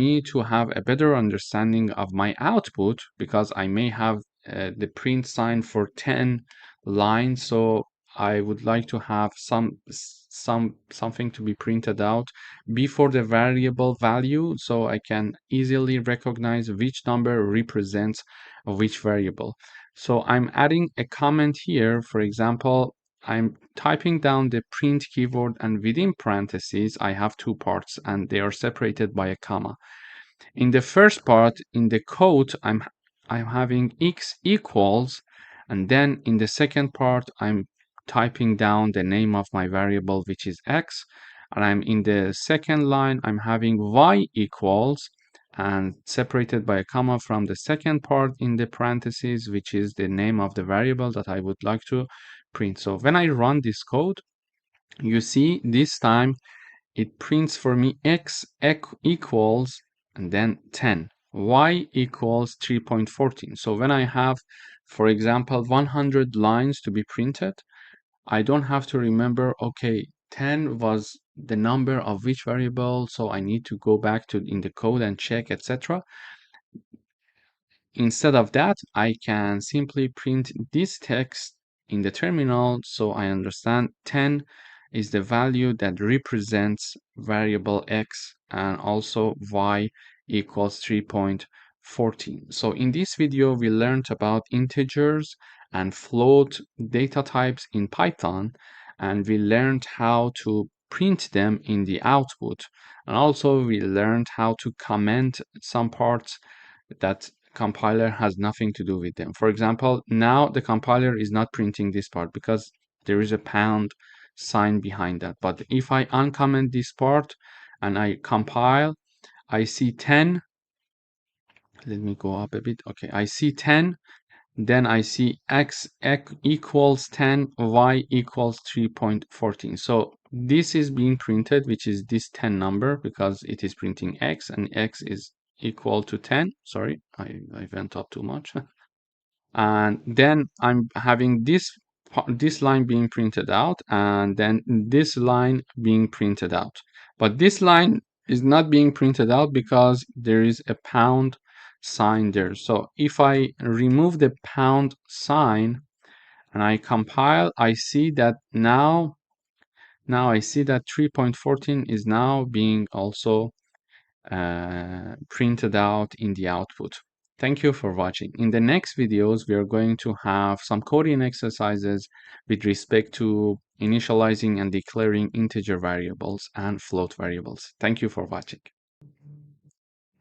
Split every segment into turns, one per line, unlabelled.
me to have a better understanding of my output, because I may have the print sign for 10 lines, so I would like to have something to be printed out before the variable value, so I can easily recognize which number represents which variable. So I'm adding a comment here. For example, I'm typing down the print keyword, and within parentheses I have two parts and they are separated by a comma. In the first part, in the code, I'm having x equals, and then in the second part I'm typing down the name of my variable, which is x, and I'm in the second line I'm having y equals, and separated by a comma from the second part in the parentheses, which is the name of the variable that I would like to print. So when I run this code, you see this time it prints for me x equals and then 10, y equals 3.14. So when I have, for example, 100 lines to be printed, I don't have to remember, okay, 10 was the number of which variable, so I need to go back to in the code and check, etc. Instead of that, I can simply print this text in the terminal, so I understand 10 is the value that represents variable x, and also y equals 3.14. So in this video, we learned about integers and float data types in Python, and we learned how to print them in the output. And also we learned how to comment some parts that compiler has nothing to do with them. For example, now the compiler is not printing this part because there is a pound sign behind that. But if I uncomment this part and I compile, I see 10. Let me go up a bit. Okay, I see 10. Then I see x equals 10, y equals 3.14. So this is being printed, which is this 10 number, because it is printing x, and x is equal to 10. Sorry, I went up too much. And then I'm having this line being printed out, and then this line being printed out. But this line is not being printed out because there is a pound sign there. So if I remove the pound sign and I compile, I see that now I see that 3.14 is now being also printed out in the output. Thank you for watching. In the next videos, we are going to have some coding exercises with respect to initializing and declaring integer variables and float variables. Thank you for watching.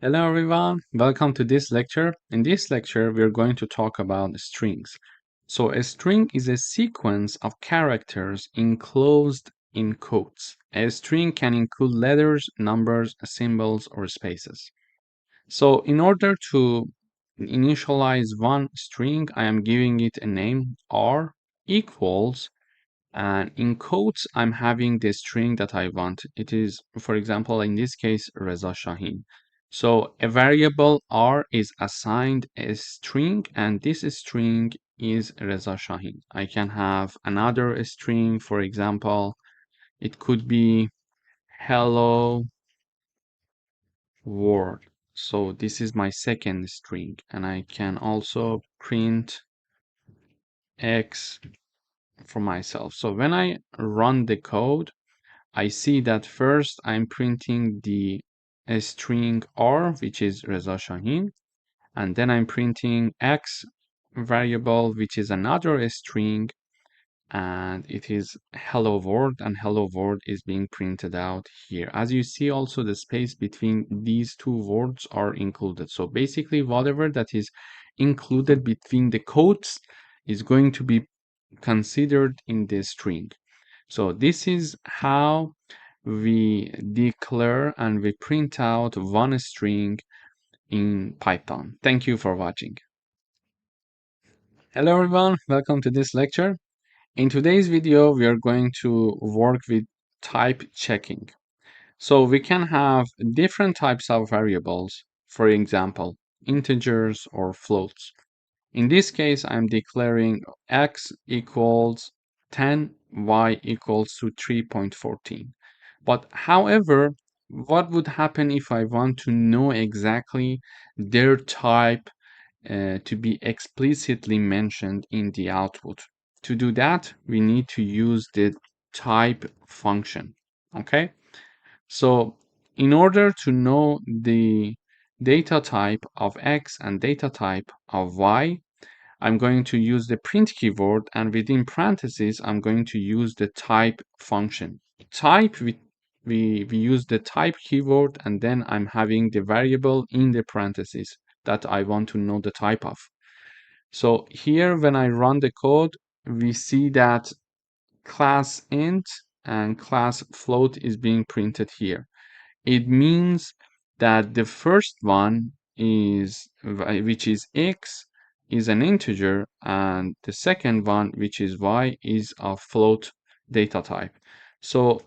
Hello everyone, welcome to this lecture. In this lecture, we are going to talk about strings. So a string is a sequence of characters enclosed in quotes. A string can include letters, numbers, symbols, or spaces. So in order to initialize one string, I am giving it a name r equals, and in quotes, I'm having the string that I want. It is, for example, in this case, Reza Shahin. So a variable r is assigned a string, and this string is Reza Shahin. I can have another string, for example, it could be hello world. So this is my second string, and I can also print x for myself. So when I run the code, I see that first I'm printing the string r, which is Reza Shahin, and then I'm printing x variable, which is another string, and it is hello world, and hello world is being printed out here. As you see, also the space between these two words are included. So basically, whatever that is included between the quotes is going to be considered in the string. So this is how we declare and we print out one string in Python. Thank you for watching. Hello everyone, welcome to this lecture. In today's video, we are going to work with type checking. So we can have different types of variables, for example, integers or floats. In this case, I'm declaring x equals 10, y equals to 3.14. But however, what would happen if I want to know exactly their type to be explicitly mentioned in the output? To do that, we need to use the type function. Okay, so in order to know the data type of X and data type of Y, I'm going to use the print keyword, and within parentheses, I'm going to use the type function. Type, we use the type keyword, and then I'm having the variable in the parentheses that I want to know the type of. So here, when I run the code, we see that class int and class float is being printed here. It means that the first one is, which is x, is an integer, and the second one, which is y, is a float data type. So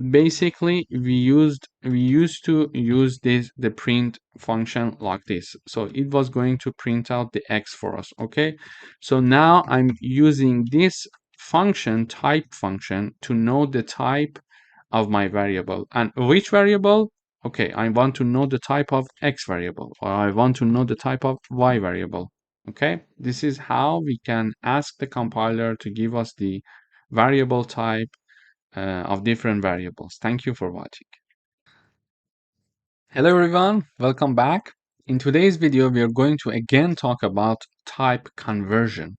basically, we used to use the print function like this. So it was going to print out the x for us. Okay. So now I'm using this function, type function, to know the type of my variable. And which variable? Okay, I want to know the type of x variable, or I want to know the type of y variable. Okay, this is how we can ask the compiler to give us the variable type of different variables. Thank you for watching. Hello everyone, welcome back. In today's video, we are going to again talk about type conversion.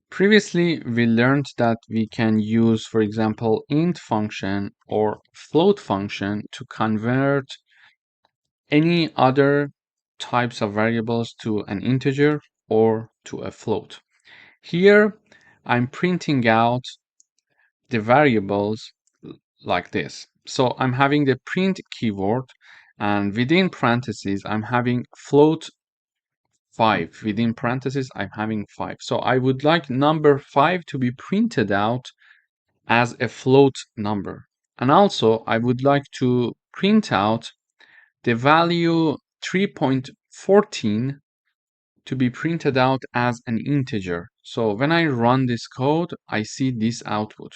Previously, we learned that we can use, for example, int function or float function to convert any other types of variables to an integer or to a float. Here, I'm printing out the variables like this. So I'm having the print keyword, and within parentheses, I'm having float 5. Within parentheses, I'm having 5. So I would like number 5 to be printed out as a float number. And also, I would like to print out the value 3.14 to be printed out as an integer. So when I run this code, I see this output.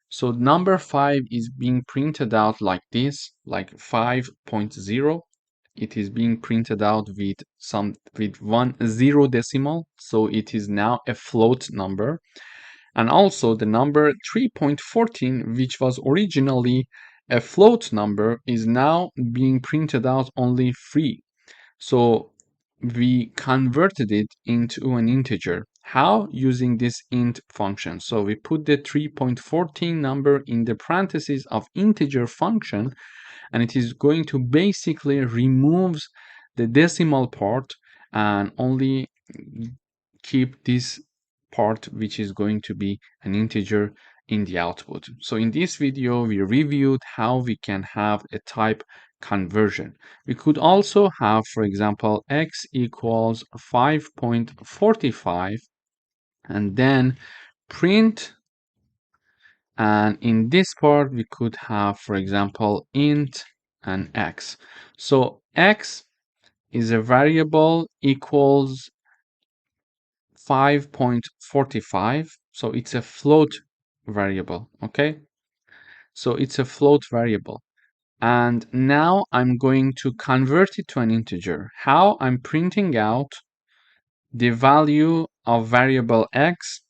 So number 5 is being printed out like this, like 5.0. It is being printed out with 10 decimal, so it is now a float number. And also the number 3.14, which was originally a float number, is now being printed out only 3. So we converted it into an integer. How? Using this int function. So we put the 3.14 number in the parentheses of integer function, and it is going to basically removes the decimal part and only keep this part, which is going to be an integer in the output. So in this video, we reviewed how we can have a type conversion. We could also have, for example, x equals 5.45 and then print, and in this part we could have, for example, int and x. So x is a variable equals 5.45, so it's a float variable. Okay, so it's a float variable, and now I'm going to convert it to an integer. How? I'm printing out the value of variable x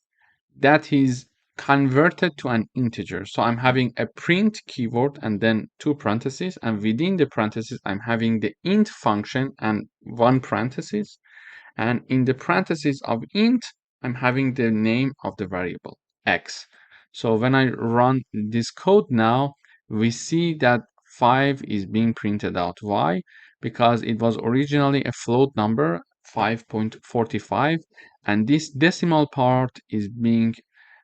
that is converted to an integer. So I'm having a print keyword and then 2 parentheses, and within the parentheses I'm having the int function and 1 parenthesis, and in the parentheses of int I'm having the name of the variable x. So when I run this code now, we see that 5 is being printed out. Why? Because it was originally a float number, 5.45, and this decimal part is being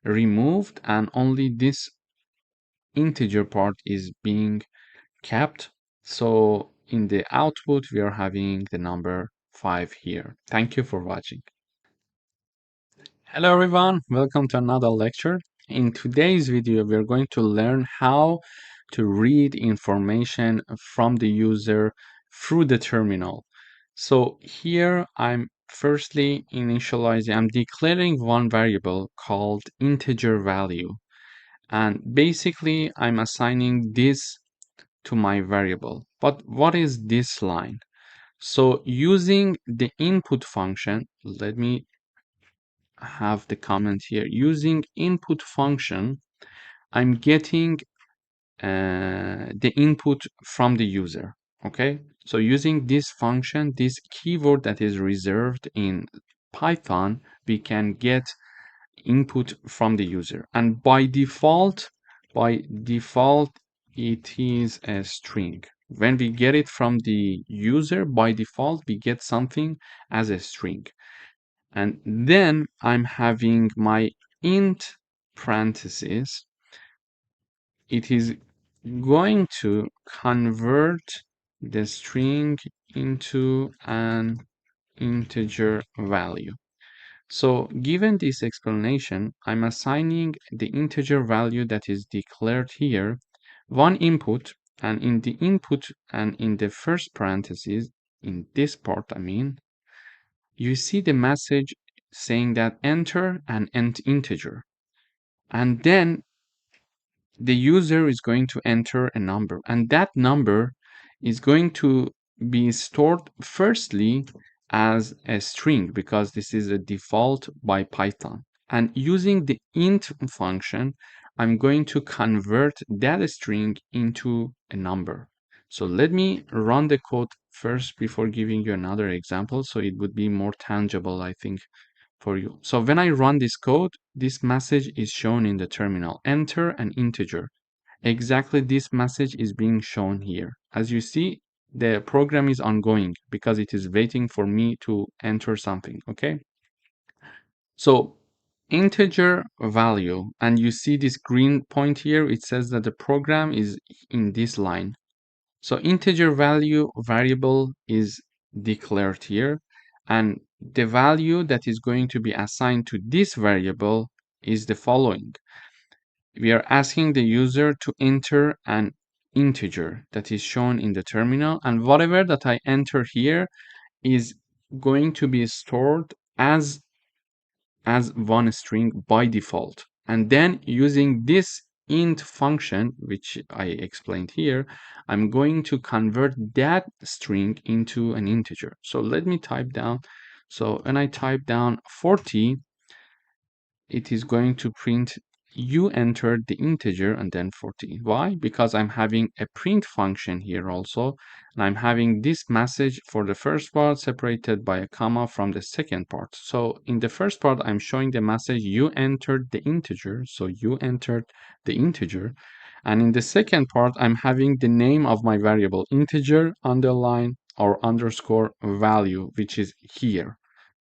removed and only this integer part is being kept. So in the output, we are having the number 5 here. Thank you for watching. Hello everyone, welcome to another lecture. In today's video, we're going to learn how to read information from the user through the terminal. So here I'm firstly initializing, I'm declaring one variable called integer value. And basically I'm assigning this to my variable. But what is this line? So using the input function, let me have the comment here. Using input function, I'm getting the input from the user. Okay, so using this function, this keyword that is reserved in Python, we can get input from the user, and by default it is a string. When we get it from the user, by default we get something as a string. And then I'm having my int parentheses. It is going to convert the string into an integer value. So given this explanation, I'm assigning the integer value that is declared here one input, and in the input and in the first parenthesis, in this part I mean, you see the message saying that enter an integer. And then the user is going to enter a number, and that number is going to be stored firstly as a string, because this is a default by Python. And using the int function, I'm going to convert that string into a number. So let me run the code first before giving you another example, so it would be more tangible, I think, for you. So when I run this code, this message is shown in the terminal. Enter an integer. Exactly this message is being shown here. As you see, the program is ongoing because it is waiting for me to enter something, okay? So integer value, and you see this green point here, it says that the program is in this line. So integer value variable is declared here, and the value that is going to be assigned to this variable is the following. We are asking the user to enter an integer that is shown in the terminal, and whatever that I enter here is going to be stored as one string by default. And then using this int function, which I explained here, I'm going to convert that string into an integer. So let me type down. So when I type down 40, it is going to print you entered the integer and then 40. Why? Because I'm having a print function here also, and I'm having this message for the first part separated by a comma from the second part. So in the first part, I'm showing the message you entered the integer, so you entered the integer. And in the second part, I'm having the name of my variable, integer underline or underscore value, which is here.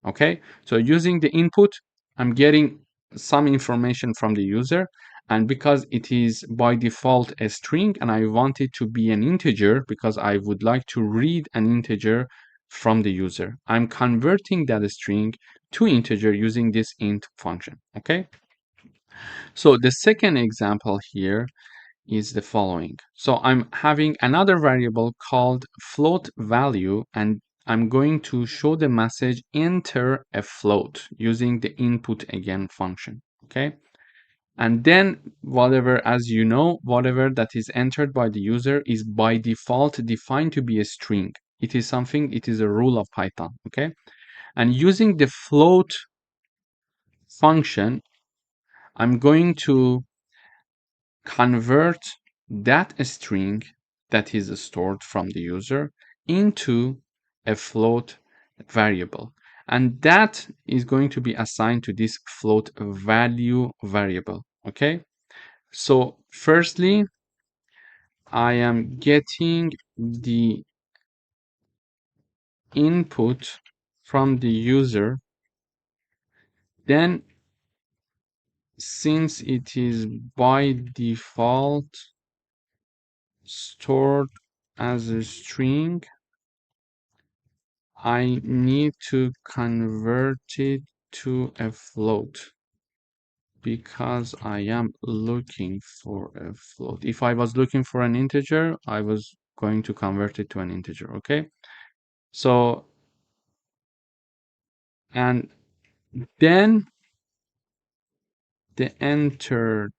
Okay, so using the input, I'm getting some information from the user, and because it is by default a string and I want it to be an integer because I would like to read an integer from the user, I'm converting that string to integer using this int function. Okay, so the second example here is the following. So I'm having another variable called float value, and I'm going to show the message enter a float using the input again function. Okay, and then whatever, as you know, whatever that is entered by the user is by default defined to be a string. It is something, it is a rule of Python. Okay, and using the float function, I'm going to convert that string that is stored from the user into a float variable, and that is going to be assigned to this float value variable. Okay, so firstly I am getting the input from the user, then since it is by default stored as a string, I need to convert it to a float because I am looking for a float. If I was looking for an integer, I was going to convert it to an integer. Okay, so and then the entered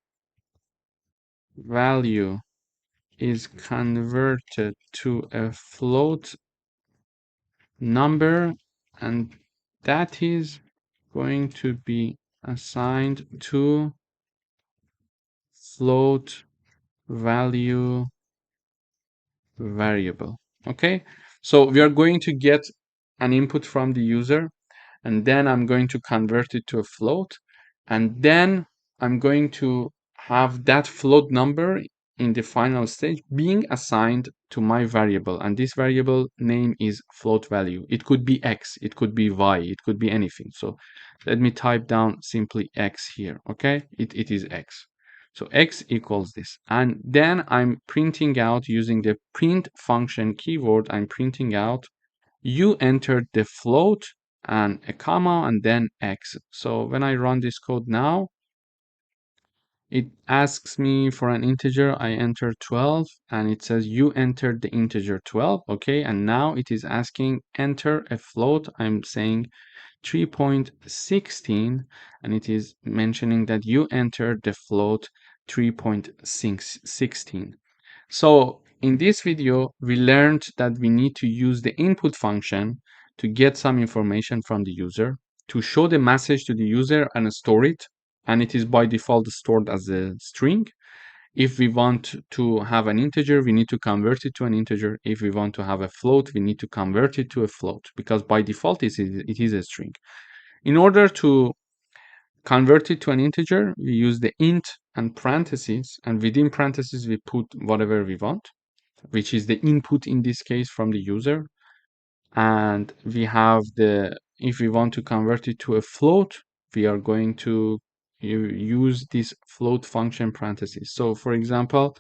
value is converted to a float number, and that is going to be assigned to float value variable. Okay, so we are going to get an input from the user, and then I'm going to convert it to a float, and then I'm going to have that float number in the final stage being assigned to my variable, and this variable name is float value. It could be x, it could be y, it could be anything. So let me type down simply x here. Okay, it is x. So x equals this, and then I'm printing out using the print function keyword. I'm printing out you entered the float and a comma and then x. So when I run this code now, it asks me for an integer. I enter 12 and it says you entered the integer 12. Okay, and now it is asking enter a float. I'm saying 3.16, and it is mentioning that you entered the float 3.16. So in this video, we learned that we need to use the input function to get some information from the user, to show the message to the user and store it. And it is by default stored as a string. If we want to have an integer, we need to convert it to an integer. If we want to have a float, we need to convert it to a float, because by default it is a string. In order to convert it to an integer, we use the int and parentheses, and within parentheses we put whatever we want, which is the input in this case from the user. And we have if we want to convert it to a float, we are going to use this float function parentheses. So for example,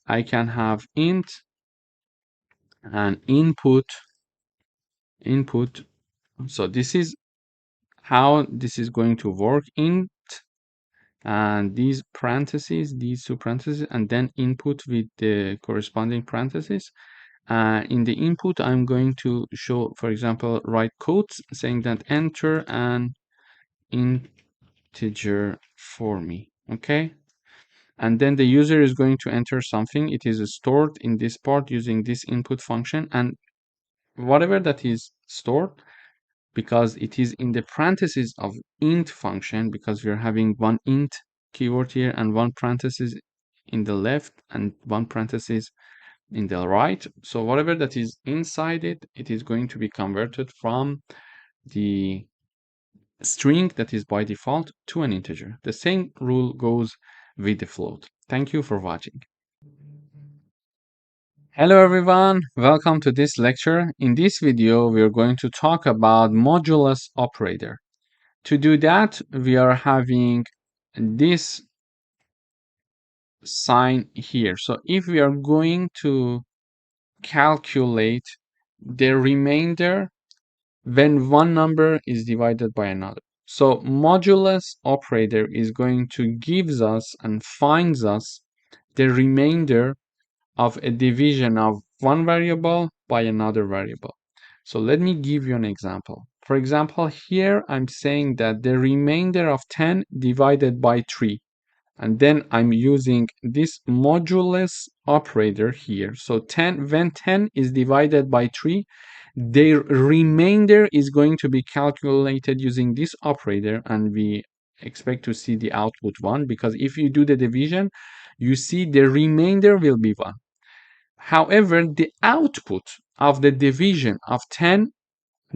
I can have int and input. So this is how this is going to work. Int and these parentheses, these two parentheses, and then input with the corresponding parentheses. In the input, I'm going to show, for example, write codes saying that enter an integer for me. Okay. And then the user is going to enter something. It is stored in this part using this input function, and whatever that is stored, because it is in the parentheses of int function, because we're having one int keyword here and one parenthesis in the left and one parenthesis in the right. So whatever that is inside it, it is going to be converted from the string that is by default to an integer. The same rule goes with the float. Thank you for watching. Hello everyone, welcome to this lecture. In this video, we are going to talk about modulus operator. To do that, we are having this sign here. So if we are going to calculate the remainder when one number is divided by another. So modulus operator is going to gives us and finds us the remainder of a division of one variable by another variable. So let me give you an example. For example, here I'm saying that the remainder of 10 divided by 3. And then I'm using this modulus operator here. So when 10 is divided by 3, the remainder is going to be calculated using this operator, and we expect to see the output 1, because if you do the division, you see the remainder will be 1. However, the output of the division of 10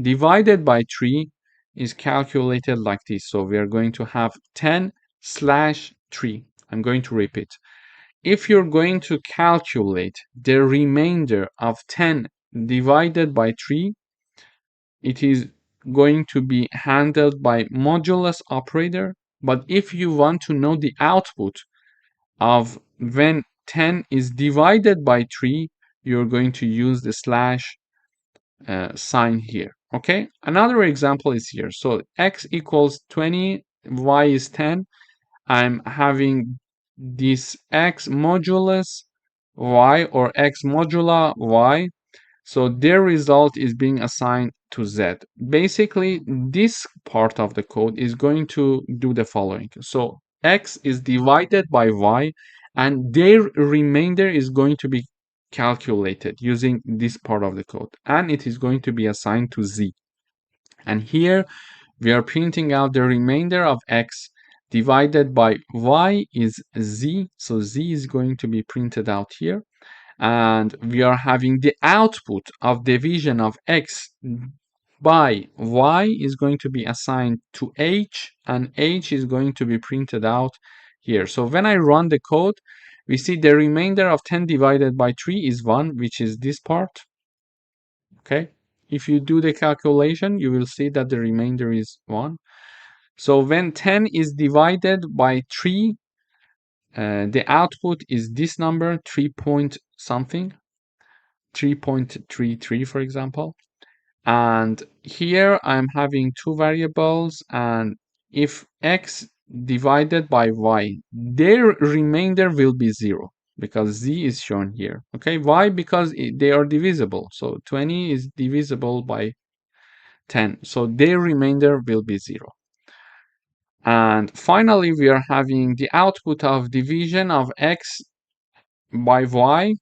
divided by 3 is calculated like this. So we are going to have 10/3. I'm going to repeat. If you're going to calculate the remainder of 10 divided by 3, it is going to be handled by modulus operator. But if you want to know the output of when 10 is divided by 3, you're going to use the slash sign here. Okay, another example is here. So x equals 20, y is 10. I'm having this x modulus y or x modula y. So their result is being assigned to z. Basically, this part of the code is going to do the following. So x is divided by y, and their remainder is going to be calculated using this part of the code, and it is going to be assigned to z. And here we are printing out the remainder of x divided by y is z, so z is going to be printed out here, and we are having the output of division of x by y is going to be assigned to h, and h is going to be printed out here. So when I run the code, we see the remainder of 10 divided by 3 is 1, which is this part. Okay, if you do the calculation, you will see that the remainder is 1. So when 10 is divided by 3, the output is this number, 3 point something, 3.33 for example. And here I'm having two variables, and if x divided by y, their remainder will be 0 because z is shown here. Okay, why? Because they are divisible. So 20 is divisible by 10, so their remainder will be 0. And finally, we are having the output of division of x by y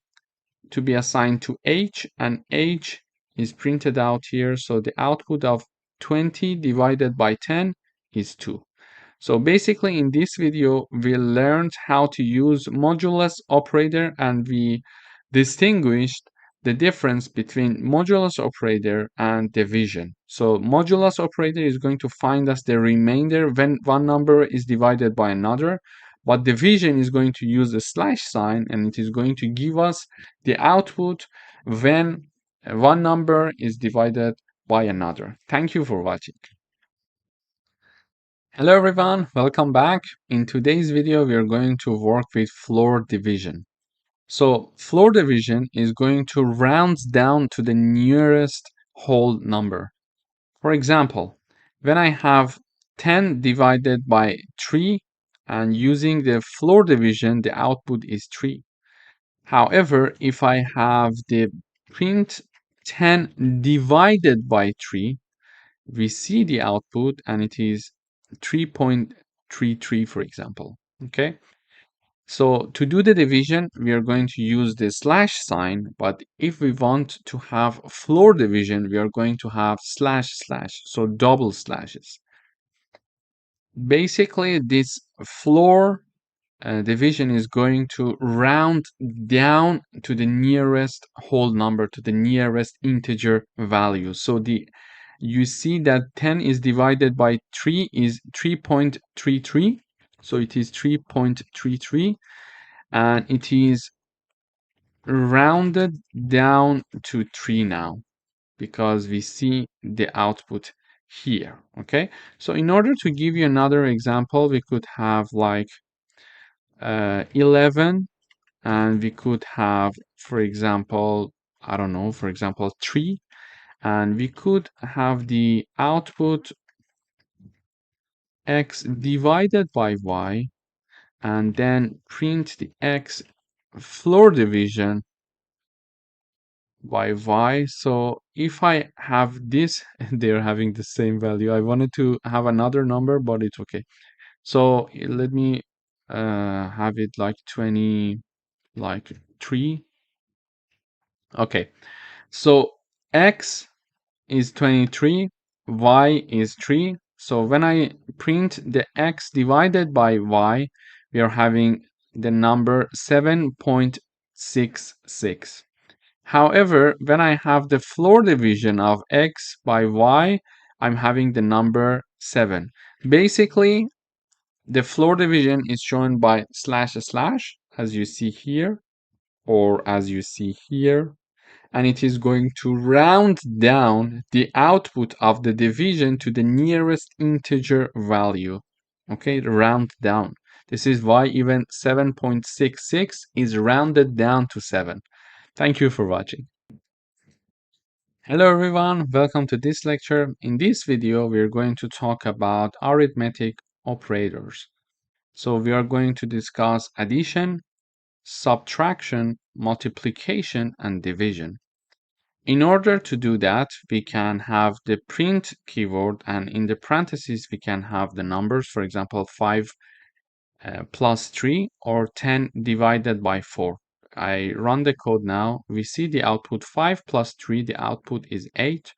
to be assigned to h, and h is printed out here. So the output of 20 divided by 10 is 2. So basically in this video, we learned how to use modulus operator, and we distinguished the difference between modulus operator and division. So modulus operator is going to find us the remainder when one number is divided by another, but division is going to use the slash sign, and it is going to give us the output when one number is divided by another. Thank you for watching. Hello everyone, welcome back. In today's video, we are going to work with floor division. So floor division is going to round down to the nearest whole number. For example, when I have 10 divided by 3, and using the floor division, the output is 3. However, if I have the print 10 divided by 3, we see the output and it is 3.33, for example. Okay, so to do the division, we are going to use the slash sign, but if we want to have floor division, we are going to have slash slash, so double slashes. Basically, this floor division is going to round down to the nearest whole number, to the nearest integer value. So you see that 10 is divided by 3 is 3.33. So it is 3.33, and it is rounded down to 3 now because we see the output here. Okay, so in order to give you another example, we could have like 11, and we could have, for example, I don't know, for example 3, and we could have the output x divided by y, and then print the x floor division by y. So if I have this, they're having the same value. I wanted to have another number, but it's okay. So let me have it like 20, like 3. Okay, so x is 23, y is 3. So when I print the x divided by y, we are having the number 7.66. However, when I have the floor division of x by y, I'm having the number 7. Basically, the floor division is shown by slash slash, as you see here, or as you see here, and it is going to round down the output of the division to the nearest integer value. Okay, round down. This is why even 7.66 is rounded down to 7. Thank you for watching. Hello everyone, welcome to this lecture. In this video, we are going to talk about arithmetic operators. So we are going to discuss addition, subtraction, multiplication, and division. In order to do that, we can have the print keyword, and in the parentheses, we can have the numbers. For example, 5 plus 3 or 10 divided by 4. I run the code now. We see the output 5 plus 3, the output is 8.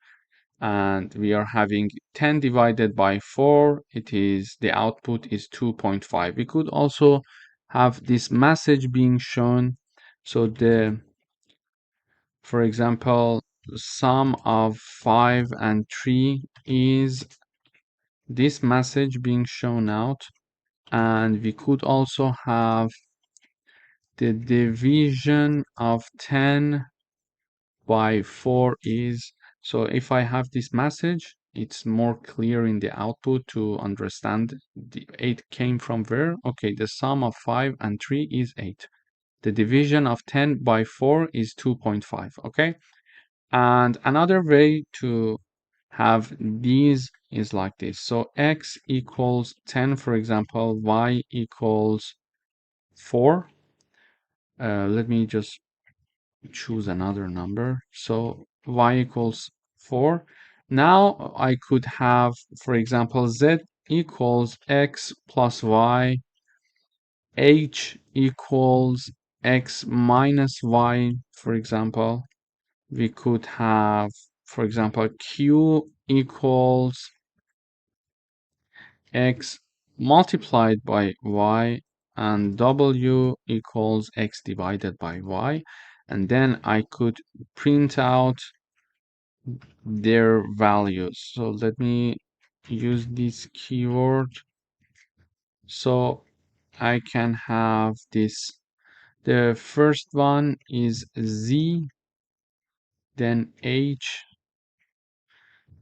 And we are having 10 divided by 4. The output is 2.5. We could also have this message being shown. So for example, sum of 5 and 3 is this message being shown out. And we could also have the division of 10 by 4 is, so if I have this message, it's more clear in the output to understand the 8 came from where. Okay, the sum of 5 and 3 is 8. The division of 10 by 4 is 2.5, okay? And another way to have these is like this. So x equals 10, for example, y equals 4. Let me just choose another number. So y equals 4. Now I could have, for example, z equals x plus y, h equals x minus y, for example. We could have, for example, q equals x multiplied by y, and w equals x divided by y. And then I could print out their values. So let me use this keyword. So I can have this. The first one is z, then h,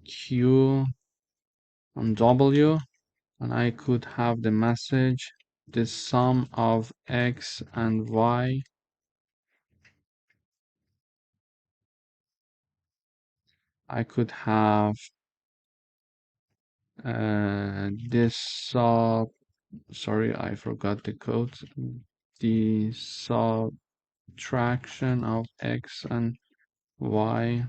q, and w. And I could have the message, the sum of x and y. I could have this sorry, I forgot the code. The subtraction of x and y,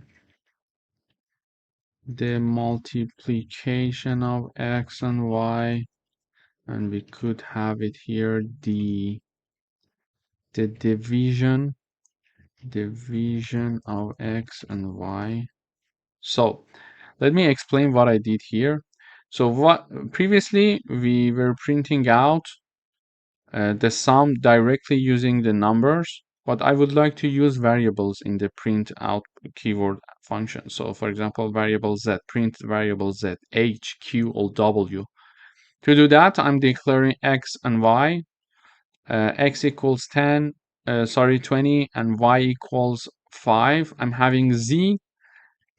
the multiplication of x and y, and we could have it here, the division of x and y. So let me explain what I did here. So what previously we were printing out the sum directly using the numbers, but I would like to use variables in the print out keyword function. So for example, variable z, print variable z, h, q, or w. To do that, I'm declaring x and y. X equals 10, 20, and y equals 5. I'm having z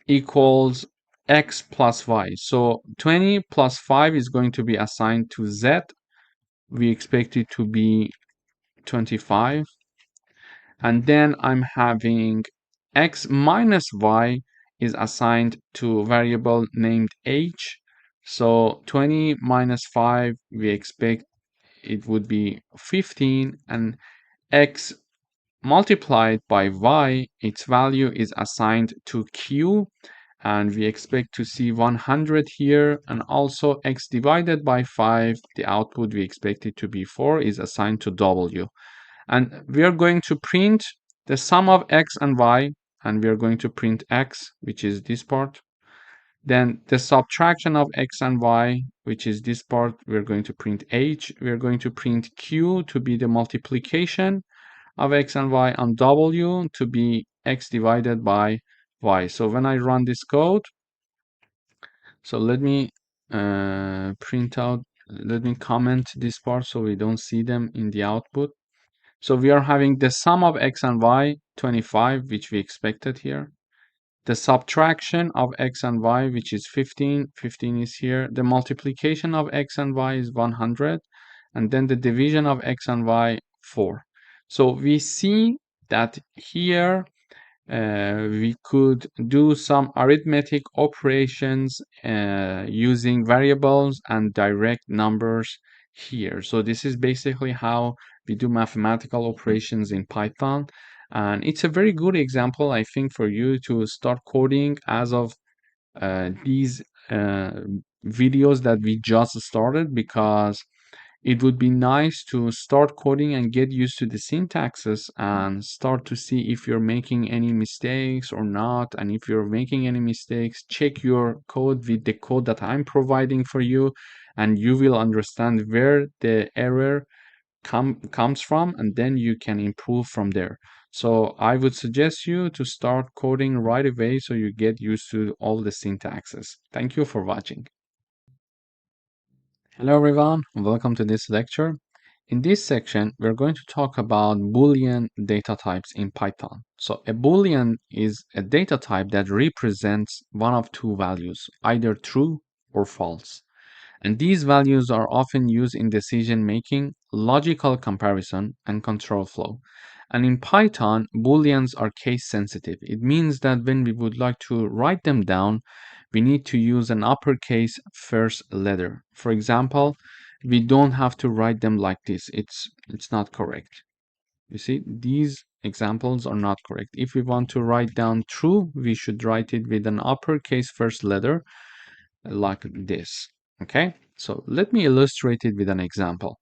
equals x plus y. So 20 plus 5 is going to be assigned to z. We expect it to be 25. And then I'm having x minus y is assigned to a variable named h. So 20 minus 5, we expect it would be 15, and x multiplied by y, its value is assigned to q, and we expect to see 100 here, and also x divided by 5, the output we expect it to be 4, is assigned to w. And we are going to print the sum of x and y, and we are going to print x, which is this part. Then the subtraction of x and y, which is this part, we're going to print h. We're going to print q to be the multiplication of x and y, and w to be x divided by y. So when I run this code, so let me print out, let me comment this part so we don't see them in the output. So we are having the sum of x and y, 25, which we expected here. The subtraction of x and y, which is 15, 15 is here. The multiplication of x and y is 100. And then the division of x and y, 4. So we see that here we could do some arithmetic operations using variables and direct numbers here. So this is basically how we do mathematical operations in Python. And it's a very good example, I think, for you to start coding as of these videos that we just started, because it would be nice to start coding and get used to the syntaxes and start to see if you're making any mistakes or not. And if you're making any mistakes, check your code with the code that I'm providing for you, and you will understand where the error comes from, and then you can improve from there. So I would suggest you to start coding right away so you get used to all the syntaxes. Thank you for watching. Hello everyone, welcome to this lecture. In this section, we're going to talk about Boolean data types in Python. So a Boolean is a data type that represents one of two values, either true or false. And these values are often used in decision making, logical comparison, and control flow. And in Python, Booleans are case sensitive. It means that when we would like to write them down, we need to use an uppercase first letter. For example, we don't have to write them like this. It's not correct. You see, these examples are not correct. If we want to write down true, we should write it with an uppercase first letter like this. Okay, so let me illustrate it with an example.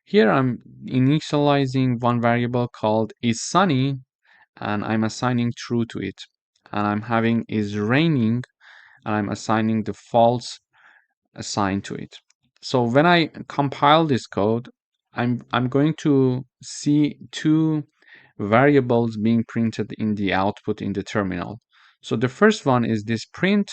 Here I'm initializing one variable called is sunny, and I'm assigning true to it. And I'm having is raining, and I'm assigning the false assigned to it. So when I compile this code, I'm going to see two variables being printed in the output in the terminal. So the first one is this print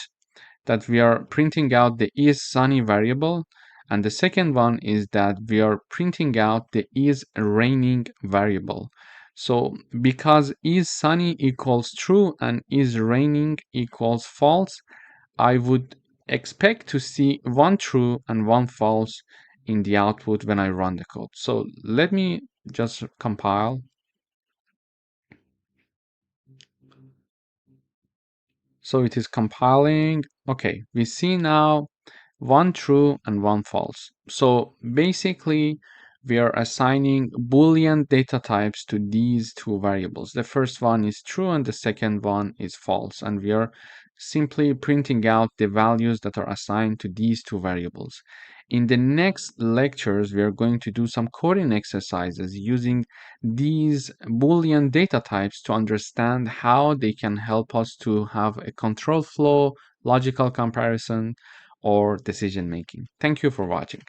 that we are printing out the is sunny variable, and the second one is that we are printing out the is raining variable. So because is sunny equals true and is raining equals false, I would expect to see one true and one false in the output when I run the code. So let me just compile. So it is compiling. Okay, we see now one true and one false. So basically, we are assigning Boolean data types to these two variables. The first one is true and the second one is false. And we are simply printing out the values that are assigned to these two variables. In the next lectures, we are going to do some coding exercises using these Boolean data types to understand how they can help us to have a control flow, logical comparison, or decision making. Thank you for watching.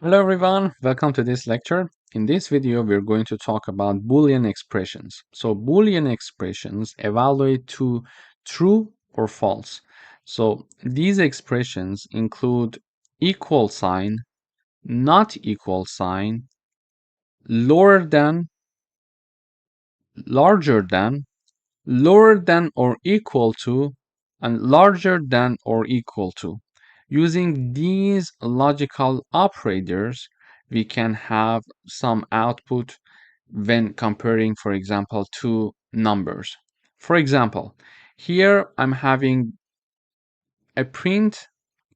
Hello everyone, welcome to this lecture. In this video, we're going to talk about Boolean expressions. So Boolean expressions evaluate to true or false. So these expressions include equal sign, not equal sign, lower than, larger than, lower than or equal to, and larger than or equal to. Using these logical operators, we can have some output when comparing, for example, two numbers. For example, here I'm having a print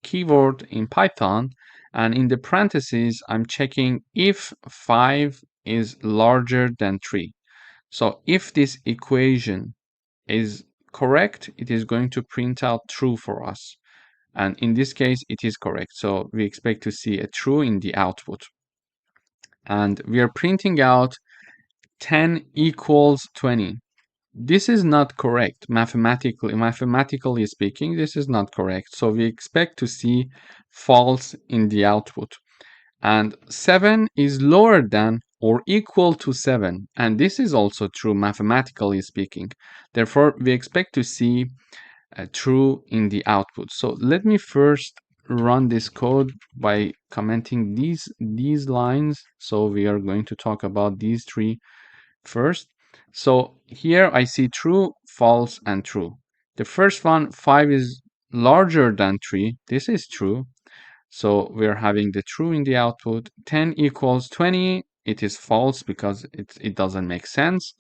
keyword in Python, and in the parentheses, I'm checking if 5 is larger than 3. So if this equation is correct, it is going to print out true for us. And in this case, it is correct. So we expect to see a true in the output. And we are printing out 10 equals 20. This is not correct. Mathematically speaking, this is not correct. So we expect to see false in the output. And 7 is lower than or equal to 7. And this is also true mathematically speaking. Therefore, we expect to see true in the output. So let me first run this code by commenting these lines. So we are going to talk about these three first. So here I see true, false, and true. The first one, 5 is larger than 3. This is true. So we're having the true in the output. 10 equals 20. It is false because it doesn't make sense.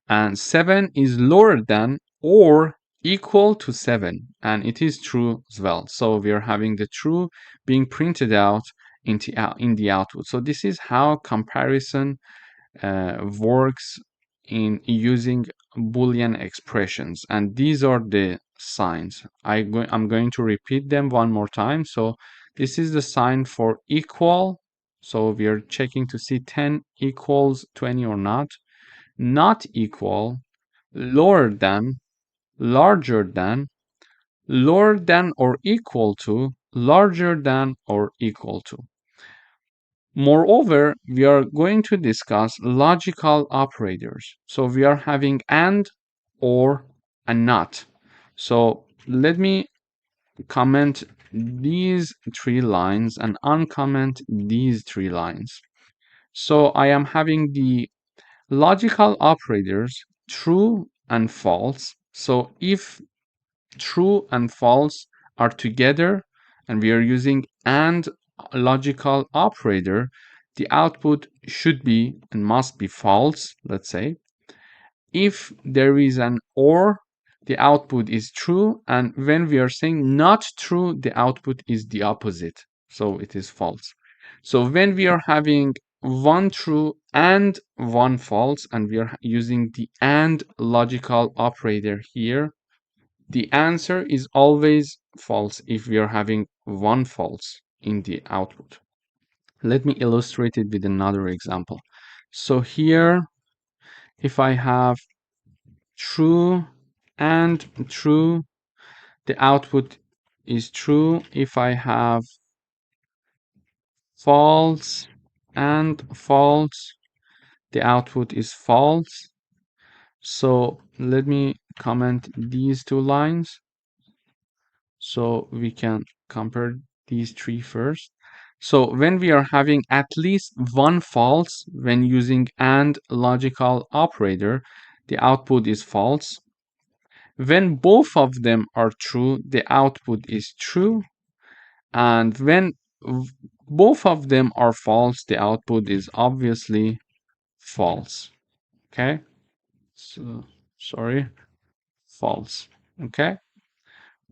And 7 is lower than or equal to 7. And it is true as well. So we're having the true being printed out in the output. So this is how comparison works in using Boolean expressions. And these are the signs. I'm going to repeat them one more time. So This is the sign for equal. So we are checking to see 10 equals 20 or not. Not equal, lower than, larger than, lower than or equal to, larger than or equal to. Moreover, we are going to discuss logical operators. So we are having and, or, and not. So let me comment these three lines and uncomment these three lines. So I am having the logical operators true and false. So if true and false are together and we are using and logical operator, the output should be and must be false, let's say. If there is an or, the output is true, and when we are saying not true, the output is the opposite, so it is false. So when we are having one true and one false, and we are using the and logical operator here, the answer is always false if we are having one false in the output. Let me illustrate it with another example. So here, if I have true and true, the output is true. If I have false and false, the output is false. So let me comment these two lines so we can compare these three first. So when we are having at least one false when using AND logical operator, the output is false. When both of them are true, the output is true. And when both of them are false, the output is obviously false. Okay? So, sorry, false. Okay?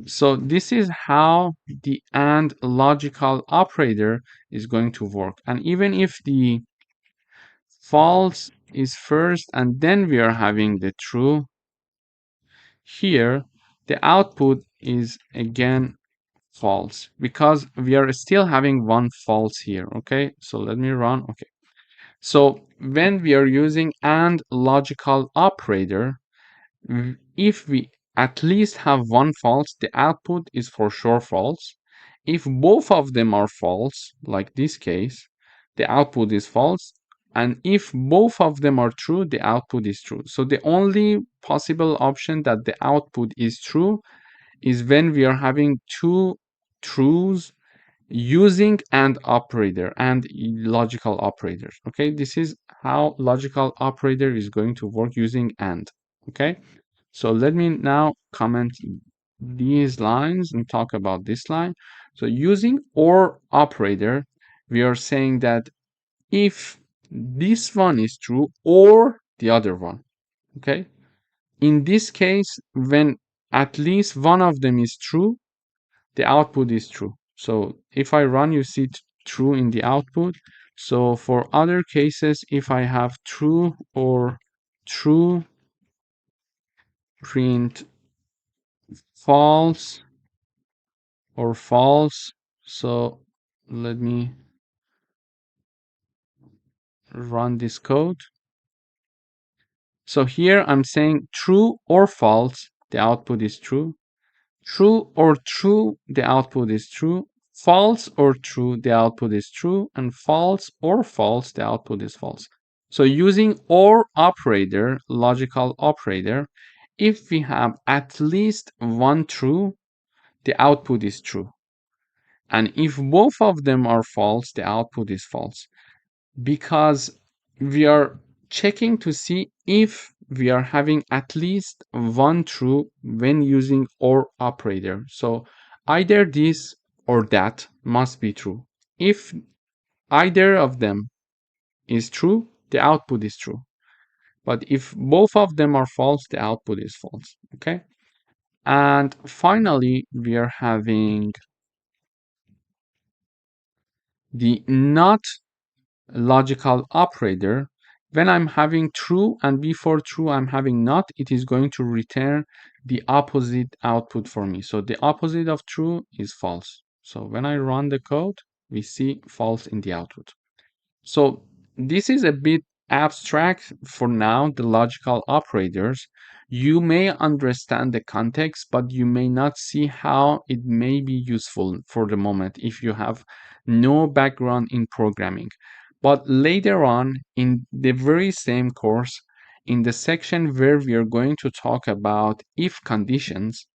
So this is how the AND logical operator is going to work. And even if the false is first and then we are having the true, here the output is again false because we are still having one false here. Okay, so let me run. Okay, so when we are using AND logical operator, if we at least have one false, the output is for sure false. If both of them are false, like this case, the output is false. And if both of them are true, the output is true. So the only possible option that the output is true is when we are having two truths using AND operator and logical operators. Okay, this is how logical operator is going to work using AND. Okay, so let me now comment these lines and talk about this line. So using OR operator, we are saying that if this one is true or the other one, okay? In this case, when at least one of them is true, the output is true. So if I run, you see true in the output. So for other cases, if I have true or true, print false or false. So let me run this code. So here I'm saying true or false, the output is true. True or true, the output is true. False or true, the output is true. And false or false, the output is false. So using OR operator, logical operator, if we have at least one true, the output is true. And if both of them are false, the output is false. Because we are checking to see if we are having at least one true when using OR operator. So either this or that must be true. If either of them is true, the output is true. But if both of them are false, the output is false. Okay. And finally, we are having the not logical operator. When I'm having true and before true I'm having not, it is going to return the opposite output for me. So the opposite of true is false. So when I run the code, we see false in the output. So this is a bit abstract for now, the logical operators. You may understand the context, but you may not see how it may be useful for the moment if you have no background in programming. But later on in the very same course, in the section where we are going to talk about if conditions,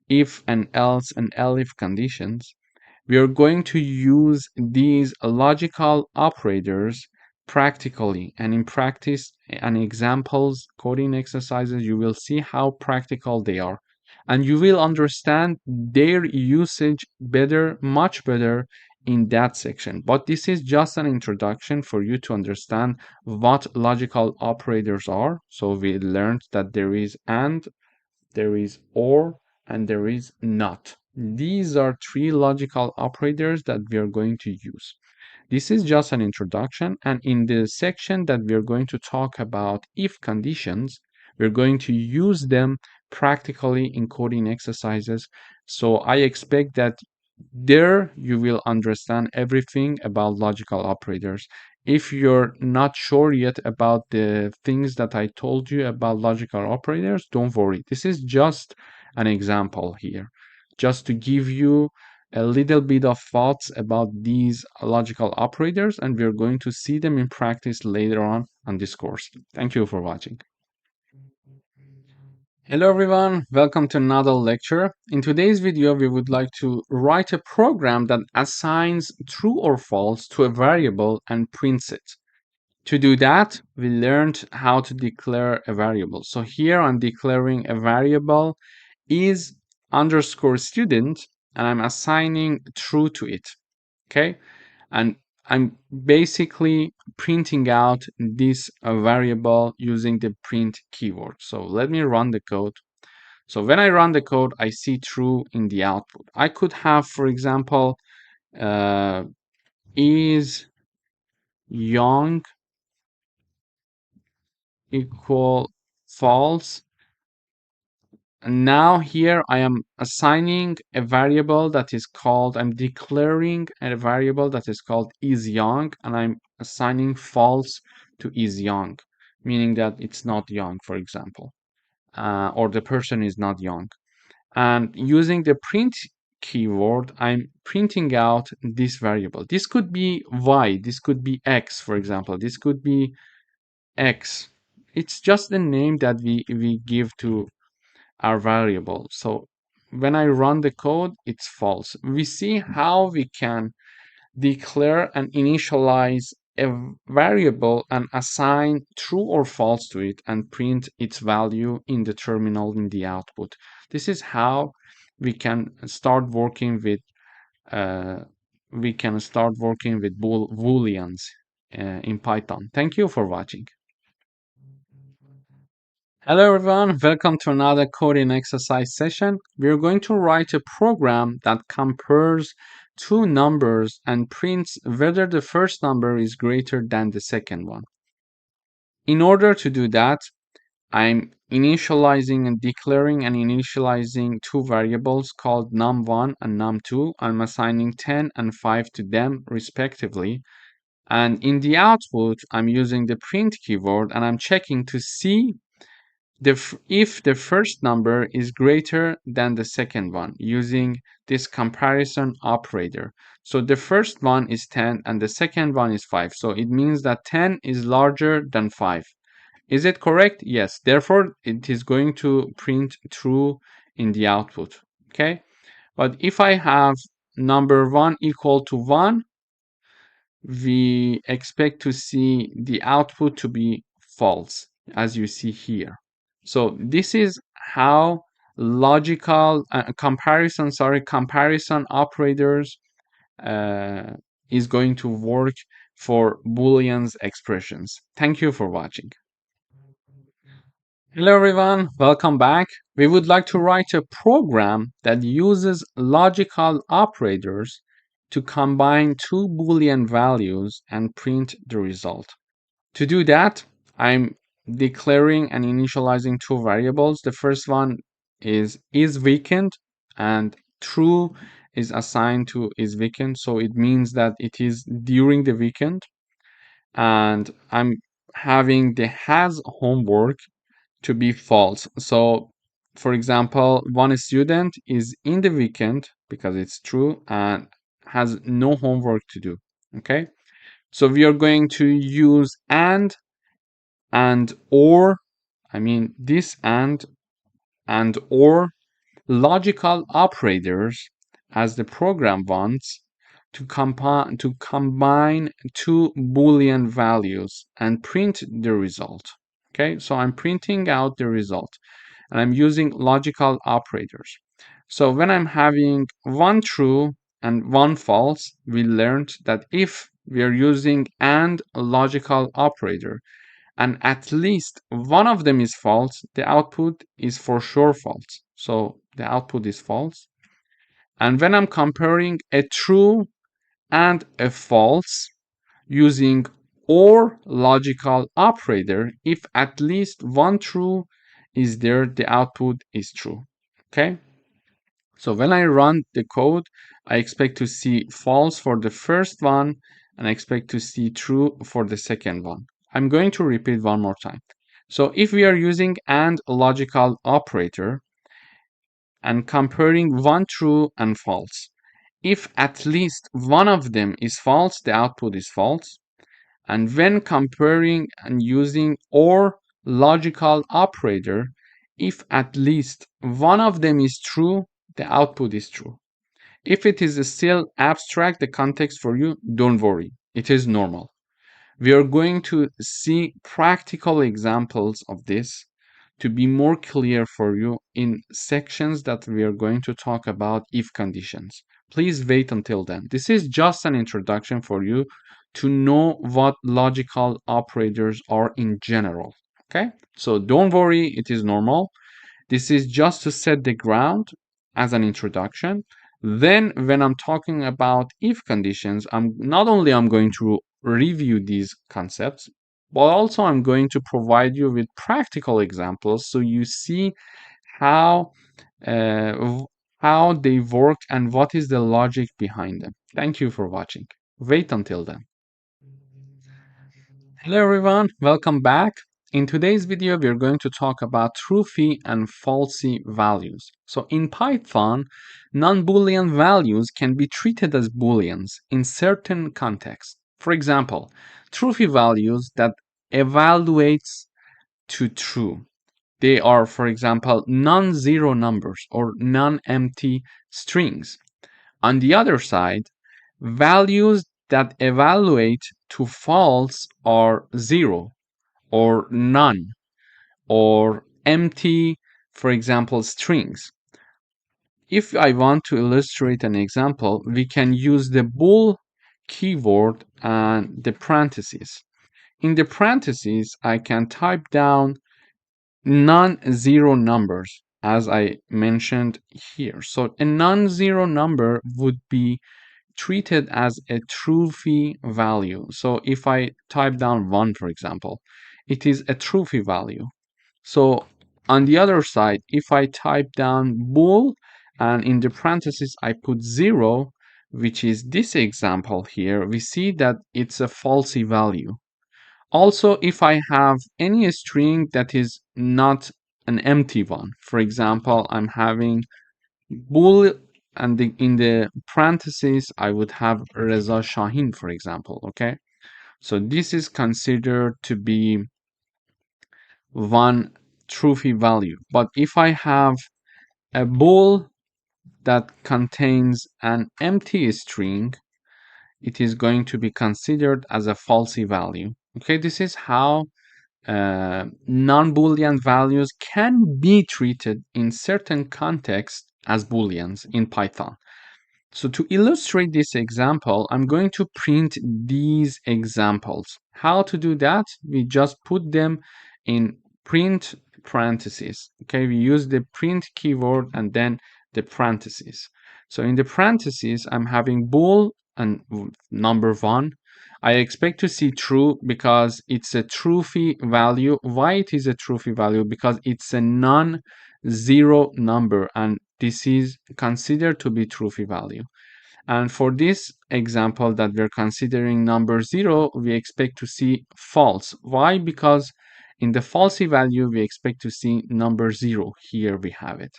if and else and elif conditions, we are going to use these logical operators practically, and in practice and examples, coding exercises, you will see how practical they are. And you will understand their usage better, much better in that section. But this is just an introduction for you to understand what logical operators are. So we learned that there is and, there is or, and there is not. These are three logical operators that we are going to use. This is just an introduction, and in the section that we are going to talk about if conditions, we're going to use them practically in coding exercises. So I expect that there you will understand everything about logical operators. If you're not sure yet about the things that I told you about logical operators, don't worry. This is just an example here, just to give you a little bit of thoughts about these logical operators, and we're going to see them in practice later on this course. Thank you for watching. Hello everyone, welcome to another lecture. In today's video, we would like to write a program that assigns true or false to a variable and prints it. To do that, we learned how to declare a variable. So here I'm declaring a variable is underscore student, and I'm assigning true to it, okay? And I'm basically printing out this variable using the print keyword. So let me run the code. So when I run the code, I see true in the output. I could have, for example, uh, is young equal false. And now here I am assigning a variable that is called, I'm declaring a variable that is called is young, and I'm assigning false to is young, meaning that it's not young, for example, or the person is not young. And using the print keyword, I'm printing out this variable. This could be y, this could be x, for example, this could be x. It's just the name that we give to our variable. So when I run the code, it's false. We see how we can declare and initialize a variable and assign true or false to it and print its value in the terminal in the output. This is how we can start working with uh, booleans in Python. Thank you for watching. Hello everyone, welcome to another coding exercise session. We're going to write a program that compares two numbers and prints whether the first number is greater than the second one. In order to do that, I'm initializing and declaring and initializing two variables called num1 and num2. I'm assigning 10 and 5 to them respectively. And in the output, I'm using the print keyword and I'm checking to see if the first number is greater than the second one using this comparison operator. So the first one is 10 and the second one is 5. So it means that 10 is larger than 5. Is it correct? Yes. Therefore, it is going to print true in the output. Okay. But if I have number 1 equal to 1, we expect to see the output to be false, as you see here. So this is how logical comparison operators uh, is going to work for Booleans expressions. Thank you for watching. Hello everyone, welcome back. We would like to write a program that uses logical operators to combine two Boolean values and print the result. To do that, I'm declaring and initializing two variables. The first one is weekend, and true is assigned to is weekend, so it means that it is during the weekend, and I'm having the has homework to be false. So for example, one student is in the weekend because it's true and has no homework to do. Okay, so we are going to use and or, I mean this and or logical operators as the program wants to combine two Boolean values and print the result. Okay, so I'm printing out the result and I'm using logical operators. So when I'm having one true and one false, we learned that if we are using and logical operator and at least one of them is false, the output is for sure false. So the output is false. And when I'm comparing a true and a false using or logical operator, if at least one true is there, the output is true. Okay? So when I run the code, I expect to see false for the first one and I expect to see true for the second one. I'm going to repeat one more time. So if we are using AND logical operator and comparing one true and false, if at least one of them is false, the output is false. And when comparing and using OR logical operator, if at least one of them is true, the output is true. If it is still abstract, the context for you, don't worry. It is normal. We are going to see practical examples of this to be more clear for you in sections that we are going to talk about if conditions. Please wait until then. This is just an introduction for you to know what logical operators are in general. Okay? So don't worry, it is normal. This is just to set the ground as an introduction. Then when I'm talking about if conditions, I'm going to review these concepts, but also I'm going to provide you with practical examples so you see how how they work and what is the logic behind them. Thank you for watching. Wait until then. Hello everyone, welcome back. In today's video, we're going to talk about truthy and falsy values. So in Python, non-Boolean values can be treated as Booleans in certain contexts. For example, truthy values that evaluates to true. They are, for example, non-zero numbers or non-empty strings. On the other side, values that evaluate to false are zero or none or empty, for example, strings. If I want to illustrate an example, we can use the bool keyword and the parentheses. In the parentheses, I can type down non-zero numbers as I mentioned here. So a non-zero number would be treated as a truthy value. So if I type down 1, for example, it is a truthy value. So on the other side, if I type down bool and in the parentheses I put 0, which is this example here, we see that it's a falsy value. Also, if I have any string that is not an empty one, for example, I'm having bool and in the parentheses I would have Reza Shahin, for example. Okay, so this is considered to be one truthy value. But if I have a bool that contains an empty string, it is going to be considered as a falsy value. Okay, this is how non-Boolean values can be treated in certain contexts as Booleans in Python. So to illustrate this example, I'm going to print these examples. How to do that? We just put them in print parentheses. Okay, we use the print keyword and then the parentheses. So in the parentheses, I'm having bool and number 1. I expect to see true because it's a truthy value. Why it is a truthy value? Because it's a non-zero number and this is considered to be true value. And for this example that we're considering number 0, we expect to see false. Why? Because in the falsy value, we expect to see number 0. Here we have it.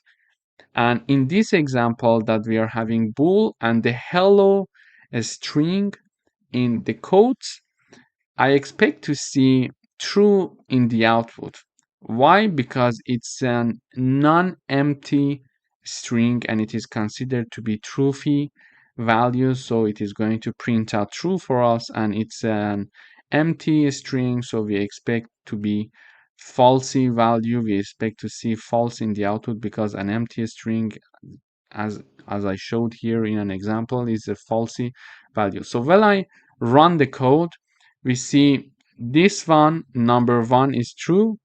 And in this example that we are having bool and the hello string in the quotes, I expect to see true in the output. Why? Because it's a non-empty string and it is considered to be true value, so it is going to print out true for us, and it's an empty string, so we expect to be falsy value. We expect to see false in the output because an empty string, as I showed here in an example, is a falsy value. So when I run the code, we see this one, number 1 is true.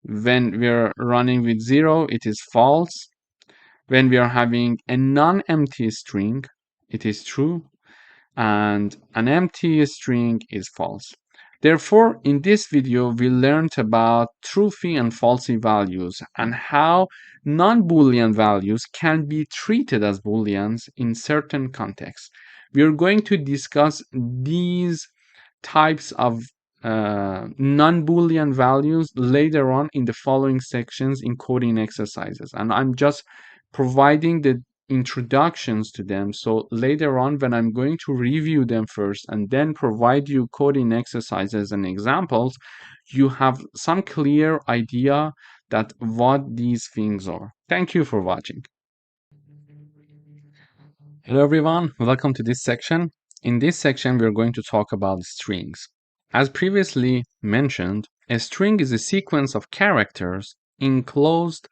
When we're running with 0, it is false. When we are having a non-empty string, it is true, and an empty string is false. Therefore, in this video, we learned about truthy and falsy values and how non-Boolean values can be treated as Booleans in certain contexts. We are going to discuss these types of non-Boolean values later on in the following sections in coding exercises. And I'm just providing the introductions to them. So later on, when I'm going to review them first and then provide you coding exercises and examples, you have some clear idea that what these things are. Thank you for watching. Hello everyone, welcome to this section. In this section, we're going to talk about strings. As previously mentioned, a string is a sequence of characters enclosed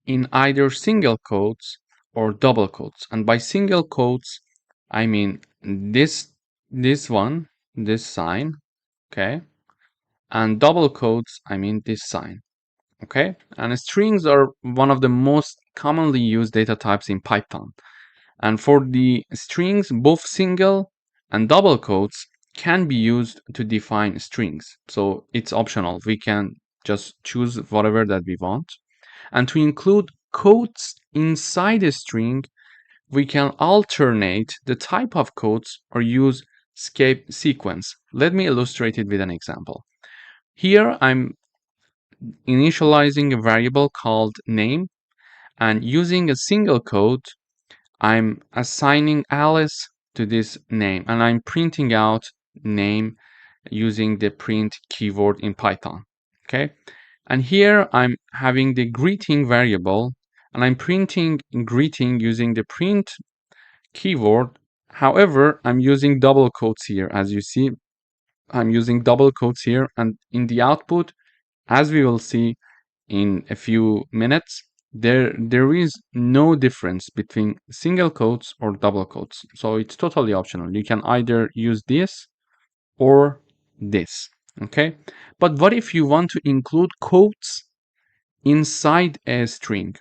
in either single quotes or double quotes. And by single quotes, I mean this one, this sign, okay? And double quotes, I mean this sign, okay? And strings are one of the most commonly used data types in Python. And for the strings, both single and double quotes can be used to define strings. So it's optional. We can just choose whatever that we want. And to include quotes inside a string, we can alternate the type of quotes or use escape sequence. Let me illustrate it with an example. Here I'm initializing a variable called name, and using a single quote, I'm assigning Alice to this name, and I'm printing out name using the print keyword in Python. Okay, and here I'm having the greeting variable, and I'm printing greeting using the print keyword. However, I'm using double quotes here. As you see, I'm using double quotes here, and in the output, as we will see in a few minutes, there is no difference between single quotes or double quotes. So it's totally optional. You can either use this or this, okay? But what if you want to include quotes inside a string?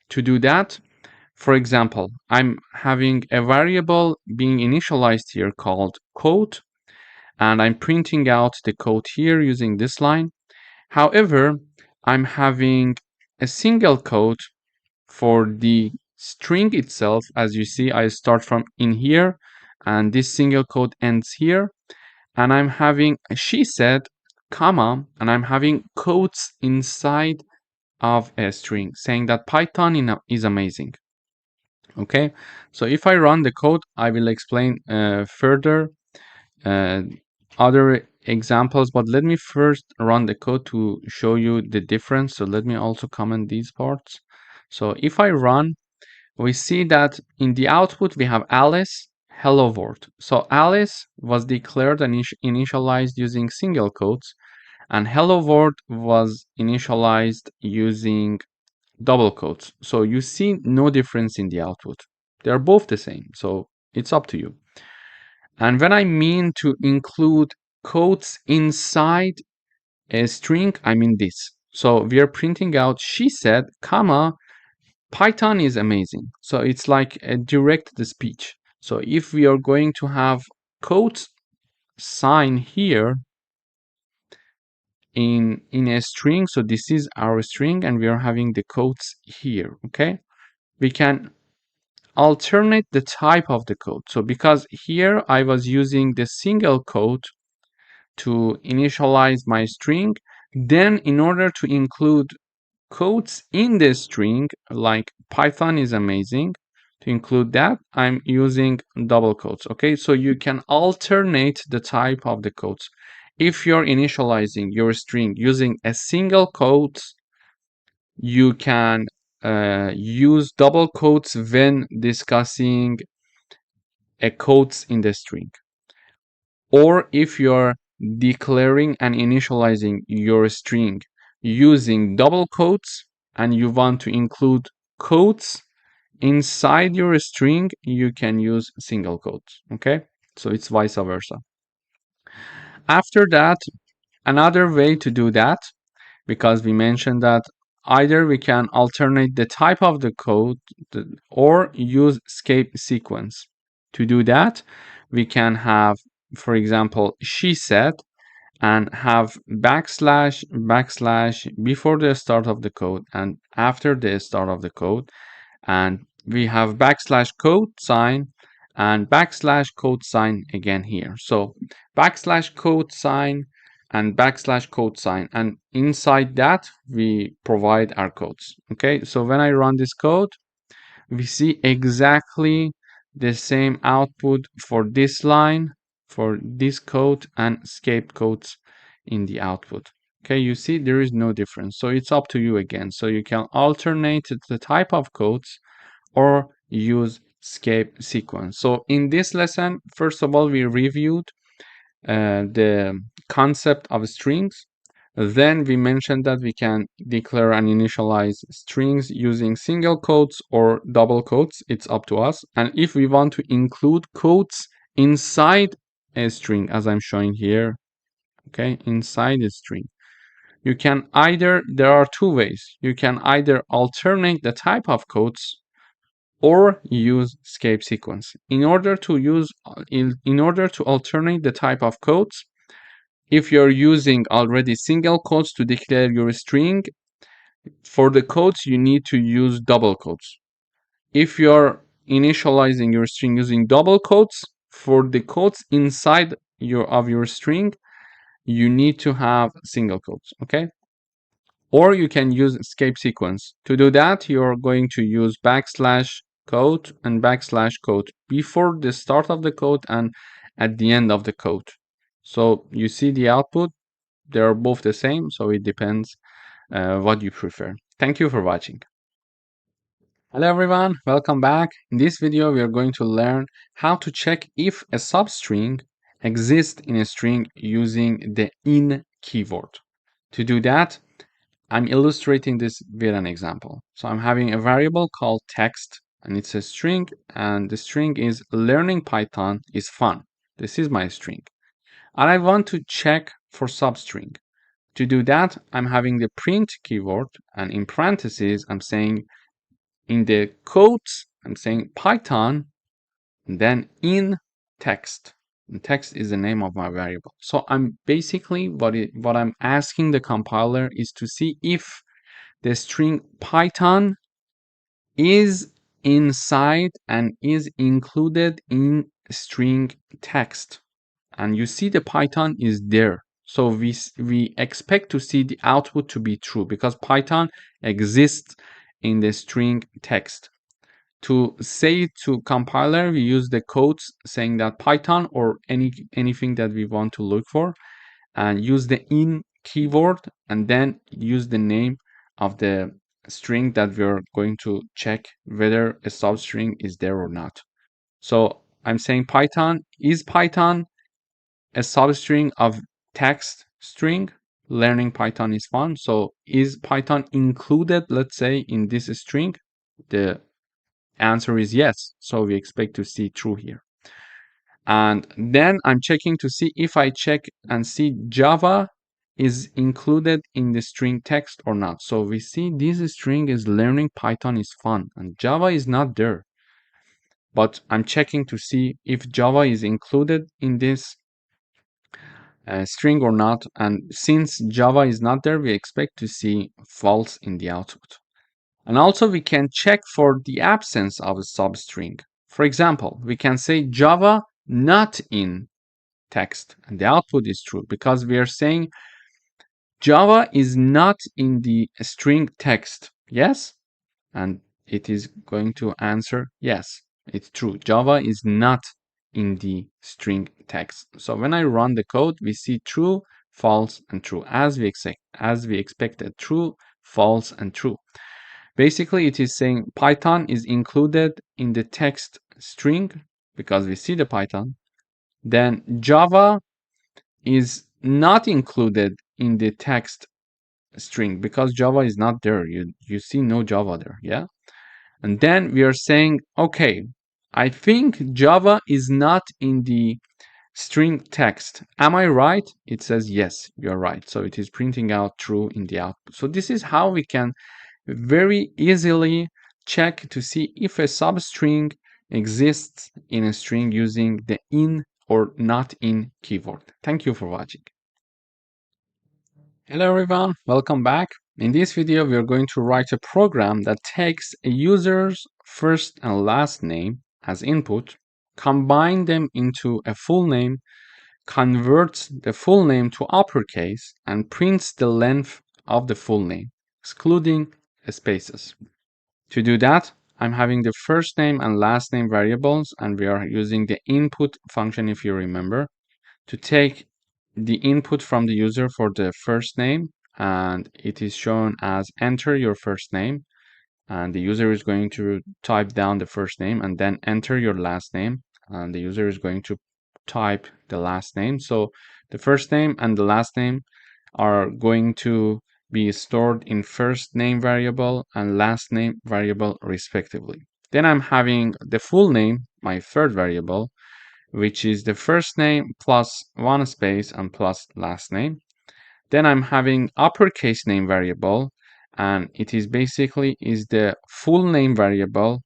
To do that, for example, I'm having a variable being initialized here called quote, and I'm printing out the quote here using this line. However, I'm having a single quote for the string itself. As you see, I start from in here, and this single quote ends here. And I'm having she said, comma, and I'm having quotes inside of a string saying that Python is amazing. Okay, so if I run the code, I will explain further other examples, but let me first run the code to show you the difference. So let me also comment these parts. So if I run, we see that in the output we have Alice, hello world. So Alice was declared and initialized using single quotes, and hello world was initialized using double quotes. So you see no difference in the output. They are both the same, so it's up to you. And when I mean to include quotes inside a string, I mean this. So we are printing out she said, comma, Python is amazing. So it's like a direct speech. So if we are going to have quotes sign here in a string, so this is our string and we are having the quotes here, okay? we can alternate the type of the code. So because here I was using the single quote to initialize my string, then in order to include quotes in the string, like Python is amazing to include that, I'm using double quotes. Okay, so you can alternate the type of the quotes. If you're initializing your string using a single quote, you can use double quotes when discussing a quotes in the string. Or if you're declaring and initializing your string using double quotes and you want to include quotes inside your string, you can use single quotes. Okay, so it's vice versa. After that, another way to do that, because we mentioned that either we can alternate the type of the code or use escape sequence. To do that, we can have, for example, she said, and have backslash before the start of the code and after the start of the code, and we have backslash code sign and backslash code sign again here. So backslash code sign and backslash code sign, and inside that we provide our codes. Okay, so when I run this code, we see exactly the same output for this line, for this code, and escape codes in the output. Okay, you see there is no difference. So it's up to you again. So you can alternate the type of codes or use escape sequence. So in this lesson, first of all, we reviewed the concept of strings. Then we mentioned that we can declare and initialize strings using single quotes or double quotes. It's up to us. And if we want to include quotes inside a string, as I'm showing here, okay, inside a string, you can either, there are two ways. You can either alternate the type of quotes or use escape sequence. In order to alternate the type of quotes, if you're using already single quotes to declare your string, for the quotes you need to use double quotes. If you're initializing your string using double quotes, for the quotes inside your string, you need to have single quotes, okay? Or you can use escape sequence. To do that, you're going to use backslash code and backslash code before the start of the code and at the end of the code. So you see the output, they're both the same, so it depends what you prefer. Thank you for watching. Hello everyone, welcome back. In this video, we are going to learn how to check if a substring exists in a string using the in keyword. To do that, I'm illustrating this with an example. So I'm having a variable called text, and it's a string, and the string is learning Python is fun. This is my string. And I want to check for substring. To do that, I'm having the print keyword, and in parentheses, I'm saying in the quotes, I'm saying Python, and then in text. And text is the name of my variable. So I'm basically what I'm asking the compiler is to see if the string Python is inside and is included in string text. And you see the Python is there. So we expect to see the output to be true because Python exists in the string text. To say it to compiler, we use the codes saying that Python or anything that we want to look for, and use the in keyword and then use the name of the string that we're going to check whether a substring is there or not. So I'm saying Python, is Python a substring of text string? Learning Python is fun. So is Python included, let's say, in this string? The answer is yes. So we expect to see true here. And then I'm checking to see if I check and see Java is included in the string text or not. So we see this string is learning Python is fun and Java is not there. But I'm checking to see if Java is included in this string or not. And since Java is not there, we expect to see false in the output. And also we can check for the absence of a substring. For example, we can say Java not in text, and the output is true because we are saying Java is not in the string text. Yes? And it is going to answer yes, it's true. Java is not in the string text. So when I run the code, we see true, false, and true as we expected. True, false, and true. Basically, it is saying Python is included in the text string because we see the Python. Then Java is not included in the text string because Java is not there. You see no Java there, yeah? And then we are saying, okay, I think Java is not in the string text. Am I right? It says yes, you're right. So it is printing out true in the output. So this is how we can very easily check to see if a substring exists in a string using the in or not in keyword. Thank you for watching. Hello everyone, welcome back. In this video, we are going to write a program that takes a user's first and last name as input, combine them into a full name, converts the full name to uppercase, and prints the length of the full name, excluding spaces. To do that, I'm having the first name and last name variables, and we are using the input function, if you remember, to take the input from the user for the first name, and it is shown as enter your first name, and the user is going to type down the first name and then enter your last name, and the user is going to type the last name. So the first name and the last name are going to be stored in first name variable and last name variable respectively. Then I'm having the full name, my third variable, which is the first name plus one space and plus last name. Then I'm having uppercase name variable, and it is basically is the full name variable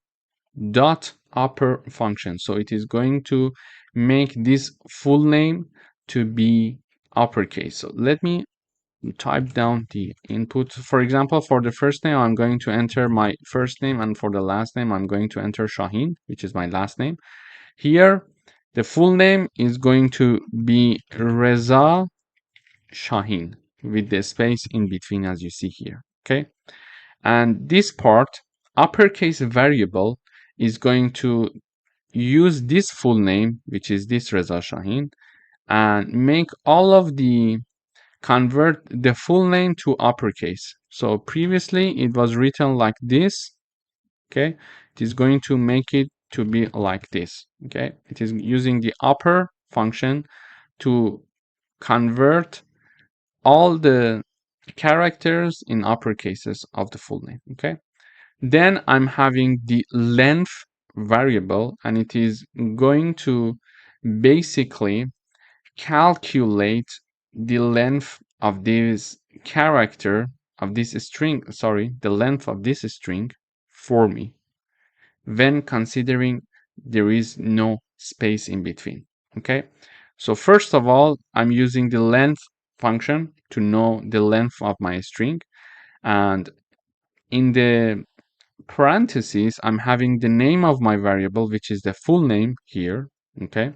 dot upper function. So it is going to make this full name to be uppercase. So let me type down the input. For example, for the first name, I'm going to enter my first name, and for the last name, I'm going to enter Shaheen, which is my last name. Here, the full name is going to be Reza Shaheen with the space in between, as you see here. Okay. And this part, uppercase variable, is going to use this full name, which is this Reza Shaheen, and make all of the convert the full name to uppercase. So previously it was written like this. Okay. It is going to make it to be like this. Okay. It is using the upper function to convert all the characters in uppercases of the full name. Okay. Then I'm having the length variable, and it is going to basically calculate the length of this character of this string, the length of this string for me when considering there is no space in between. Okay. So first of all, I'm using the length function to know the length of my string, and in the parentheses, I'm having the name of my variable, which is the full name here. Okay.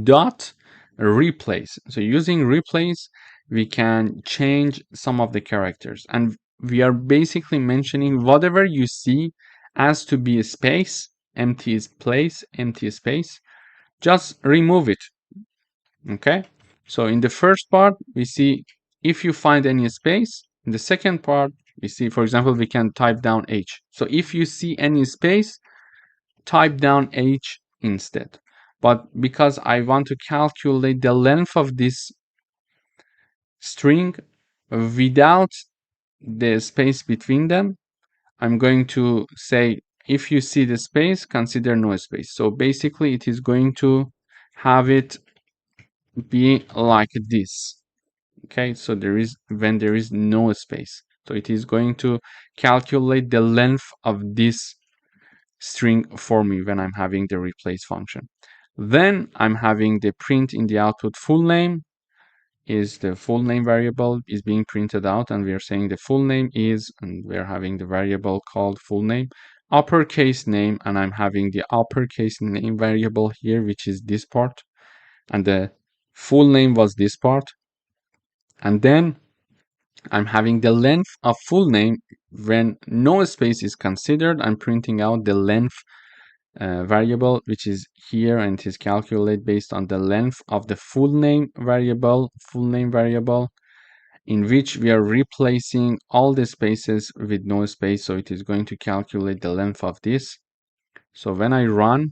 Dot replace. So using replace, we can change some of the characters, and we are basically mentioning whatever you see as to be a space, empty place, empty space, just remove it. Okay. So in the first part, we see if you find any space. In the second part, we see, for example, we can type down H. So if you see any space, type down H instead. But because I want to calculate the length of this string without the space between them, I'm going to say, if you see the space, consider no space. So basically it is going to have it be like this. Okay, so when there is no space. So it is going to calculate the length of this string for me when I'm having the replace function. Then I'm having the print in the output full name, is the full name variable is being printed out, and we are saying the full name is, and we're having the variable called full name, uppercase name, and I'm having the uppercase name variable here, which is this part, and the full name was this part. And then I'm having the length of full name. When no space is considered, I'm printing out the length variable, which is here, and it is calculated based on the length of the full name variable, in which we are replacing all the spaces with no space. So it is going to calculate the length of this. So when I run,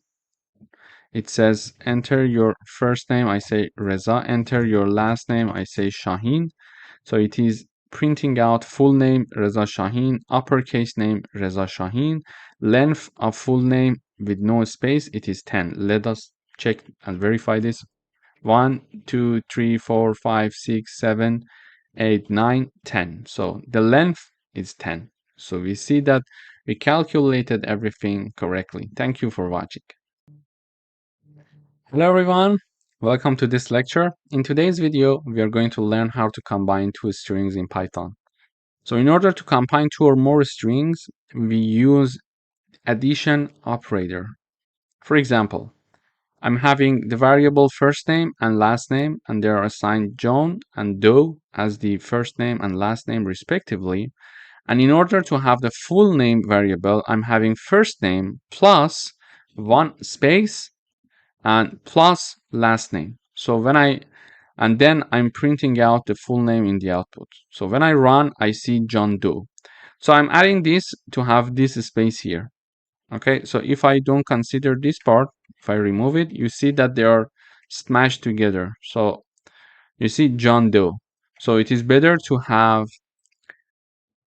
it says enter your first name, I say Reza, enter your last name, I say Shaheen. So it is printing out full name Reza Shaheen, uppercase name Reza Shaheen, length of full name with no space, it is 10. Let us check and verify this. 1, 2, 3, 4, 5, 6, 7, 8, 9, 10. So the length is 10. So we see that we calculated everything correctly. Thank you for watching. Hello everyone, welcome to this lecture. In today's video, we are going to learn how to combine two strings in Python. So in order to combine two or more strings, we use addition operator. For example, I'm having the variable first name and last name, and they are assigned John and Doe as the first name and last name respectively. And in order to have the full name variable, I'm having first name plus one space and plus last name. So and then I'm printing out the full name in the output. So when I run, I see John Doe. So I'm adding this to have this space here. Okay, so if I don't consider this part, if I remove it, you see that they are smashed together. So you see John Doe. So it is better to have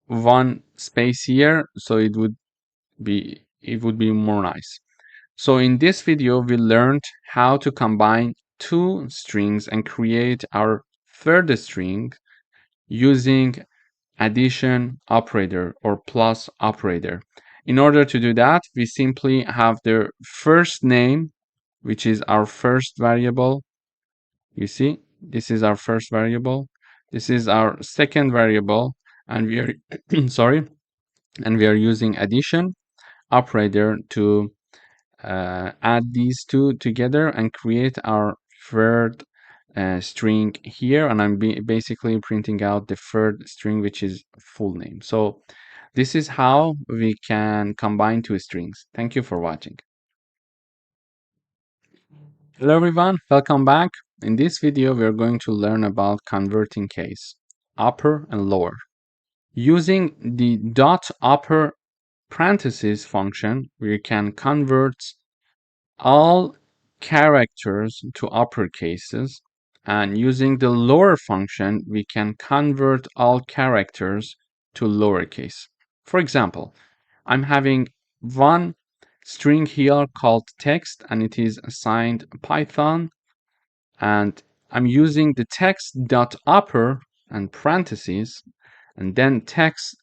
one space here, so it would be more nice. So in this video, we learned how to combine two strings and create our third string using addition operator or plus operator. In order to do that, we simply have the first name, which is our first variable. You see, this is our first variable. This is our second variable, and we are sorry, and we are using addition operator to add these two together and create our third string here, and I'm basically printing out the third string, which is full name. So this is how we can combine two strings. Thank you for watching. Hello everyone, welcome back. In this video, we're going to learn about converting case, upper and lower. Using the dot upper parentheses function, we can convert all characters to uppercases, and using the lower function, we can convert all characters to lowercase. For example, I'm having one string here called text, and it is assigned Python, and I'm using the text dot upper and parentheses, and then text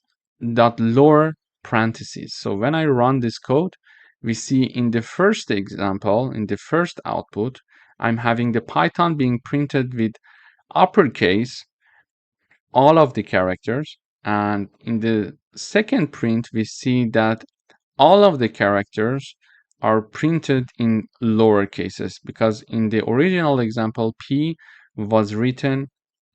dot lower parentheses. So when I run this code, we see in the first example, in the first output, I'm having the Python being printed with uppercase, all of the characters, and in the second print, we see that all of the characters are printed in lower cases, because in the original example, P was written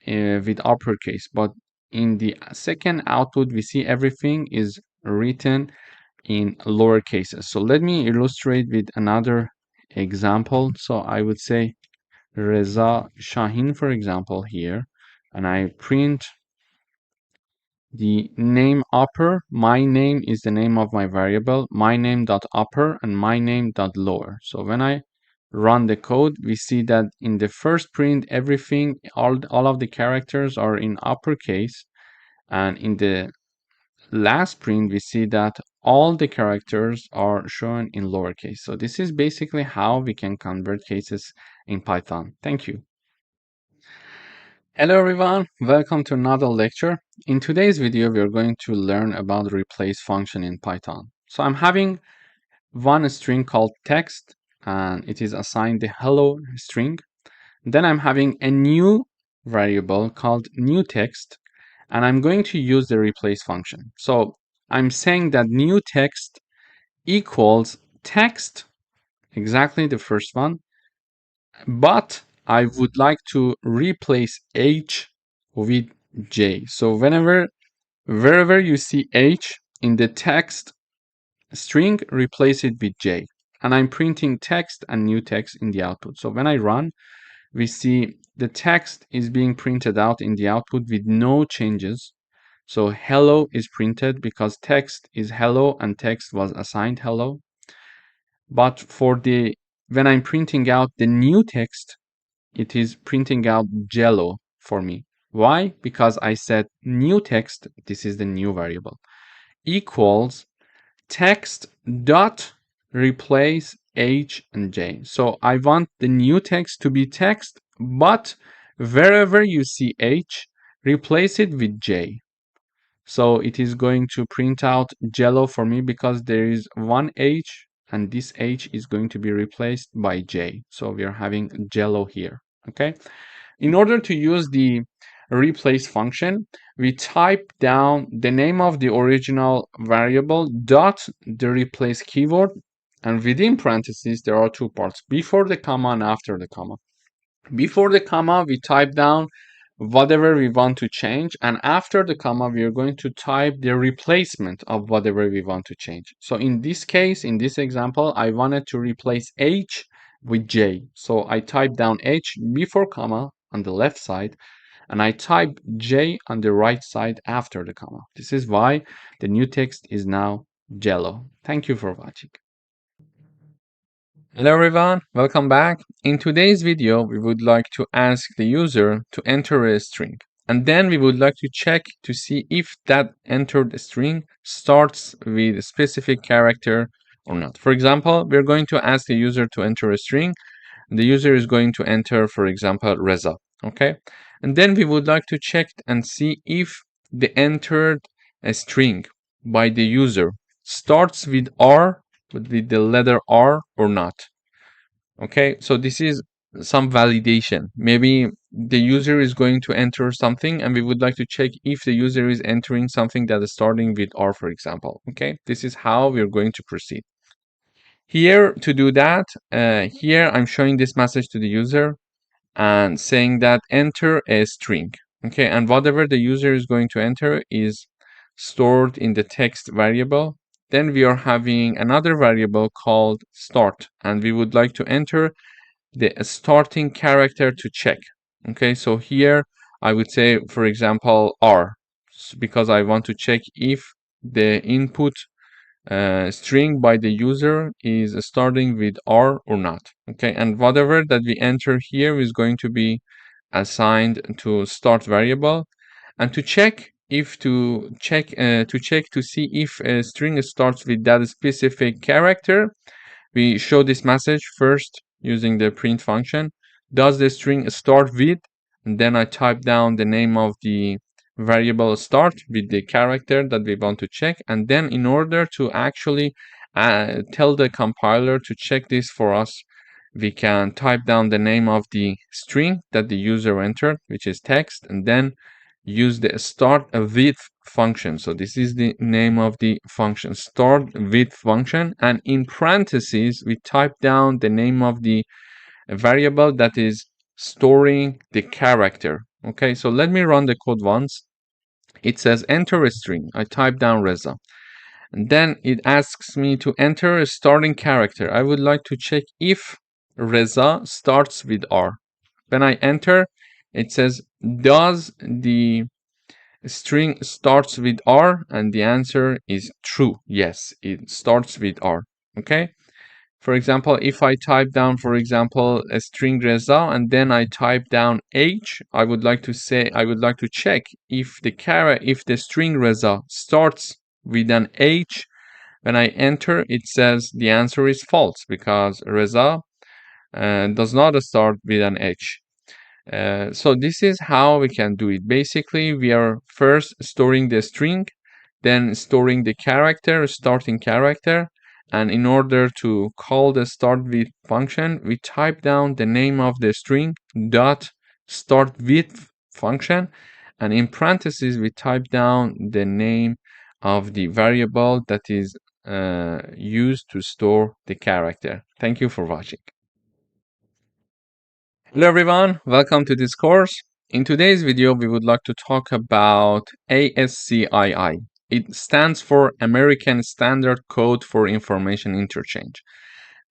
with uppercase, but in the second output, we see everything is written in lower cases. So let me illustrate with another example. So I would say Reza Shaheen, for example, here, and I print the name upper. My name is the name of my variable, my name dot upper and my name dot lower. So when I run the code, we see that in the first print, everything, all of the characters are in uppercase, and in the last print, we see that all the characters are shown in lowercase. So this is basically how we can convert cases in Python. Thank you. Hello everyone, welcome to another lecture. In today's video, we are going to learn about the replace function in Python. So I'm having one string called text, and it is assigned the hello string. Then I'm having a new variable called new text, and I'm going to use the replace function. So I'm saying that new text equals text, exactly the first one, but I would like to replace H with J. So wherever you see H in the text string, replace it with J. And I'm printing text and new text in the output. So when I run, we see the text is being printed out in the output with no changes. So hello is printed because text is hello and text was assigned hello. But when I'm printing out the new text, it is printing out Jello for me. Why? Because I said new text, this is the new variable, equals text dot replace H and J. So I want the new text to be text, but wherever you see H, replace it with J. So it is going to print out Jello for me because there is one H and this H is going to be replaced by J. So we are having Jello here, okay? In order to use the replace function, we type down the name of the original variable dot the replace keyword, and within parentheses there are two parts, before the comma and after the comma. Before the comma we type down whatever we want to change, and after the comma we are going to type the replacement of whatever we want to change. So in this case, in this example, I wanted to replace H with J. So I type down H before comma on the left side, and I type J on the right side after the comma. This is why the new text is now Jello. Thank you for watching. Hello everyone, welcome back. In today's video, we would like to ask the user to enter a string. And then we would like to check to see if that entered string starts with a specific character or not. For example, we're going to ask the user to enter a string. The user is going to enter, for example, Reza. Okay. And then we would like to check and see if the entered string by the user starts with R, with the letter R or not. Okay, so this is some validation. Maybe the user is going to enter something and we would like to check if the user is entering something that is starting with R, for example. Okay, this is how we're going to proceed. Here, to do that, here I'm showing this message to the user and saying that enter a string. Okay, and whatever the user is going to enter is stored in the text variable. Then we are having another variable called start, and we would like to enter the starting character to check. Okay, so here I would say, for example, R, because I want to check if the input string by the user is starting with R or not. Okay, and whatever that we enter here is going to be assigned to start variable, and to check to see if a string starts with that specific character, we show this message first using the print function. Does the string start with? And then I type down the name of the variable start with the character that we want to check. And then in order to actually tell the compiler to check this for us, we can type down the name of the string that the user entered, which is text, and then use the start with function. So this is the name of the function, start with function, and in parentheses we type down the name of the variable that is storing the character. Okay, so let me run the code once. It says enter a string. I type down Reza, and then it asks me to enter a starting character. I would like to check if Reza starts with R. When I enter, it says, does the string starts with R? And the answer is true. Yes, it starts with R. Okay. For example, if I type down, for example, a string Reza, and then I type down H, I would like to check if the string Reza starts with an H. When I enter, it says the answer is false because Reza does not start with an H. So this is how we can do it. Basically, we are first storing the string, then storing the character, starting character, and in order to call the start with function, we type down the name of the string dot start with function, and in parentheses we type down the name of the variable that is used to store the character. Thank you for watching. Hello everyone, welcome to this course. In today's video, we would like to talk about ASCII. It stands for American Standard Code for Information Interchange.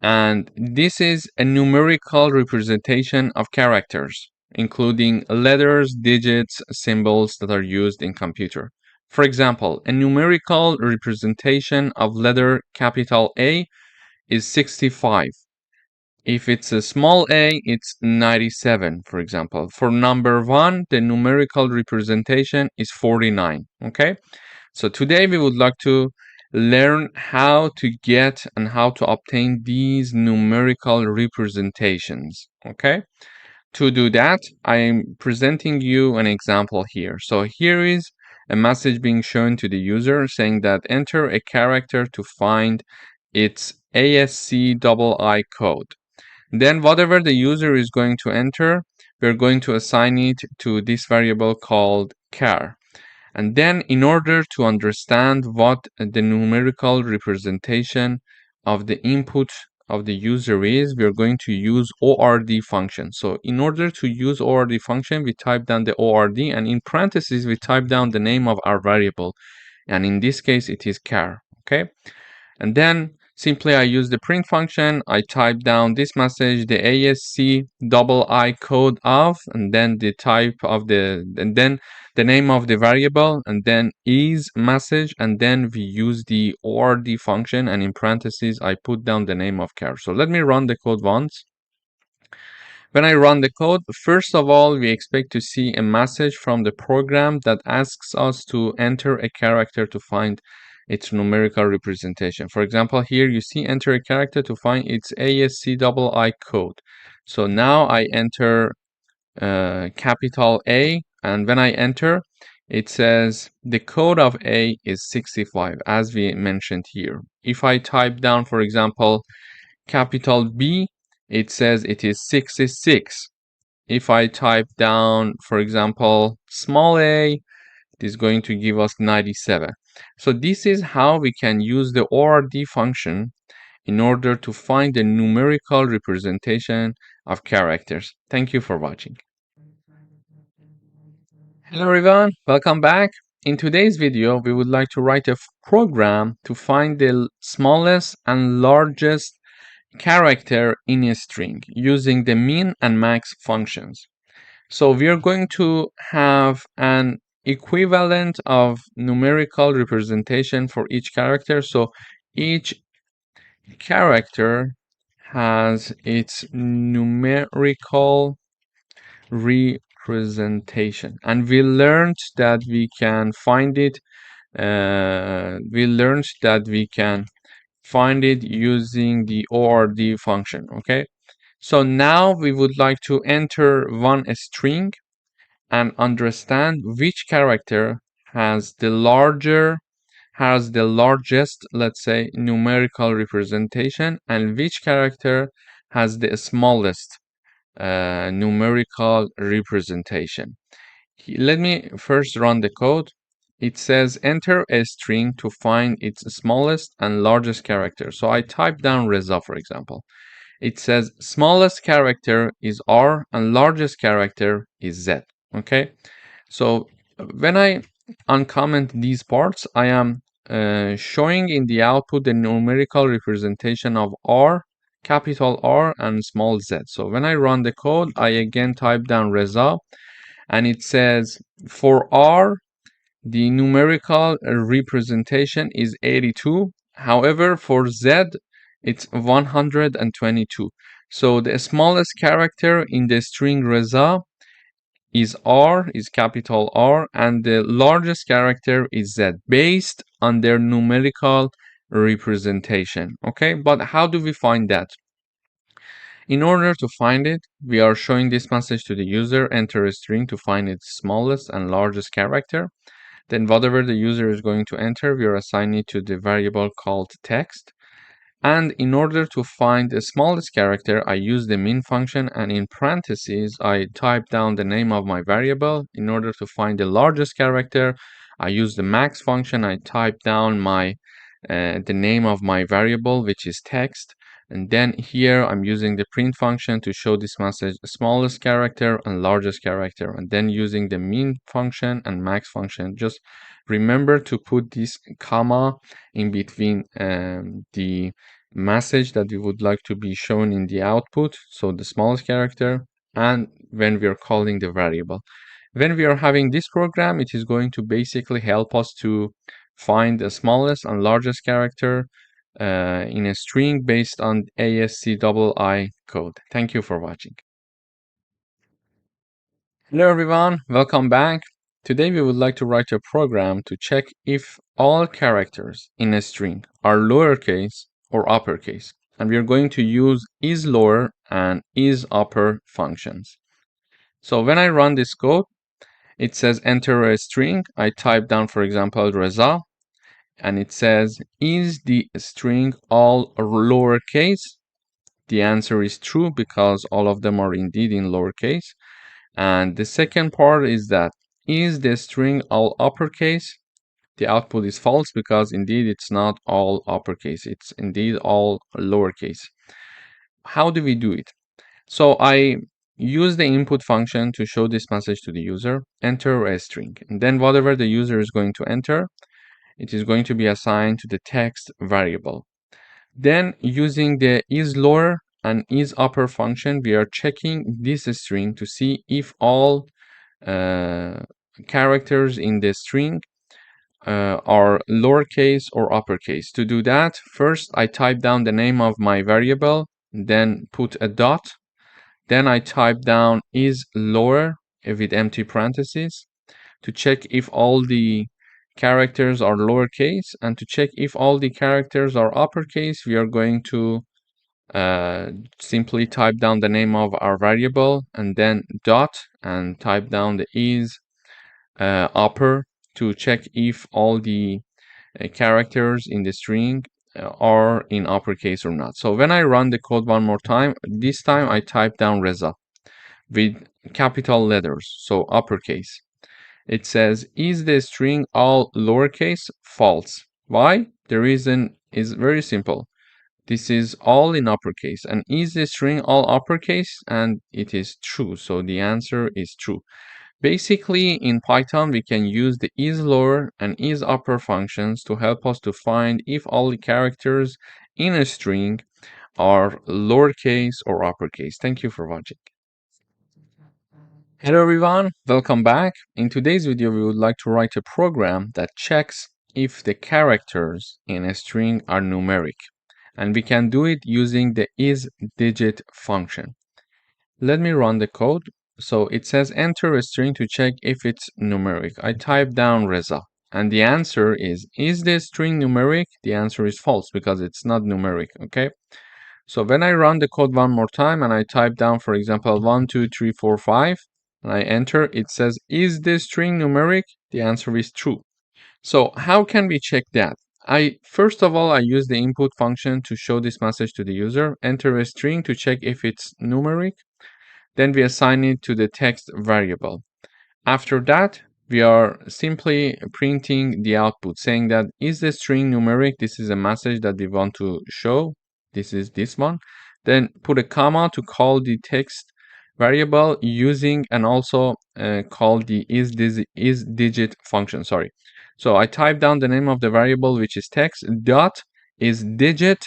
And this is a numerical representation of characters, including letters, digits, symbols that are used in computer. For example, a numerical representation of letter capital A is 65. If it's a small a, it's 97, for example. For number 1, the numerical representation is 49, okay? So today we would like to learn how to get and how to obtain these numerical representations, okay? To do that, I am presenting you an example here. So here is a message being shown to the user saying that enter a character to find its ASCII code. Then whatever the user is going to enter, we're going to assign it to this variable called char. And then in order to understand what the numerical representation of the input of the user is, we're going to use ORD function. So in order to use ORD function, we type down the ORD, and in parentheses, we type down the name of our variable. And in this case, it is char, okay? And then simply I use the print function. I type down this message, the ASCII code of, and then the type of and then the name of the variable, and then is message, and then we use the ORD function, and in parentheses I put down the name of char. So let me run the code once. When I run the code, first of all, we expect to see a message from the program that asks us to enter a character to find its numerical representation. For example, here you see enter a character to find its ASCII code. So now I enter capital A, and when I enter, it says the code of A is 65, as we mentioned here. If I type down, for example, capital B, it says it is 66. If I type down, for example, small a, it is going to give us 97. So this is how we can use the ORD function in order to find the numerical representation of characters. Thank you for watching. Hello everyone, welcome back. In today's video, we would like to write a program to find the smallest and largest character in a string using the min and max functions. So we are going to have an equivalent of numerical representation for each character. So each character has its numerical representation, and we learned that we can find it using the ORD function, okay? So now we would like to enter one string and understand which character has the largest, let's say, numerical representation, and which character has the smallest numerical representation. Let me first run the code. It says enter a string to find its smallest and largest character. So I type down Reza, for example. It says smallest character is R and largest character is Z. Okay, so when I uncomment these parts, I am showing in the output the numerical representation of R, capital R, and small z. So when I run the code, I again type down Reza, and it says for R, the numerical representation is 82. However, for Z, it's 122. So the smallest character in the string Reza is R, is capital R, and the largest character is Z, based on their numerical representation. Okay, but how do we find that? In order to find it, we are showing this message to the user, enter a string to find its smallest and largest character. Then whatever the user is going to enter, we are assigning it to the variable called text. And in order to find the smallest character, I use the min function, and in parentheses, I type down the name of my variable. In order to find the largest character, I use the max function. I type down the name of my variable, which is text. And then here I'm using the print function to show this message, smallest character and largest character. And then using the min function and max function. Just remember to put this comma in between the message that we would like to be shown in the output, so the smallest character, and when we are calling the variable. When we are having this program, it is going to basically help us to find the smallest and largest character in a string based on ASCII code. Thank you for watching. Hello everyone, welcome back. Today we would like to write a program to check if all characters in a string are lowercase or uppercase. And we are going to use isLower and isUpper functions. So when I run this code, it says enter a string. I type down, for example, Reza, and it says, is the string all lowercase? The answer is true because all of them are indeed in lowercase. And the second part is that, is the string all uppercase? The output is false because indeed it's not all uppercase. It's indeed all lowercase. How do we do it? So I use the input function to show this message to the user, enter a string. And then whatever the user is going to enter, it is going to be assigned to the text variable. Then using the isLower and isUpper function, we are checking this string to see if all characters in the string are lowercase or uppercase. To do that, first I type down the name of my variable, then put a dot, then I type down isLower with empty parentheses to check if all the characters are lowercase, and to check if all the characters are uppercase, we are going to simply type down the name of our variable and then dot and type down the isUpper to check if all the characters in the string are in uppercase or not. So when I run the code one more time, this time I type down Reza with capital letters, so uppercase. It says, is the string all lowercase? False. Why? The reason is very simple. This is all in uppercase. And is the string all uppercase? And it is true. So the answer is true. Basically, in Python, we can use the isLower and isUpper functions to help us to find if all the characters in a string are lowercase or uppercase. Thank you for watching. Hello everyone, welcome back. In today's video, we would like to write a program that checks if the characters in a string are numeric. And we can do it using the isDigit function. Let me run the code. So it says enter a string to check if it's numeric. I type down Reza, and the answer is the string numeric? The answer is false because it's not numeric, okay? So when I run the code one more time and I type down, for example, 1, 2, 3, 4, 5, and I enter, it says, is this string numeric? The answer is true. So how can we check that? First of all, I use the input function to show this message to the user, enter a string to check if it's numeric. Then we assign it to the text variable. After that, we are simply printing the output saying that is the string numeric? This is a message that we want to show. This is this one. Then put a comma to call the text variable using and also call the isDigit function. Sorry. So I type down the name of the variable, which is text dot isDigit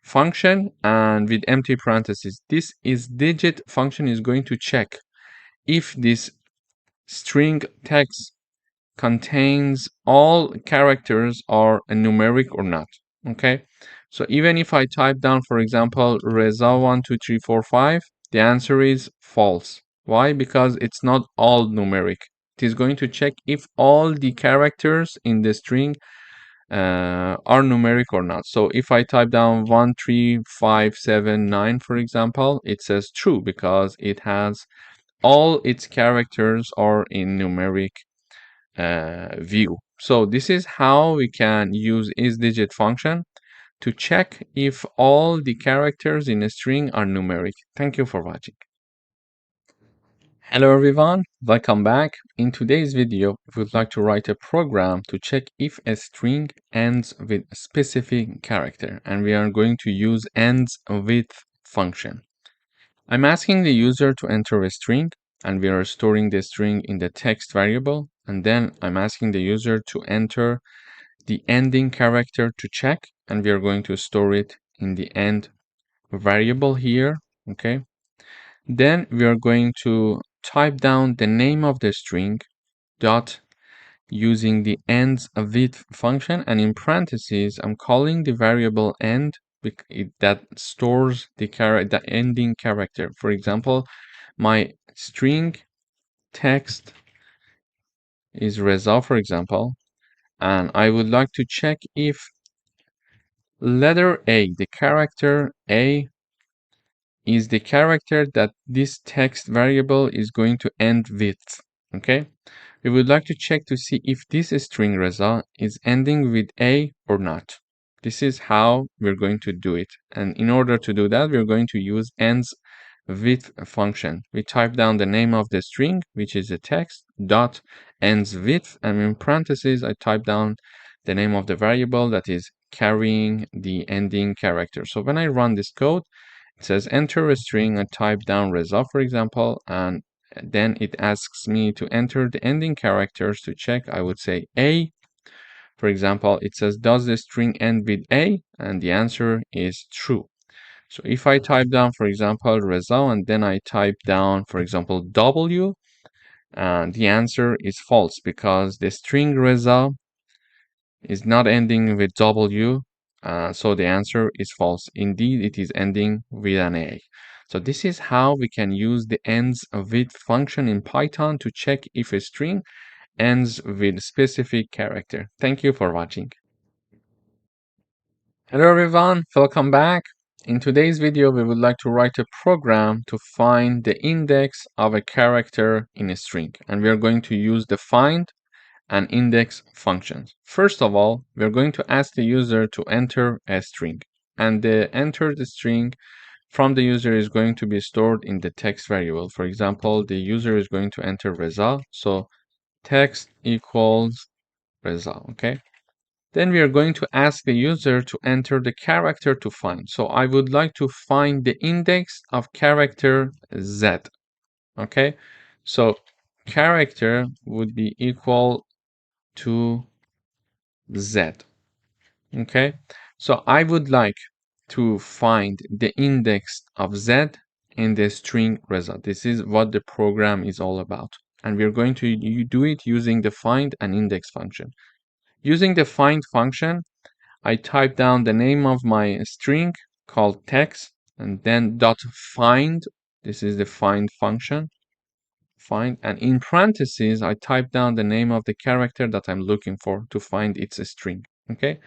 function, and with empty parentheses. This isDigit function is going to check if this string text contains all characters are numeric or not. Okay, so even if I type down, for example, Reza 1, 2, 3, 4, 5, the answer is false. Why? Because it's not all numeric. It is going to check if all the characters in the string are numeric or not. So if I type down 1, 3, 5, 7, 9, for example, it says true because it has all its characters are in numeric view. So this is how we can use isDigit function to check if all the characters in a string are numeric. Thank you for watching. Hello everyone, welcome back. In today's video, we would like to write a program to check if a string ends with a specific character, and we are going to use ends with function. I'm asking the user to enter a string, and we are storing the string in the text variable, and then I'm asking the user to enter the ending character to check, and we are going to store it in the end variable here, okay? Then we are going to type down the name of the string dot using the ends with function, and in parentheses I'm calling the variable end that stores the ending character. For example, my string text is Reza, for example, and I would like to check if letter A, the character A, is the character that this text variable is going to end with. Okay, we would like to check to see if this string Reza is ending with A or not. This is how we're going to do it, and in order to do that, we're going to use ends with function. We type down the name of the string, which is a text, dot ends with, and in parentheses I type down the name of the variable that is carrying the ending character. So when I run this code, it says enter a string and type down Reza, for example, and then it asks me to enter the ending characters to check. I would say A. For example, it says, does the string end with A? And the answer is true. So if I type down, for example, Reza, and then I type down, for example, W, the answer is false because the string Reza is not ending with W, so the answer is false. Indeed, it is ending with an A. So this is how we can use the ends with function in Python to check if a string ends with specific character. Thank you for watching. Hello everyone, welcome back. In today's video, we would like to write a program to find the index of a character in a string, and we are going to use the find and index functions. First of all, we're going to ask the user to enter a string, and the entered string from the user is going to be stored in the text variable. For example, the user is going to enter Reza, so text equals Reza, okay? Then we are going to ask the user to enter the character to find. So I would like to find the index of character Z, okay? So character would be equal to Z, okay? So I would like to find the index of Z in the string Reza. This is what the program is all about. And we're going to do it using the find and index function. Using the find function, I type down the name of my string called text, and then dot find. This is the find function. Find, and in parentheses I type down the name of the character that I'm looking for to find its string. Okay,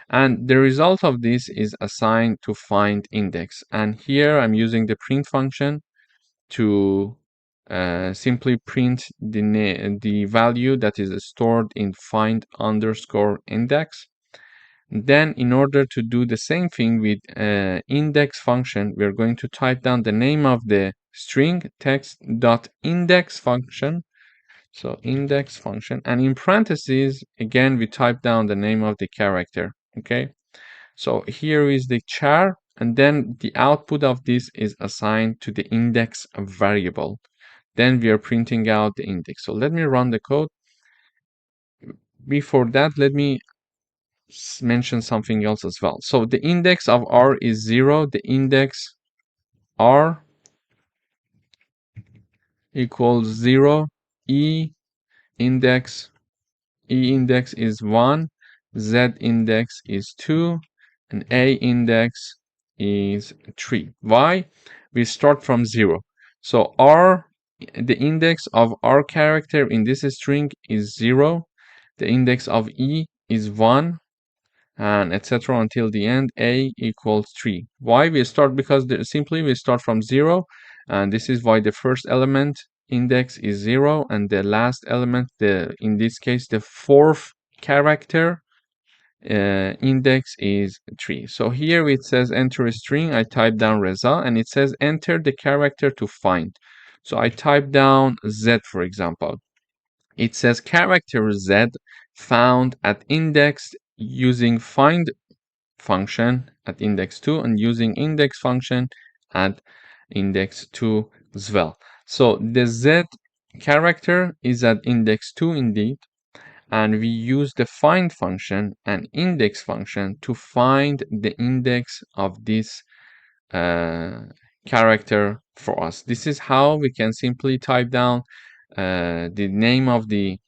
and the result of this is assigned to find index, and here I'm using the print function to simply print the value that is stored in find underscore index. Then in order to do the same thing with index function, we're going to type down the name of the string text dot index function. So index function, and in parentheses, again, we type down the name of the character, okay? So here is the char, and then the output of this is assigned to the index variable. Then we are printing out the index. So let me run the code. Before that, let me mention something else as well. So the index of R is 0. The index R equals 0. Index is 1. Z index is 2. And A index is 3. Why? We start from 0. So R, the index of R character in this string is 0. The index of E is 1. And etc. until the end. A equals 3. Why we start? Because simply we start from 0, and this is why the first element index is 0, and the last element, in this case the fourth character, index is 3. So here it says enter a string. I type down Reza, and it says enter the character to find. So I type down Z, for example. It says character Z found at index using find function at index 2 and using index function at index 2 as well. So the Z character is at index 2 indeed, and we use the find function and index function to find the index of this character for us. This is how we can simply type down the name of the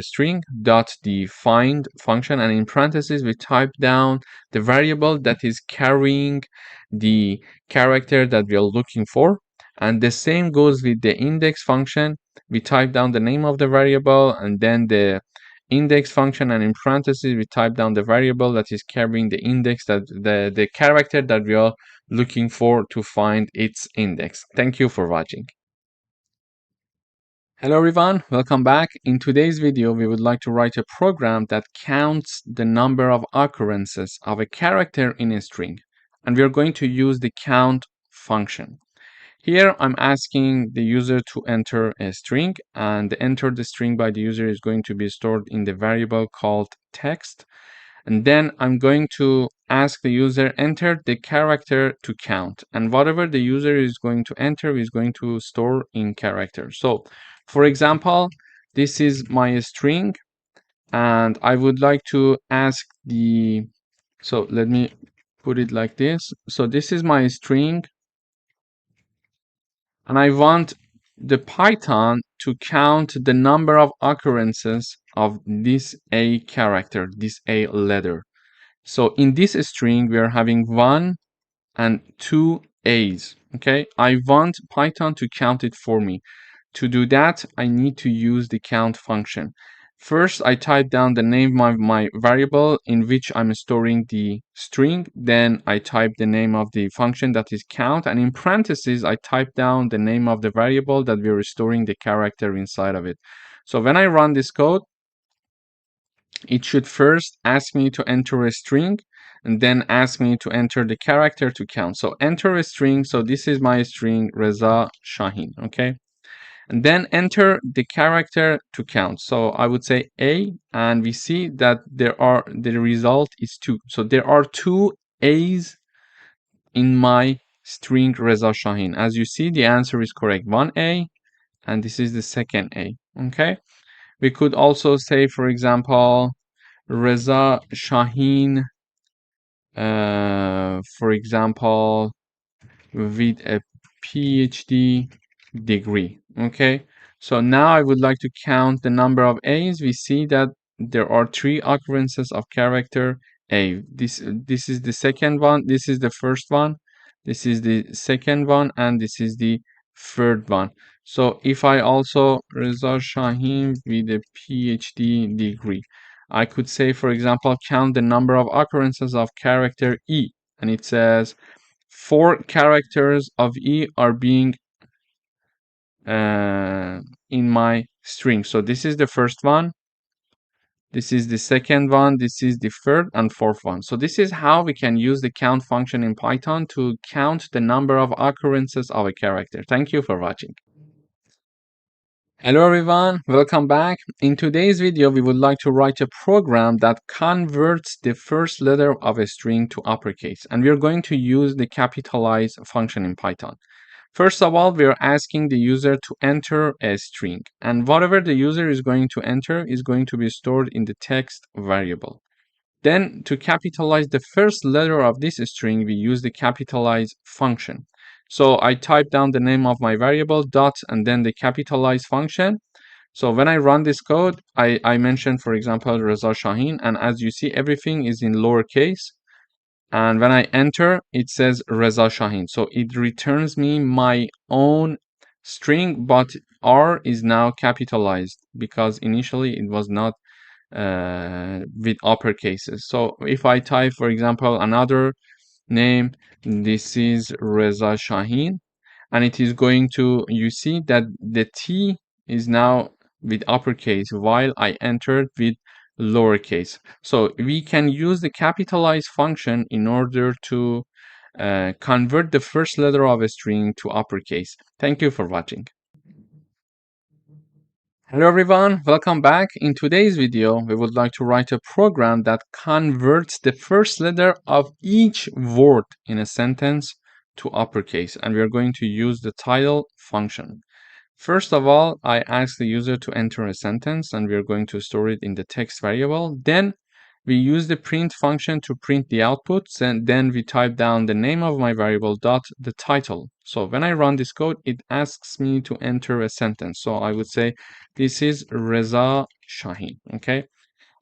string dot the find function, and in parentheses we type down the variable that is carrying the character that we are looking for. And the same goes with the index function. We type down the name of the variable and then the index function, and in parentheses we type down the variable that is carrying the index, that the character that we are looking for to find its index. Thank you for watching. Hello everyone, welcome back. In today's video, we would like to write a program that counts the number of occurrences of a character in a string. And we are going to use the count function. Here, I'm asking the user to enter a string, and enter the string by the user is going to be stored in the variable called text. And then I'm going to ask the user enter the character to count, and whatever the user is going to enter is going to store in character. So for example, this is my string, and I would like to ask so let me put it like this. So this is my string, and I want the Python to count the number of occurrences of this A character, this A letter. So in this string, we are having 1 and 2 A's, okay? I want Python to count it for me. To do that, I need to use the count function. First, I type down the name of my variable in which I'm storing the string. Then I type the name of the function that is count. And in parentheses, I type down the name of the variable that we're storing the character inside of it. So when I run this code, it should first ask me to enter a string and then ask me to enter the character to count. So enter a string. So this is my string, Reza Shahin, okay? And then enter the character to count. So I would say A, and we see that the result is 2. So there are 2 A's in my string Reza Shahin. As you see, the answer is correct. 1 A, and this is the second A, okay? We could also say, for example, Reza Shahin, for example, with a PhD degree. Okay, so now I would like to count the number of A's. We see that there are 3 occurrences of character A. This is the second one, this is the first one, this is the second one, and this is the third one. So if I also Reza Shahin with a PhD degree, I could say, for example, count the number of occurrences of character E, and it says 4 characters of E are being in my string. So this is the first one, this is the second one, this is the third and fourth one. So this is how we can use the count function in Python to count the number of occurrences of a character. Thank you for watching. Hello everyone, welcome back. In today's video, we would like to write a program that converts the first letter of a string to uppercase, and we are going to use the capitalize function in Python. First of all, we are asking the user to enter a string, and whatever the user is going to enter is going to be stored in the text variable. Then, to capitalize the first letter of this string, we use the capitalize function. So I type down the name of my variable dot and then the capitalize function. So when I run this code, I mentioned, for example, Reza Shahin, and as you see, everything is in lowercase. And when I enter, it says Reza Shahin. So it returns me my own string, but R is now capitalized because initially it was not with upper cases. So if I type, for example, another name, this is Reza Shahin, and it is going to, you see that the T is now with uppercase while I entered with lowercase. So we can use the capitalize function in order to convert the first letter of a string to uppercase. Thank you for watching. Hello everyone, welcome back. In today's video, we would like to write a program that converts the first letter of each word in a sentence to uppercase, and we are going to use the title function. First of all, I ask the user to enter a sentence, and we are going to store it in the text variable. Then we use the print function to print the outputs, and then we type down the name of my variable dot the title. So when I run this code, it asks me to enter a sentence. So I would say this is Reza Shahin, okay?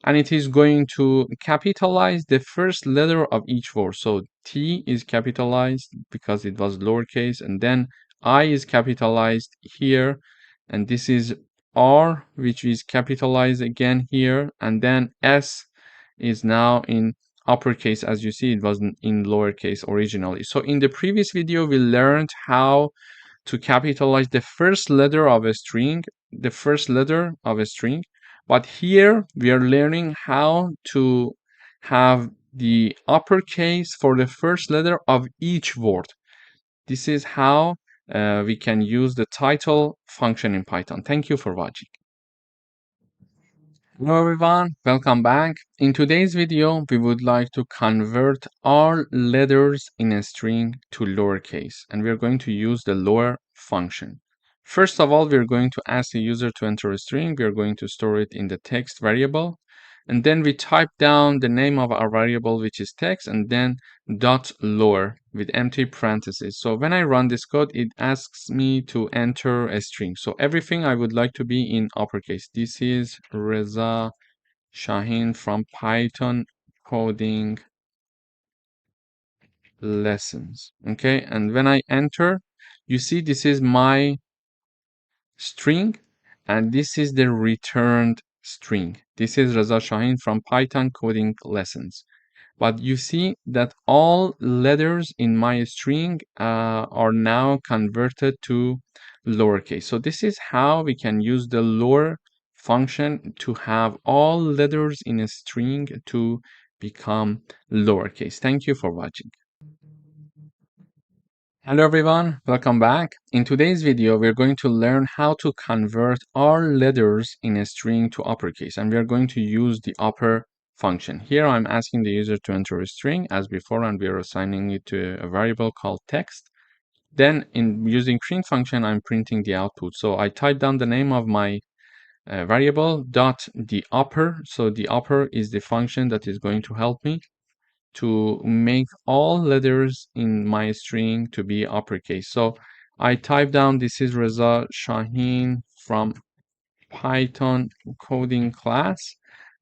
And it is going to capitalize the first letter of each word. So T is capitalized because it was lowercase, and then I is capitalized here, and this is R, which is capitalized again here, and then S is now in uppercase. As you see, it was in lowercase originally. So in the previous video, we learned how to capitalize the first letter of a string, but here we are learning how to have the uppercase for the first letter of each word. This is how we can use the title function in Python. Thank you for watching. Hello everyone, welcome back. In today's video, we would like to convert all letters in a string to lowercase, and we are going to use the lower function. First of all, we are going to ask the user to enter a string. We are going to store it in the text variable, and then we type down the name of our variable, which is text, and then dot lower with empty parentheses. So when I run this code, it asks me to enter a string. So everything I would like to be in uppercase. This is Reza Shahin from Python coding lessons. Okay, and when I enter, you see this is my string, and this is the returned string. This is Reza Shahin from Python coding lessons. But you see that all letters in my string are now converted to lowercase. So this is how we can use the lower function to have all letters in a string to become lowercase. Thank you for watching. Hello everyone, welcome back. In today's video, we're going to learn how to convert all letters in a string to uppercase, and we're going to use the upper function. Here I'm asking the user to enter a string as before, and we are assigning it to a variable called text. Then in using print function, I'm printing the output. So I type down the name of my variable dot the upper. So the upper is the function that is going to help me to make all letters in my string to be uppercase. So I type down this is Reza Shahin from Python coding class.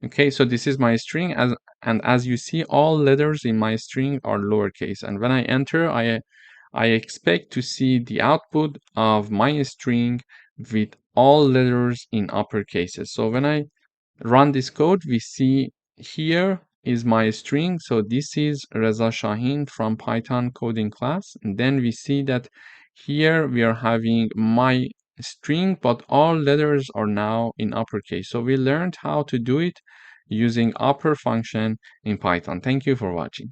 Okay, so this is my string, and as you see, all letters in my string are lowercase. And when I enter, I expect to see the output of my string with all letters in uppercases. So when I run this code, we see here is my string. So this is Reza Shahin from Python coding class. And then we see that here we are having my string, but all letters are now in uppercase. So we learned how to do it using upper function in Python. Thank you for watching.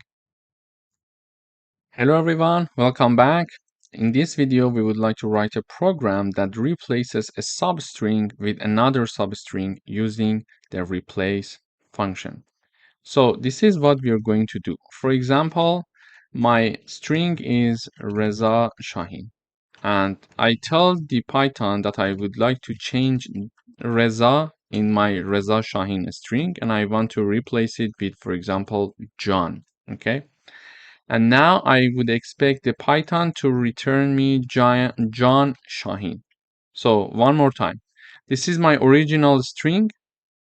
Hello everyone, welcome back. In this video, we would like to write a program that replaces a substring with another substring using the replace function. So this is what we are going to do. For example, my string is Reza Shahin, and I tell the Python that I would like to change Reza in my Reza Shahin string, and I want to replace it with, for example, John. Okay. And now I would expect the Python to return me John Shahin. So one more time. This is my original string.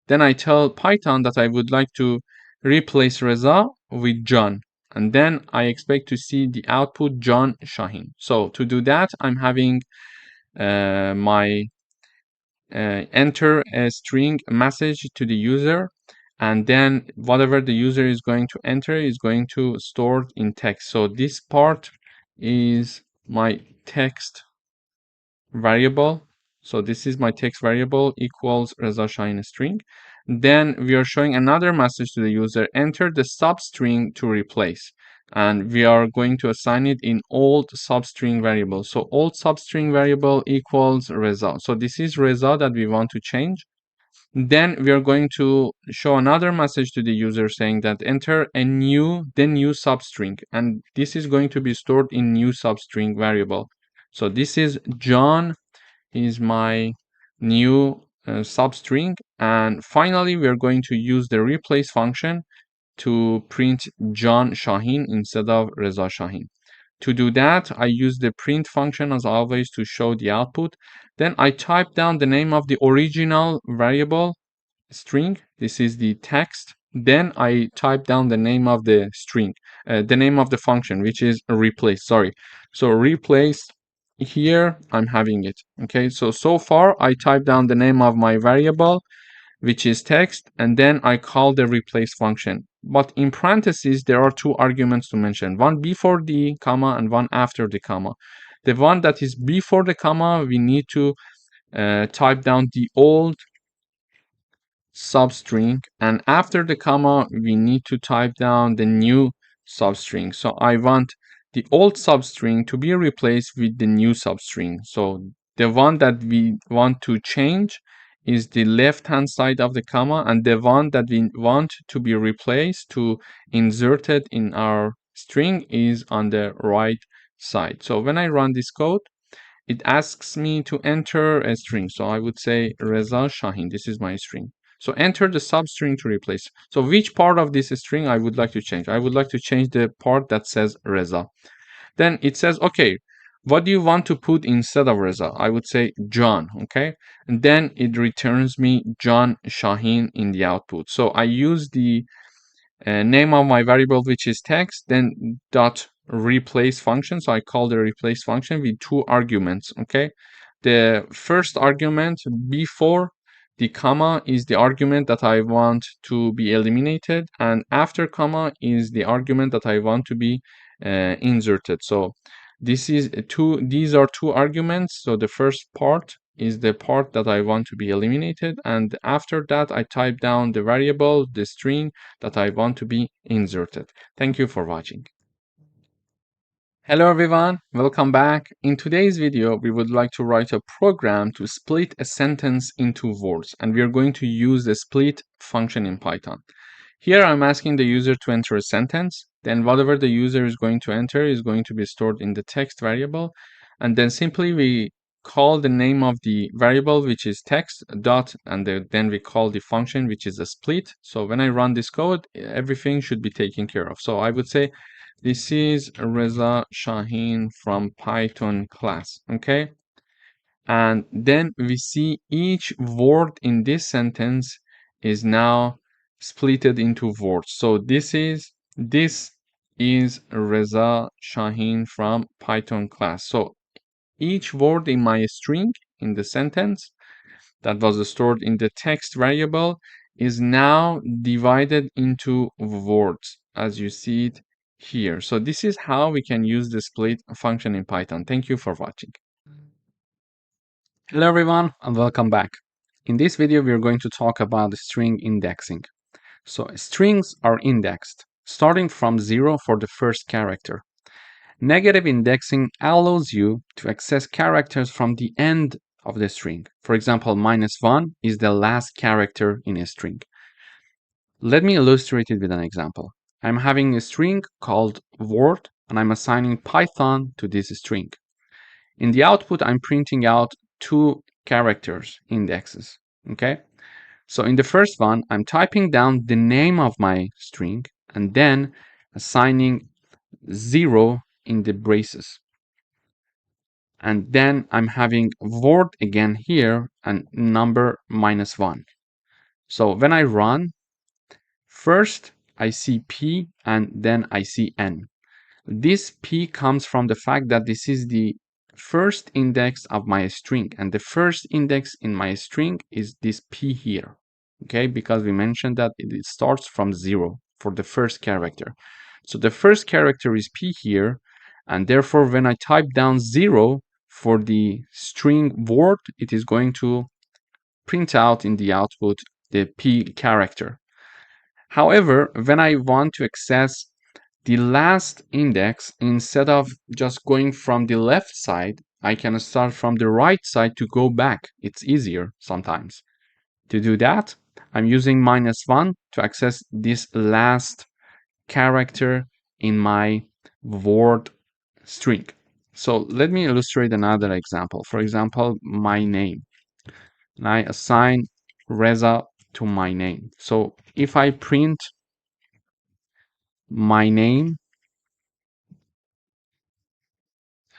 Then I tell Python that I would like to replace Reza with John. And then I expect to see the output John Shahin. So to do that, I'm having my enter a string message to the user, and then whatever the user is going to enter is going to store in text. So this part is my text variable. So this is my text variable equals Reza Shahin string. then we are showing another message to the user, enter the substring to replace. And we are going to assign it in old substring variable. So old substring variable equals Reza. So this is Reza that we want to change. Then we are going to show another message to the user saying that enter the new substring, and this is going to be stored in new substring variable. So this is John is my new substring, and finally we are going to use the replace function to print John Shaheen instead of Reza Shaheen. To do that, I use the print function as always to show the output. Then I type down the name of the original variable string. This is the text. Then I type down the name of the string, the name of the function, which is replace. Sorry. So replace here, I'm having it. Okay. So far I type down the name of my variable, which is text, and then I call the replace function. But in parentheses, there are two arguments to mention, one before the comma and one after the comma. The one that is before the comma, we need to type down the old substring, and after the comma we need to type down the new substring. So I want the old substring to be replaced with the new substring. So the one that we want to change is the left hand side of the comma, and the one that we want to be replaced, to inserted in our string, is on the right side. So when I run this code, it asks me to enter a string. So I would say Reza Shaheen, this is my string. So enter the substring to replace. So which part of this string I would like to change? I would like to change the part that says Reza. Then it says, okay, what do you want to put instead of Reza? I would say John, okay? And then it returns me John Shaheen in the output. So I use the name of my variable, which is text, then dot replace function. So I call the replace function with two arguments. Okay, the first argument before the comma is the argument that I want to be eliminated, and after comma is the argument that I want to be inserted. So these are two arguments. So the first part is the part that I want to be eliminated, and after that I type down the variable, the string that I want to be inserted. Thank you for watching. Hello everyone, welcome back. In today's video, we would like to write a program to split a sentence into words, and we are going to use the split function in Python. Here I'm asking the user to enter a sentence, then whatever the user is going to enter is going to be stored in the text variable, and then simply we call the name of the variable, which is text dot, and then we call the function, which is a split. So when I run this code, everything should be taken care of. So I would say this is Reza Shaheen from Python class, okay? And then we see each word in this sentence is now splitted into words. So this is Reza Shaheen from Python class. So each word in my string in the sentence that was stored in the text variable is now divided into words, as you see it here. So this is how we can use the split function in Python. Thank you for watching. Hello everyone and welcome back. In this video we are going to talk about string indexing. So strings are indexed starting from 0 for the first character. Negative indexing allows you to access characters from the end of the string. For example, -1 is the last character in a string. Let me illustrate it with an example. I'm having a string called word and I'm assigning Python to this string. In the output, I'm printing out two characters indexes. Okay. So in the first one, I'm typing down the name of my string and then assigning 0 in the braces. And then I'm having word again here and number -1. So when I run, first I see P and then I see N. This P comes from the fact that this is the first index of my string, and the first index in my string is this P here. Okay, because we mentioned that it starts from 0 for the first character. So the first character is P here, and therefore when I type down 0 for the string word, it is going to print out in the output the P character. However, when I want to access the last index, instead of just going from the left side, I can start from the right side to go back. It's easier sometimes. To do that, I'm using -1 to access this last character in my word string. So let me illustrate another example. For example, my name. And I assign Reza to my name. So if I print my name,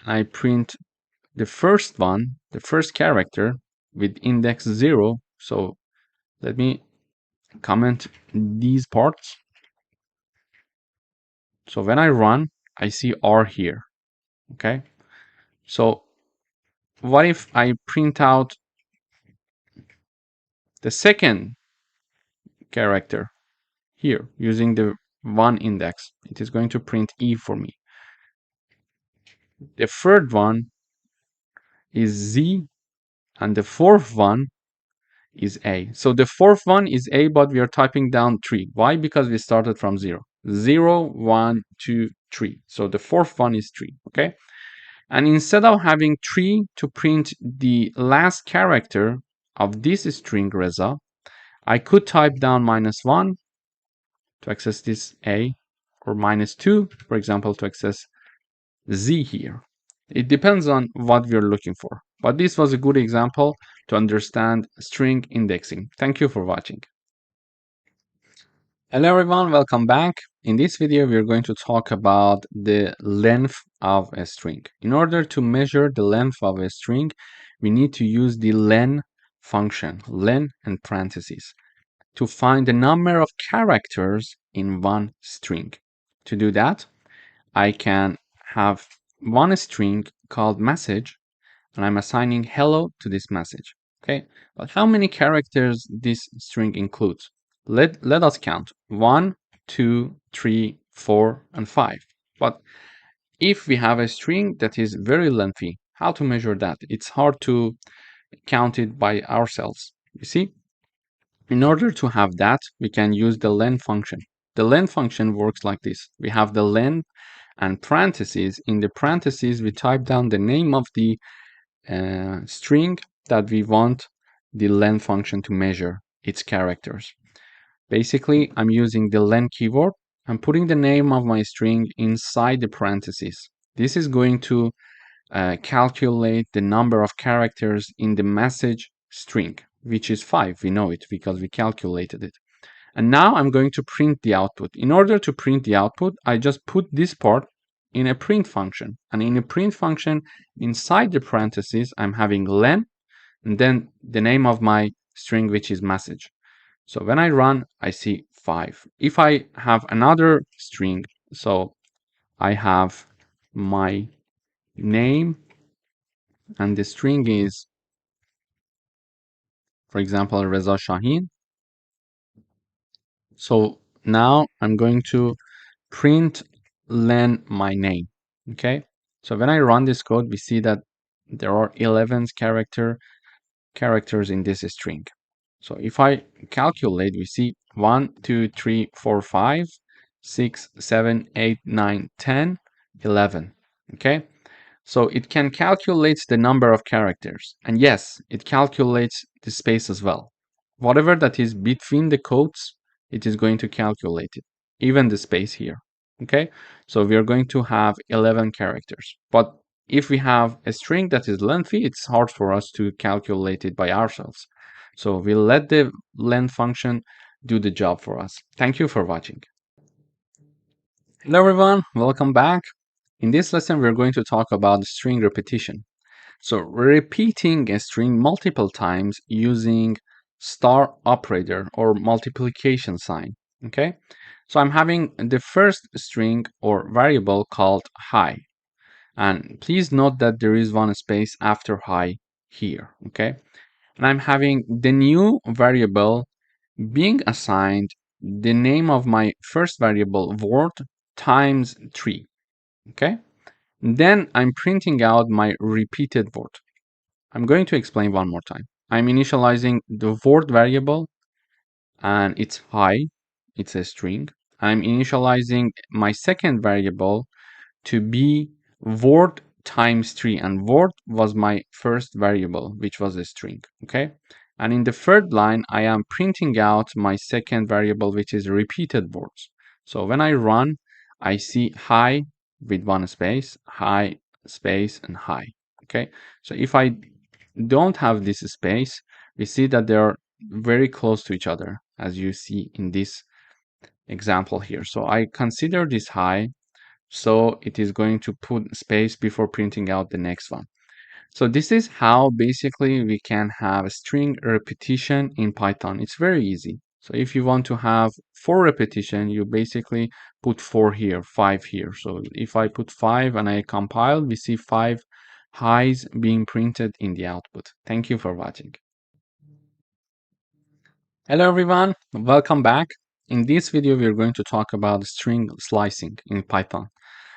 I print the first one, the first character with index 0. So let me comment these parts. So when I run, I see R here. Okay. So what if I print out the second character here using the 1 index? It is going to print E for me. The third one is Z, and the fourth one is A. So the fourth one is A, but we are typing down 3. Why? Because we started from 0. 0, 1, 2, 3. So the fourth one is 3. Okay. And instead of having 3 to print the last character of this string Reza, I could type down -1 to access this A, or -2, for example, to access Z here. It depends on what we're looking for. But this was a good example to understand string indexing. Thank you for watching. Hello everyone, welcome back. In this video, we're going to talk about the length of a string. In order to measure the length of a string, we need to use the len function, len and parentheses, to find the number of characters in one string. To do that, I can have one string called message, and I'm assigning hello to this message. Okay, but how many characters this string includes? Let us count 1, 2, 3, 4, and 5. But if we have a string that is very lengthy, how to measure that? It's hard to count it by ourselves. You see, in order to have that, we can use the len function. The len function works like this. We have the len and parentheses. In the parentheses, we type down the name of the string that we want the len function to measure its characters. Basically, I'm using the len keyword. I'm putting the name of my string inside the parentheses. This is going to calculate the number of characters in the message string, which is 5. We know it because we calculated it. And now I'm going to print the output. In order to print the output, I just put this part in a print function. And in a print function, inside the parentheses, I'm having len, and then the name of my string, which is message. So when I run, I see 5. If I have another string, so I have my name, and the string is, for example, Reza Shahin. So now I'm going to print len my name. Okay, so when I run this code, we see that there are 11 characters in this string. So if I calculate, we see 1, 2, 3, 4, 5, 6, 7, 8, 9, 10, 11. Okay, so it can calculate the number of characters. And yes, it calculates the space as well. Whatever that is between the quotes, it is going to calculate it, even the space here. Okay, so we are going to have 11 characters. But if we have a string that is lengthy, it's hard for us to calculate it by ourselves. So we'll let the len function do the job for us. Thank you for watching. Hello everyone, welcome back. In this lesson, we're going to talk about string repetition. So repeating a string multiple times using star operator or multiplication sign. Okay, so I'm having the first string or variable called hi, and please note that there is one space after hi here. Okay, and I'm having the new variable being assigned the name of my first variable word times 3. Okay, then I'm printing out my repeated word. I'm going to explain one more time. I'm initializing the word variable and it's high, it's a string. I'm initializing my second variable to be word times 3, and word was my first variable, which was a string. Okay, and in the third line I am printing out my second variable, which is repeated words. So when I run, I see high with one space, high space, and high. Okay, so if I don't have this space, we see that they are very close to each other, as you see in this example here. So I consider this high, so it is going to put space before printing out the next one. So this is how basically we can have a string repetition in Python. It's very easy. So if you want to have 4 repetition, you basically put 4 here, 5 here. So if I put 5 and I compile, we see 5 highs being printed in the output. Thank you for watching. Hello everyone, welcome back. In this video, we're going to talk about string slicing in Python.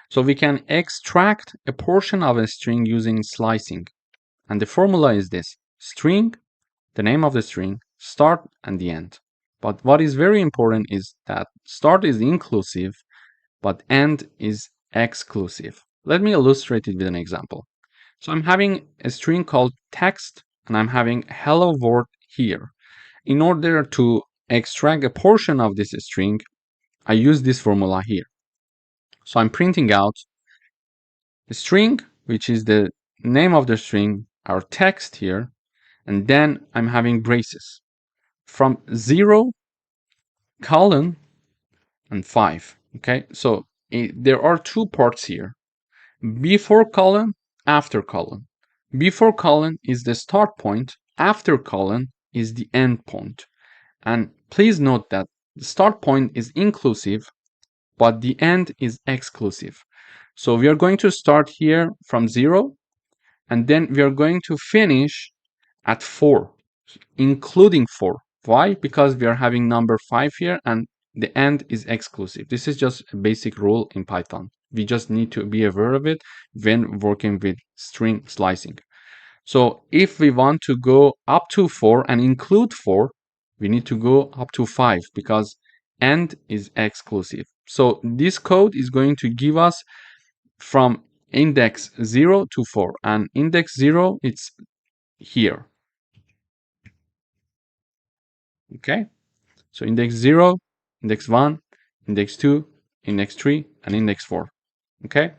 So we can extract a portion of a string using slicing. And the formula is this: string, the name of the string, start, and the end. But what is very important is that start is inclusive, but end is exclusive. Let me illustrate it with an example. So I'm having a string called text, and I'm having hello world here. In order to extract a portion of this string, I use this formula here. So I'm printing out the string, which is the name of the string, our text here, and then I'm having braces from 0, colon, and 5. Okay, so there are two parts here: before colon, after colon. Before colon is the start point, after colon is the end point. And please note that the start point is inclusive, but the end is exclusive. So we are going to start here from 0, and then we are going to finish at 4, including 4. Why? Because we are having number 5 here, and the end is exclusive. This is just a basic rule in Python. We just need to be aware of it when working with string slicing. So if we want to go up to 4 and include 4, we need to go up to 5, because end is exclusive. So this code is going to give us from index 0 to 4, and index 0, it's here. Okay, so index 0, index 1, index 2, index 3, and index 4. Okay,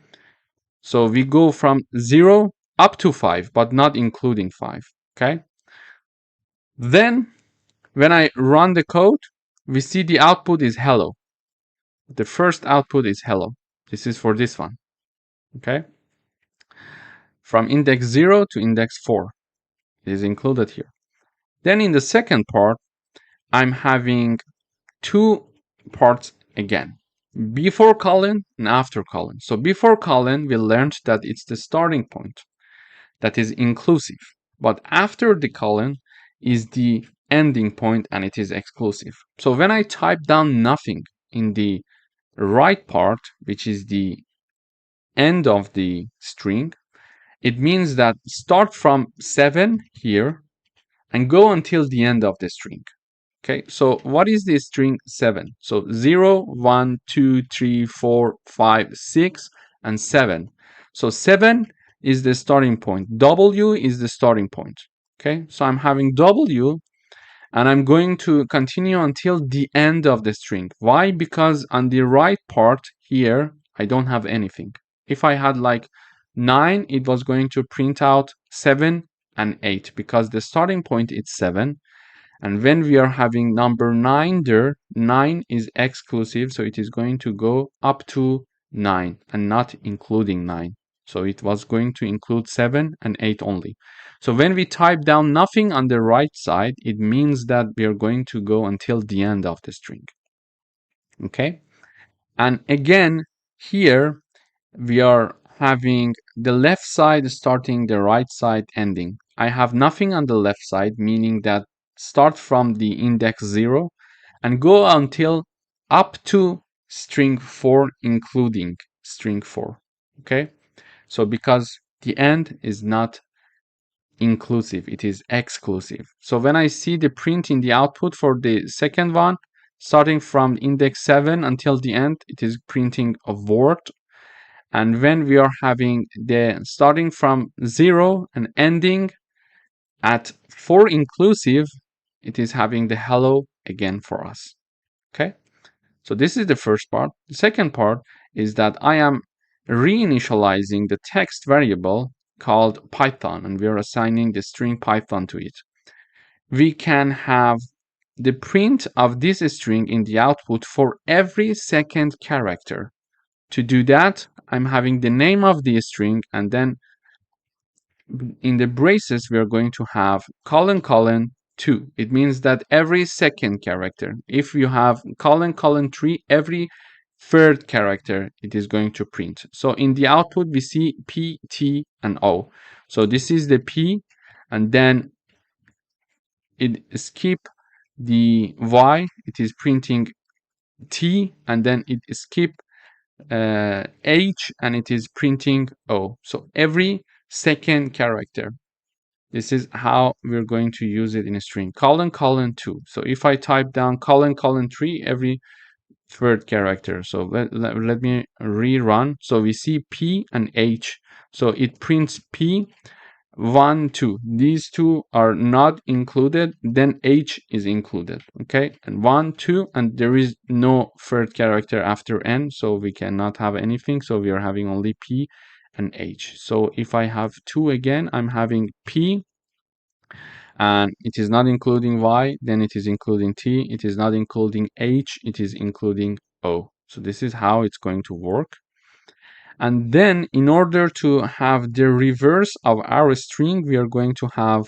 so we go from 0 up to 5, but not including 5. Okay, then when I run the code, we see the output is hello. The first output is hello. This is for this one. Okay, from index 0 to index 4. It is included here. Then in the second part, I'm having two parts again: before colon and after colon. So before colon, we learned that it's the starting point, that is inclusive, but after the colon is the ending point, and it is exclusive. So when I type down nothing in the right part, which is the end of the string, it means that start from 7 here and go until the end of the string. Okay, so what is the string 7? So 0, 1, 2, 3, 4, 5, 6, and 7. So 7 is the starting point. W is the starting point. Okay, so I'm having W, and I'm going to continue until the end of the string. Why? Because on the right part here, I don't have anything. If I had like 9, it was going to print out 7 and 8, because the starting point is 7. And when we are having number 9 there, 9 is exclusive, so it is going to go up to 9 and not including 9. So it was going to include 7 and 8 only. So when we type down nothing on the right side, it means that we are going to go until the end of the string. Okay? And again, here we are having the left side starting, the right side ending. I have nothing on the left side, meaning that start from the index 0 and go until up to string 4, including string 4. Okay, so because the end is not inclusive, it is exclusive. So when I see the print in the output for the second one, starting from index 7 until the end, it is printing a word. And when we are having the starting from 0 and ending at 4 inclusive, it is having the hello again for us. Okay, so this is the first part. The second part is that I am reinitializing the text variable called Python, and we are assigning the string Python to it. We can have the print of this string in the output for every second character. To do that, I'm having the name of the string, and then in the braces, we are going to have colon colon 2. It means that every second character, if you have colon colon 3, every third character it is going to print. So in the output, we see P, T, and O. So this is the P, and then it skip the Y, it is printing T, and then it skip H, and it is printing O. So every second character. This is how we're going to use it in a string. Colon colon 2. So if I type down colon colon 3 every third character. So let me rerun. So we see P and H. So it prints P 1, 2. These two are not included. Then H is included. Okay. And 1, 2. And there is no third character after N. So we cannot have anything. So we are having only P and H. So if I have 2 again, I'm having P, and it is not including Y, then it is including T, it is not including H, it is including O. So this is how it's going to work. And then in order to have the reverse of our string, we are going to have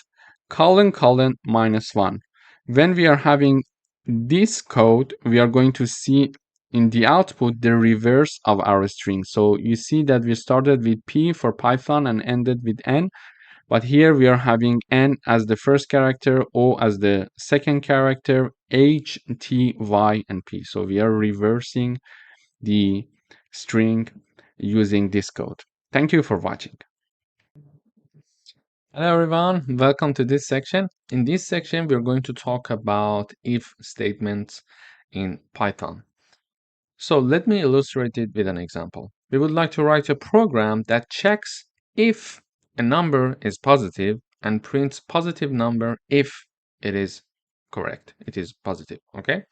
colon colon -1. When we are having this code, we are going to see in the output the reverse of our string. So you see that we started with P for Python and ended with N. But here we are having N as the first character, O as the second character, H, T, Y, and P. So we are reversing the string using this code. Thank you for watching. Hello everyone, welcome to this section. In this section, we're going to talk about if statements in Python. So let me illustrate it with an example. We would like to write a program that checks if a number is positive and prints positive number if it is correct. It is positive, okay?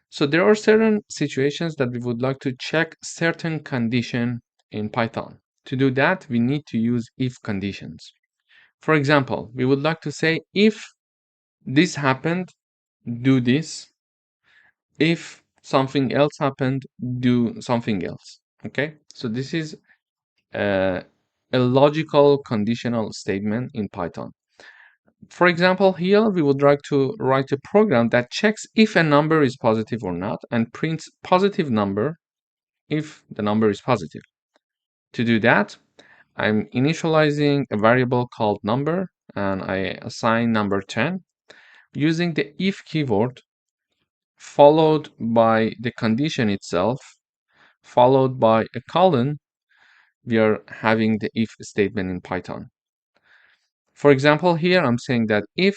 So there are certain situations that we would like to check certain condition in Python. To do that, we need to use if conditions. For example, we would like to say if this happened, do this. If something else happened, do something else. Okay, so this is a logical conditional statement in Python. For example, here we would like to write a program that checks if a number is positive or not and prints positive number if the number is positive. To do that, I'm initializing a variable called number and I assign number 10 using the if keyword followed by the condition itself followed by a colon. We are having the if statement in Python. For example, here I'm saying that if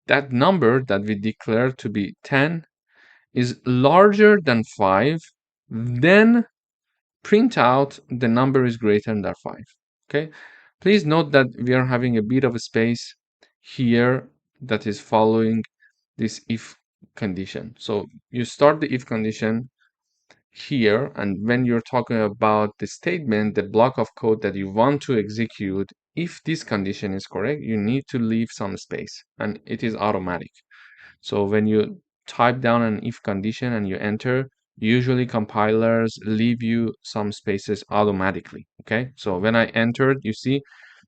that number that we declare to be 10 is larger than 5, then print out the number is greater than 5. Okay, please note that we are having a bit of a space here that is following this if condition. So you start the if condition here, and when you're talking about the statement, the block of code that you want to execute, if this condition is correct, you need to leave some space, and it is automatic. So when you type down an if condition and you enter, usually compilers leave you some spaces automatically. Okay, so when I entered, you see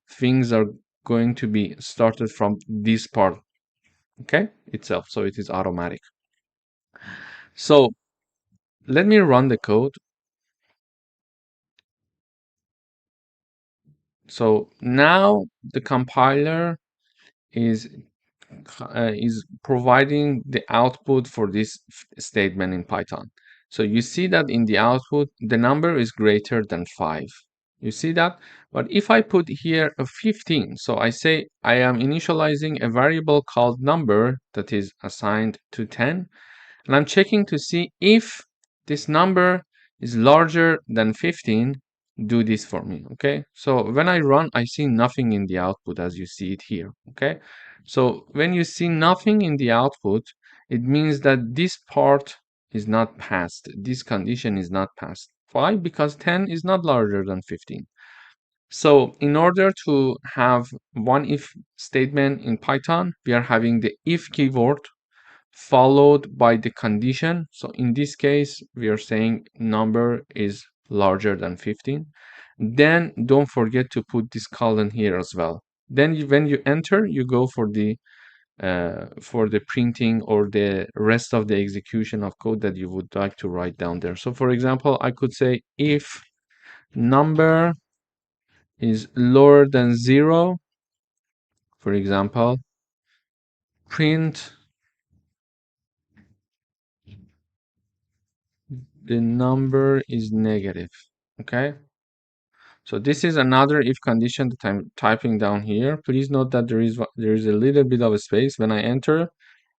things are going to be started from this part, okay, itself. So it is automatic. So let me run the code. So now the compiler is providing the output for this statement in Python. So you see that in the output, the number is greater than 5. You see that? But if I put here a 15, so I say I am initializing a variable called number that is assigned to 10, and I'm checking to see if this number is larger than 15, do this for me, okay? So when I run, I see nothing in the output as you see it here, okay? So when you see nothing in the output, it means that this part is not passed. This condition is not passed. Why? Because 10 is not larger than 15. So in order to have one if statement in Python, we are having the if keyword followed by the condition. So in this case, we are saying number is larger than 15. Then don't forget to put this colon here as well. Then when you enter, you go for the printing or the rest of the execution of code that you would like to write down there. So for example, I could say if number is lower than 0, for example, print the number is negative. Okay, so this is another if condition that I'm typing down here. Please note that there is a little bit of a space. When I enter,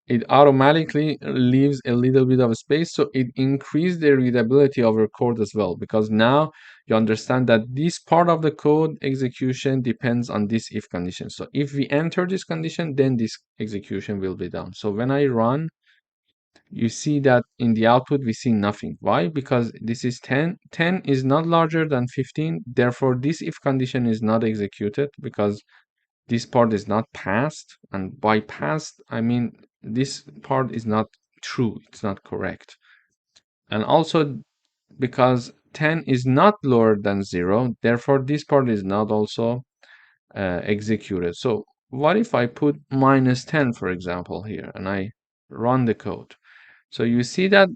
it automatically leaves a little bit of a space, so it increases the readability of your code as well, because now you understand that this part of the code execution depends on this if condition. So if we enter this condition, then this execution will be done. So when I run, you see that in the output we see nothing. Why? Because this is 10. 10 is not larger than 15. Therefore, this if condition is not executed because this part is not passed. And by passed, I mean this part is not true. It's not correct. And also because 10 is not lower than 0, therefore this part is not also executed. So what if I put minus 10, for example, here, and I run the code? So you see that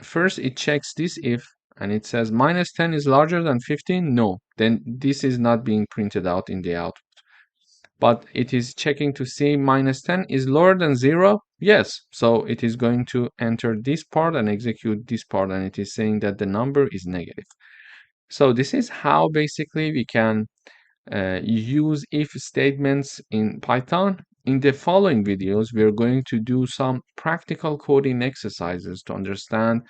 first it checks this if, and it says minus 10 is larger than 15. No, then this is not being printed out in the output. But it is checking to see minus 10 is lower than 0. Yes, so it is going to enter this part and execute this part, and it is saying that the number is negative. So this is how basically we can use if statements in Python. In the following videos, we are going to do some practical coding exercises to understand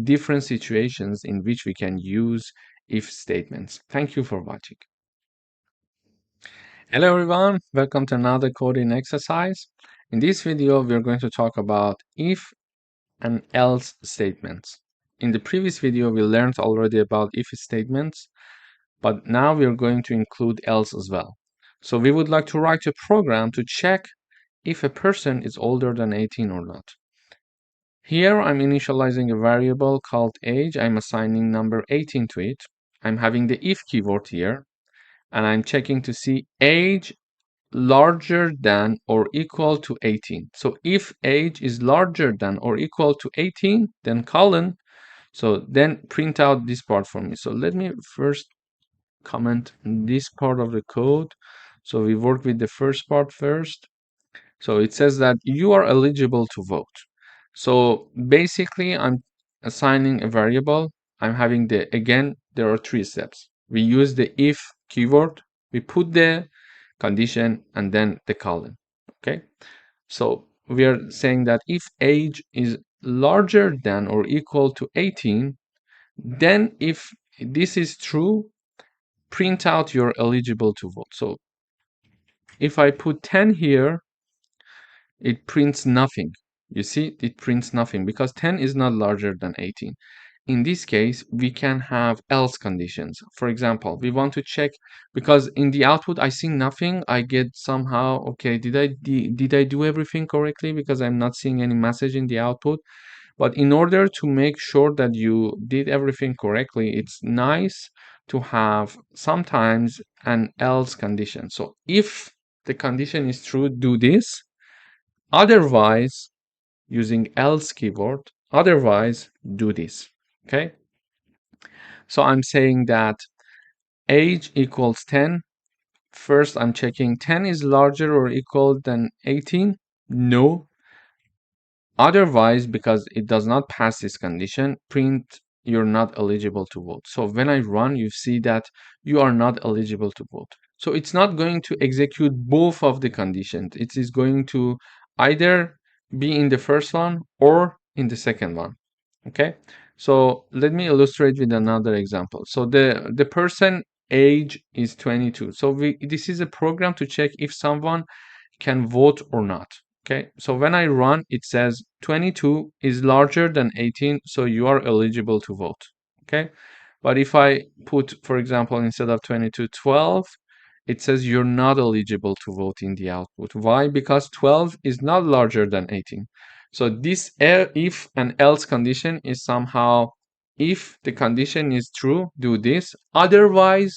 different situations in which we can use if statements. Thank you for watching. Hello everyone, welcome to another coding exercise. In this video, we are going to talk about if and else statements. In the previous video, we learned already about if statements, but now we are going to include else as well. So we would like to write a program to check if a person is older than 18 or not. Here I'm initializing a variable called age. I'm assigning number 18 to it. I'm having the if keyword here, and I'm checking to see age larger than or equal to 18. So if age is larger than or equal to 18, then colon. So then print out this part for me. So let me first comment this part of the code. So we work with the first part first. So it says that you are eligible to vote. So basically I'm assigning a variable. I'm having again, there are 3 steps. We use the if keyword, we put the condition, and then the colon. Okay. So we are saying that if age is larger than or equal to 18, then if this is true, print out you're eligible to vote. So if I put 10 here, it prints nothing. You see, it prints nothing because 10 is not larger than 18. In this case, we can have else conditions. For example, we want to check because in the output I see nothing. I get somehow, okay, did I do everything correctly? Because I'm not seeing any message in the output. But in order to make sure that you did everything correctly, it's nice to have sometimes an else condition. So if the condition is true, do this. Otherwise, using else keyword, otherwise do this. Okay. So I'm saying that age equals 10. First, I'm checking 10 is larger or equal than 18. No. Otherwise, because it does not pass this condition, print you're not eligible to vote. So when I run, you see that you are not eligible to vote. So it's not going to execute both of the conditions. It is going to either be in the first one or in the second one. Okay, so let me illustrate with another example. So the person age is 22. So this is a program to check if someone can vote or not. Okay, so when I run, it says 22 is larger than 18, so you are eligible to vote. Okay, but if I put, for example, instead of 22, 12, it says you're not eligible to vote in the output. Why? Because 12 is not larger than 18. So this if and else condition is somehow, if the condition is true, do this. Otherwise,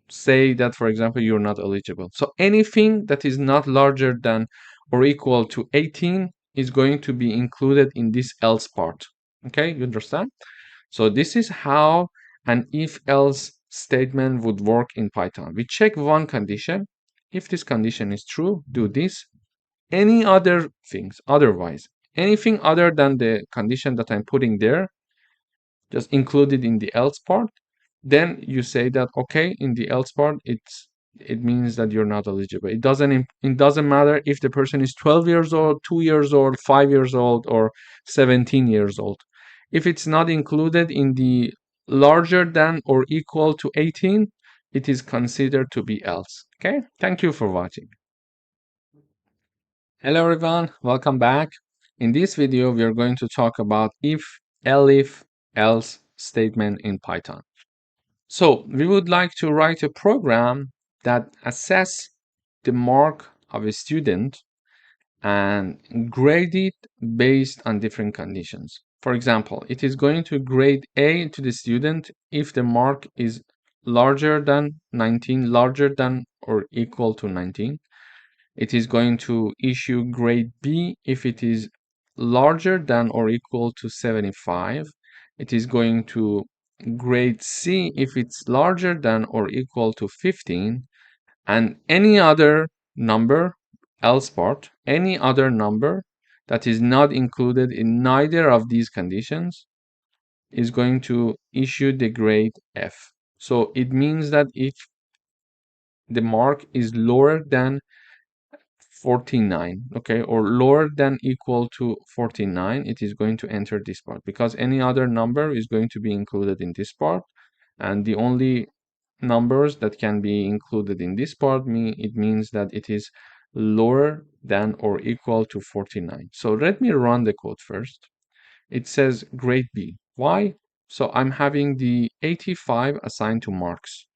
say that, for example, you're not eligible. So anything that is not larger than or equal to 18 is going to be included in this else part. Okay, you understand? So this is how an if-else statement would work in Python. We check one condition. If this condition is true, do this. Any other things, otherwise, anything other than the condition that I'm putting there, just included in the else part, then you say that, okay, in the else part, it means that you're not eligible. It doesn't matter if the person is 12 years old, 2 years old, 5 years old, or 17 years old. If it's not included in the larger than or equal to 18, it is considered to be else. Okay, thank you for watching. Hello everyone, welcome back. In this video, we are going to talk about if, elif, else statement in Python. So we would like to write a program that assess the mark of a student and grade it based on different conditions. For example, it is going to grade A to the student if the mark is larger than 19, larger than or equal to 19. It is going to issue grade B if it is larger than or equal to 75. It is going to grade C if it's larger than or equal to 15, and any other number, else part, any other number that is not included in neither of these conditions is going to issue the grade F. So it means that if the mark is lower than 49, okay, or lower than equal to 49, it is going to enter this part, because any other number is going to be included in this part, and the only numbers that can be included in this part it means that it is lower than or equal to 49. So let me run the code first. It says grade B. Why? So I'm having the 85 assigned to marks.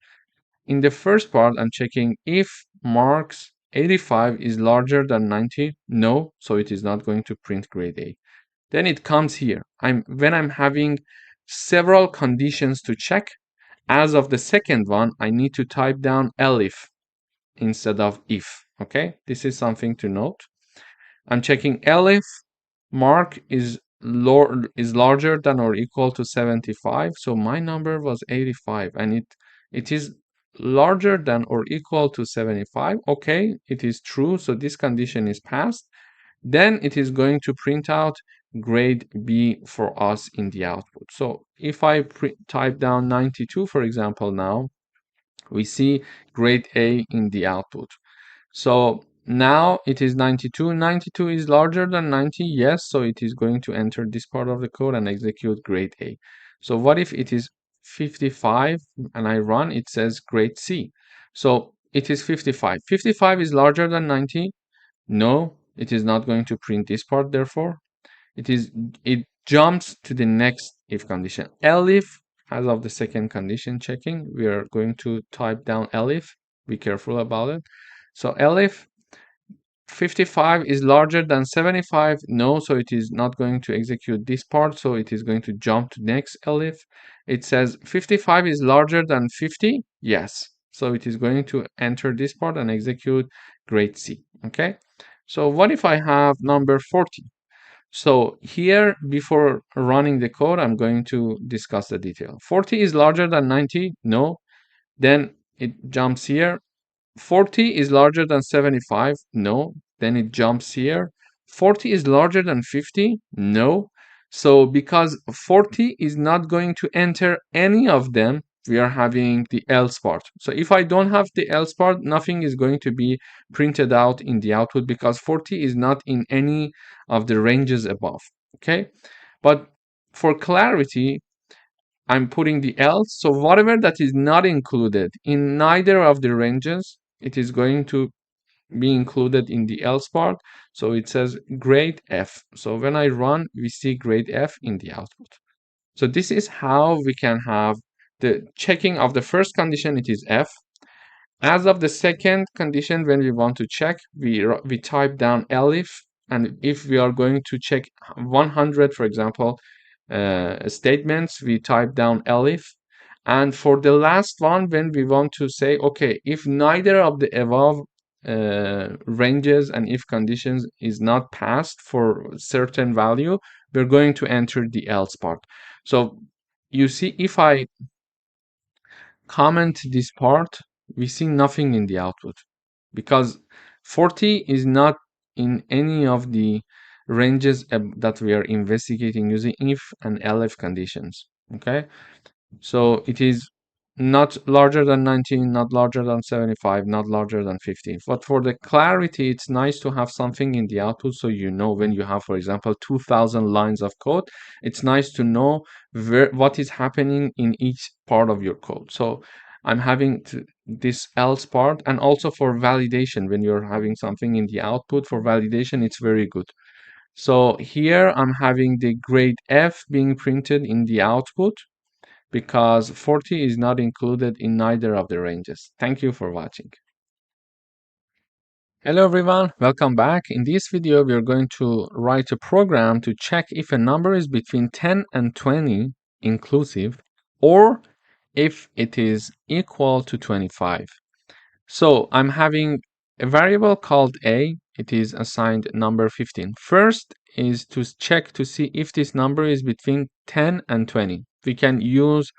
In the first part, I'm checking if marks 85 is larger than 90. No, so it is not going to print grade A. Then it comes here. When I'm having several conditions to check, as of the second one, I need to type down elif instead of if. Okay, this is something to note. I'm checking elif mark is larger than or equal to 75. So my number was 85, and it is larger than or equal to 75. Okay, it is true. So this condition is passed. Then it is going to print out grade B for us in the output. So if I type down 92, for example, now we see grade A in the output. So now it is 92. 92 is larger than 90. Yes, so it is going to enter this part of the code and execute grade A. So what if it is 55 and I run, it says grade C. So it is 55. 55 is larger than 90. No, it is not going to print this part, therefore. It jumps to the next if condition. Elif, as of the second condition checking, we are going to type down elif. Be careful about it. So elif 55 is larger than 75. No, so it is not going to execute this part. So it is going to jump to next elif. It says 55 is larger than 50. Yes. So it is going to enter this part and execute grade C. Okay. So what if I have number 40? So here, before running the code, I'm going to discuss the detail. 40 is larger than 90? No. Then it jumps here. 40 is larger than 75? No. Then it jumps here. 40 is larger than 50? No. So because 40 is not going to enter any of them, we are having the else part. So if I don't have the else part, nothing is going to be printed out in the output because 40 is not in any of the ranges above. Okay, but for clarity, I'm putting the else. So whatever that is not included in neither of the ranges, it is going to be included in the else part. So it says grade F. So when I run, we see grade F in the output. So this is how we can have the checking of the first condition, it is F. As of the second condition, when we want to check, we type down elif, and if we are going to check 100, for example, statements, we type down elif. And for the last one, when we want to say, okay, if neither of the above ranges and if conditions is not passed for certain value, we're going to enter the else part. So you see, if I comment this part, we see nothing in the output because 40 is not in any of the ranges that we are investigating using if and elif conditions. Okay, so it is not larger than 19, not larger than 75, not larger than 50. But for the clarity, it's nice to have something in the output so you know when you have, for example, 2000 lines of code, it's nice to know what is happening in each part of your code. So I'm having this else part, and also for validation, when you're having something in the output for validation, it's very good. So here I'm having the grade F being printed in the output because 40 is not included in neither of the ranges. Thank you for watching. Hello everyone, welcome back. In this video, we are going to write a program to check if a number is between 10 and 20 inclusive, or if it is equal to 25. So I'm having a variable called a, it is assigned number 15. First is to check to see if this number is between 10 and 20. We can use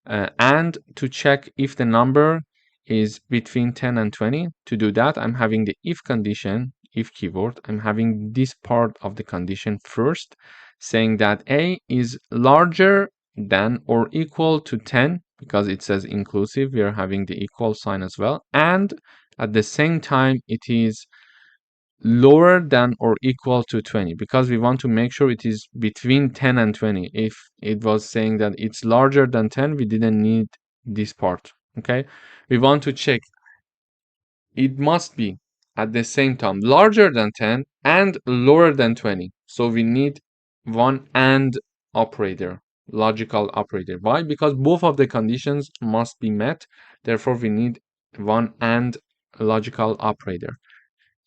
and to check if the number is between 10 and 20. To do that, I'm having the if condition, if keyword. I'm having this part of the condition first, saying that a is larger than or equal to 10, because it says inclusive. We are having the equal sign as well. And at the same time, it is lower than or equal to 20, because we want to make sure it is between 10 and 20. If it was saying that it's larger than 10, we didn't need this part. Okay, we want to check it must be at the same time larger than 10 and lower than 20. So we need one and operator, logical operator. Why? Because both of the conditions must be met, therefore we need one and logical operator.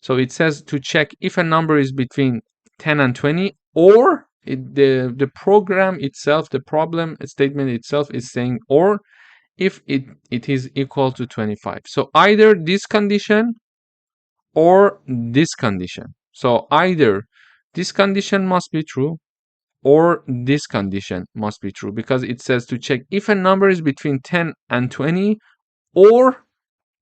So it says to check if a number is between 10 and 20, or the program itself, the problem statement itself is saying or if it is equal to 25. So either this condition or this condition. So either this condition must be true or this condition must be true, because it says to check if a number is between 10 and 20 or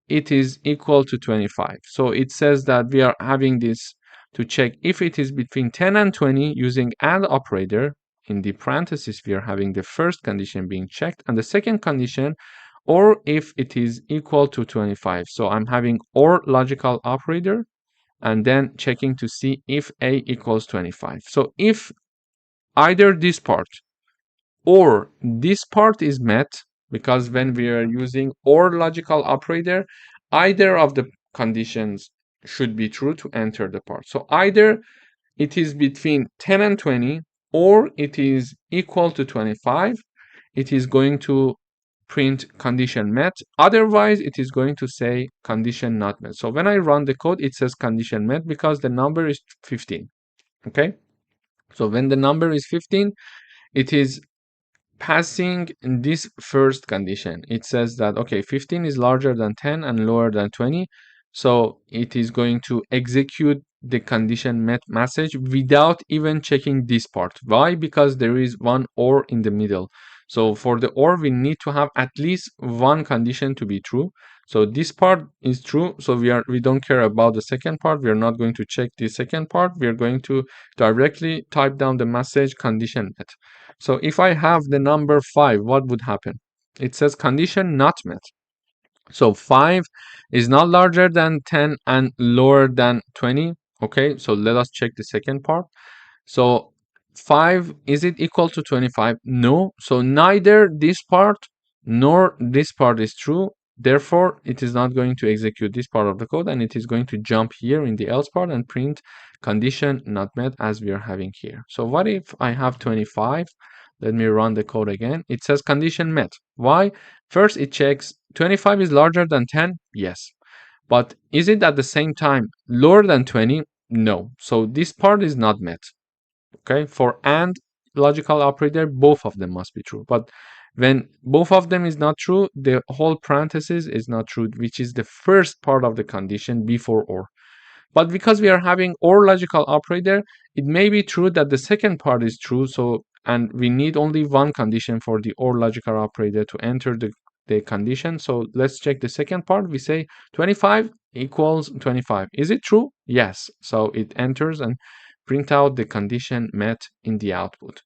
it is equal to 25. So it says that we are having this to check if it is between 10 and 20 using AND operator. In the parentheses, we are having the first condition being checked and the second condition, or if it is equal to 25. So I'm having or logical operator and then checking to see if a equals 25. So if either this part or this part is met, because when we are using or logical operator, either of the conditions should be true to enter the part. So either it is between 10 and 20 or it is equal to 25, it is going to print condition met. Otherwise, it is going to say condition not met. So when I run the code, it says condition met because the number is 15. Okay, so when the number is 15, it is passing this first condition. It says that, okay, 15 is larger than 10 and lower than 20. So it is going to execute the condition met message without even checking this part. Why? Because there is one or in the middle. So for the or, we need to have at least one condition to be true. So this part is true, so we don't care about the second part. We are not going to check the second part. We are going to directly type down the message condition met. So if I have the number 5, what would happen? It says condition not met. So 5 is not larger than 10 and lower than 20. Okay, so let us check the second part. So 5, is it equal to 25? No. So neither this part nor this part is true. Therefore, it is not going to execute this part of the code, and it is going to jump here in the else part and print condition not met as we are having here. So what if I have 25? Let me run the code again. It says condition met. Why? First, it checks 25 is larger than 10. Yes. But is it at the same time lower than 20? No. So this part is not met. Okay, for AND logical operator, both of them must be true. But when both of them is not true, the whole parenthesis is not true, which is the first part of the condition before OR. But because we are having OR logical operator, it may be true that the second part is true. So, and we need only one condition for the OR logical operator to enter the condition. So let's check the second part. We say 25 equals 25. Is it true? Yes. So it enters and print out the condition met in the output.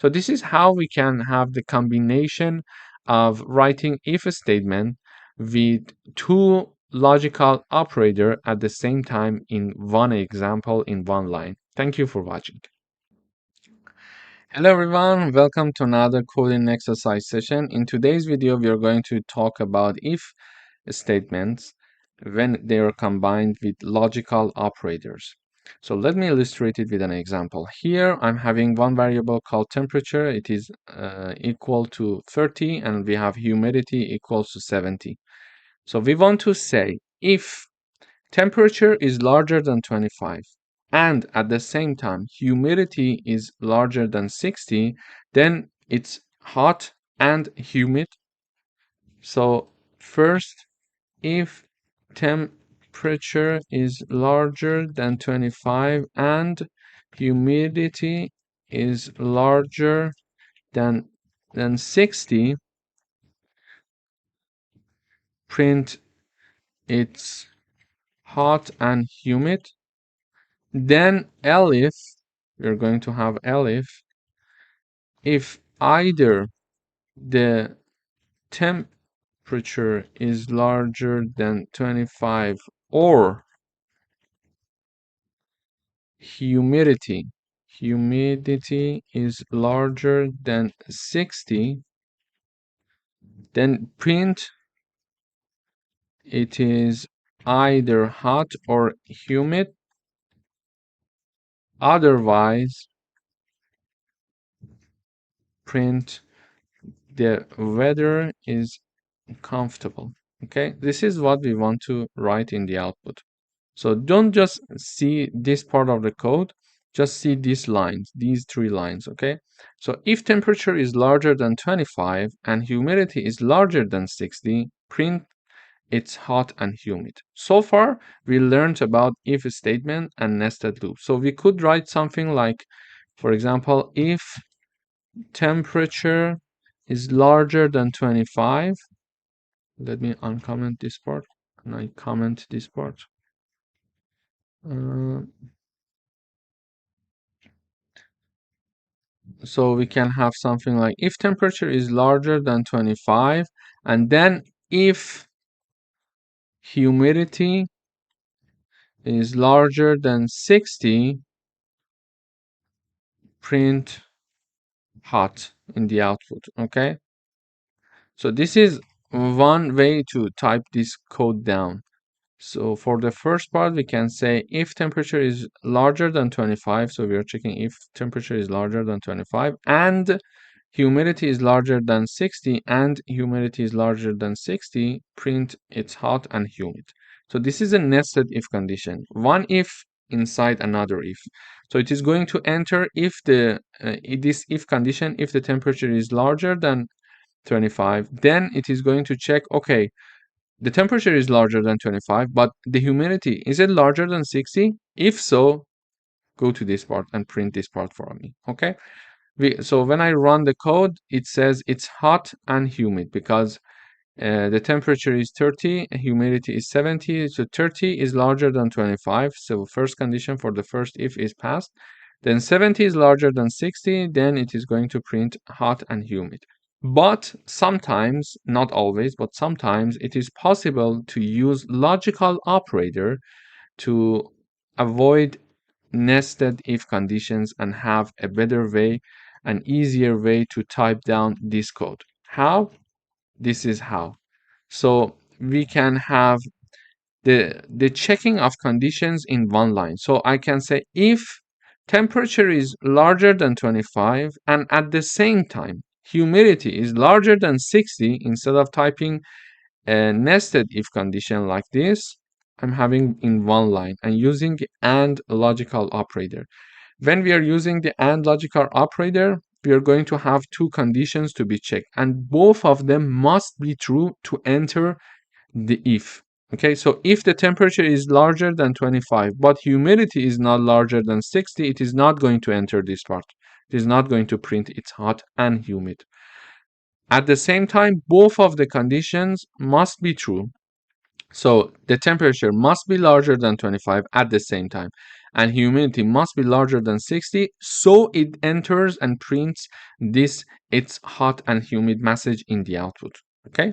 So this is how we can have the combination of writing if statement with two logical operator at the same time in one example in one line. Thank you for watching. Hello everyone, welcome to another coding exercise session. In today's video, we are going to talk about if statements when they are combined with logical operators. So let me illustrate it with an example. Here I'm having one variable called temperature. It is equal to 30 and we have humidity equals to 70. So we want to say if temperature is larger than 25 and at the same time humidity is larger than 60, then it's hot and humid. So first, if temperature is larger than 25 and humidity is larger than 60, print it's hot and humid. Then elif, we're going to have elif, if either the temperature is larger than 25 or humidity is larger than 60, then print it is either hot or humid. Otherwise, print the weather is comfortable. Okay, this is what we want to write in the output. So don't just see this part of the code, just see these lines, these 3 lines, okay? So if temperature is larger than 25 and humidity is larger than 60, print it's hot and humid. So far, we learned about if statement and nested loop. So we could write something like, for example, if temperature is larger than 25, let me uncomment this part and I comment this part. So we can have something like if temperature is larger than 25 and then if humidity is larger than 60, print hot in the output. Okay, so this is one way to type this code down. So for the first part, we can say if temperature is larger than 25, so we are checking if temperature is larger than 25 and humidity is larger than 60 and humidity is larger than 60, print it's hot and humid. So this is a nested if condition, one if inside another if. So it is going to enter if the this if condition, if the temperature is larger than 25, then it is going to check, okay, the temperature is larger than 25, but the humidity, is it larger than 60? If so, go to this part and print this part for me, okay? So when I run the code, it says it's hot and humid because the temperature is 30, humidity is 70, so 30 is larger than 25. So first condition for the first if is passed. Then 70 is larger than 60, then it is going to print hot and humid. But sometimes, not always, but sometimes it is possible to use logical operator to avoid nested if conditions and have a better way, an easier way to type down this code. How? This is how. So we can have the checking of conditions in one line. So I can say if temperature is larger than 25 and at the same time humidity is larger than 60, instead of typing a nested if condition like this, I'm having in one line and using AND logical operator. When we are using the AND logical operator, we are going to have two conditions to be checked, and both of them must be true to enter the if. Okay, so if the temperature is larger than 25, but humidity is not larger than 60, it is not going to enter this part. It is not going to print it's hot and humid. At the same time, both of the conditions must be true. So the temperature must be larger than 25 at the same time, and humidity must be larger than 60, so it enters and prints this it's hot and humid message in the output. Okay?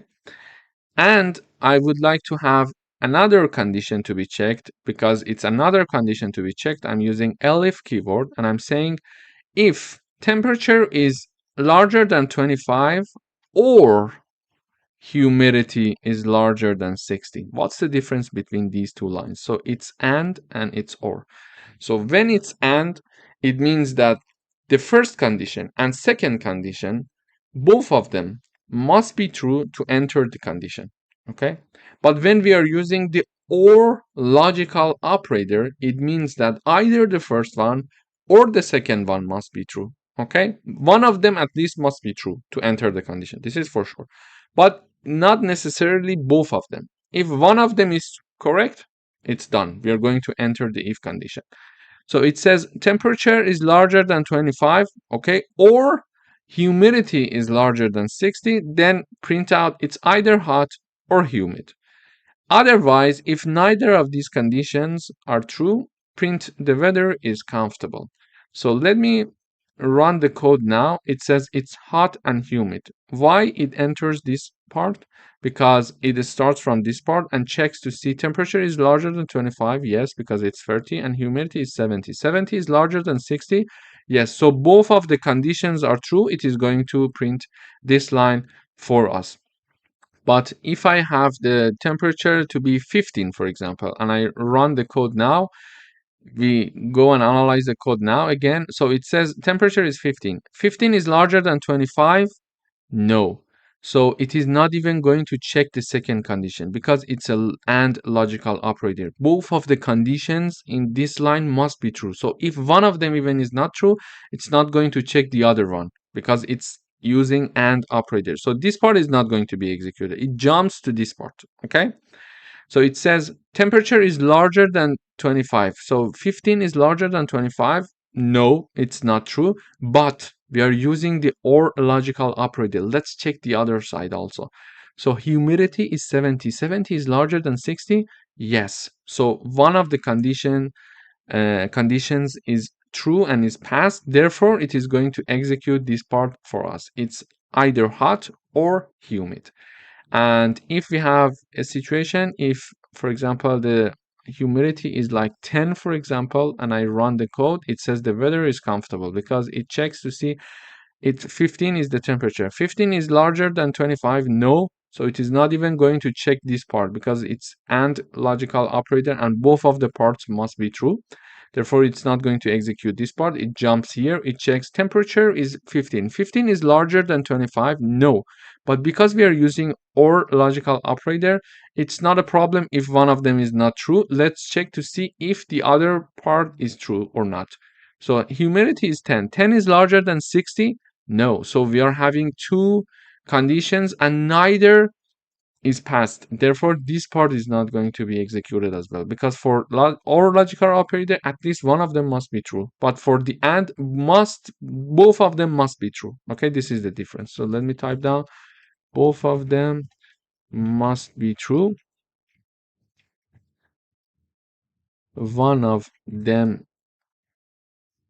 And I would like to have another condition to be checked. Because it's another condition to be checked, I'm using elif keyword and I'm saying if temperature is larger than 25 or humidity is larger than 60. What's the difference between these two lines? So it's and it's or. So when it's and, it means that the first condition and second condition, both of them must be true to enter the condition. Okay? But when we are using the or logical operator, it means that either the first one or the second one must be true. Okay? One of them at least must be true to enter the condition. This is for sure. But not necessarily both of them. If one of them is correct, it's done. We are going to enter the if condition. So it says temperature is larger than 25, okay, or humidity is larger than 60, then print out it's either hot or humid. Otherwise, if neither of these conditions are true, print the weather is comfortable. So let me run the code now. It says it's hot and humid. Why it enters this part? Because it starts from this part and checks to see temperature is larger than 25. Yes, because it's 30, and humidity is 70. 70 is larger than 60. Yes, so both of the conditions are true. It is going to print this line for us. But if I have the temperature to be 15, for example, and I run the code now, we go and analyze the code now again. So it says temperature is 15. 15 is larger than 25? No. So it is not even going to check the second condition because it's a AND logical operator. Both of the conditions in this line must be true. So if one of them even is not true, it's not going to check the other one because it's using AND operator. So this part is not going to be executed. It jumps to this part. Okay? So it says temperature is larger than 25. So 15 is larger than 25. No, it's not true. But we are using the or logical operator. Let's check the other side also. So humidity is 70. 70 is larger than 60. Yes. So one of the conditions is true and is passed. Therefore, it is going to execute this part for us. It's either hot or humid. And if we have a situation, if, for example, the humidity is like 10, for example, and I run the code, it says the weather is comfortable because it checks to see 15 is the temperature. 15 is larger than 25. No. So it is not even going to check this part because it's AND logical operator and both of the parts must be true. Therefore, it's not going to execute this part. It jumps here. It checks temperature is 15. 15 is larger than 25. No. But because we are using OR logical operator, it's not a problem if one of them is not true. Let's check to see if the other part is true or not. So humidity is 10. 10 is larger than 60. No. So we are having two conditions and neither is passed. Therefore, this part is not going to be executed as well, because for or logical operator, at least one of them must be true. But for the AND, both of them must be true. Okay, this is the difference. So let me type down both of them must be true. One of them,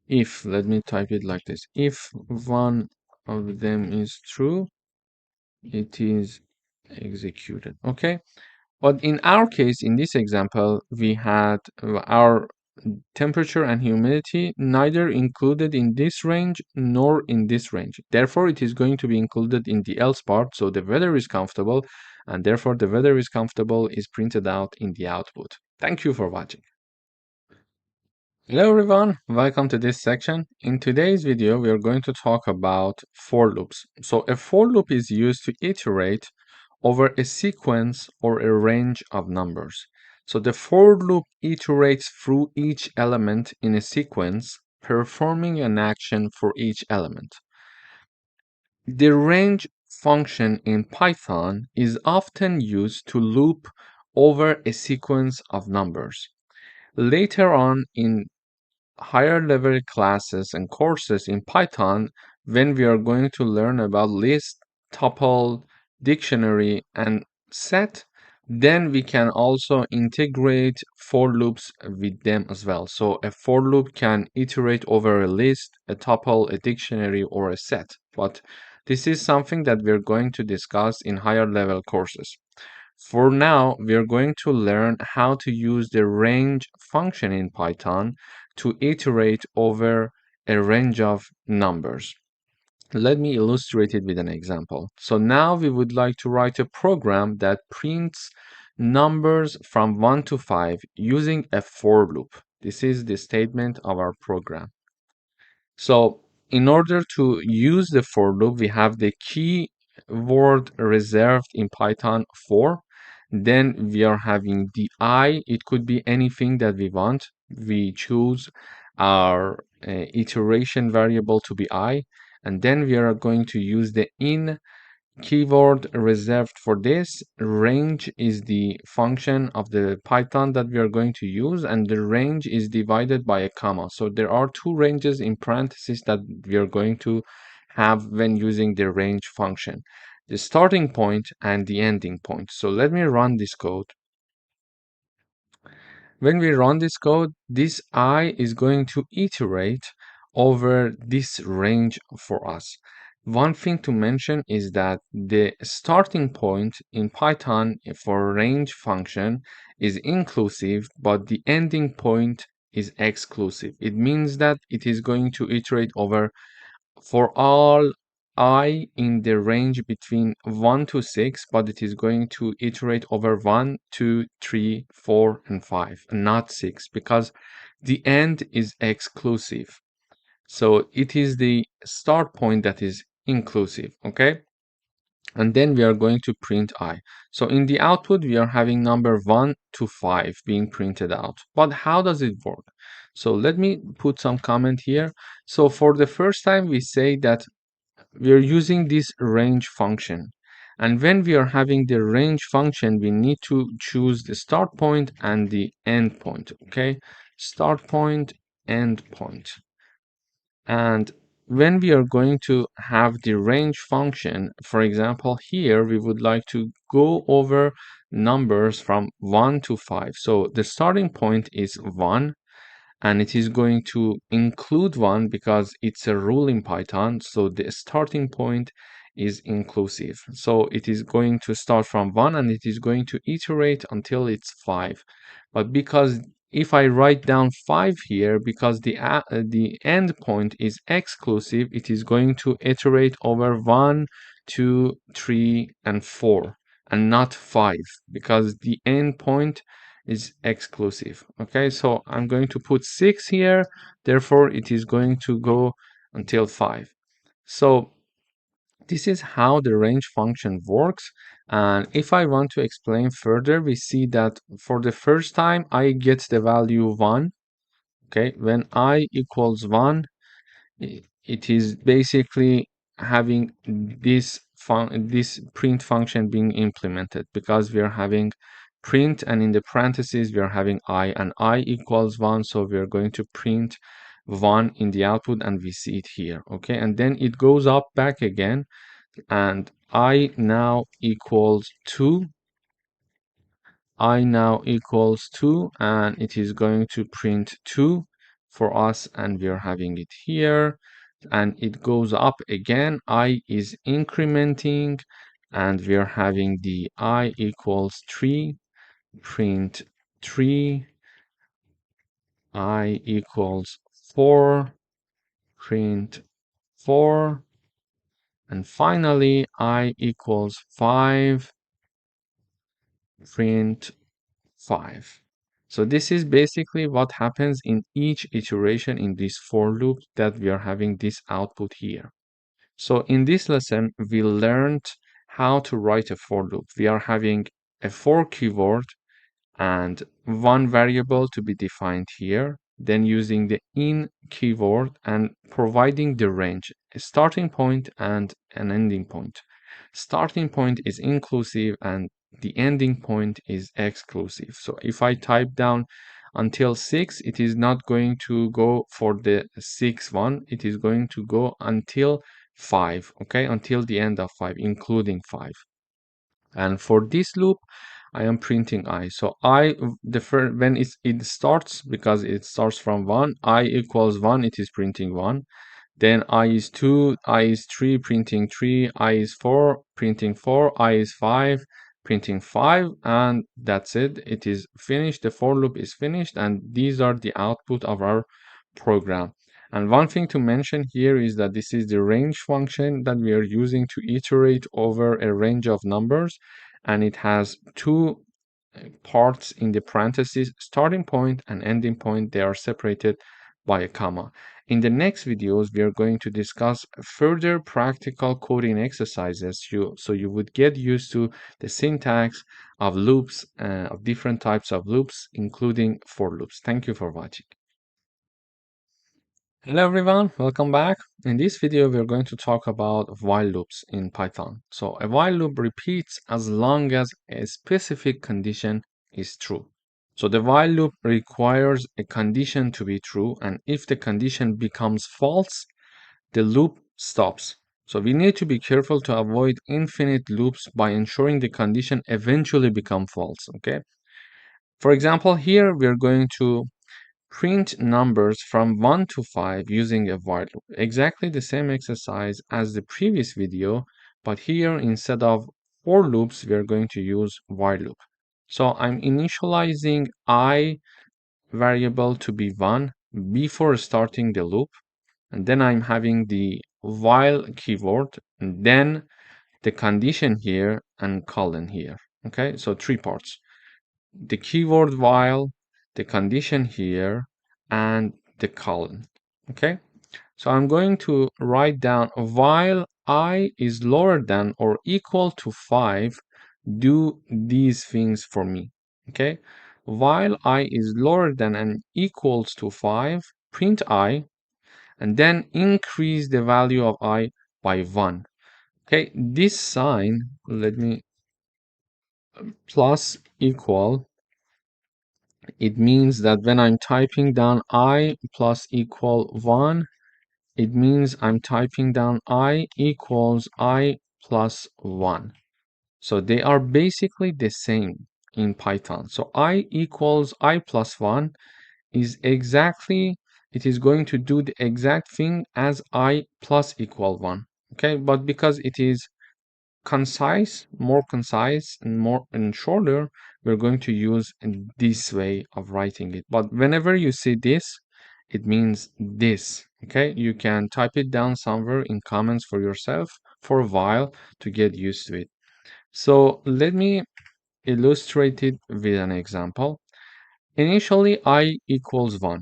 if, let me type it like this, if one of them is true, it is executed. Okay. But in our case, in this example, we had our temperature and humidity neither included in this range nor in this range. Therefore, it is going to be included in the else part. So the weather is comfortable, and therefore the weather is comfortable is printed out in the output. Thank you for watching. Hello everyone, welcome to this section. In today's video, we are going to talk about for loops. So a for loop is used to iterate over a sequence or a range of numbers. So the for loop iterates through each element in a sequence, performing an action for each element. The range function in Python is often used to loop over a sequence of numbers. Later on in higher level classes and courses in Python, when we are going to learn about list, tuple, dictionary, and set, then we can also integrate for loops with them as well. So a for loop can iterate over a list, a tuple, a dictionary, or a set. But this is something that we're going to discuss in higher level courses. For now, we are going to learn how to use the range function in Python to iterate over a range of numbers. Let me illustrate it with an example. So now we would like to write a program that prints numbers from 1 to 5 using a for loop. This is the statement of our program. So in order to use the for loop, we have the keyword reserved in Python for. Then we are having the I. It could be anything that we want. We choose our iteration variable to be I. And then we are going to use the in keyword reserved for this. Range is the function of the Python that we are going to use, and the range is divided by a comma. So there are two ranges in parentheses that we are going to have when using the range function, the starting point and the ending point. So let me run this code. When we run this code, this I is going to iterate over this range for us. One thing to mention is that the starting point in Python for range function is inclusive, but the ending point is exclusive. It means that it is going to iterate over for all I in the range between 1 to 6, but it is going to iterate over 1, 2, 3, 4, and 5, and not 6, because the end is exclusive. So it is the start point that is inclusive, okay? And then we are going to print I. So in the output, we are having number 1 to 5 being printed out. But how does it work? So let me put some comment here. So for the first time, we say that we are using this range function. And when we are having the range function, we need to choose the start point and the end point, okay? Start point, end point. And when we are going to have the range function, for example, here we would like to go over numbers from 1 to 5. So the starting point is 1, and it is going to include 1 because it's a rule in Python. So the starting point is inclusive. So it is going to start from 1 and it is going to iterate until it's 5. But because if I write down 5 here, because the end point is exclusive, it is going to iterate over 1, 2, 3, and 4, and not 5, because the end point is exclusive. Okay, so I'm going to put 6 here, therefore it is going to go until 5. So this is how the range function works. And if I want to explain further, we see that for the first time I get the value 1. Okay, when I equals 1, it is basically having this this print function being implemented, because we are having print and in the parentheses we are having I, and I equals 1, so we are going to print 1 in the output, and we see it here. Okay, and then it goes up back again, and I now equals 2. I now equals 2, and it is going to print 2 for us, and we are having it here, and it goes up again. I is incrementing, and we are having the I equals 3, print 3, I equals 4, print 4, and finally I equals 5, print 5. So this is basically what happens in each iteration in this for loop, that we are having this output here. So in this lesson, we learned how to write a for loop. We are having a for keyword and one variable to be defined here, then using the in keyword and providing the range, a starting point and an ending point. Starting point is inclusive and the ending point is exclusive. So if I type down until 6, it is not going to go for the 6th one, it is going to go until 5, okay, until the end of 5, including 5. And for this loop, I am printing I. So I, when it starts, because it starts from 1, I equals 1, it is printing 1. Then I is 2, I is 3, printing 3, I is 4, printing 4, I is 5, printing 5, and that's it. It is finished. The for loop is finished, and these are the output of our program. And one thing to mention here is that this is the range function that we are using to iterate over a range of numbers, and it has two parts in the parentheses, starting point and ending point. They are separated by a comma. In the next videos, we are going to discuss further practical coding exercises, so you would get used to the syntax of loops, of different types of loops, including for loops. Thank you for watching. Hello everyone, welcome back. In this video, we're going to talk about while loops in Python. So a while loop repeats as long as a specific condition is true. So the while loop requires a condition to be true, and if the condition becomes false, the loop stops. So we need to be careful to avoid infinite loops by ensuring the condition eventually becomes false, okay? For example, here we're going to print numbers from 1 to 5 using a while loop. Exactly the same exercise as the previous video, but here instead of for loops, we are going to use while loop. So I'm initializing I variable to be 1 before starting the loop, and then I'm having the while keyword, and then the condition here and colon here. Okay, so 3 parts: the keyword while, the condition here, and the colon. Okay, so I'm going to write down while I is lower than or equal to 5, do these things for me. Okay, while I is lower than and equals to 5, print I, and then increase the value of I by 1. Okay, this sign, let me plus equal, it means that when I'm typing down I plus equal 1, it means I'm typing down I equals I plus 1. So they are basically the same in Python. So I equals I plus 1 is exactly, it is going to do the exact thing as I plus equal 1. Okay, but because it is more concise and more and shorter, we're going to use this way of writing it. But whenever you see this, it means this. Okay, you can type it down somewhere in comments for yourself for a while to get used to it. So let me illustrate it with an example. Initially I equals 1,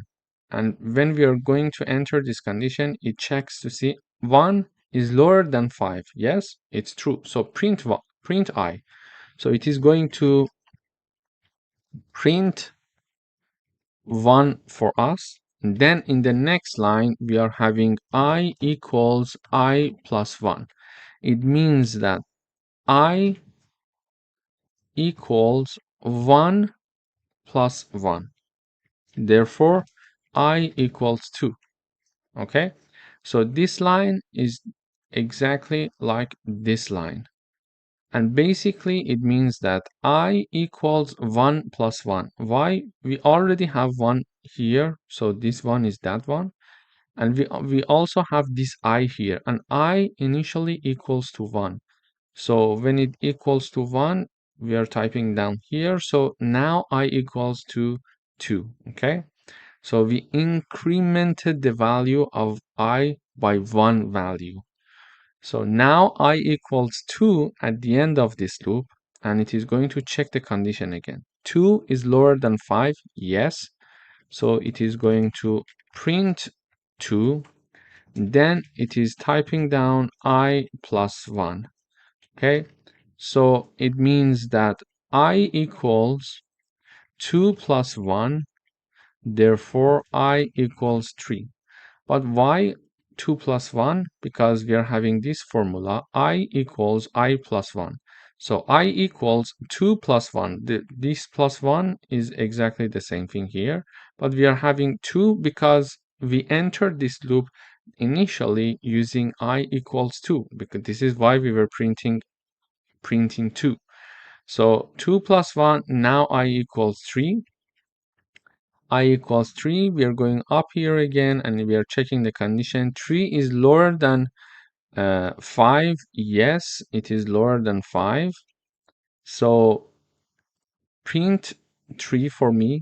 and when we are going to enter this condition, it checks to see 1 is lower than 5. Yes, it's true. So print I. So it is going to print 1 for us. And then in the next line, we are having I equals I plus 1. it means that I equals 1 plus 1. Therefore, I equals 2. Okay? So this line is exactly like this line. And basically, it means that I equals 1 plus 1. Why? We already have 1 here. So this one is that one. And we also have this I here. And I initially equals to 1. So when it equals to 1, we are typing down here. So now I equals to 2. Okay? So we incremented the value of I by 1 value. So now I equals 2 at the end of this loop, and it is going to check the condition again. 2 is lower than 5, yes. So it is going to print 2. Then it is typing down I plus 1. Okay, so it means that I equals 2 plus 1, therefore I equals 3. But why 2 plus 1? Because we are having this formula, I equals I plus 1. So I equals 2 plus 1. This plus 1 is exactly the same thing here, but we are having 2 because we entered this loop initially using I equals 2, because this is why we were printing 2. So 2 plus 1, now I equals 3. I equals 3, we are going up here again and we are checking the condition. 3 is lower than 5. Yes, it is lower than 5. So print 3 for me.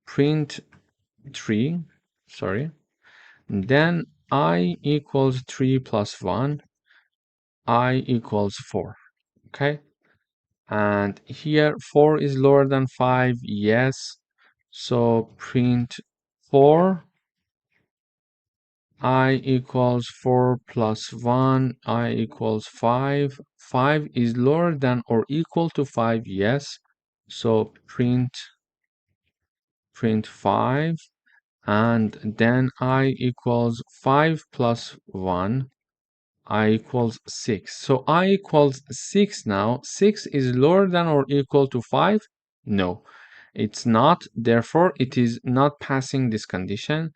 Print 3, sorry. Then I equals 3 plus 1. I equals 4. Okay. And here 4 is lower than 5. Yes. So print 4. I equals 4 plus 1. I equals 5. 5 is lower than or equal to 5. Yes. So print 5. And then I equals 5 plus 1. I equals 6. So I equals 6 now. 6 is lower than or equal to 5? No, it's not. Therefore, it is not passing this condition,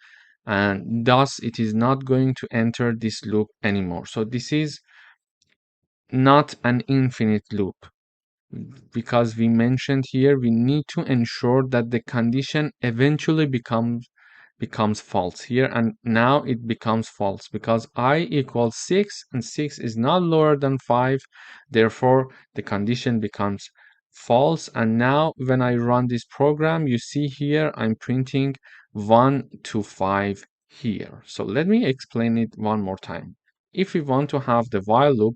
and thus it is not going to enter this loop anymore. So this is not an infinite loop, because we mentioned here we need to ensure that the condition eventually becomes false here, and now it becomes false because I equals 6 and 6 is not lower than 5. Therefore, the condition becomes false, and now when I run this program, you see here I'm printing 1 to 5 here. So let me explain it one more time. If we want to have the while loop,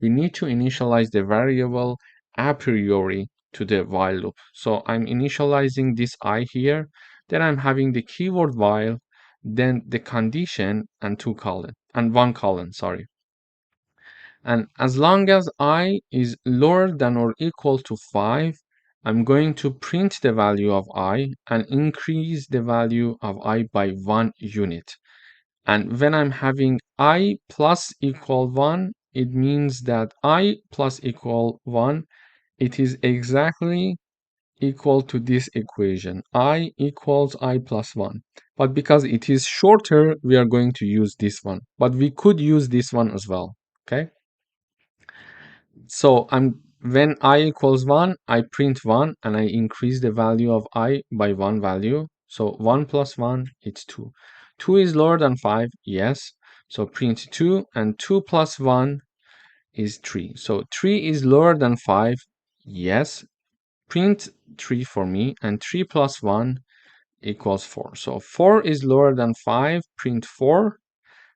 we need to initialize the variable a priori to the while loop. So I'm initializing this I here, then I'm having the keyword while, then the condition and one colon, sorry. And as long as I is lower than or equal to 5, I'm going to print the value of I and increase the value of I by 1 unit. And when I'm having I plus equal 1, it means that I plus equal 1, it is exactly equal to this equation. I equals I plus 1. But because it is shorter, we are going to use this one. But we could use this one as well. Okay? So when I equals 1, I print 1 and I increase the value of I by 1 value. So 1 plus 1, it's 2. 2 is lower than 5, yes. So print 2, and 2 plus 1 is 3. So 3 is lower than 5, yes. Print 3 for me, and 3 plus 1 equals 4. So 4 is lower than 5, print 4.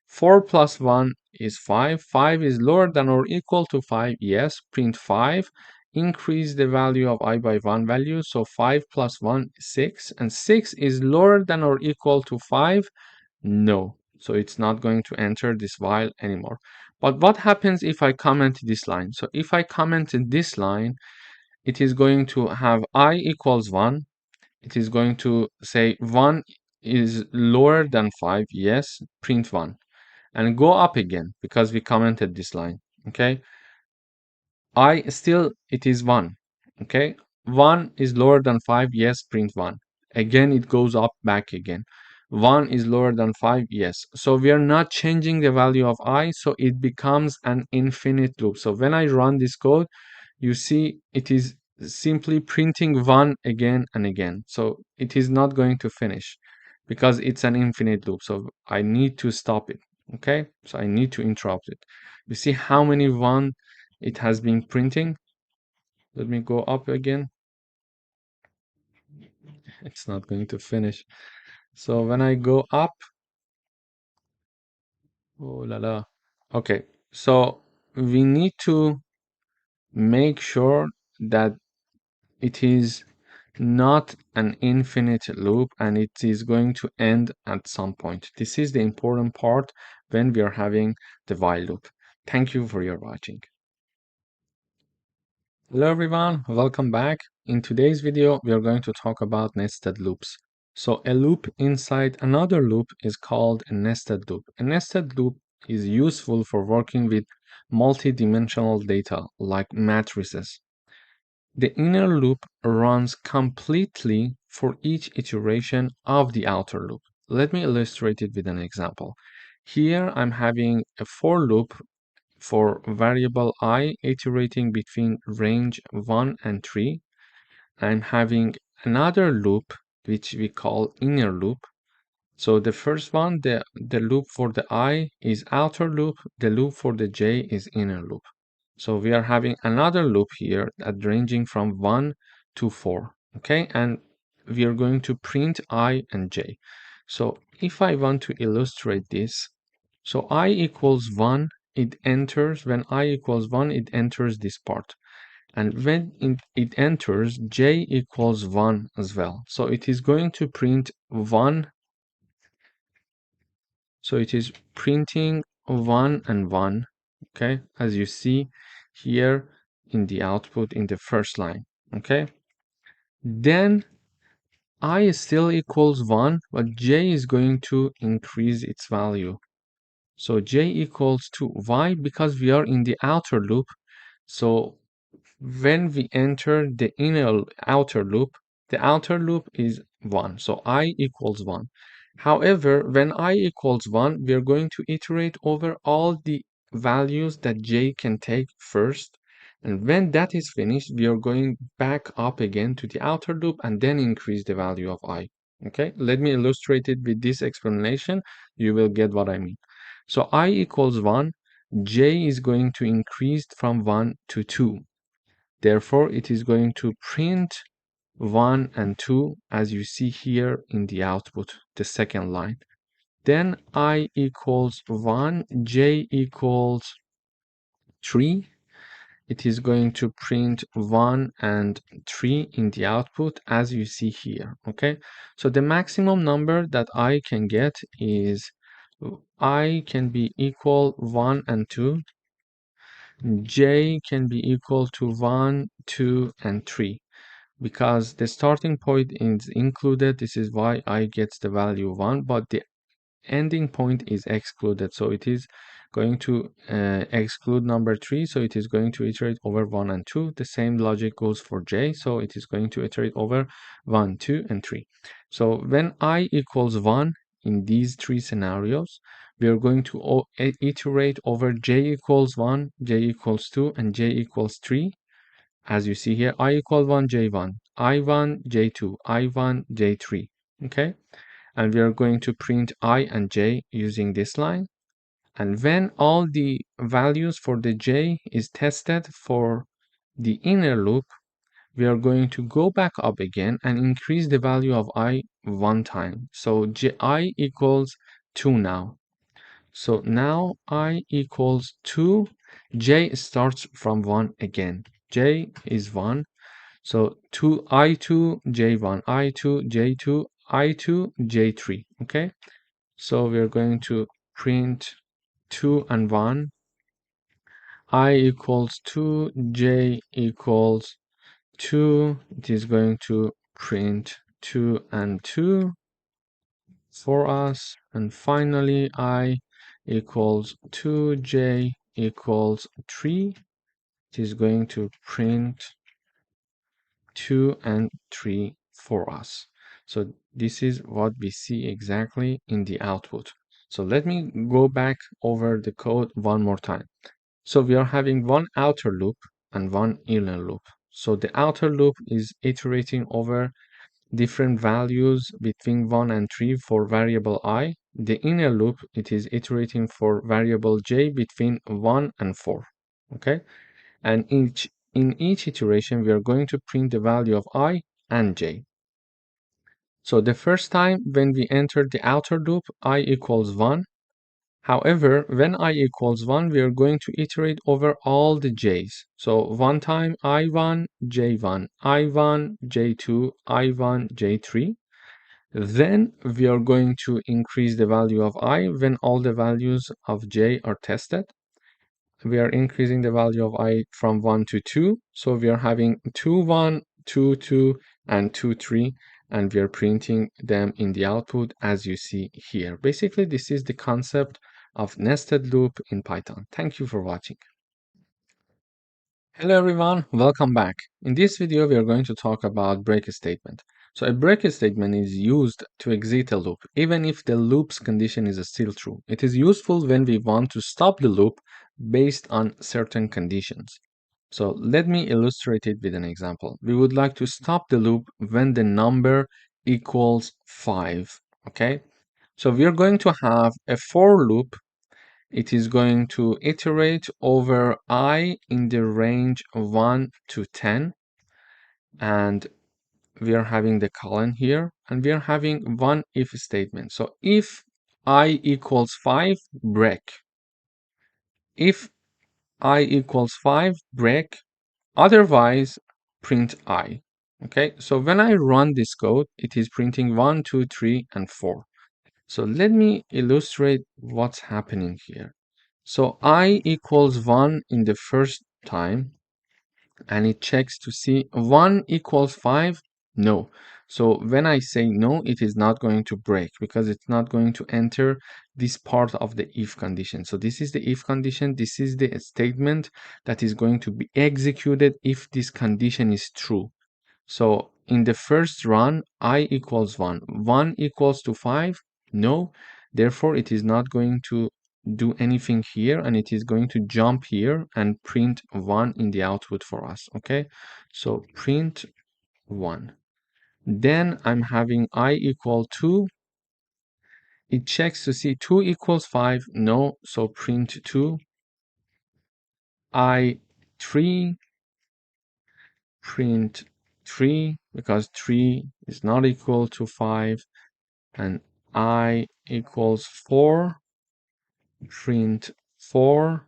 4 plus 1 is 5. 5 is lower than or equal to 5, yes, print 5. Increase the value of I by 1 value, so 5 plus 1 is 6. And 6 is lower than or equal to 5, no. So it's not going to enter this while anymore. But what happens if I comment this line? So if I comment this line, it is going to have I equals 1. It is going to say 1 is lower than 5. Yes, print 1. and go up again because we commented this line. Okay, I still it is 1. Okay, 1 is lower than 5, yes, print 1. Again it goes up back again. 1 is lower than 5, yes. So we are not changing the value of I, so it becomes an infinite loop. So when I run this code, you see it is simply printing 1 again and again. So it is not going to finish because it's an infinite loop. So I need to stop it. Okay, so I need to interrupt it. You see how many 1 it has been printing. Let me go up again. It's not going to finish. So when I go up, oh la la. Okay, so we need to make sure that it is not an infinite loop and it is going to end at some point. This is the important part when we are having the while loop. Thank you for your watching. Hello everyone, welcome back. In today's video, we are going to talk about nested loops. So a loop inside another loop is called a nested loop. A nested loop is useful for working with multi-dimensional data like matrices. The inner loop runs completely for each iteration of the outer loop. Let me illustrate it with an example. Here I'm having a for loop for variable I iterating between range 1 and 3. I'm having another loop which we call inner loop. So the first one, the loop for the I is outer loop, the loop for the J is inner loop. So we are having another loop here that ranging from 1 to 4, okay? And we are going to print I and J. So if I want to illustrate this, so I equals 1, it enters, when I equals 1, it enters this part. And when it enters, J equals 1 as well. So it is going to print 1. So it is printing 1 and 1, okay, as you see here in the output in the first line, okay. Then I still equals 1, but J is going to increase its value. So J equals to Y because we are in the outer loop. So when we enter the outer loop, the outer loop is 1. So I equals 1. However, when I equals 1, we are going to iterate over all the values that J can take first. And when that is finished, we are going back up again to the outer loop and then increase the value of I. Okay, let me illustrate it with this explanation. You will get what I mean. So I equals 1, J is going to increase from 1 to 2. Therefore, it is going to print 1 and 2 as you see here in the output, the second line. Then I equals 1, J equals 3. It is going to print 1 and 3 in the output as you see here, okay? So the maximum number that I can get is I can be equal 1 and 2. J can be equal to 1, 2, and 3. Because the starting point is included, this is why I gets the value 1, but the ending point is excluded. So it is going to exclude number 3, so it is going to iterate over 1 and 2. The same logic goes for J, so it is going to iterate over 1, 2, and 3. So when I equals 1 in these three scenarios, we are going to iterate over J equals 1, J equals 2, and J equals 3. As you see here, I equal 1, J1, I1, J2, I1, J3, okay? And we are going to print I and J using this line. And when all the values for the J is tested for the inner loop, we are going to go back up again and increase the value of I one time. So I equals 2 now. So now I equals 2, J starts from 1 again. J is 1. So 2 I2 J1 I2 J2 I2 J3, okay? So we're going to print 2 and 1. I equals 2, J equals 2. It is going to print 2 and 2 for us. And finally I equals 2j equals 3, it is going to print 2 and 3 for us. So this is what we see exactly in the output. So let me go back over the code one more time. So we are having one outer loop and one inner loop. So the outer loop is iterating over different values between 1 and 3 for variable I. The inner loop, it is iterating for variable j between 1 and 4. Okay? And in each iteration, we are going to print the value of I and j. So the first time when we enter the outer loop, I equals 1. However, when I equals 1, we are going to iterate over all the j's. So one time I1, J1, I1, J2, I1, J3. Then we are going to increase the value of I when all the values of j are tested. We are increasing the value of I from 1 to 2. So we are having 2, 1, 2, 2, and 2, 3. And we are printing them in the output as you see here. Basically, this is the concept of nested loop in Python. Thank you for watching. Hello everyone, welcome back. In this video, we are going to talk about break statement. So a break statement is used to exit a loop, even if the loop's condition is still true. It is useful when we want to stop the loop based on certain conditions. So let me illustrate it with an example. We would like to stop the loop when the number equals 5, okay? So we are going to have a for loop. It is going to iterate over I in the range 1 to 10. And we are having the colon here. And we are having one if statement. So if I equals 5, break. If I equals 5, break. Otherwise, print I. Okay, so when I run this code, it is printing 1, 2, 3, and 4. So let me illustrate what's happening here. So I equals 1 in the first time, and it checks to see 1 equals 5. No. So when I say no, it is not going to break because it's not going to enter this part of the if condition. So this is the if condition. This is the statement that is going to be executed if this condition is true. So in the first run, I equals 1. 1 equals to 5? No. Therefore, it is not going to do anything here, and it is going to jump here and print 1 in the output for us. Okay, so print 1. Then I'm having I equal 2. It checks to see 2 equals 5. No, so print 2. I 3, print 3 because 3 is not equal to 5. And I equals 4, print 4.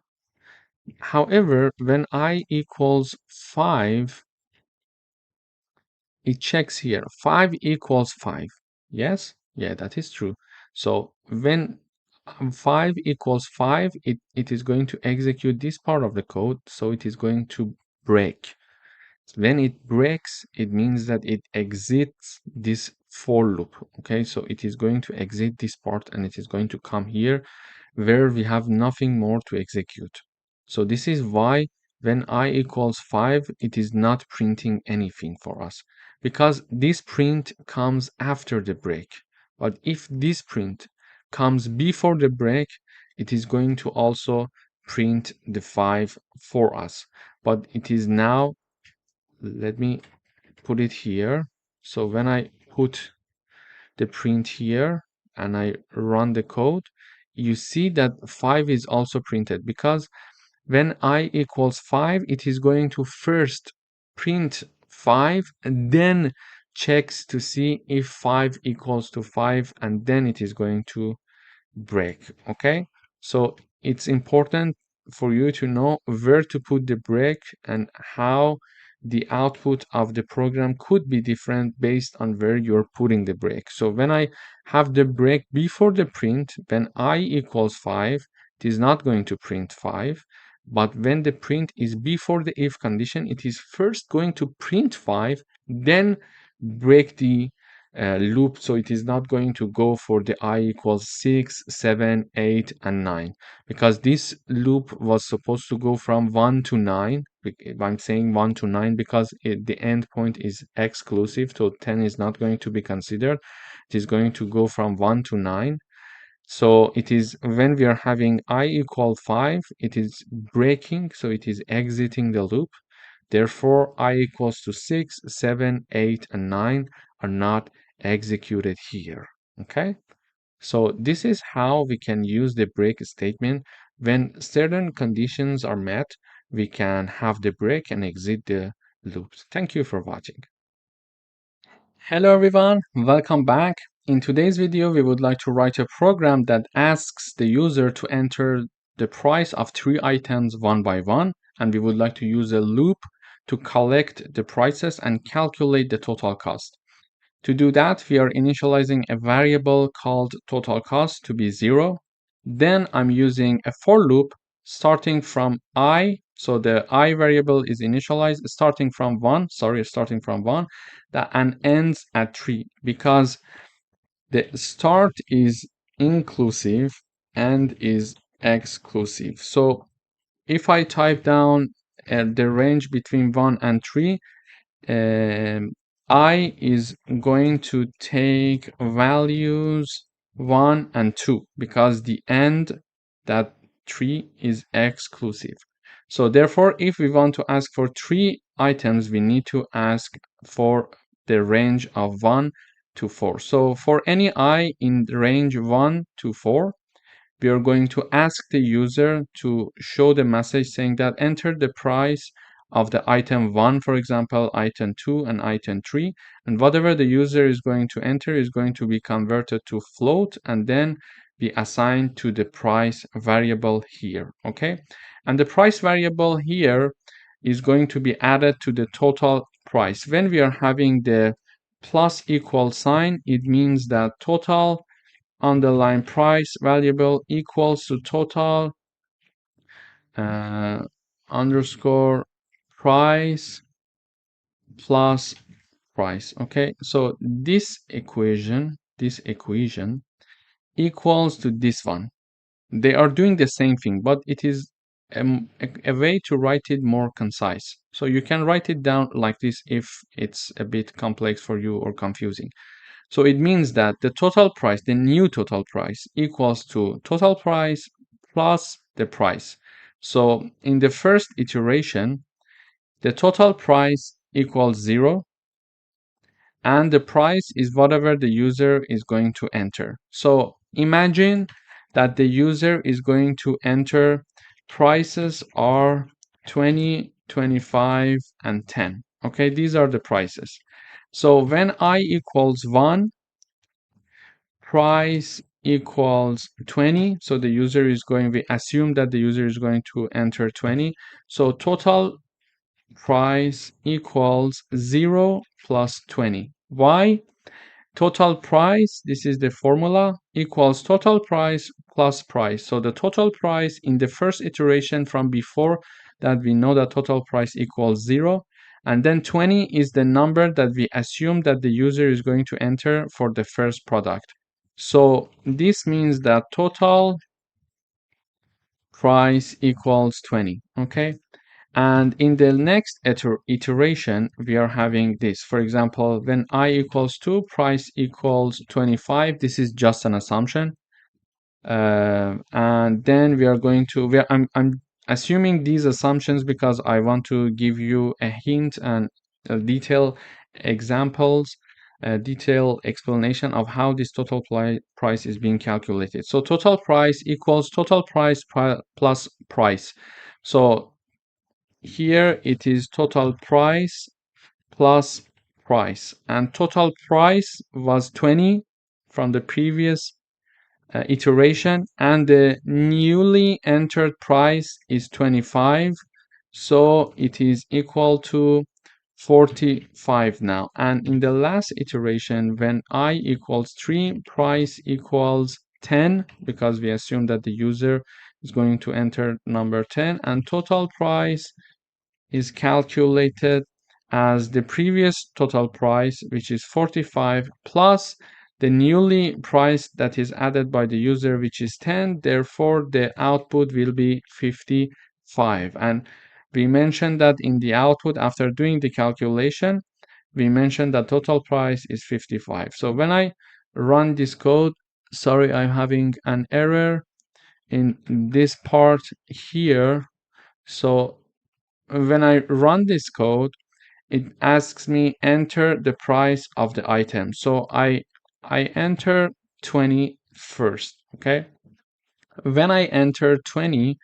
However, when I equals 5, it checks here. 5 equals 5. Yes? Yeah, that is true. So when 5 equals 5, it is going to execute this part of the code. So it is going to break. When it breaks, it means that it exits this for loop. Okay, so it is going to exit this part and it is going to come here where we have nothing more to execute. So this is why when I equals 5, it is not printing anything for us because this print comes after the break. But if this print comes before the break, it is going to also print the 5 for us. But it is now, let me put it here. So when I put the print here and I run the code, you see that 5 is also printed because when I equals 5, it is going to first print 5 and then checks to see if 5 equals to 5 and then it is going to break. Okay, so it's important for you to know where to put the break and how the output of the program could be different based on where you're putting the break. So when I have the break before the print, when I equals 5, it is not going to print 5. But when the print is before the if condition, it is first going to print 5, then break the loop, so it is not going to go for the I equals 6, 7, 8, and 9, because this loop was supposed to go from 1 to 9. I'm saying 1 to 9 because the endpoint is exclusive, so 10 is not going to be considered. It is going to go from 1 to 9. So it is when we are having I equal 5, it is breaking, so it is exiting the loop. Therefore, I equals to 6, 7, 8, and 9 are not executed here. Okay? So this is how we can use the break statement. When certain conditions are met, we can have the break and exit the loops. Thank you for watching. Hello everyone, welcome back. In today's video, we would like to write a program that asks the user to enter the price of 3 items one by one, and we would like to use a loop to collect the prices and calculate the total cost. To do that, we are initializing a variable called total cost to be 0. Then I'm using a for loop starting from I. So the I variable is initialized starting from 1, that and ends at 3, because the start is inclusive and is exclusive. So if I type down the range between 1 and 3, I is going to take values 1 and 2 because the end, that 3, is exclusive. So therefore, if we want to ask for 3 items, we need to ask for the range of 1 to 4. So for any I in the range 1 to 4, we are going to ask the user to show the message saying that enter the price of the item 1, for example, item 2, and item 3, and whatever the user is going to enter is going to be converted to float and then be assigned to the price variable here. Okay, and the price variable here is going to be added to the total price. When we are having the plus equal sign, it means that total underline price variable equals to total underscore price plus price. Okay, so this equation equals to this one. They are doing the same thing, but it is a way to write it more concise. So you can write it down like this if it's a bit complex for you or confusing. So it means that the total price, the new total price, equals to total price plus the price. So in the first iteration, the total price equals 0, and the price is whatever the user is going to enter. So imagine that the user is going to enter prices are 20, 25, and 10. Okay, these are the prices. So when I equals 1, price equals 20. So the user is going, we assume that the user is going to enter 20. So total price equals 0 plus 20. Why? Total price, this is the formula, equals total price plus price. So the total price in the first iteration from before that, we know that total price equals 0. And then 20 is the number that we assume that the user is going to enter for the first product. So this means that total price equals 20. Okay. And in the next iteration, we are having this. For example, when I equals 2, price equals 25. This is just an assumption. And then we are going to, I'm assuming these assumptions because I want to give you a hint and a detailed examples, a detailed explanation of how this total price is being calculated. So total price equals total price plus price. So here it is total price plus price, and total price was 20 from the previous iteration, and the newly entered price is 25, so it is equal to 45 now. And in the last iteration, when I equals 3, price equals 10, because we assume that the user is going to enter number 10, and total price is calculated as the previous total price, which is 45, plus the newly price that is added by the user, which is 10. Therefore, the output will be 55. And we mentioned that in the output, after doing the calculation, we mentioned that total price is 55. So when I run this code, sorry, I'm having an error in this part here. So when I run this code, it asks me enter the price of the item. So I enter 20 first, okay? When I enter 20,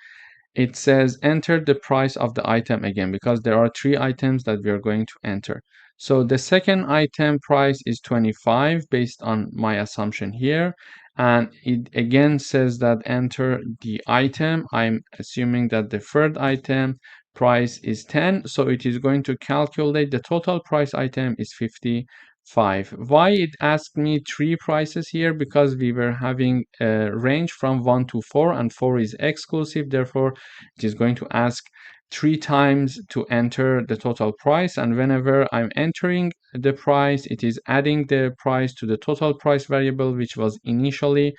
it says enter the price of the item again, because there are three items that we are going to enter. So the second item price is 25 based on my assumption here. And it again says that enter the item. I'm assuming that the third item price is 10. So it is going to calculate the total price item is 55. Why it asked me three prices here? Because we were having a range from 1 to 4, and 4 is exclusive. Therefore, it is going to ask three times to enter the total price, and whenever I'm entering the price, it is adding the price to the total price variable, which was initially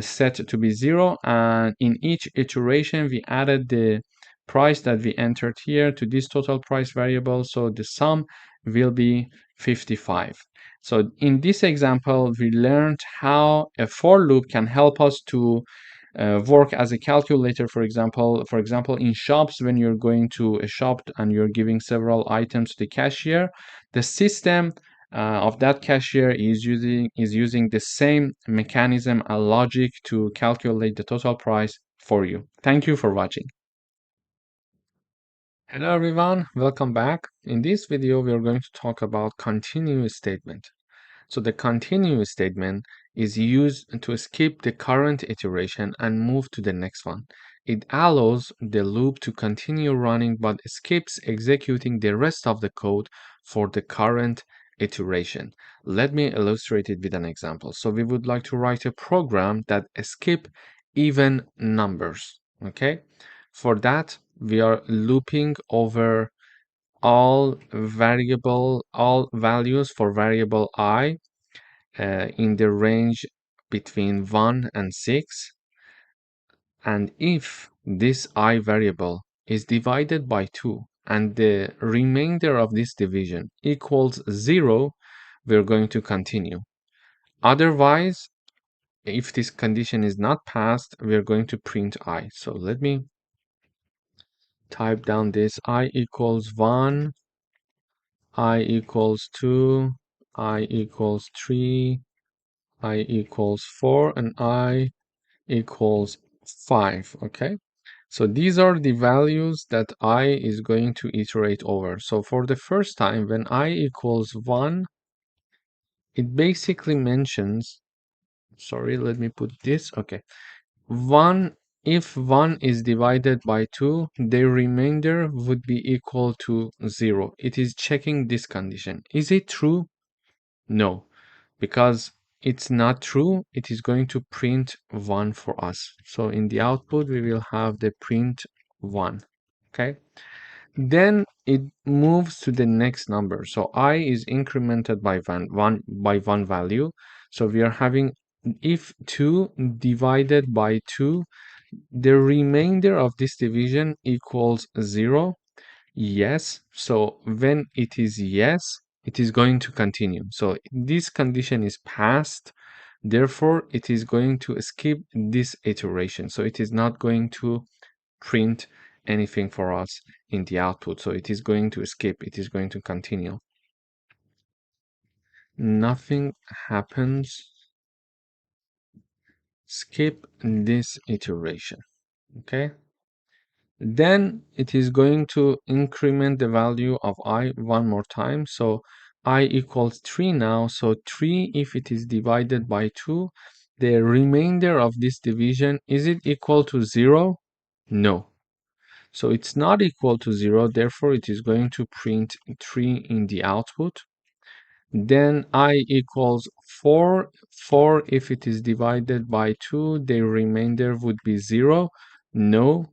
set to be 0, and in each iteration we added the price that we entered here to this total price variable, so the sum will be 55. So in this example, we learned how a for loop can help us to work as a calculator. For example, in shops, when you're going to a shop and you're giving several items to the cashier, the system of that cashier is using the same mechanism and logic to calculate the total price for you. Thank you for watching. Hello everyone, welcome back. In this video, we are going to talk about continuous statement. So the continue statement is used to skip the current iteration and move to the next one. It allows the loop to continue running but skips executing the rest of the code for the current iteration. Let me illustrate it with an example. So we would like to write a program that skip even numbers. Okay. For that, we are looping over all values for variable I in the range between 1 and 6, and if this I variable is divided by 2 and the remainder of this division equals 0, we're going to continue. Otherwise, if this condition is not passed, we're going to print I. So let me type down this I equals 1, I equals 2, I equals 3, I equals 4, and I equals 5. Okay, so these are the values that I is going to iterate over. So for the first time, when I equals 1, it basically mentions, sorry, let me put this. Okay, 1, if 1 is divided by 2, the remainder would be equal to 0. It is checking this condition. Is it true? No, because it's not true. It is going to print 1 for us. So in the output, we will have the print 1. Okay. Then it moves to the next number. So I is incremented by one value. So we are having, if 2 divided by 2, the remainder of this division equals 0. Yes. So when it is yes, it is going to continue. So this condition is passed. Therefore, it is going to skip this iteration. So it is not going to print anything for us in the output. So it is going to skip. It is going to continue. Nothing happens. Skip this iteration. Okay. Then it is going to increment the value of I one more time. So I equals 3 now. So 3, if it is divided by 2, the remainder of this division, is it equal to 0? No. So it's not equal to 0. Therefore, it is going to print 3 in the output. Then I equals 4. 4, if it is divided by 2, the remainder would be 0. No.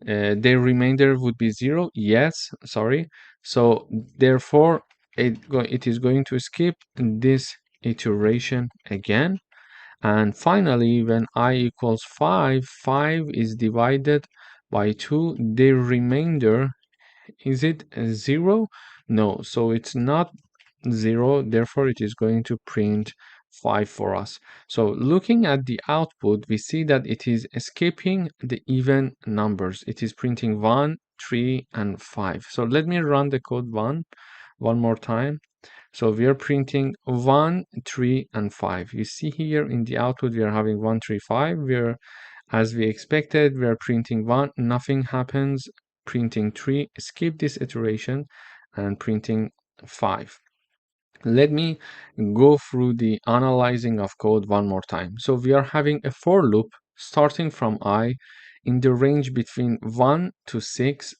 their remainder would be 0. Yes, sorry. So therefore, it is going to skip this iteration again. And finally, when I equals 5, 5 is divided by 2. The remainder, is it 0? No, so it's not 0, therefore it is going to print 5 for us. So looking at the output, we see that it is skipping the even numbers. It is printing 1, 3, and 5. So let me run the code one more time. So we are printing 1, 3, and 5. You see here in the output, we are having 1, 3, 5. As we expected, we are printing 1, nothing happens, printing 3, skip this iteration, and printing 5. Let me go through the analyzing of code one more time. So we are having a for loop starting from I in the range between 1 to 6.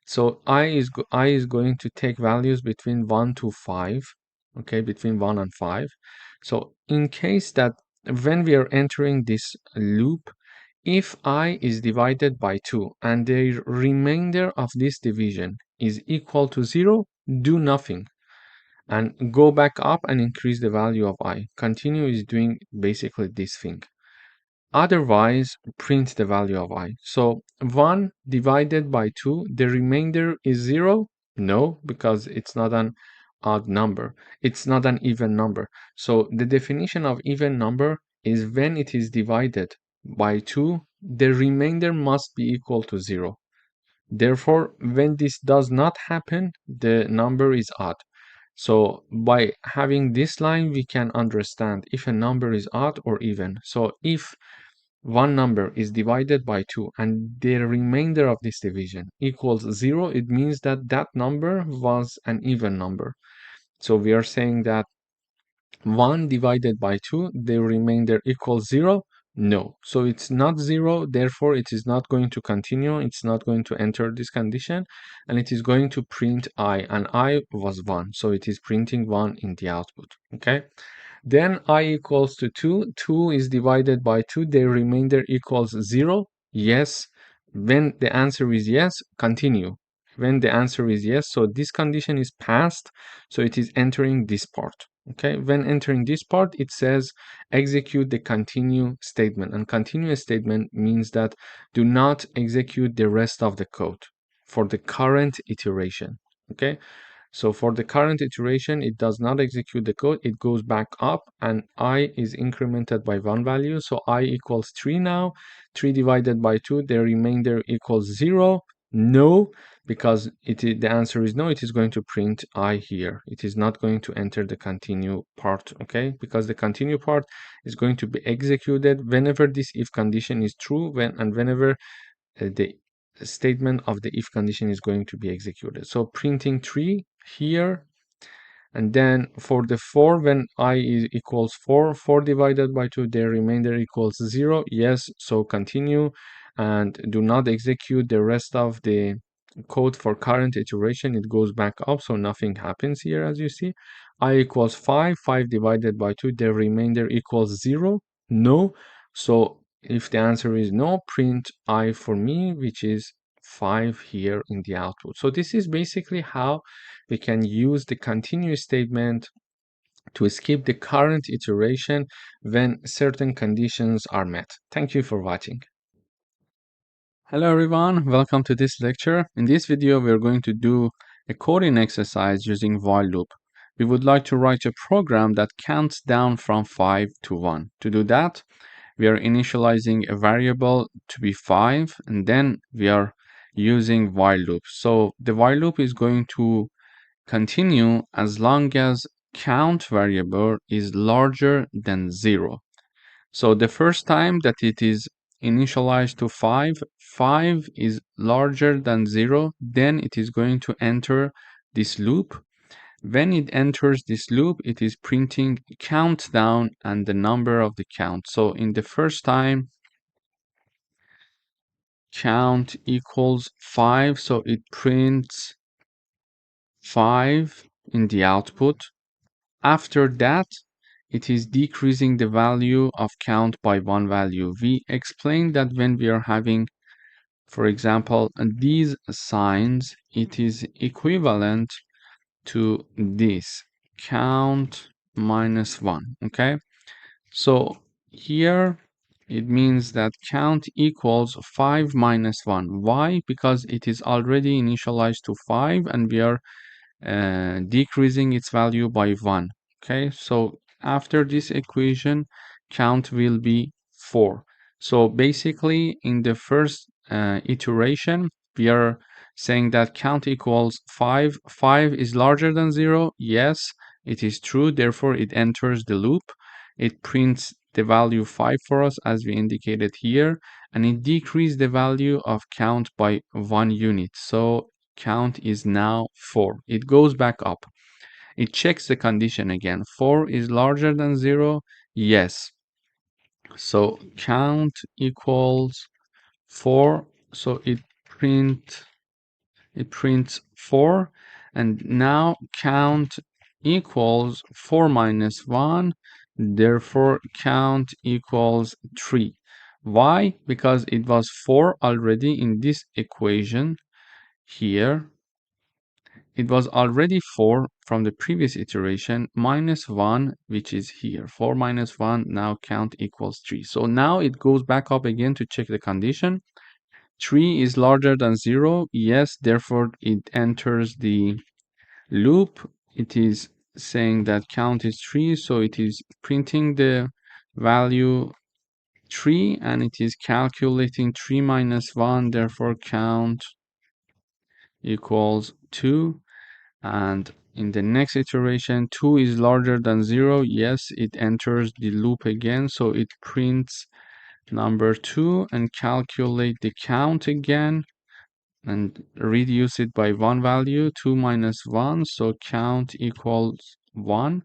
So I is going to take values between 1 to 5, okay, between 1 and 5. So in case that when we are entering this loop, if I is divided by 2 and the remainder of this division is equal to 0, do nothing and go back up and increase the value of I. Continue is doing basically this thing. Otherwise, print the value of I. So 1 divided by 2, the remainder is 0? No, because it's not an odd number. It's not an even number. So the definition of even number is when it is divided by 2, the remainder must be equal to 0. Therefore, when this does not happen, the number is odd. So by having this line, we can understand if a number is odd or even. So if one number is divided by 2 and the remainder of this division equals 0, it means that that number was an even number. So we are saying that 1 divided by 2, the remainder equals 0. No, so it's not 0, therefore it is not going to continue, it's not going to enter this condition, and it is going to print I, and I was 1, so it is printing 1 in the output, okay? Then I equals to 2. 2 is divided by 2. The remainder equals 0. Yes. When the answer is yes, continue. When the answer is yes, so this condition is passed, so it is entering this part. Okay, when entering this part, it says execute the continue statement. And continue statement means that do not execute the rest of the code for the current iteration. Okay, so for the current iteration, it does not execute the code. It goes back up and I is incremented by one value. So I equals 3 now. 3 divided by 2, the remainder equals 0. No, because the answer is no. It is going to print I here. It is not going to enter the continue part, okay? Because the continue part is going to be executed whenever this if condition is true and whenever the statement of the if condition is going to be executed. So printing 3 here, and then for the 4, when I is equals 4, 4 divided by 2, the remainder equals 0. Yes, so continue and do not execute the rest of the code for current iteration. It goes back up, so nothing happens here as you see. I equals 5, 5 divided by 2, the remainder equals 0. No, so if the answer is no, print I for me, which is 5 here in the output. So this is basically how we can use the continue statement to skip the current iteration when certain conditions are met. Thank you for watching. Hello everyone, welcome to this lecture. In this video, we are going to do a coding exercise using while loop. We would like to write a program that counts down from 5 to 1. To do that, we are initializing a variable to be 5, and then we are using while loop. So the while loop is going to continue as long as count variable is larger than 0. So the first time that it is initialized to 5, 5 is larger than 0, then it is going to enter this loop. When it enters this loop, it is printing countdown and the number of the count. So in the first time, count equals 5, so it prints 5 in the output. After that, it is decreasing the value of count by one value. We explained that when we are having For example, these signs, it is equivalent to this count minus 1. Okay, so here it means that count equals 5 minus 1. Why? Because it is already initialized to 5 and we are decreasing its value by 1. Okay, so after this equation, count will be 4. So basically, in the first iteration, we are saying that count equals 5. 5 is larger than 0. Yes, it is true. Therefore, it enters the loop. It prints the value 5 for us, as we indicated here, and it decreased the value of count by 1 unit. So count is now 4. It goes back up. It checks the condition again. 4 is larger than 0. Yes. So count equals 4. So it prints 4, and now count equals 4 minus 1. Therefore count equals 3. Why? Because it was 4 already in this equation here. It was already 4 from the previous iteration minus 1, which is here. 4 minus 1, now count equals 3. So now it goes back up again to check the condition. 3 is larger than 0. Yes, therefore it enters the loop. It is saying that count is 3, so it is printing the value 3 and it is calculating 3 minus 1. Therefore count equals 2. And in the next iteration, 2 is larger than 0. Yes, it enters the loop again, so it prints number 2 and calculate the count again and reduce it by one value, 2 minus 1, so count equals 1.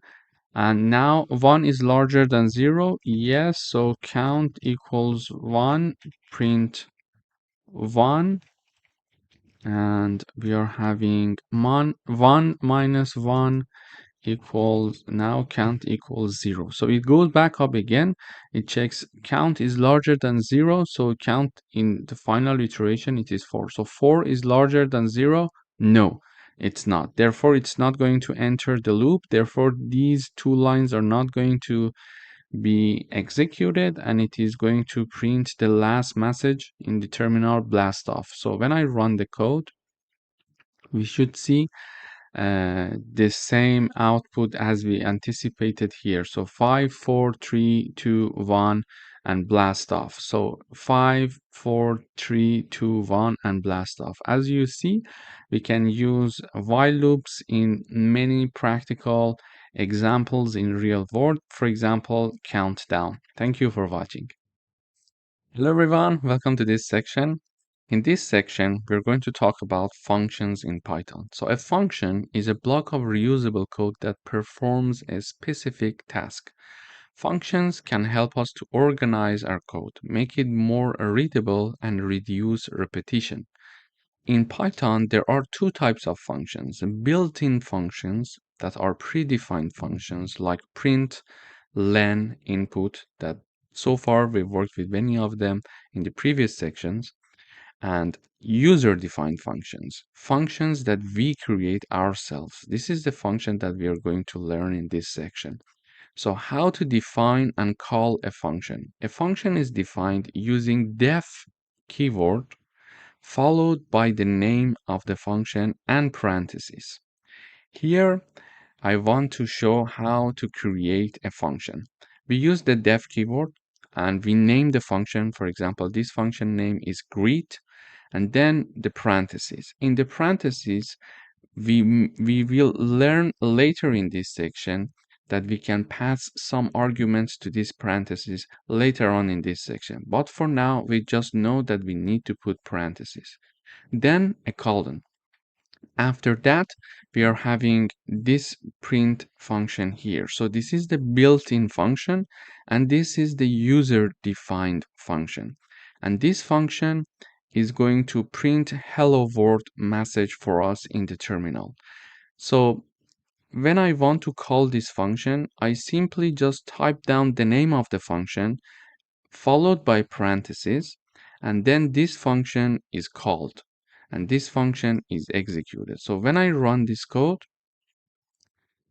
And now 1 is larger than 0. Yes, so count equals 1, print 1. And we are having 1 minus 1 equals, now count equals 0. So it goes back up again. It checks count is larger than 0. So count in the final iteration, it is 4. So 4 is larger than 0. No, it's not. Therefore, it's not going to enter the loop. Therefore, these two lines are not going to be executed, and it is going to print the last message in the terminal blast off. So when I run the code, we should see the same output as we anticipated here. So 5, 4, 3, 2, 1, and blast off. So 5, 4, 3, 2, 1, and blast off. As you see, we can use while loops in many practical examples in real world. For example, countdown. Thank you for watching. Hello everyone, welcome to this section. In this section, we're going to talk about functions in Python. So a function is a block of reusable code that performs a specific task. Functions can help us to organize our code, make it more readable, and reduce repetition. In Python, there are two types of functions: built-in functions that are predefined functions like print, len, input, that so far we've worked with many of them in the previous sections, and user-defined functions, functions that we create ourselves. This is the function that we are going to learn in this section. So how to define and call a function. A function is defined using def keyword followed by the name of the function and parentheses. Here, I want to show how to create a function. We use the def keyword and we name the function. For example, this function name is greet, and then the parentheses. In the parentheses, we will learn later in this section that we can pass some arguments to these parentheses later on in this section. But for now, we just know that we need to put parentheses. Then a colon. After that, we are having this print function here. So this is the built-in function, and this is the user-defined function. And this function is going to print hello world message for us in the terminal. So when I want to call this function, I simply just type down the name of the function followed by parentheses, and then this function is called, and this function is executed. So when I run this code,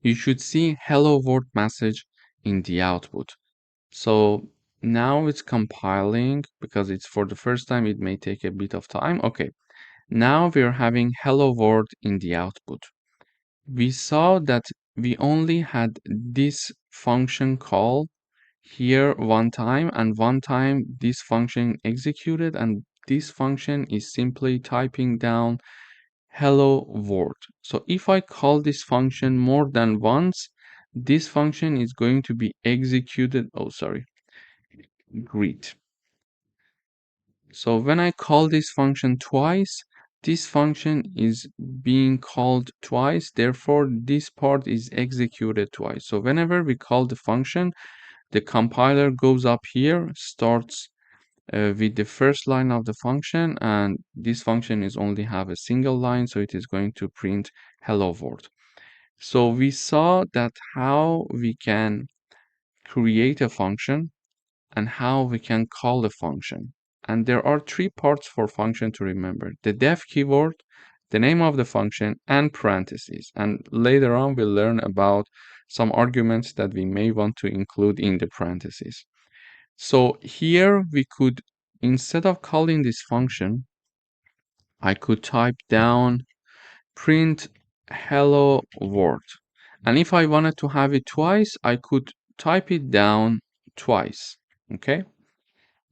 you should see hello world message in the output. So now it's compiling because it's for the first time. It may take a bit of time. Okay, now we're having hello world in the output. We saw that we only had this function call here one time, and one time this function executed, and this function is simply typing down hello world. So if I call this function more than once, this function is going to be executed. Oh, sorry, greet. So when I call this function twice, this function is being called twice, therefore this part is executed twice. So whenever we call the function, the compiler goes up here, starts with the first line of the function, and this function is only have a single line, so it is going to print hello world. So we saw that how we can create a function and how we can call a function. And there are three parts for function to remember: the def keyword, the name of the function, and parentheses. And later on, we'll learn about some arguments that we may want to include in the parentheses. So here we could, instead of calling this function, I could type down print hello world. And if I wanted to have it twice, I could type it down twice. Okay?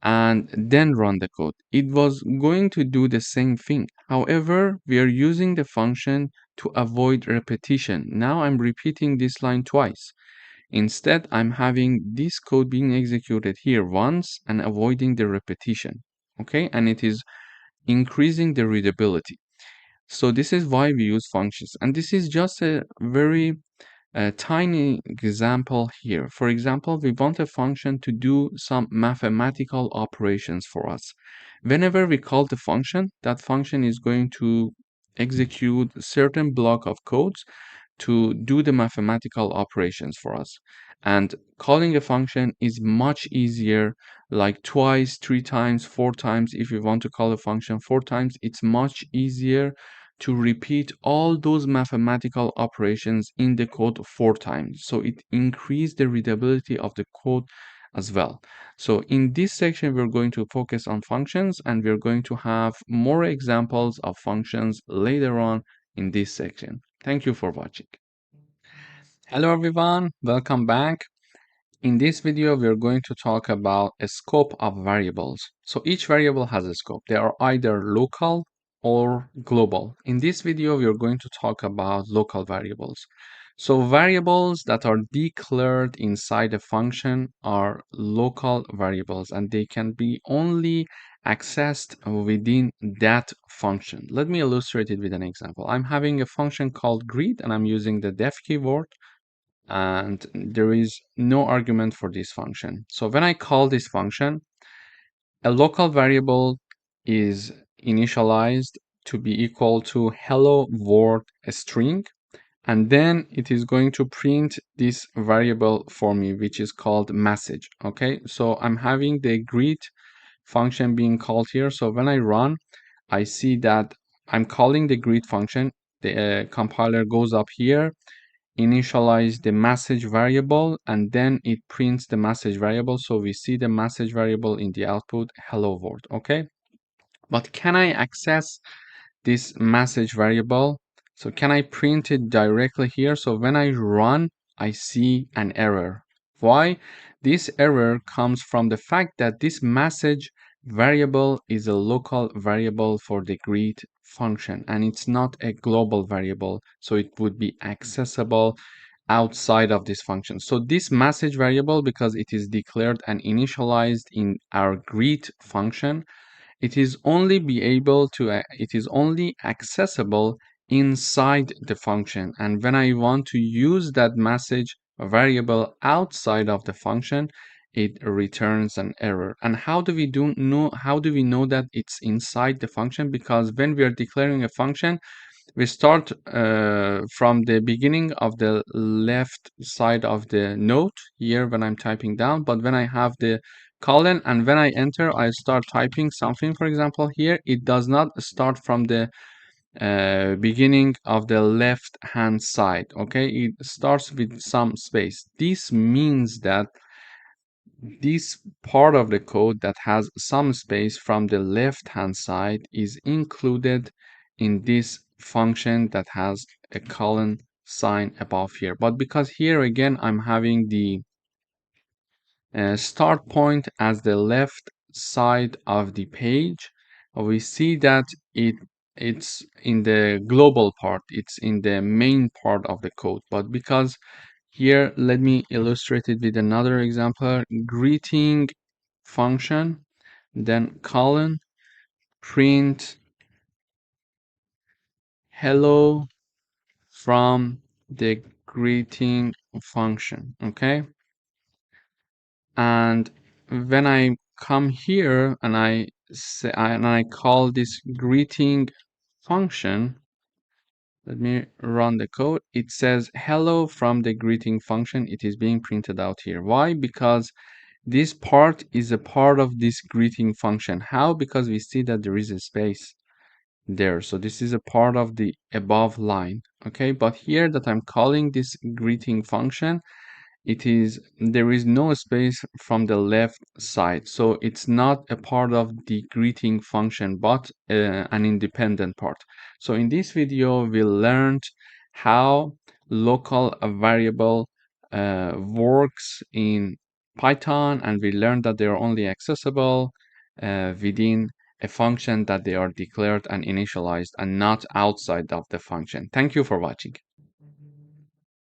And then run the code. It was going to do the same thing. However, we are using the function to avoid repetition. Now I'm repeating this line twice. Instead, I'm having this code being executed here once and avoiding the repetition. Okay, and it is increasing the readability. So this is why we use functions. And this is just a very tiny example here. For example, we want a function to do some mathematical operations for us. Whenever we call the function, that function is going to execute a certain block of codes to do the mathematical operations for us. And calling a function is much easier, like twice, three times, four times. If you want to call a function four times, it's much easier to repeat all those mathematical operations in the code four times. So it increases the readability of the code as well. So in this section, we're going to focus on functions, and we're going to have more examples of functions later on in this section. Thank you for watching. Hello everyone, welcome back. In this video, we're going to talk about a scope of variables. So each variable has a scope. They are either local or global. In this video, we're going to talk about local variables. So variables that are declared inside a function are local variables, and they can be only accessed within that function. Let me illustrate it with an example. I'm having a function called greet, and I'm using the def keyword, and there is no argument for this function. So when I call this function, a local variable is initialized to be equal to hello world string, and then it is going to print this variable for me, which is called message. Okay, so I'm having the greet function being called here. So when I run, I see that I'm calling the greet function. The compiler goes up here, initialize the message variable, and then it prints the message variable. So we see the message variable in the output, hello world. Okay, but can I access this message variable? So can I print it directly here? So when I run, I see an error. Why? This error comes from the fact that this message variable is a local variable for the greet function, and it's not a global variable, so it would be accessible outside of this function. So this message variable, because it is declared and initialized in our greet function, it is only accessible inside the function. And when I want to use that message variable outside of the function, it returns an error. And how do we know that it's inside the function? Because when we are declaring a function, we start from the beginning of the left side of the note here when I'm typing down, but when I have the colon, and when I enter, I start typing something, for example, here, it does not start from the beginning of the left hand side. Okay, it starts with some space. This means that this part of the code that has some space from the left hand side is included in this function that has a colon sign above here. But because here again I'm having the start point as the left side of the page, we see that it's in the global part, it's in the main part of the code. But because here, let me illustrate it with another example. Greeting function, then colon, print hello from the greeting function. Okay, and when I come here and I say and I call this greeting function, let me run the code. It says hello from the greeting function. It is being printed out here. Why? Because this part is a part of this greeting function. How? Because we see that there is a space there. So this is a part of the above line. Okay, but here that I'm calling this greeting function, there is no space from the left side, so it's not a part of the greeting function but an independent part. So in this video we learned how local variable works in Python, and we learned that they are only accessible within a function that they are declared and initialized and not outside of the function. Thank you for watching.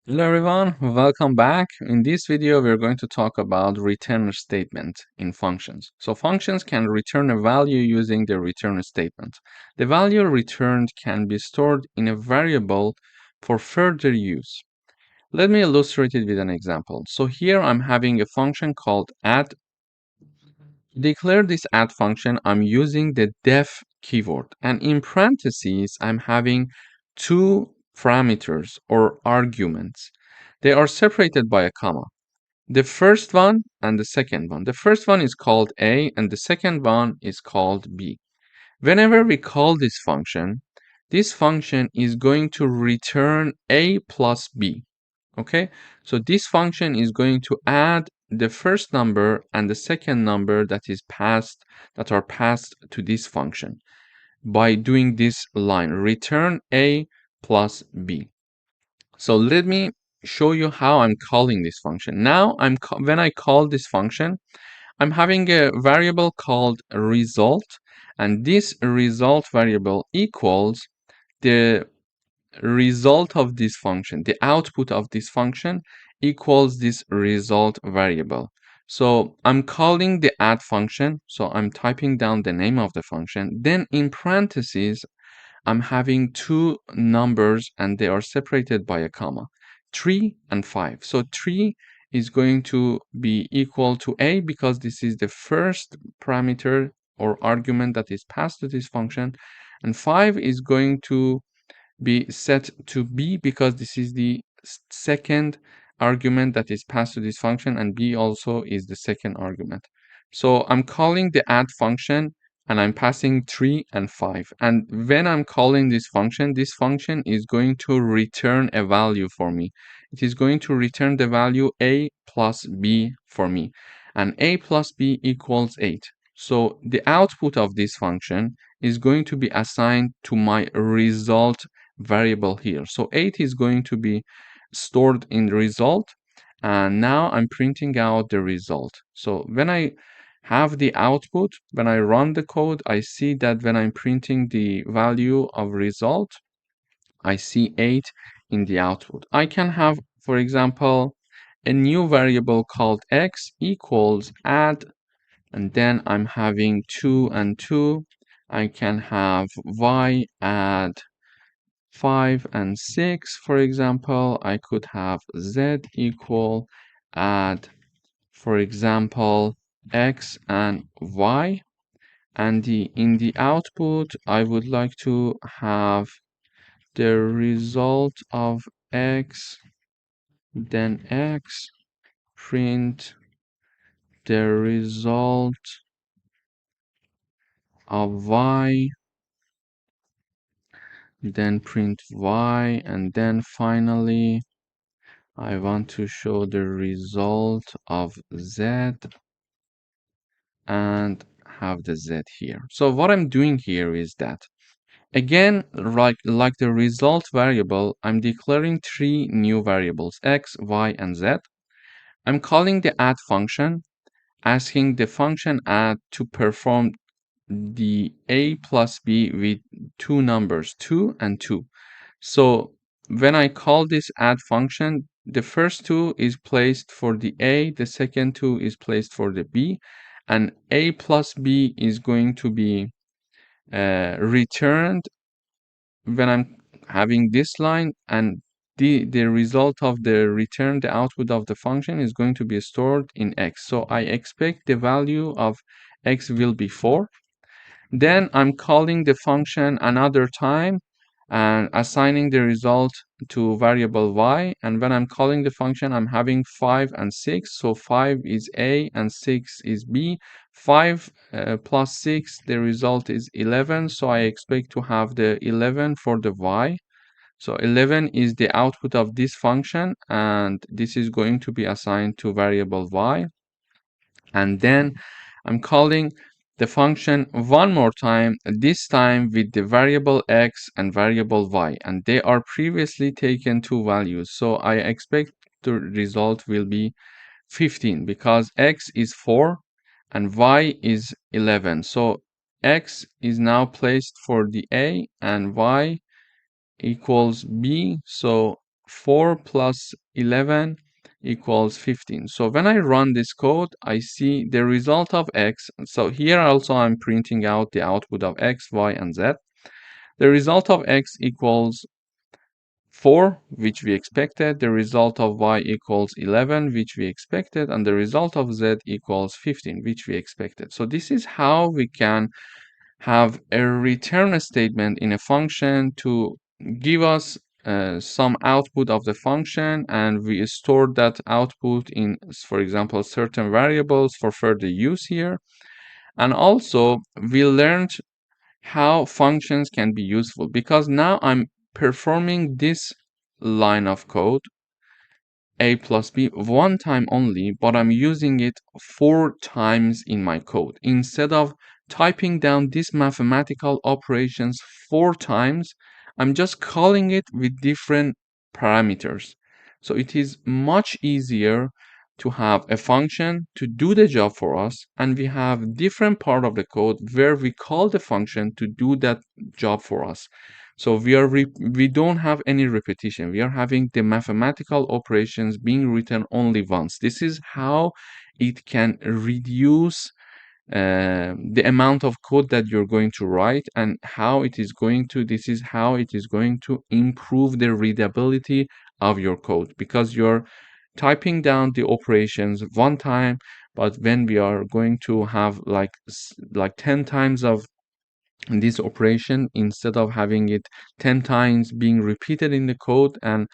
Hello everyone, welcome back. In this video, we're going to talk about return statement in functions. So functions can return a value using the return statement. The value returned can be stored in a variable for further use. Let me illustrate it with an example. So here I'm having a function called add. To declare this add function, I'm using the def keyword, and in parentheses, I'm having two parameters or arguments. They are separated by a comma. The first one and the second one. The first one is called A and the second one is called B. Whenever we call this function is going to return A plus B. Okay, so this function is going to add the first number and the second number that are passed to this function by doing this line, return A plus B. So let me show you how I'm calling this function. Now when I call this function, I'm having a variable called result, and this result variable equals the result of this function, the output of this function equals this result variable. So I'm calling the add function, so I'm typing down the name of the function, then in parentheses I'm having two numbers and they are separated by a comma, 3 and 5. So 3 is going to be equal to A because this is the first parameter or argument that is passed to this function, and 5 is going to be set to B because this is the second argument that is passed to this function, and B also is the second argument. So I'm calling the add function and I'm passing 3 and 5. And when I'm calling this function is going to return a value for me. It is going to return the value A plus B for me. And A plus B equals 8. So the output of this function is going to be assigned to my result variable here. So 8 is going to be stored in the result, and now I'm printing out the result. So when I have the output, when I run the code, I see that when I'm printing the value of result, I see 8 in the output. I can have, for example, a new variable called x equals add, and then I'm having 2 and 2. I can have y add 5 and 6, for example. I could have z equal add, for example, x and y. And in the output, I would like to have the result of x, then x, print the result of y, then print y, and then finally I want to show the result of z and have the z here. So what I'm doing here is that, again, like the result variable, I'm declaring three new variables, x, y, and z. I'm calling the add function, asking the function add to perform the a plus b with two numbers, 2 and 2. So when I call this add function, the first 2 is placed for the a, the second 2 is placed for the b, and a plus b is going to be returned when I'm having this line, and the result of the return, the output of the function is going to be stored in x. So I expect the value of x will be 4. Then I'm calling the function another time and assigning the result to variable y. And when I'm calling the function, I'm having 5 and 6. So 5 is a and 6 is b. 5 plus 6, the result is 11. So I expect to have the 11 for the y. So 11 is the output of this function, and this is going to be assigned to variable y. And then I'm calling the function one more time, this time with the variable x and variable y, and they are previously taken two values. So I expect the result will be 15 because x is 4 and y is 11. So x is now placed for the a and y equals b. So 4 plus 11 equals 15. So when I run this code, I see the result of x. So here also I'm printing out the output of x, y, and z. The result of x equals 4, which we expected. The result of y equals 11, which we expected. And the result of z equals 15, which we expected. So this is how we can have a return statement in a function to give us some output of the function, and we store that output in, for example, certain variables for further use here. And also we learned how functions can be useful, because now I'm performing this line of code a plus b one time only, but I'm using it 4 times in my code. Instead of typing down these mathematical operations 4 times, I'm just calling it with different parameters. So it is much easier to have a function to do the job for us, and we have different part of the code where we call the function to do that job for us. So we don't have any repetition. We are having the mathematical operations being written only once. This is how it can reduce the amount of code that you're going to write, and this is how it is going to improve the readability of your code, because you're typing down the operations one time, but when we are going to have like 10 times of this operation, instead of having it 10 times being repeated in the code, and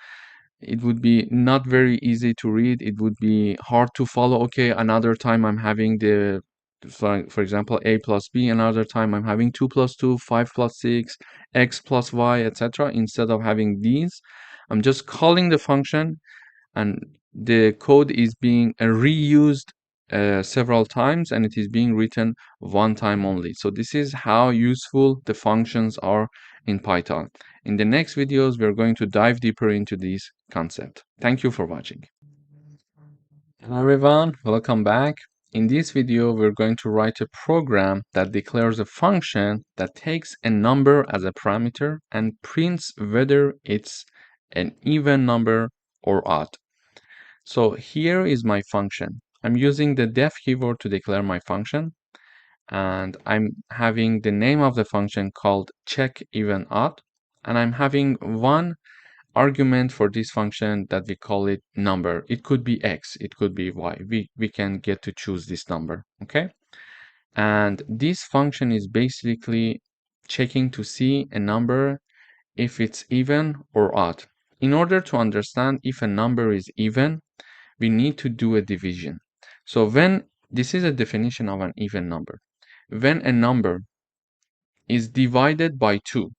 it would be not very easy to read, it would be hard to follow. Okay, another time I'm having the, for example, a plus b, another time I'm having 2 plus 2, 5 plus 6, x plus y, etc. Instead of having these, I'm just calling the function, and the code is being reused several times, and it is being written one time only. So this is how useful the functions are in Python. In the next videos, we're going to dive deeper into this concept. Thank you for watching. Hello everyone, welcome back. In this video, we're going to write a program that declares a function that takes a number as a parameter and prints whether it's an even number or odd. So here is my function. I'm using the def keyword to declare my function, and I'm having the name of the function called check even odd, and I'm having one argument for this function that we call it number. It could be x, it could be y. We can get to choose this number, okay? And this function is basically checking to see a number if it's even or odd. In order to understand if a number is even, we need to do a division. So when This is a definition of an even number. When a number is divided by 2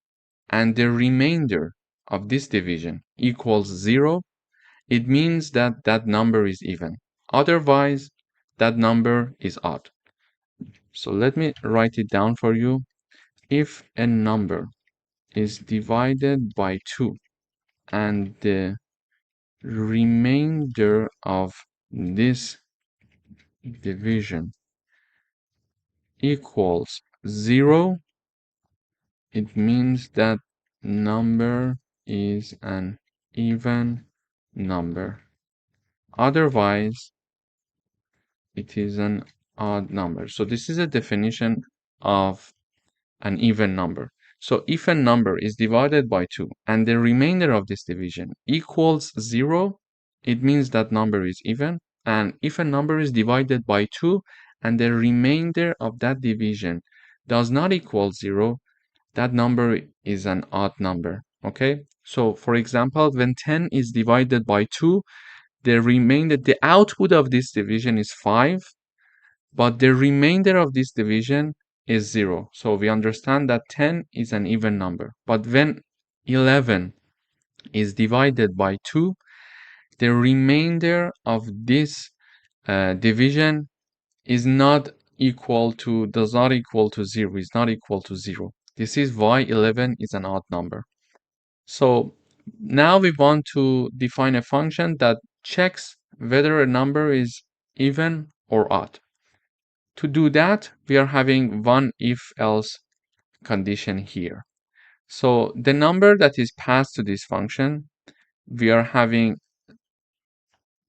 and the remainder of this division equals 0, it means that that number is even. Otherwise, that number is odd. So let me write it down for you. If a number is divided by 2 and the remainder of this division equals 0, it means that number is an even number. Otherwise, it is an odd number. So this is a definition of an even number. So if a number is divided by 2 and the remainder of this division equals 0, it means that number is even. And if a number is divided by 2 and the remainder of that division does not equal 0, that number is an odd number. Okay? So for example, when 10 is divided by 2, the output of this division is 5, but the remainder of this division is 0. So we understand that 10 is an even number. But when 11 is divided by 2, the remainder of this division does not equal to 0, is not equal to 0. This is why 11 is an odd number. So now we want to define a function that checks whether a number is even or odd. To do that, we are having one if-else condition here. So the number that is passed to this function, we are having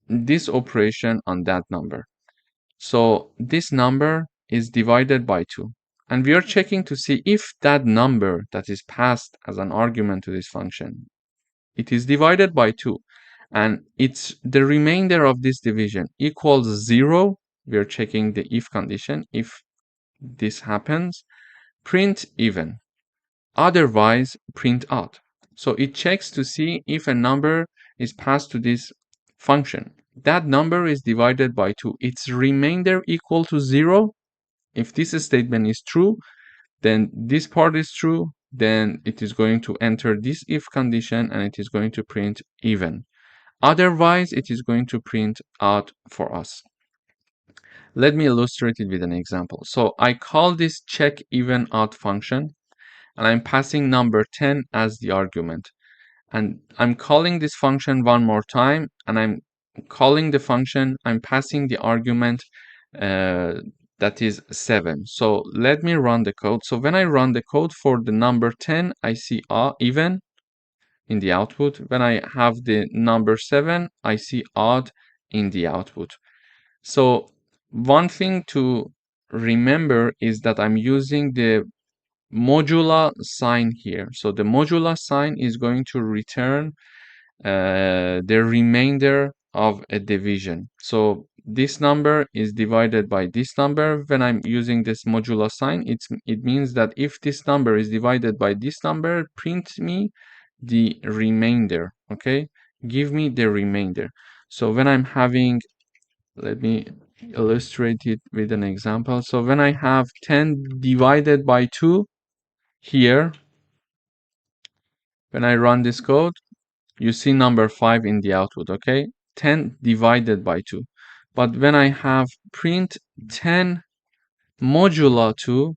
this operation on that number. So this number is divided by 2. And we are checking to see if that number that is passed as an argument to this function, it is divided by 2. And it's the remainder of this division equals 0. We are checking the if condition. If this happens, print even. Otherwise, print odd. So it checks to see if a number is passed to this function. That number is divided by 2. Its remainder equal to 0. If this statement is true, then this part is true. Then it is going to enter this if condition and it is going to print even. Otherwise, it is going to print odd for us. Let me illustrate it with an example. So I call this check even odd function, and I'm passing number 10 as the argument. And I'm calling this function one more time, and I'm calling the function, I'm passing the argument that is 7. So let me run the code. So when I run the code for the number 10, I see even in the output. When I have the number 7, I see odd in the output. So one thing to remember is that I'm using the modular sign here. So the modular sign is going to return the remainder of a division. So this number is divided by this number. When I'm using this modular sign, it means that if this number is divided by this number, print me the remainder. Okay, give me the remainder. So when I'm having, let me illustrate it with an example. So when I have 10 divided by 2 here, when I run this code, you see number 5 in the output, okay? 10 divided by 2. But when I have print 10 modulo 2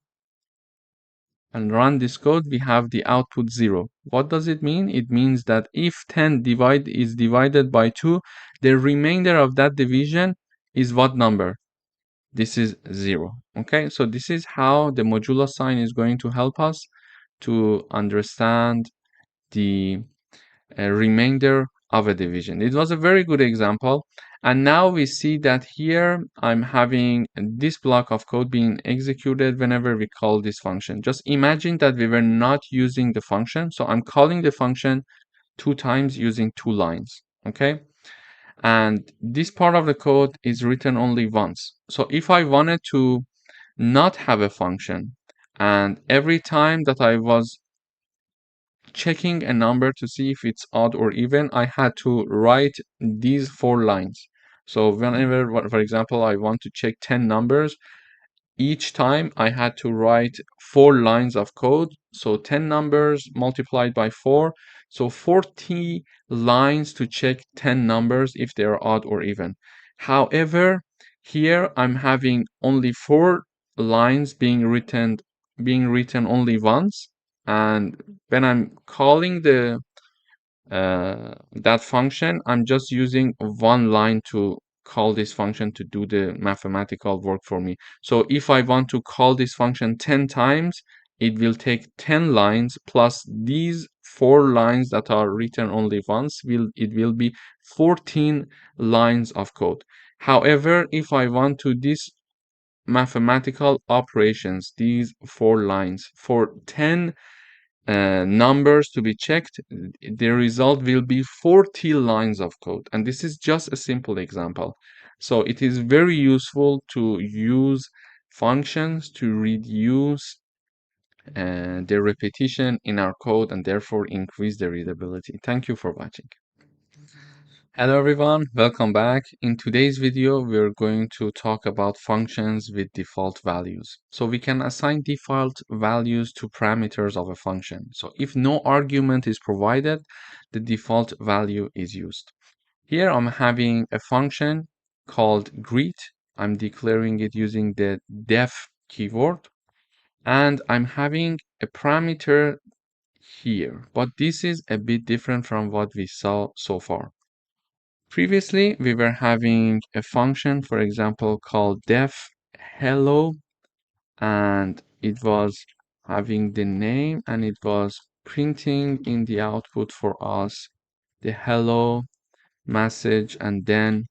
and run this code, we have the output 0. What does it mean? It means that if 10 is divided by 2, the remainder of that division is what number? This is 0. Okay, so this is how the modulo sign is going to help us to understand the remainder of a division. It was a very good example. And now we see that here I'm having this block of code being executed whenever we call this function. Just imagine that we were not using the function. So I'm calling the function 2 times using 2 lines. Okay. And this part of the code is written only once. So if I wanted to not have a function, and every time that I was checking a number to see if it's odd or even, I had to write these 4 lines. So whenever, for example, I want to check 10 numbers, each time I had to write 4 lines of code. So 10 numbers multiplied by 4. So 40 lines to check 10 numbers if they are odd or even. However, here I'm having only 4 lines being written only once. And when I'm calling that function, I'm just using 1 line to call this function to do the mathematical work for me. So if I want to call this function 10 times, it will take 10 lines plus these 4 lines that are written only once. It will be 14 lines of code. However, if I want to this mathematical operations, these 4 lines for 10 numbers to be checked, the result will be 40 lines of code. And this is just a simple example. So it is very useful to use functions to reduce the repetition in our code and therefore increase the readability. Thank you for watching. Hello everyone, welcome back. In today's video, we're going to talk about functions with default values. So we can assign default values to parameters of a function. So if no argument is provided, the default value is used. Here I'm having a function called greet. I'm declaring it using the def keyword, and I'm having a parameter here, but this is a bit different from what we saw so far. Previously, we were having a function, for example, called def hello, and it was having the name and it was printing in the output for us the hello message and then,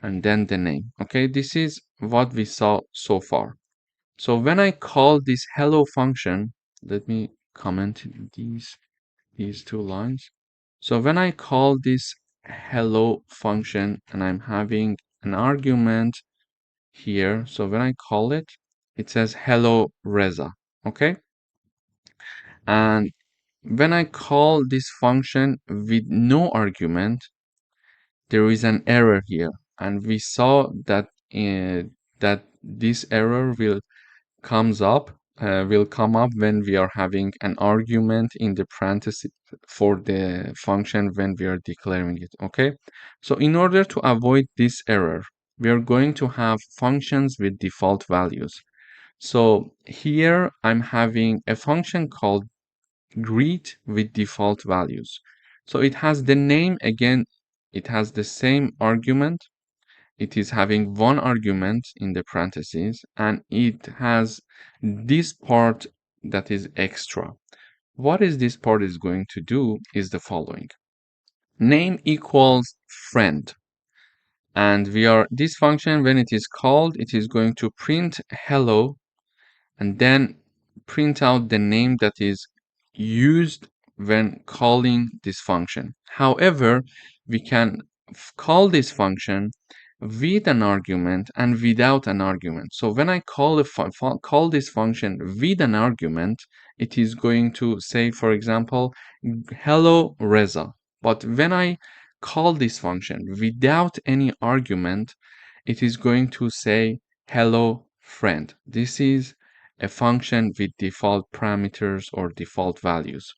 and then the name. Okay, this is what we saw so far. So when I call this hello function, let me comment these 2 lines. So when I call this hello function and I'm having an argument here, so when I call it, it says hello Reza, okay? And when I call this function with no argument, there is an error here. And we saw that that this error will come up when we are having an argument in the parentheses for the function when we are declaring it. Okay, so in order to avoid this error, we are going to have functions with default values. So here I'm having a function called greet with default values. So it has the name again, it has the same argument, it is having 1 argument in the parentheses, and it has this part that is extra. What is this part is going to do is the following. Name equals friend, and this function, when it is called, it is going to print hello and then print out the name that is used when calling this function. However, we can call this function with an argument and without an argument. So when I call this function with an argument, it is going to say, for example, hello Reza. But when I call this function without any argument, it is going to say hello friend. This is a function with default parameters or default values.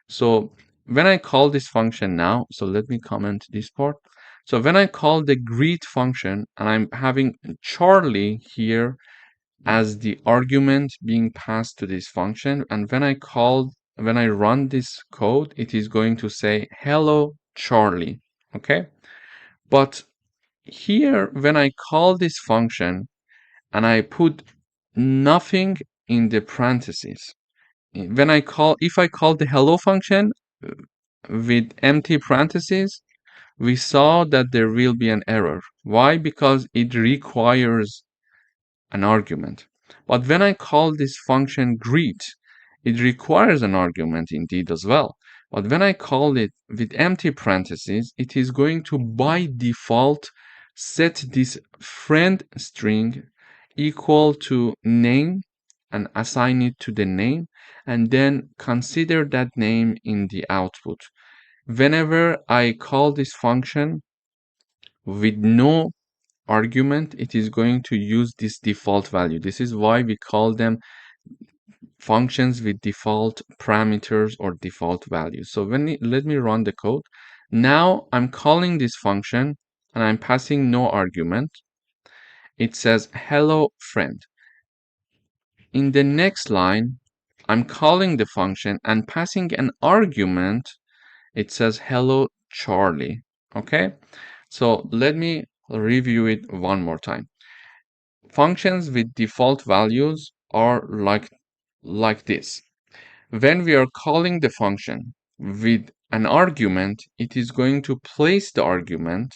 So when I call this function now, so let me comment this part. So when I call the greet function and I'm having Charlie here as the argument being passed to this function, and when I run this code, it is going to say hello Charlie. Okay, but here when I call this function and I put nothing in the parentheses, if I call the hello function with empty parentheses, we saw that there will be an error. Why? Because it requires an argument. But when I call this function greet, it requires an argument indeed as well. But when I call it with empty parentheses, it is going to by default set this friend string equal to name and assign it to the name, and then consider that name in the output. Whenever I call this function with no argument, it is going to use this default value. This is why we call them functions with default parameters or default values. So let me run the code. Now I'm calling this function and I'm passing no argument. It says hello friend. In the next line, I'm calling the function and passing an argument. It says hello Charlie. Okay, so let me review it one more time. Functions with default values are like this. When we are calling the function with an argument, it is going to place the argument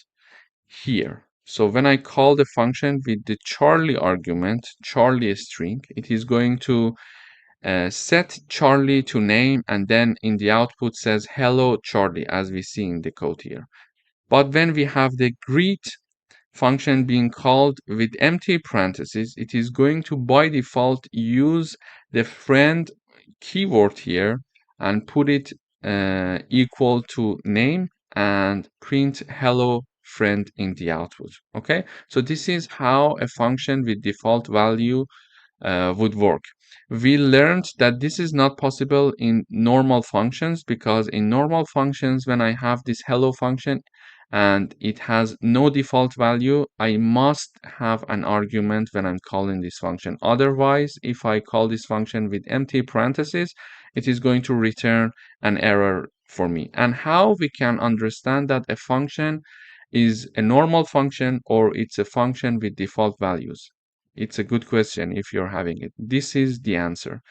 here. So when I call the function with the Charlie argument, Charlie string, it is going to set Charlie to name, and then in the output says hello Charlie, as we see in the code here. But when we have the greet function being called with empty parentheses, it is going to by default use the friend keyword here and put it equal to name and print hello friend in the output. Okay, so this is how a function with default value would work. We learned that this is not possible in normal functions, because in normal functions, when I have this hello function and it has no default value, I must have an argument when I'm calling this function. Otherwise, if I call this function with empty parentheses, it is going to return an error for me. And how we can understand that a function is a normal function or it's a function with default values? It's a good question if you're having it. This is the answer.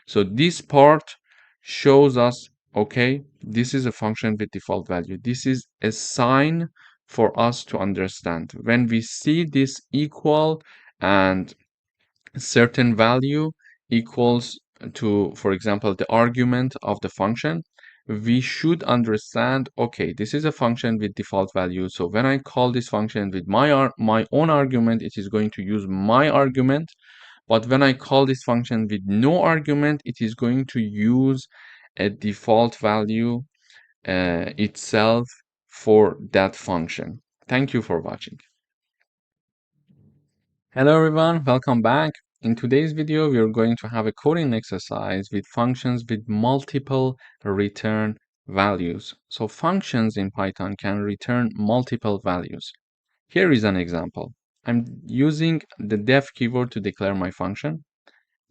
So this part shows us, okay, this is a function with default value. This is a sign for us to understand. When we see this equal and certain value equals to, for example, the argument of the function, we should understand, okay, this is a function with default value. So when I call this function with my own argument, it is going to use my argument. But when I call this function with no argument, it is going to use a default value itself for that function. Thank you for watching. Hello everyone, welcome back. In today's video, we are going to have a coding exercise with functions with multiple return values. So functions in Python can return multiple values. Here is an example. I'm using the def keyword to declare my function,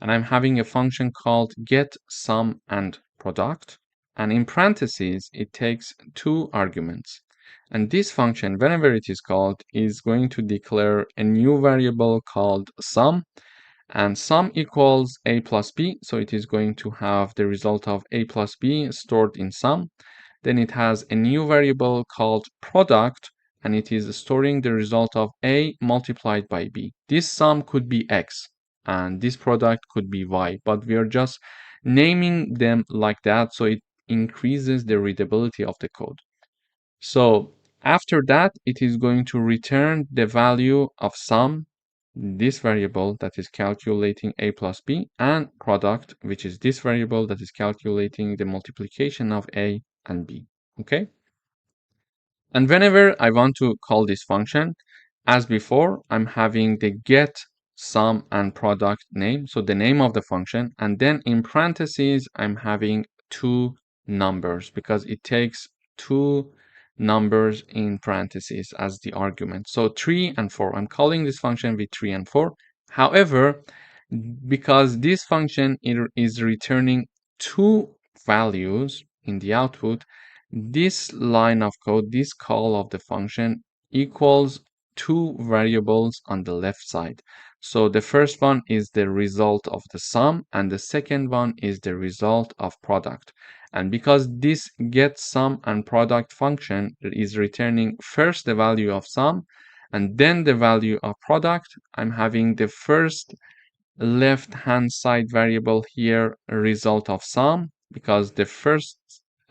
and I'm having a function called get sum and product. And in parentheses, it takes two arguments. And this function, whenever it is called, is going to declare a new variable called sum. And sum equals a plus b. So it is going to have the result of a plus b stored in sum. Then it has a new variable called product, and it is storing the result of a multiplied by b. This sum could be x, and this product could be y, but we are just naming them like that so it increases the readability of the code. So after that, it is going to return the value of sum, this variable that is calculating a plus b, and product, which is this variable that is calculating the multiplication of a and b. Okay? And whenever I want to call this function, as before, I'm having the get sum and product name, so the name of the function, and then in parentheses, I'm having two numbers because it takes two numbers in parentheses as the argument. So 3 and 4. I'm calling this function with 3 and 4. However, because this function is returning two values in the output, this line of code, this call of the function equals two variables on the left side. So the first one is the result of the sum, and the second one is the result of product. And because this get sum and product function is returning first the value of sum and then the value of product, I'm having the first left hand side variable here result of sum, because the first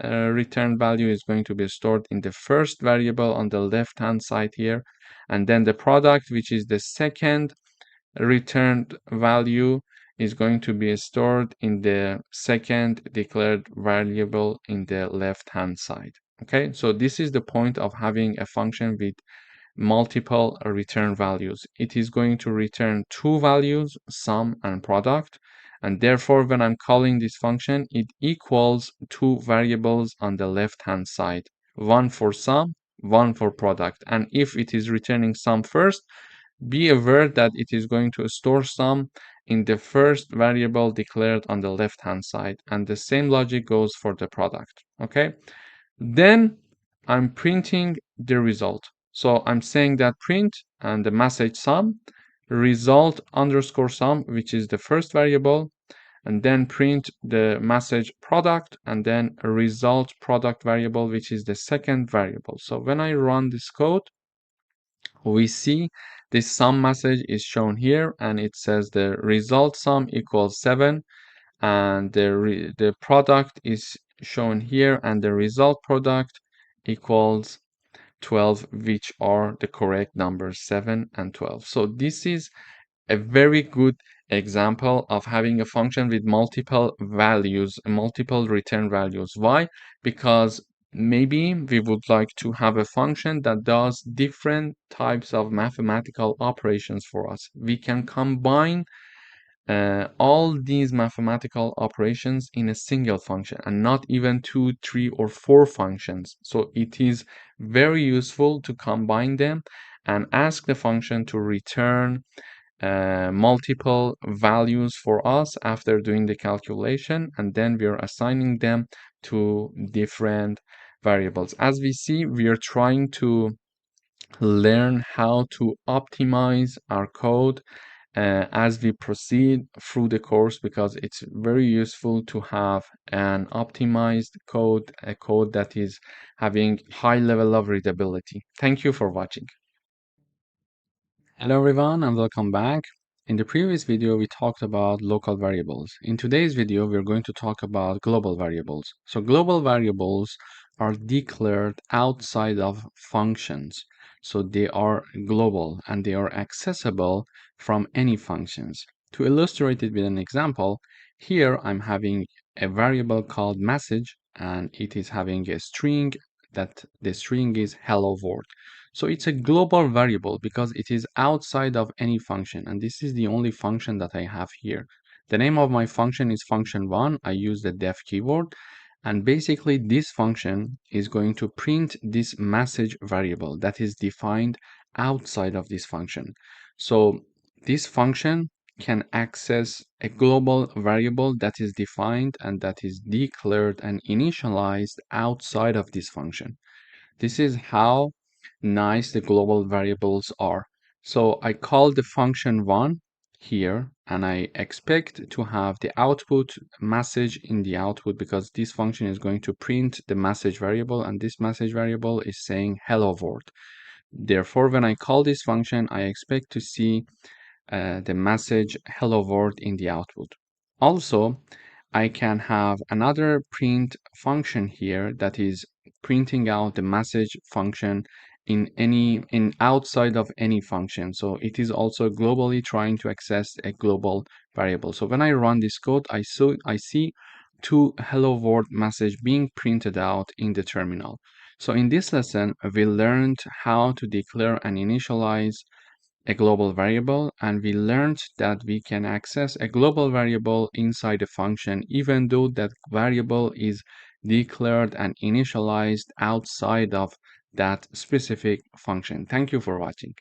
return value is going to be stored in the first variable on the left hand side here, and then the product, which is the second returned value, is going to be stored in the second declared variable in the left hand side. Okay, so this is the point of having a function with multiple return values. It is going to return two values, sum and product, and therefore when I'm calling this function, it equals two variables on the left hand side, one for sum, one for product. And if it is returning sum first, be aware that it is going to store sum in the first variable declared on the left hand side, and the same logic goes for the product. Okay, then I'm printing the result. So I'm saying that print and the message sum, result underscore sum, which is the first variable, and then print the message product, and then a result product variable, which is the second variable. So when I run this code, we see this sum message is shown here, and it says the result sum equals 7, and the product is shown here, and the result product equals 12, which are the correct numbers, 7 and 12. So this is a very good example of having a function with multiple values, multiple return values. Why? Because maybe we would like to have a function that does different types of mathematical operations for us. We can combine all these mathematical operations in a single function and not even 2, 3, or 4 functions. So it is very useful to combine them and ask the function to return multiple values for us after doing the calculation, and then we are assigning them to different variables. As we see, we are trying to learn how to optimize our code as we proceed through the course, because it's very useful to have an optimized code, a code that is having high level of readability. Thank you for watching. Hello everyone and welcome back. In the previous video, we talked about local variables. In today's video, we're going to talk about global variables. So global variables are declared outside of functions. So they are global and they are accessible from any functions. To illustrate it with an example, here I'm having a variable called message, and it is having a string that the string is hello world. So it's a global variable because it is outside of any function, and this is the only function that I have here. The name of my function is function1. I use the def keyword, and basically this function is going to print this message variable that is defined outside of this function. So this function can access a global variable that is defined and that is declared and initialized outside of this function. This is how nice the global variables are. So I call the function1 here, and I expect to have the output message in the output, because this function is going to print the message variable, and this message variable is saying hello world. Therefore, when I call this function, I expect to see the message hello world in the output. Also, I can have another print function here that is printing out the message function in outside of any function. So it is also globally trying to access a global variable. So when I run this code, I see two hello world message being printed out in the terminal. So in this lesson, we learned how to declare and initialize a global variable, and we learned that we can access a global variable inside a function even though that variable is declared and initialized outside of that specific function. Thank you for watching.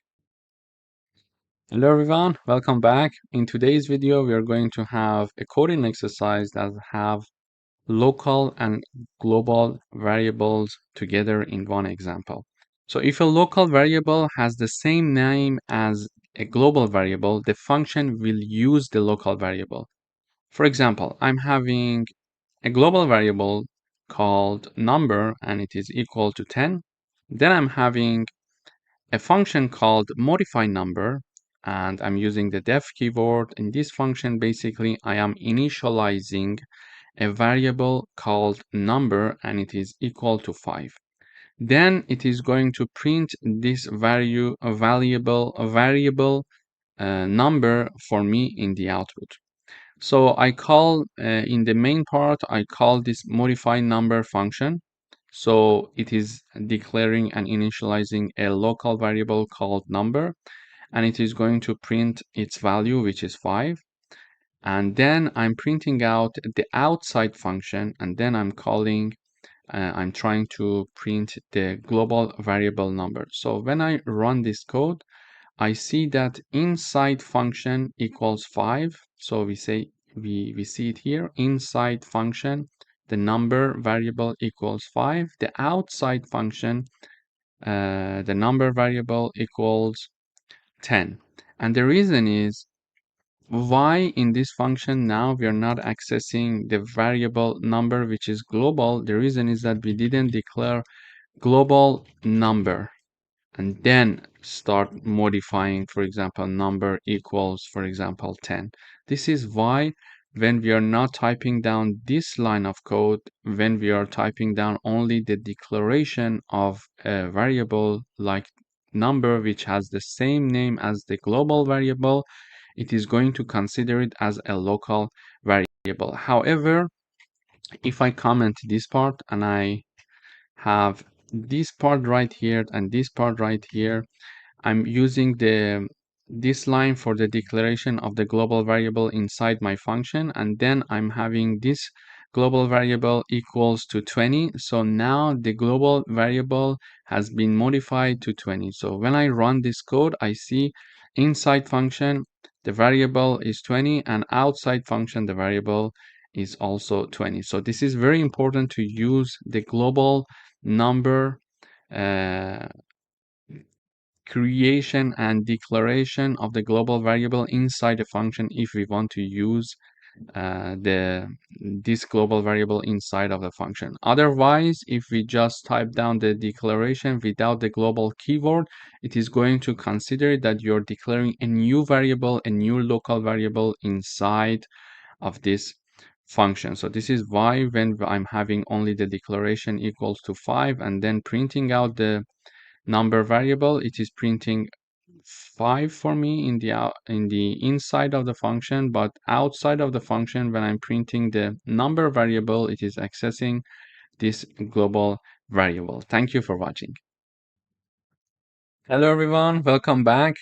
Hello everyone, welcome back. In today's video, we are going to have a coding exercise that have local and global variables together in one example. So if a local variable has the same name as a global variable, the function will use the local variable. For example, I'm having a global variable called number, and it is equal to 10. Then I'm having a function called modify number, and I'm using the def keyword. In this function, basically, I am initializing a variable called number, and it is equal to 5. Then it is going to print this variable number for me in the output. So I call in the main part, I call this modify number function. So it is declaring and initializing a local variable called number, and it is going to print its value, which is 5. And then I'm printing out the outside function, and then I'm trying to print the global variable number. So when I run this code, I see that inside function equals 5. So we see it here, inside function, the number variable equals 5. The outside function, the number variable equals 10. And the reason is why in this function now we are not accessing the variable number which is global. The reason is that we didn't declare global number and then start modifying, for example, number equals, for example, 10. This is why when we are not typing down this line of code, when we are typing down only the declaration of a variable like number which has the same name as the global variable, it is going to consider it as a local variable. However, if I comment this part and I have this part right here and this part right here, I'm using this line for the declaration of the global variable inside my function, and then I'm having this global variable equals to 20. So now the global variable has been modified to 20. So when I run this code, I see inside function the variable is 20, and outside function the variable is also 20. So this is very important to use the global number uh, creation and declaration of the global variable inside a function if we want to use this global variable inside of the function. Otherwise, if we just type down the declaration without the global keyword, it is going to consider that you're declaring a new variable, a new local variable inside of this function. So this is why when I'm having only the declaration equals to 5 and then printing out the number variable, it is printing 5 for me in the inside of the function, but outside of the function when I'm printing the number variable, it is accessing this global variable. Thank you for watching. Hello everyone, welcome back.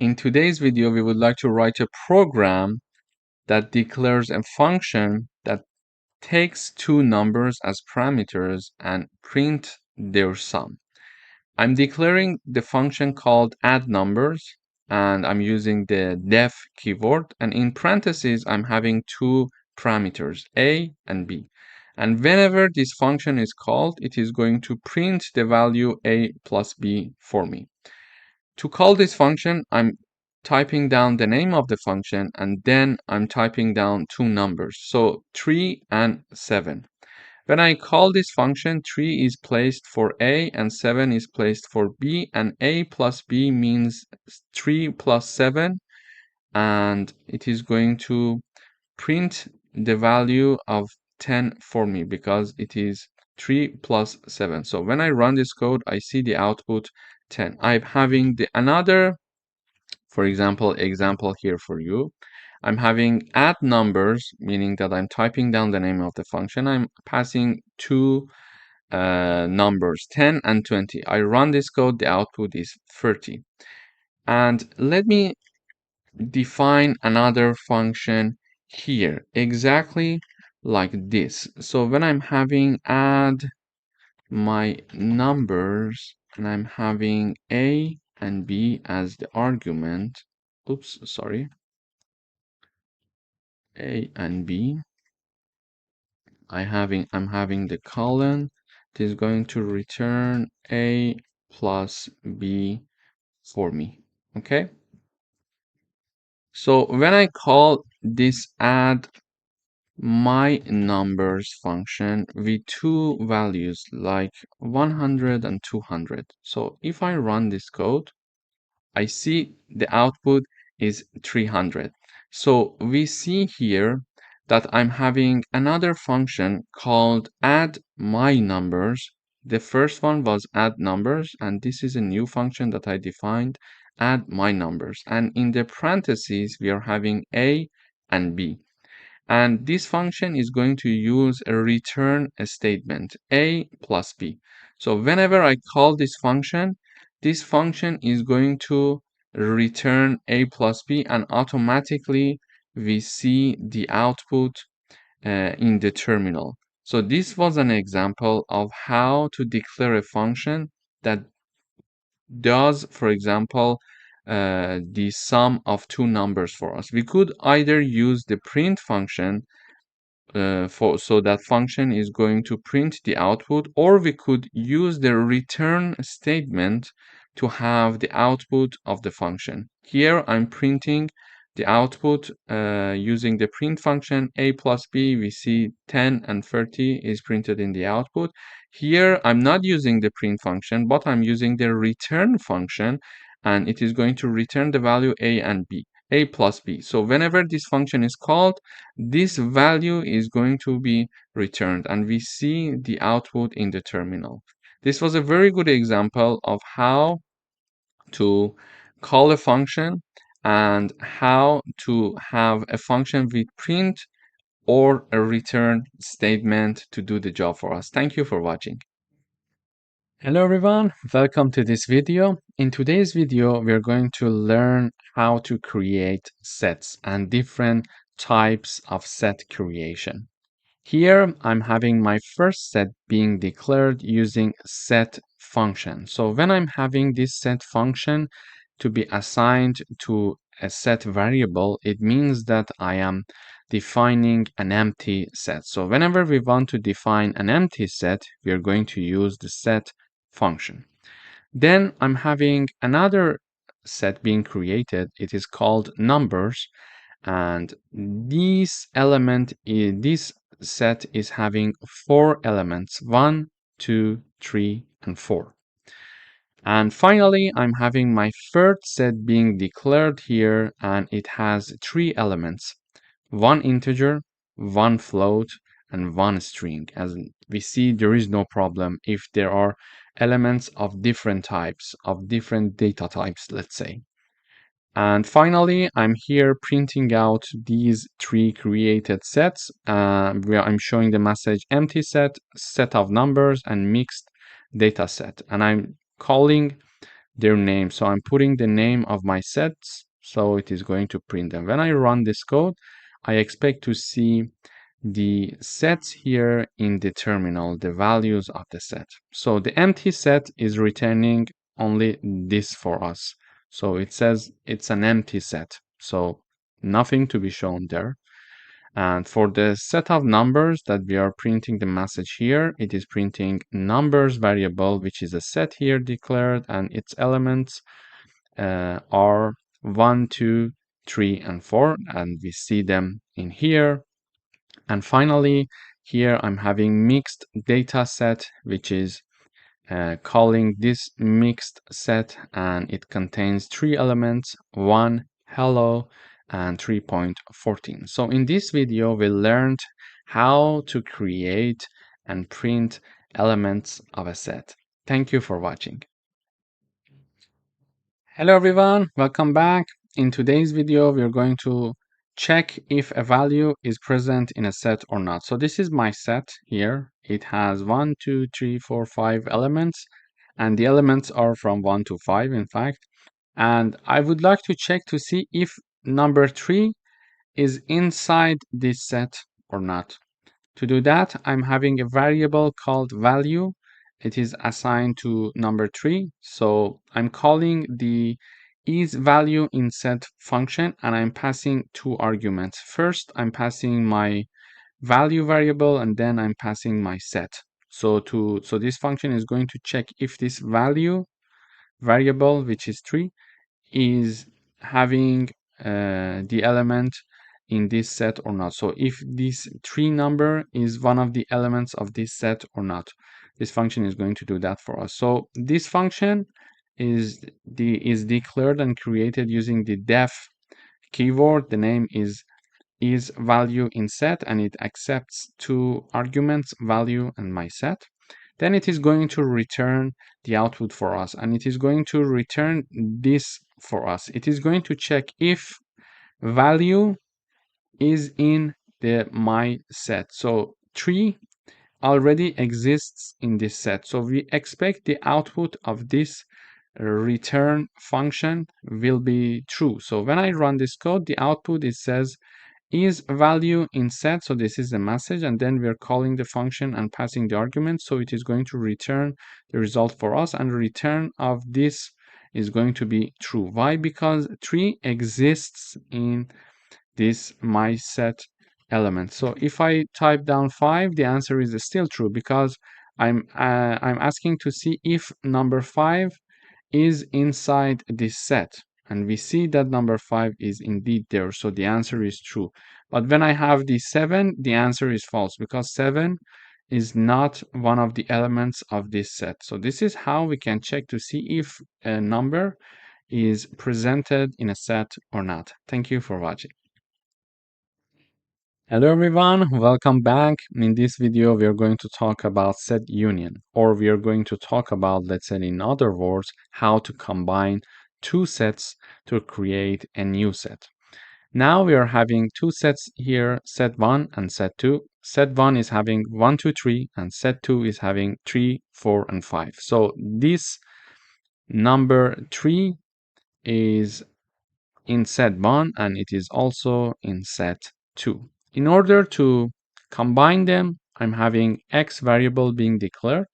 In today's video, we would like to write a program that declares a function that takes two numbers as parameters and print their sum. I'm declaring the function called add numbers, and I'm using the def keyword, and in parentheses I'm having two parameters, a and b. And whenever this function is called, it is going to print the value a plus b for me. To call this function, I'm typing down the name of the function, and then I'm typing down two numbers, so 3 and 7. When I call this function, 3 is placed for A and 7 is placed for B, and A plus B means 3 plus 7, and it is going to print the value of 10 for me because it is 3 plus 7. So when I run this code, I see the output 10. I'm having another, for example here for you. I'm having add numbers, meaning that I'm typing down the name of the function. I'm passing two numbers, 10 and 20. I run this code, the output is 30. And let me define another function here, exactly like this. So when I'm having add my numbers, and I'm having A and B as the argument, oops, sorry, A and B, I'm having the colon. It is going to return A plus B for me. Okay. So when I call this add my numbers function with two values like 100 and 200. So if I run this code, I see the output is 300. So we see here that I'm having another function called add my numbers. The first one was add numbers, and this is a new function that I defined, add my numbers. And in the parentheses, we are having A and B. And this function is going to use a return statement, a plus b. So whenever I call this function is going to return a plus b, and automatically we see the output in the terminal. So this was an example of how to declare a function that does, for example, the sum of two numbers for us. We could either use the print function so that function is going to print the output, or we could use the return statement to have the output of the function. Here I'm printing the output using the print function a plus b. We see 10 and 30 is printed in the output. Here I'm not using the print function, but I'm using the return function, and it is going to return the value a and b, a plus b. So whenever this function is called, this value is going to be returned, and we see the output in the terminal. This was a very good example of how to call a function and how to have a function with print or a return statement to do the job for us. Thank you for watching. Hello everyone, welcome to this video. In today's video, we're going to learn how to create sets and different types of set creation. Here, I'm having my first set being declared using set function. So when I'm having this set function to be assigned to a set variable, it means that I am defining an empty set. So whenever we want to define an empty set, we are going to use the set function. Then I'm having another set being created. It is called numbers, and this set is having 4 elements: 1, 2, 3, and 4. And finally, I'm having my third set being declared here, and it has 3 elements: 1 integer, 1 float, and 1 string. As we see, there is no problem if there are elements of different types, of different data types, let's say. And finally, I'm here printing out these 3 created sets, where I'm showing the message empty set, set of numbers, and mixed data set. And I'm calling their name. So I'm putting the name of my sets, so it is going to print them. When I run this code, I expect to see the sets here in the terminal, the values of the set. So the empty set is returning only this for us. So it says it's an empty set, so nothing to be shown there. And for the set of numbers that we are printing the message here, it is printing numbers variable, which is a set here declared, and its elements are 1, 2, 3, and 4, and we see them in here. And finally, here I'm having mixed data set, which is calling this mixed set, and it contains 3 elements: 1, hello, and 3.14. So in this video, we learned how to create and print elements of a set. Thank you for watching. Hello everyone, welcome back. In today's video, we're going to check if a value is present in a set or not. So this is my set here. It has 1, 2, 3, 4, 5 elements, and the elements are from 1 to 5, in fact. And I would like to check to see if number 3 is inside this set or not. To do that, I'm having a variable called value. It is assigned to number 3. So I'm calling the isValue in set function, and I'm passing 2 arguments. First, I'm passing my value variable, and then I'm passing my set. So this function is going to check if this value variable, which is 3, is having the element in this set or not. So if this 3 number is one of the elements of this set or not, this function is going to do that for us. So this function is declared and created using the def keyword. The name is value in set, and it accepts 2 arguments, value and my set. Then it is going to return the output for us, and it is going to return this for us. It is going to check if value is in the my set. So 3 already exists in this set. So we expect the output of this return function will be true. So when I run this code, the output, it says is value in set. So this is the message, and then we're calling the function and passing the argument. So it is going to return the result for us, and the return of this is going to be true. Why? Because 3 exists in this my set element. So if I type down 5, the answer is still true, because I'm asking to see if number 5 is inside this set, and we see that number 5 is indeed there, so the answer is true. But when I have the 7, the answer is false, because 7 is not one of the elements of this set. So this is how we can check to see if a number is presented in a set or not. Thank you for watching. Hello everyone, welcome back. In this video, we are going to talk about set union, or we are going to talk about, let's say in other words, how to combine two sets to create a new set. Now we are having two sets here, set 1 and set 2. Set 1 is having 1, 2, 3, and set 2 is having 3, 4, and 5. So this number 3 is in set 1 and it is also in set 2. In order to combine them, I'm having x variable being declared,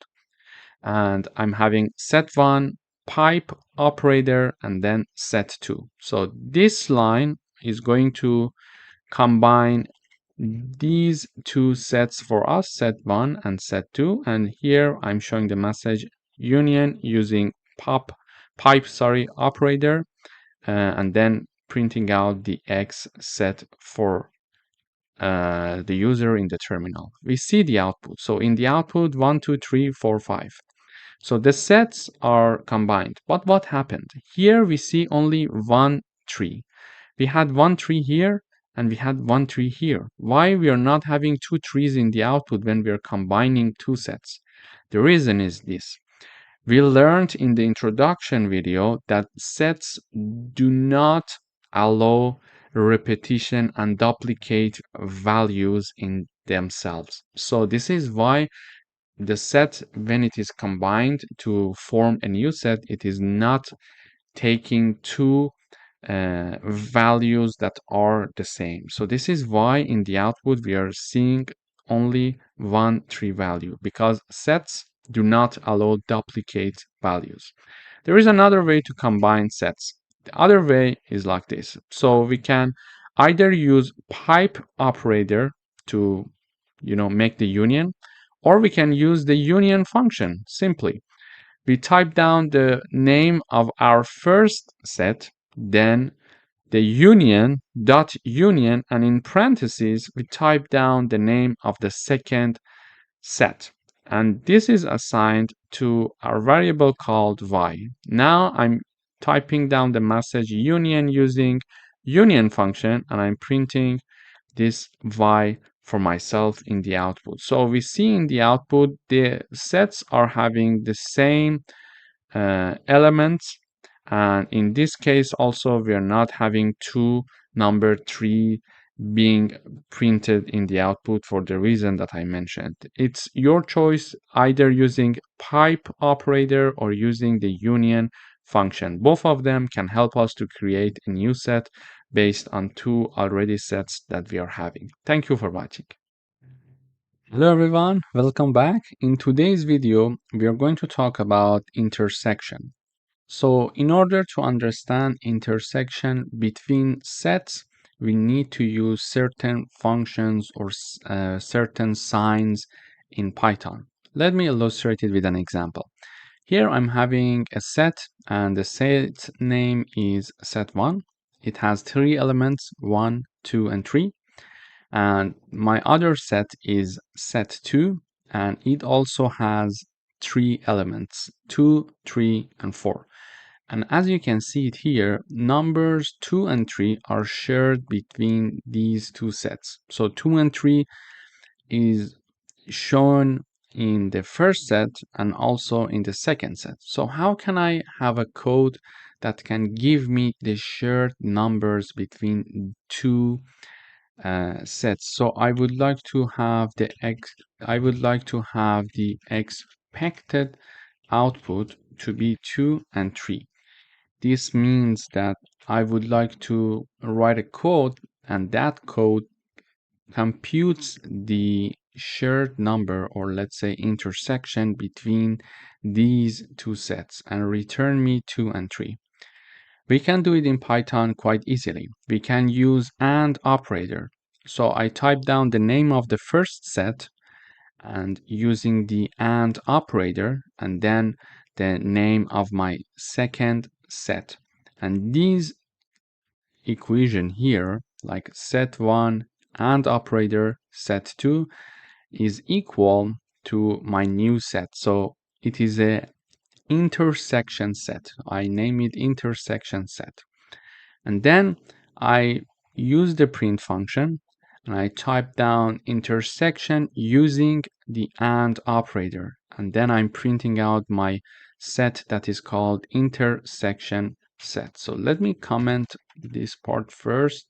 and I'm having set1 pipe operator and then set2. So this line is going to combine these two sets for us, set1 and set2, and here I'm showing the message union using pipe operator, and then printing out the x set for the user in the terminal. We see the output. So in the output, 1, 2, 3, 4, 5. So the sets are combined. But what happened? Here we see only 1 tree. We had 1 tree here and we had 1 tree here. Why we are not having 2 trees in the output when we are combining two sets? The reason is this. We learned in the introduction video that sets do not allow repetition and duplicate values in themselves. So this is why the set, when it is combined to form a new set, it is not taking two values that are the same. So this is why in the output we are seeing only 1 tree value, because sets do not allow duplicate values. There is another way to combine sets. The other way is like this. So we can either use pipe operator to make the union, or we can use the union function simply. We type down the name of our first set, then the union dot union, and in parentheses we type down the name of the second set, and this is assigned to our variable called y. Now I'm typing down the message union using union function, and I'm printing this y for myself in the output. So we see in the output the sets are having the same elements, and in this case also we are not having two number 3 being printed in the output for the reason that I mentioned. It's your choice, either using pipe operator or using the union function. Both of them can help us to create a new set based on two already sets that we are having. Thank you for watching. Hello everyone, welcome back. In today's video, we are going to talk about intersection. So in order to understand intersection between sets, we need to use certain functions or certain signs in Python. Let me illustrate it with an example. Here I'm having a set, and the set name is set1. It has 3 elements, 1, 2, and 3. And my other set is set2, and it also has 3 elements, 2, 3, and 4. And as you can see it here, numbers 2 and 3 are shared between these two sets. So 2 and 3 is shown in the first set and also in the second set. So how can I have a code that can give me the shared numbers between two sets. So I would like to have the expected output to be 2 and 3. This means that I would like to write a code, and that code computes the shared number, or let's say intersection, between these two sets and return me 2 and 3. We can do it in Python quite easily. We can use AND operator. So I type down the name of the first set and using the AND operator, and then the name of my second set. And these equation here, like set1 AND operator set2, is equal to my new set. So it is a intersection set. I name it intersection set. And then I use the print function and I type down intersection using the AND operator. And then I'm printing out my set that is called intersection set. So let me comment this part first.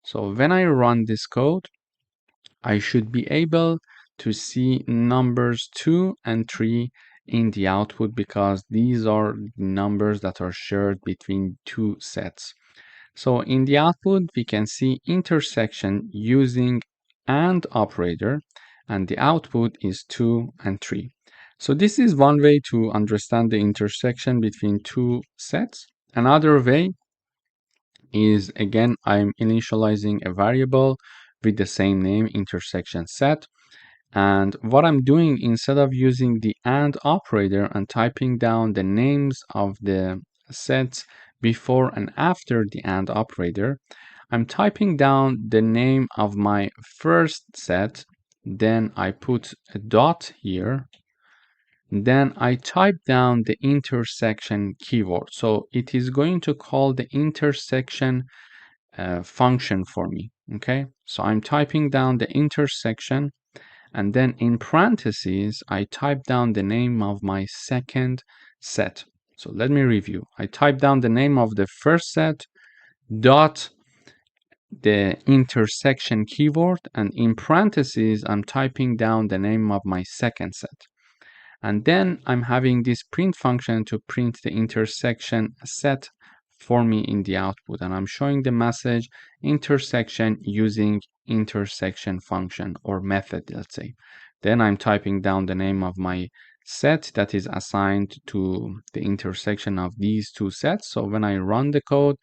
So when I run this code, I should be able to see numbers 2 and 3 in the output, because these are numbers that are shared between two sets. So in the output, we can see intersection using AND operator, and the output is 2 and 3. So this is one way to understand the intersection between two sets. Another way is, again, I'm initializing a variable with the same name, intersection set. And what I'm doing, instead of using the AND operator and typing down the names of the sets before and after the AND operator, I'm typing down the name of my first set, then I put a dot here, then I type down the intersection keyword. So it is going to call the intersection function for me. Okay, so I'm typing down the intersection, and then in parentheses, I type down the name of my second set. So let me review. I type down the name of the first set, dot the intersection keyword, and in parentheses, I'm typing down the name of my second set. And then I'm having this print function to print the intersection set for me in the output. And I'm showing the message intersection using intersection function or method, let's say. Then I'm typing down the name of my set that is assigned to the intersection of these two sets. So when I run the code,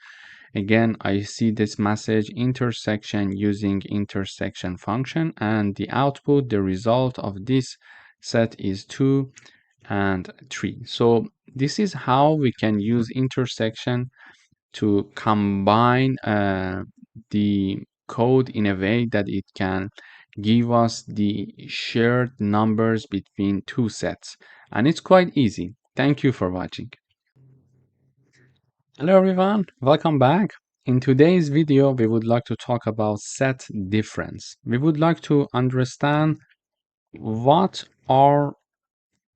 again, I see this message intersection using intersection function, and the output, the result of this set is 2 and 3. So this is how we can use intersection to combine the code in a way that it can give us the shared numbers between two sets. And it's quite easy. Thank you for watching. Hello everyone, welcome back. In today's video, we would like to talk about set difference. We would like to understand what are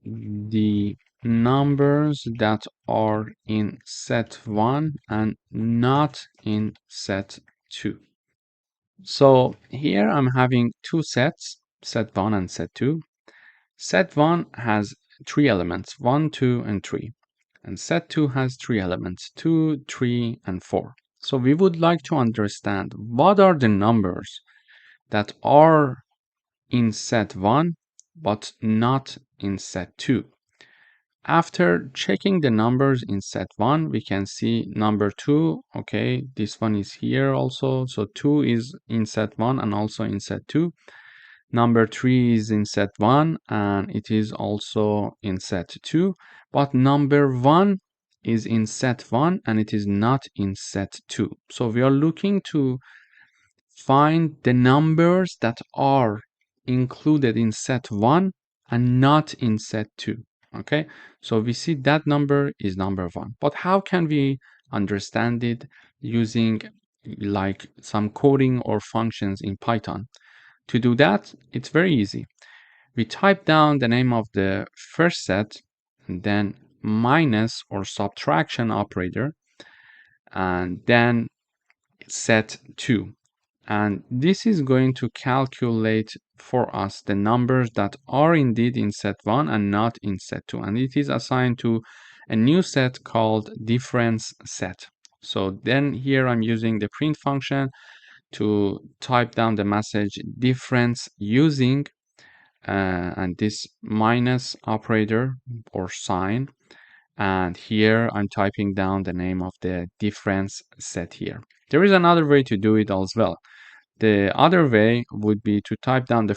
the numbers that are in set 1 and not in set 2. So here I'm having two sets, set 1 and set 2. Set 1 has 3 elements, 1, 2, and 3. And set 2 has 3 elements, 2, 3, and 4. So we would like to understand what are the numbers that are in set 1 but not in set 2. After checking the numbers in set 1, we can see number 2, okay, this one is here also. So 2 is in set 1 and also in set 2. Number 3 is in set 1 and it is also in set 2. But number 1 is in set 1 and it is not in set 2. So we are looking to find the numbers that are included in set 1 and not in set 2. Okay, so we see that number is number 1. But how can we understand it using like some coding or functions in Python? To do that, it's very easy. We type down the name of the first set, and then minus or subtraction operator, and then set 2. And this is going to calculate for us the numbers that are indeed in set 1 and not in set 2. And it is assigned to a new set called difference set. So then here I'm using the print function to type down the message difference using and this minus operator or sign. And here I'm typing down the name of the difference set here. There is another way to do it as well. The other way would be to type down the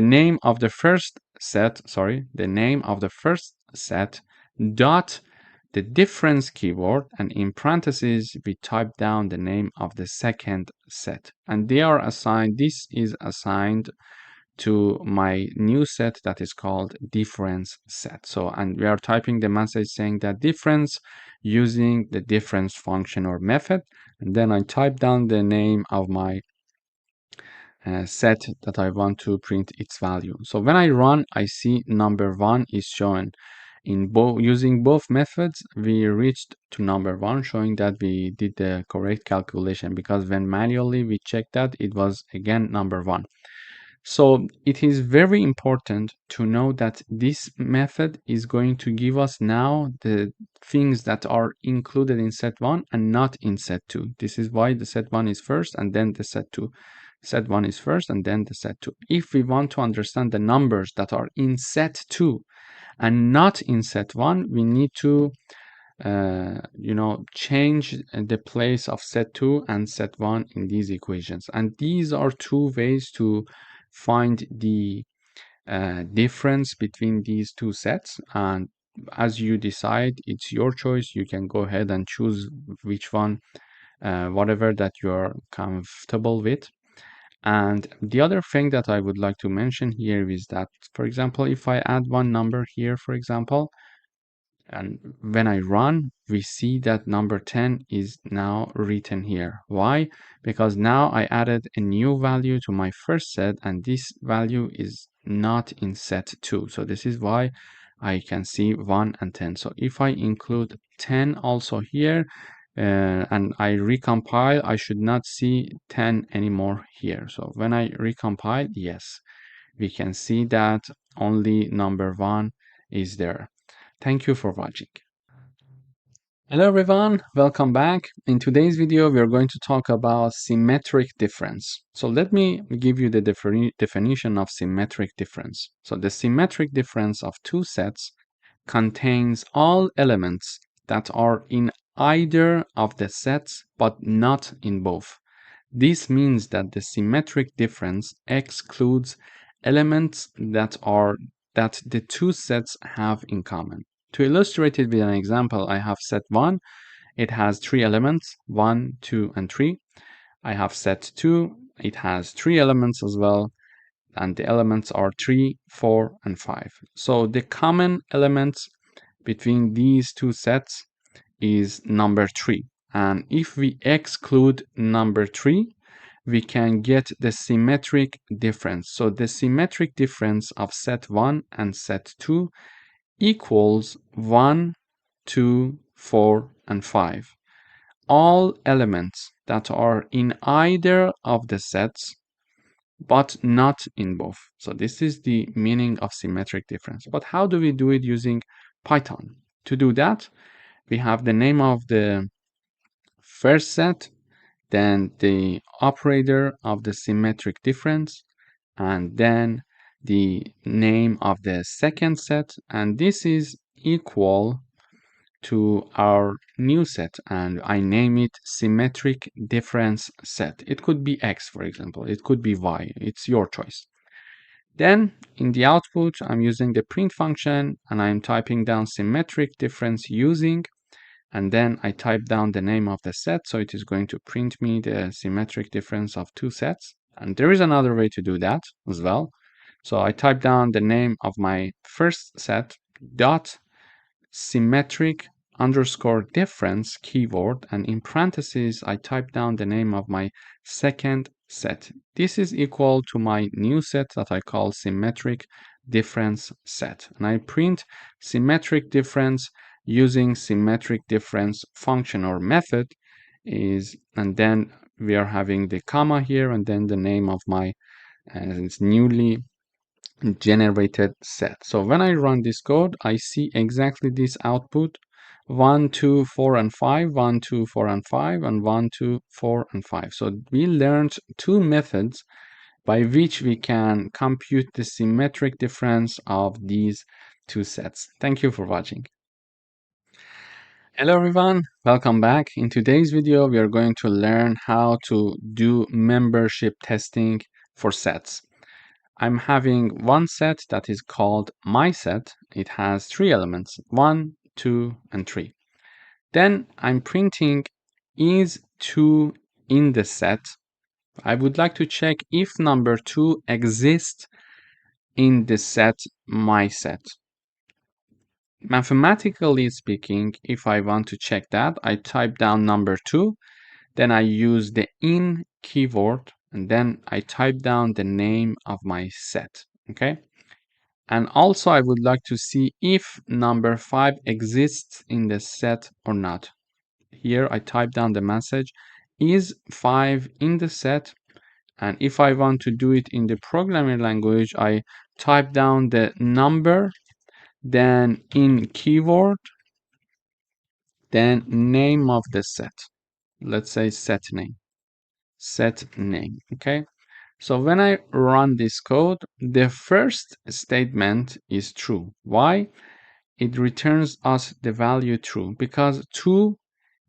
name of the first set dot the difference keyword, and in parentheses we type down the name of the second set, and this is assigned to my new set that is called difference set. So, and we are typing the message saying that difference using the difference function or method, and then I type down the name of my set that I want to print its value. So when I run, I see number 1 is shown. Using both methods, we reached to number 1, showing that we did the correct calculation, because when manually we checked that, it was again number 1. So it is very important to know that this method is going to give us now the things that are included in set 1 and not in set 2. This is why the set 1 is first and then the set 2. Set 1 is first and then the set 2. If we want to understand the numbers that are in set 2 and not in set 1, we need to change the place of set 2 and set 1 in these equations. And these are two ways to find the difference between these two sets. And as you decide, it's your choice. You can go ahead and choose which one, whatever that you're comfortable with. And the other thing that I would like to mention here is that, for example, if I add one number here, for example, and when I run, we see that number 10 is now written here. Why? Because now I added a new value to my first set, and this value is not in set 2. So this is why I can see 1 and 10. So if I include 10 also here, and I recompile, I should not see 10 anymore here. So when I recompile, yes, we can see that only number 1 is there. Thank you for watching. Hello everyone, welcome back. In today's video, we are going to talk about symmetric difference. So let me give you the definition of symmetric difference. So the symmetric difference of two sets contains all elements that are in either of the sets but not in both. This means that the symmetric difference excludes elements that the two sets have in common. To illustrate it with an example, I have set 1. It has 3 elements, 1, 2, and 3. I have set 2. It has 3 elements as well, and the elements are 3, 4, and 5. So the common elements between these two sets is number 3. And if we exclude number 3, we can get the symmetric difference. So the symmetric difference of set 1 and set 2 equals 1, 2, 4, and 5. All elements that are in either of the sets, but not in both. So this is the meaning of symmetric difference. But how do we do it using Python? To do that, we have the name of the first set, then the operator of the symmetric difference, and then the name of the second set, and this is equal to our new set, and I name it symmetric difference set. It could be X, for example, it could be Y, it's your choice. Then in the output, I'm using the print function and I'm typing down symmetric difference using, and then I type down the name of the set, so it is going to print me the symmetric difference of two sets. And there is another way to do that as well. So I type down the name of my first set dot symmetric underscore difference keyword, and in parentheses I type down the name of my second set. This is equal to my new set that I call symmetric difference set, and I print symmetric difference using symmetric difference function or method and then we are having the comma here and then the name of my newly generated set. So when I run this code, I see exactly this output: 1, 2, 4, and 5, 1, 2, 4, and 5, and 1, 2, 4, and 5. So we learned two methods by which we can compute the symmetric difference of these two sets. Thank you for watching. Hello everyone, welcome back. In today's video, we are going to learn how to do membership testing for sets. I'm having one set that is called my set. It has three elements: 1, 2, and 3. Then I'm printing is 2 in the set. I would like to check if number 2 exists in the set my set. Mathematically speaking, if I want to check that, I type down number 2, then I use the in keyword, and then I type down the name of my set. Okay. And also I would like to see if number 5 exists in the set or not. Here I type down the message, is 5 in the set? And if I want to do it in the programming language, I type down the number, then in keyword, then name of the set. Let's say set name. Okay. So when I run this code, the first statement is true. Why? It returns us the value true because 2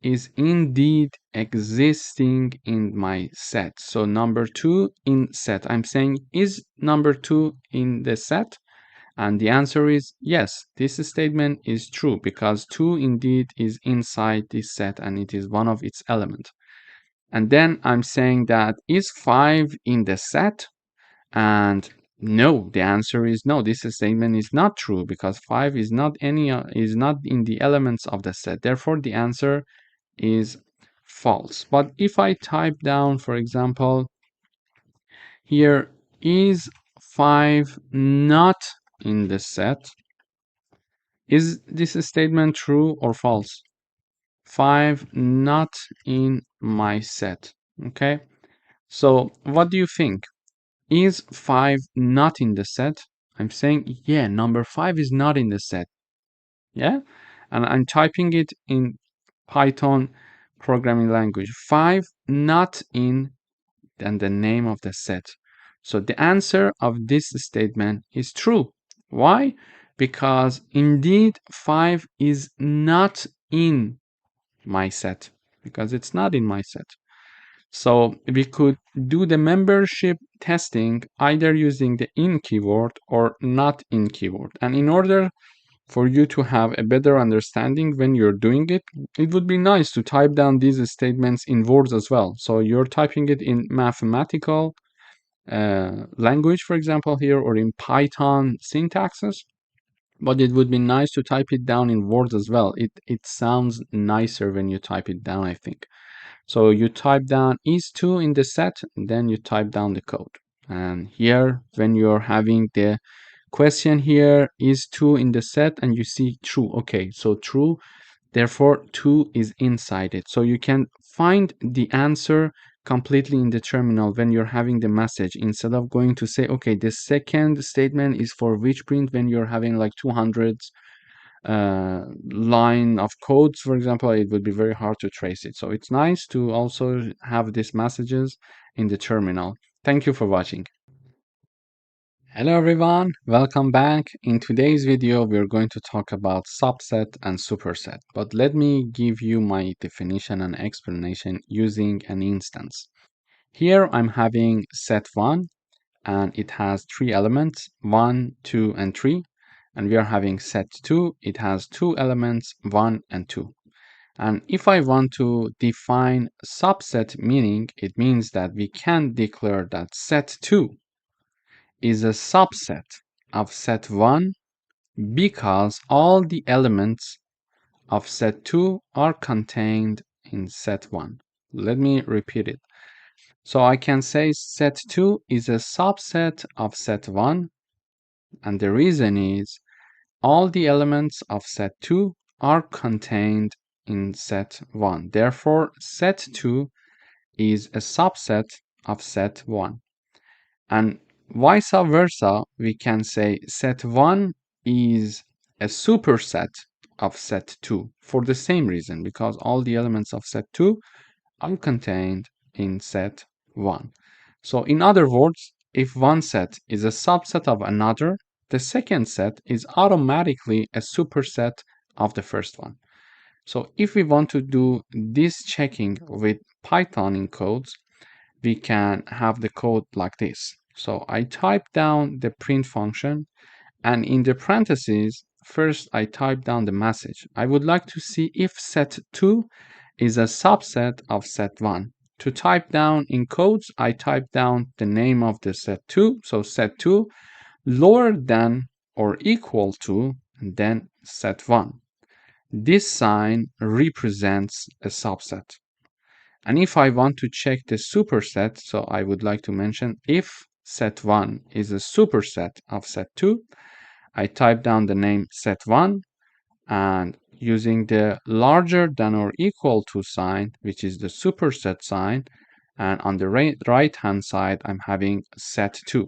is indeed existing in my set. So number 2 in set. I'm saying, is number 2 in the set? And the answer is yes. This statement is true because 2 indeed is inside this set and it is one of its elements. And then I'm saying that is 5 in the set? And no, the answer is no. This statement is not true because 5 is not in the elements of the set. Therefore, the answer is false. But if I type down, for example, here, is 5 not in the set? Is this statement true or false? 5 not in my set. Okay. So what do you think? Is 5 not in the set? I'm saying, yeah, number 5 is not in the set. Yeah? And I'm typing it in Python programming language. 5 not in, and the name of the set. So the answer of this statement is true. Why? Because indeed 5 is not in my set, because it's not in my set. So we could do the membership testing either using the in keyword or not in keyword. And in order for you to have a better understanding when you're doing it, it would be nice to type down these statements in words as well. So you're typing it in mathematical language, for example, here, or in Python syntaxes. But it would be nice to type it down in words as well. It sounds nicer when you type it down, I think. So you type down is 2 in the set, and then you type down the code. And here, when you're having the question here, is 2 in the set, and you see true. Okay, so true, therefore 2 is inside it. So you can find the answer completely in the terminal when you're having the message, instead of going to say, okay, the second statement is for which print, when you're having like 200 line of codes, for example, it would be very hard to trace it. So it's nice to also have these messages in the terminal. Thank you for watching. Hello everyone, welcome back. In today's video, we're going to talk about subset and superset. But let me give you my definition and explanation using an instance. Here I'm having set 1, and it has three elements, 1, 2, and 3. And we are having set 2, it has two elements, 1 and 2. And if I want to define subset meaning, it means that we can declare that set 2 is a subset of set 1 because all the elements of set 2 are contained in set 1. Let me repeat it. So I can say set 2 is a subset of set 1, and the reason is all the elements of set 2 are contained in set 1. Therefore, set 2 is a subset of set1. And vice versa, we can say set1 is a superset of set2 for the same reason, because all the elements of set2 are contained in set1. So in other words, if one set is a subset of another, the second set is automatically a superset of the first one. So if we want to do this checking with Python in codes, we can have the code like this. So I type down the print function, and in the parentheses, first I type down the message. I would like to see if set2 is a subset of set1. To type down in codes, I type down the name of the set2, so set2 lower than or equal to, and then set1. This sign represents a subset. And if I want to check the superset, so I would like to mention if set1 is a superset of set2, I type down the name set1, and using the larger than or equal to sign, which is the superset sign, and on the right hand side, I'm having set2.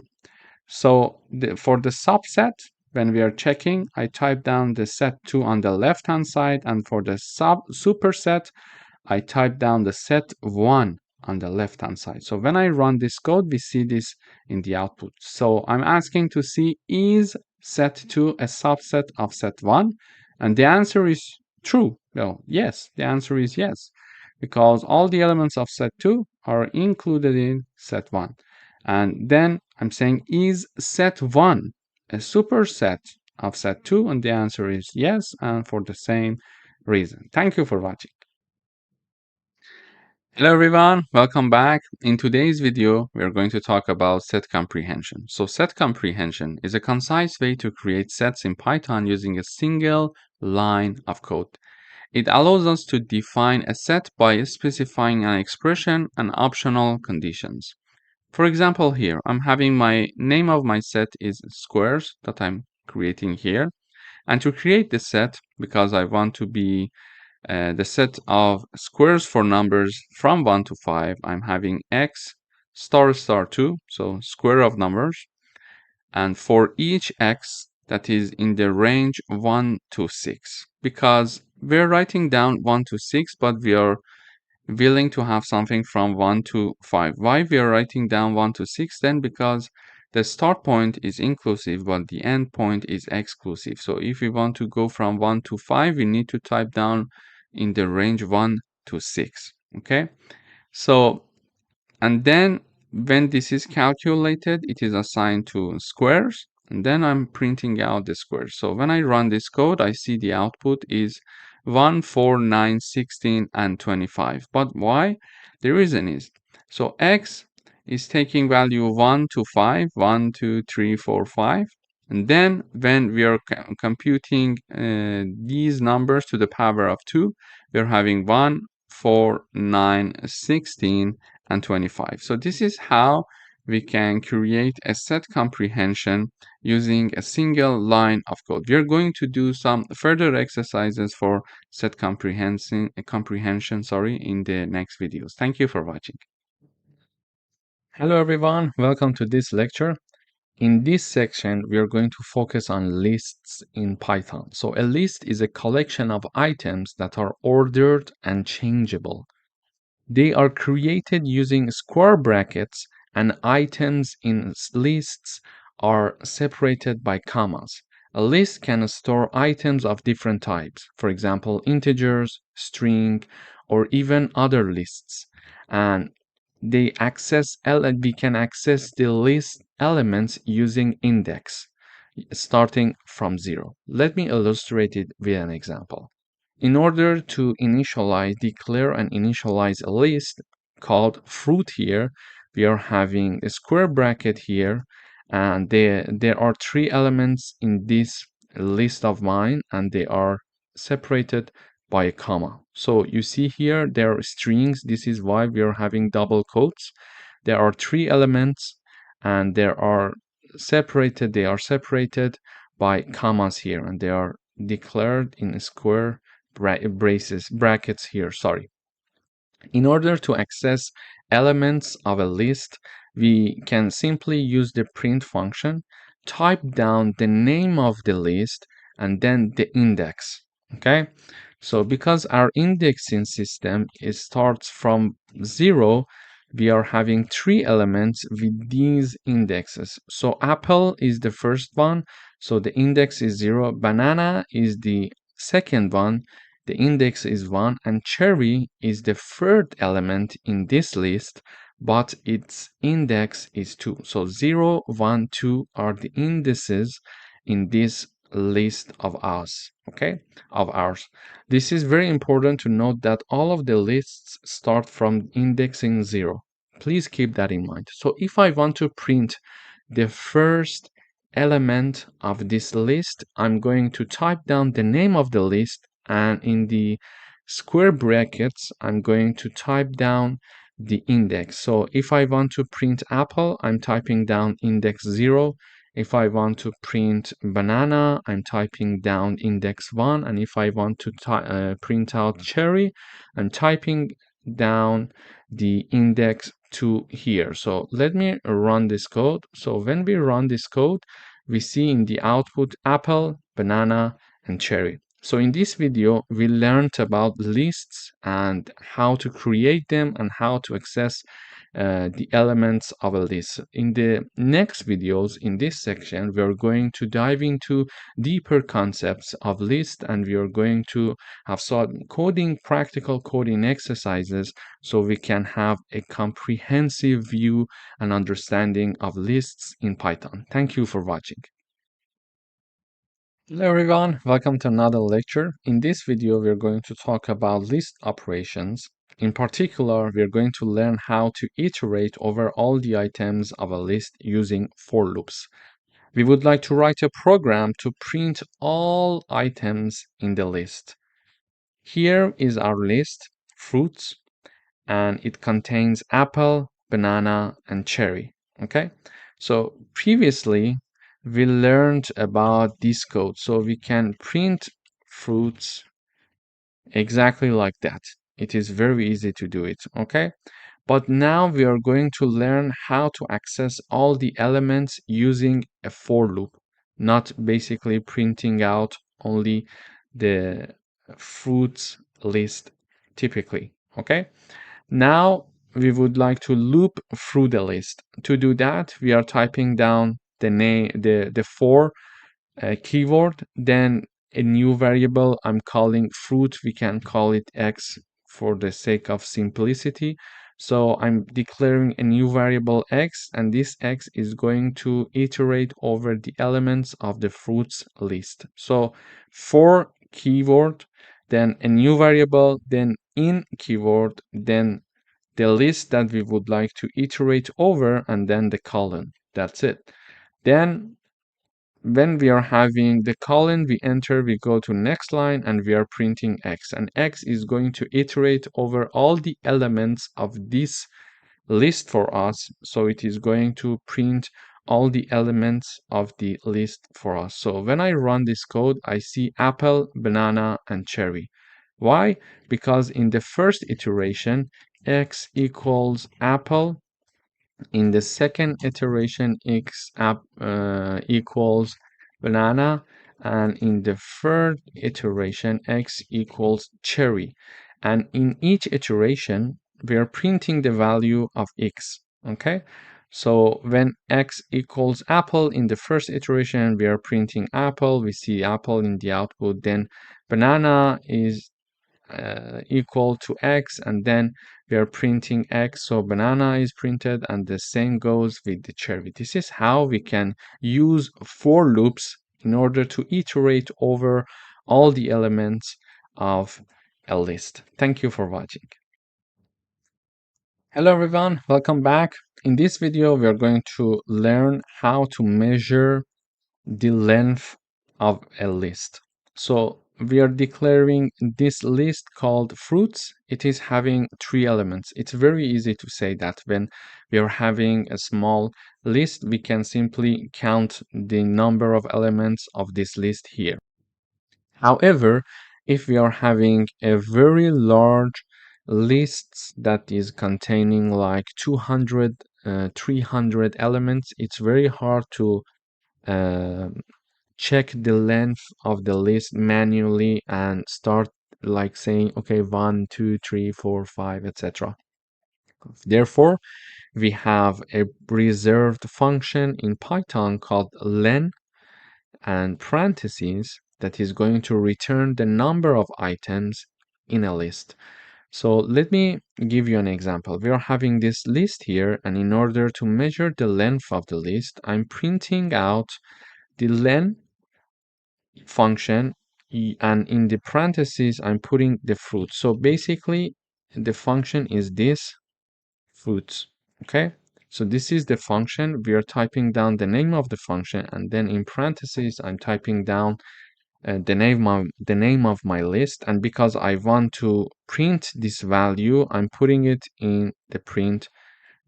So for the subset, when we are checking, I type down the set2 on the left hand side, and for the superset, I type down the set1 on the left hand side. So when I run this code, we see this in the output. So I'm asking to see, is set2 a subset of set1? And the answer is true. Well, yes, the answer is yes, because all the elements of set2 are included in set1. And then I'm saying, is set1 a superset of set2? And the answer is yes, and for the same reason. Thank you for watching. Hello everyone, welcome back. In today's video, we are going to talk about set comprehension. So set comprehension is a concise way to create sets in Python using a single line of code. It allows us to define a set by specifying an expression and optional conditions. For example, here, I'm having my name of my set is squares that I'm creating here. And to create the set, because I want to be the set of squares for numbers from 1 to 5, I'm having x star star 2, so square of numbers, and for each x that is in the range 1 to 6, because we're writing down 1 to 6, but we are willing to have something from 1 to 5. Why we are writing down 1 to 6 then? Because the start point is inclusive, but the end point is exclusive. So if we want to go from 1 to 5, we need to type down in the range 1 to 6. Okay, so and then when this is calculated, it is assigned to squares, and then I'm printing out the squares. So when I run this code, I see the output is 1, 4, 9, 16, and 25. But why? The reason is, so x is taking value 1 to 5, 1, 2, 3, 4, 5. And then when we are computing these numbers to the power of 2, we're having 1, 4, 9, 16, and 25. So this is how we can create a set comprehension using a single line of code. We are going to do some further exercises for set comprehension in the next videos. Thank you for watching. Hello everyone, welcome to this lecture. In this section, we are going to focus on lists in Python. So a list is a collection of items that are ordered and changeable. They are created using square brackets, and items in lists are separated by commas. A list can store items of different types, for example, integers, string, or even other lists. And we can access the list elements using index, starting from 0. Let me illustrate it with an example. In order to declare and initialize a list called fruit here, we are having a square bracket here, and there are 3 elements in this list of mine, and they are separated by a comma. So you see here, there are strings. This is why we are having double quotes. There are 3 elements, and they are separated by commas here, and they are declared in square brackets here. Sorry. In order to access elements of a list, we can simply use the print function, type down the name of the list, and then the index. Okay, so because our indexing system starts from 0, we are having 3 elements with these indexes. So apple is the first one, so the index is 0. Banana is the second one, the index is 1, and cherry is the third element in this list, but its index is 2. So 0, 1, 2 are the indices in this list of us, okay, of ours. This is very important to note that all of the lists start from indexing 0. Please keep that in mind. So if I want to print the first element of this list, I'm going to type down the name of the list, and in the square brackets, I'm going to type down the index. So if I want to print apple, I'm typing down index 0. If I want to print banana, I'm typing down index 1. And if I want to print out cherry, I'm typing down the index 2 here. So let me run this code. So when we run this code, we see in the output apple, banana, and cherry. So in this video, we learned about lists and how to create them and how to access the elements of a list. In the next videos, in this section, we are going to dive into deeper concepts of list, and we are going to have some practical coding exercises so we can have a comprehensive view and understanding of lists in Python. Thank you for watching. Hello everyone, welcome to another lecture. In this video, we're going to talk about list operations. In particular, we're going to learn how to iterate over all the items of a list using for loops. We would like to write a program to print all items in the list. Here is our list, fruits, and it contains apple, banana, and cherry. Okay, so previously we learned about this code, so we can print fruits exactly like that. It is very easy to do it. Okay, but now we are going to learn how to access all the elements using a for loop, not basically printing out only the fruits list typically. Okay, now we would like to loop through the list. To do that, we are typing down the name, the for keyword, then a new variable I'm calling fruit. We can call it x for the sake of simplicity. So I'm declaring a new variable x, and this x is going to iterate over the elements of the fruits list. So for keyword, then a new variable, then in keyword, then the list that we would like to iterate over, and then the colon. That's it. Then when we are having the colon, we enter, we go to next line, and we are printing x. And x is going to iterate over all the elements of this list for us. So it is going to print all the elements of the list for us. So when I run this code, I see apple, banana, and cherry. Why? Because in the first iteration, x equals apple. In the second iteration, x equals banana, and in the third iteration, x equals cherry. And in each iteration, we are printing the value of x. Okay, so when x equals apple in the first iteration, we are printing apple. We see apple in the output. Then banana is equal to x, and then we are printing x, so banana is printed, and the same goes with the cherry. This is how we can use for loops in order to iterate over all the elements of a list. Thank you for watching. Hello everyone, welcome back. In this video, we are going to learn how to measure the length of a list. So we are declaring this list called fruits. It is having 3 elements. It's very easy to say that when we are having a small list, we can simply count the number of elements of this list here. However, if we are having a very large lists that is containing like 200, 300 elements, it's very hard to uh, check the length of the list manually and start like saying, okay, 1, 2, 3, 4, 5, etc. Therefore, we have a reserved function in Python called len and parentheses that is going to return the number of items in a list. So let me give you an example. We are having this list here, and in order to measure the length of the list, I'm printing out the len function, and in the parentheses, I'm putting the fruit. So basically, the function is this fruits. Okay, so this is the function. We are typing down the name of the function, and then in parentheses, I'm typing down the name of my list. And because I want to print this value, I'm putting it in the print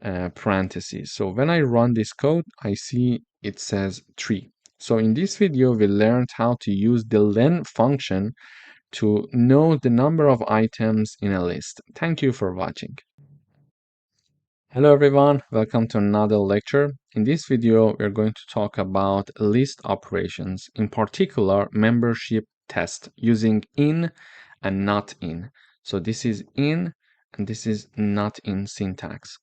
parentheses. So when I run this code, I see it says 3. So in this video, we learned how to use the len function to know the number of items in a list. Thank you for watching. Hello everyone, welcome to another lecture. In this video, we're going to talk about list operations, in particular membership test using in and not in. So this is in and this is not in syntax.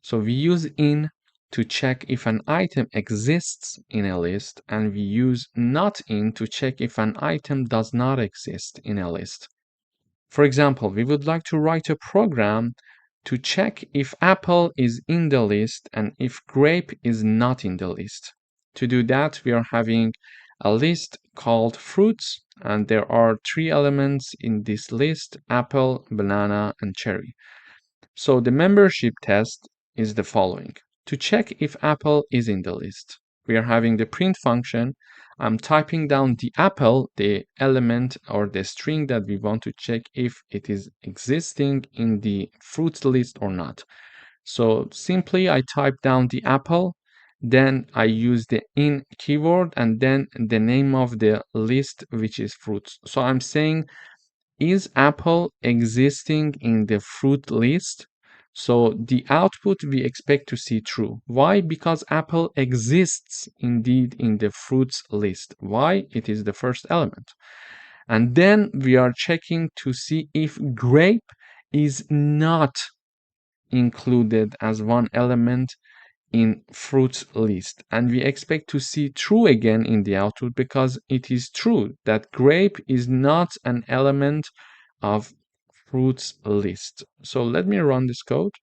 So we use in to check if an item exists in a list, and we use not in to check if an item does not exist in a list. For example, we would like to write a program to check if apple is in the list and if grape is not in the list. To do that, we are having a list called fruits, and there are 3 elements in this list: apple, banana, and cherry. So the membership test is the following. To check if apple is in the list, we are having the print function. I'm typing down the apple, the element or the string that we want to check if it is existing in the fruits list or not. So simply I type down the apple, then I use the in keyword, and then the name of the list, which is fruits. So I'm saying, is apple existing in the fruit list? So the output we expect to see true. Why? Because apple exists indeed in the fruits list. Why? It is the first element. And then we are checking to see if grape is not included as one element in fruits list, and we expect to see true again in the output because it is true that grape is not an element of fruits list. So let me run this code.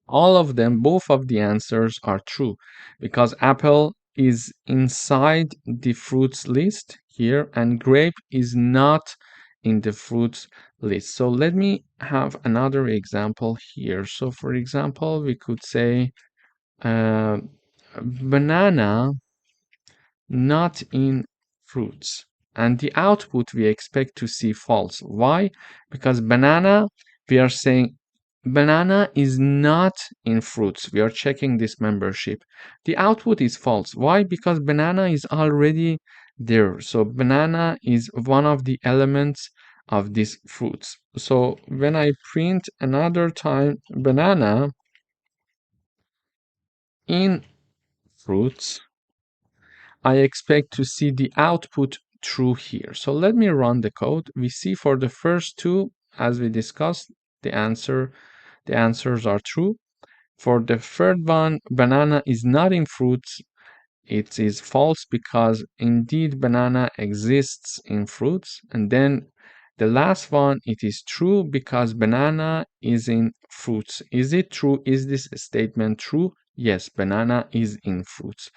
All of them, both of the answers are true because apple is inside the fruits list here and grape is not in the fruits list. So let me have another example here. So for example, we could say uh, banana not in fruits. And the output we expect to see false. Why? Because banana, we are saying banana is not in fruits. We are checking this membership. The output is false. Why? Because banana is already there. So banana is one of the elements of these fruits. So when I print another time banana in fruits, I expect to see the output true here. So let me run the code. We see for the first two, as we discussed, the answers are true. For the third one, banana is not in fruits. It is false because indeed banana exists in fruits. And then the last one, it is true because banana is in fruits. Is it true? Is this statement true? Yes, banana is in fruits.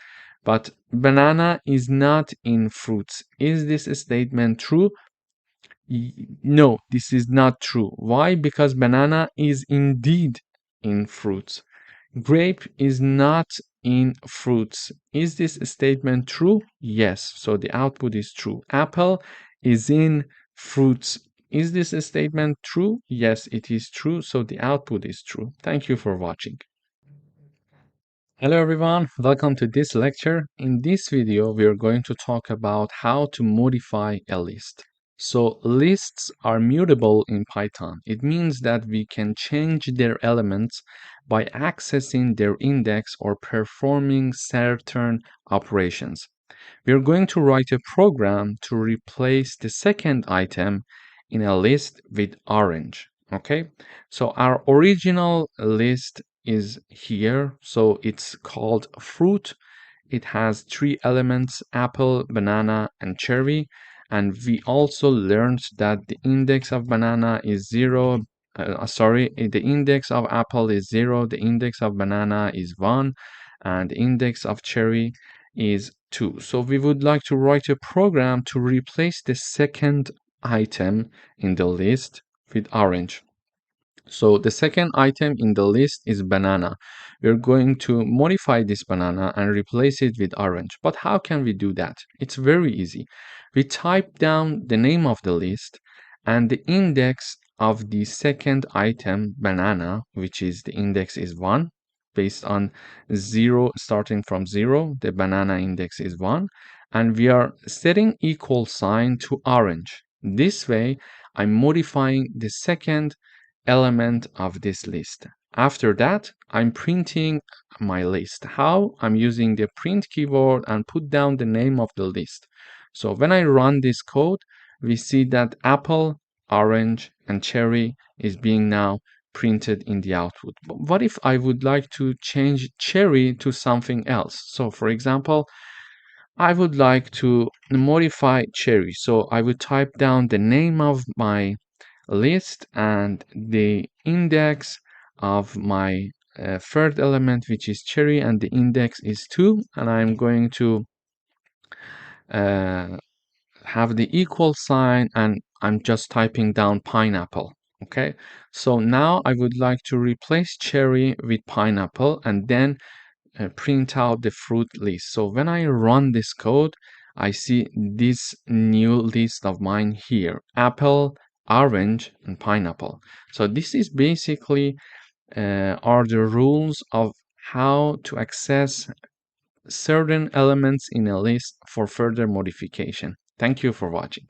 But banana is not in fruits. Is this statement true? No, this is not true. Why? Because banana is indeed in fruits. Grape is not in fruits. Is this statement true? Yes, so the output is true. Apple is in fruits. Is this statement true? Yes, it is true, so the output is true. Thank you for watching. Hello everyone, welcome to this lecture. In this video, we are going to talk about how to modify a list. So lists are mutable in Python. It means that we can change their elements by accessing their index or performing certain operations. We're going to write a program to replace the second item in a list with orange. Okay, so our original list is here. So it's called fruit. It has three elements: apple, banana, and cherry. And we also learned that the index of banana is zero. The index of apple is zero, the index of banana is one, and the index of cherry is 2. So we would like to write a program to replace the second item in the list with orange. So the second item in the list is banana. We're going to modify this banana and replace it with orange. But how can we do that? It's very easy. We type down the name of the list and the index of the second item, banana, which is the index is 1. Based on 0, starting from 0, the banana index is 1. And we are setting equal sign to orange. This way, I'm modifying the second element of this list. After that, I'm printing my list. How? I'm using the print keyword and put down the name of the list. So when I run this code, we see that apple, orange, and cherry is being now printed in the output. But what if I would like to change cherry to something else? So for example, I would like to modify cherry. So I would type down the name of my list and the index of my third element, which is cherry, and the index is 2, and I'm going to uh, have the equal sign, and I'm just typing down pineapple. Okay, so now I would like to replace cherry with pineapple and then print out the fruit list. So when I run this code, I see this new list of mine here: apple, orange, and pineapple. So this is basically are the rules of how to access certain elements in a list for further modification. Thank you for watching.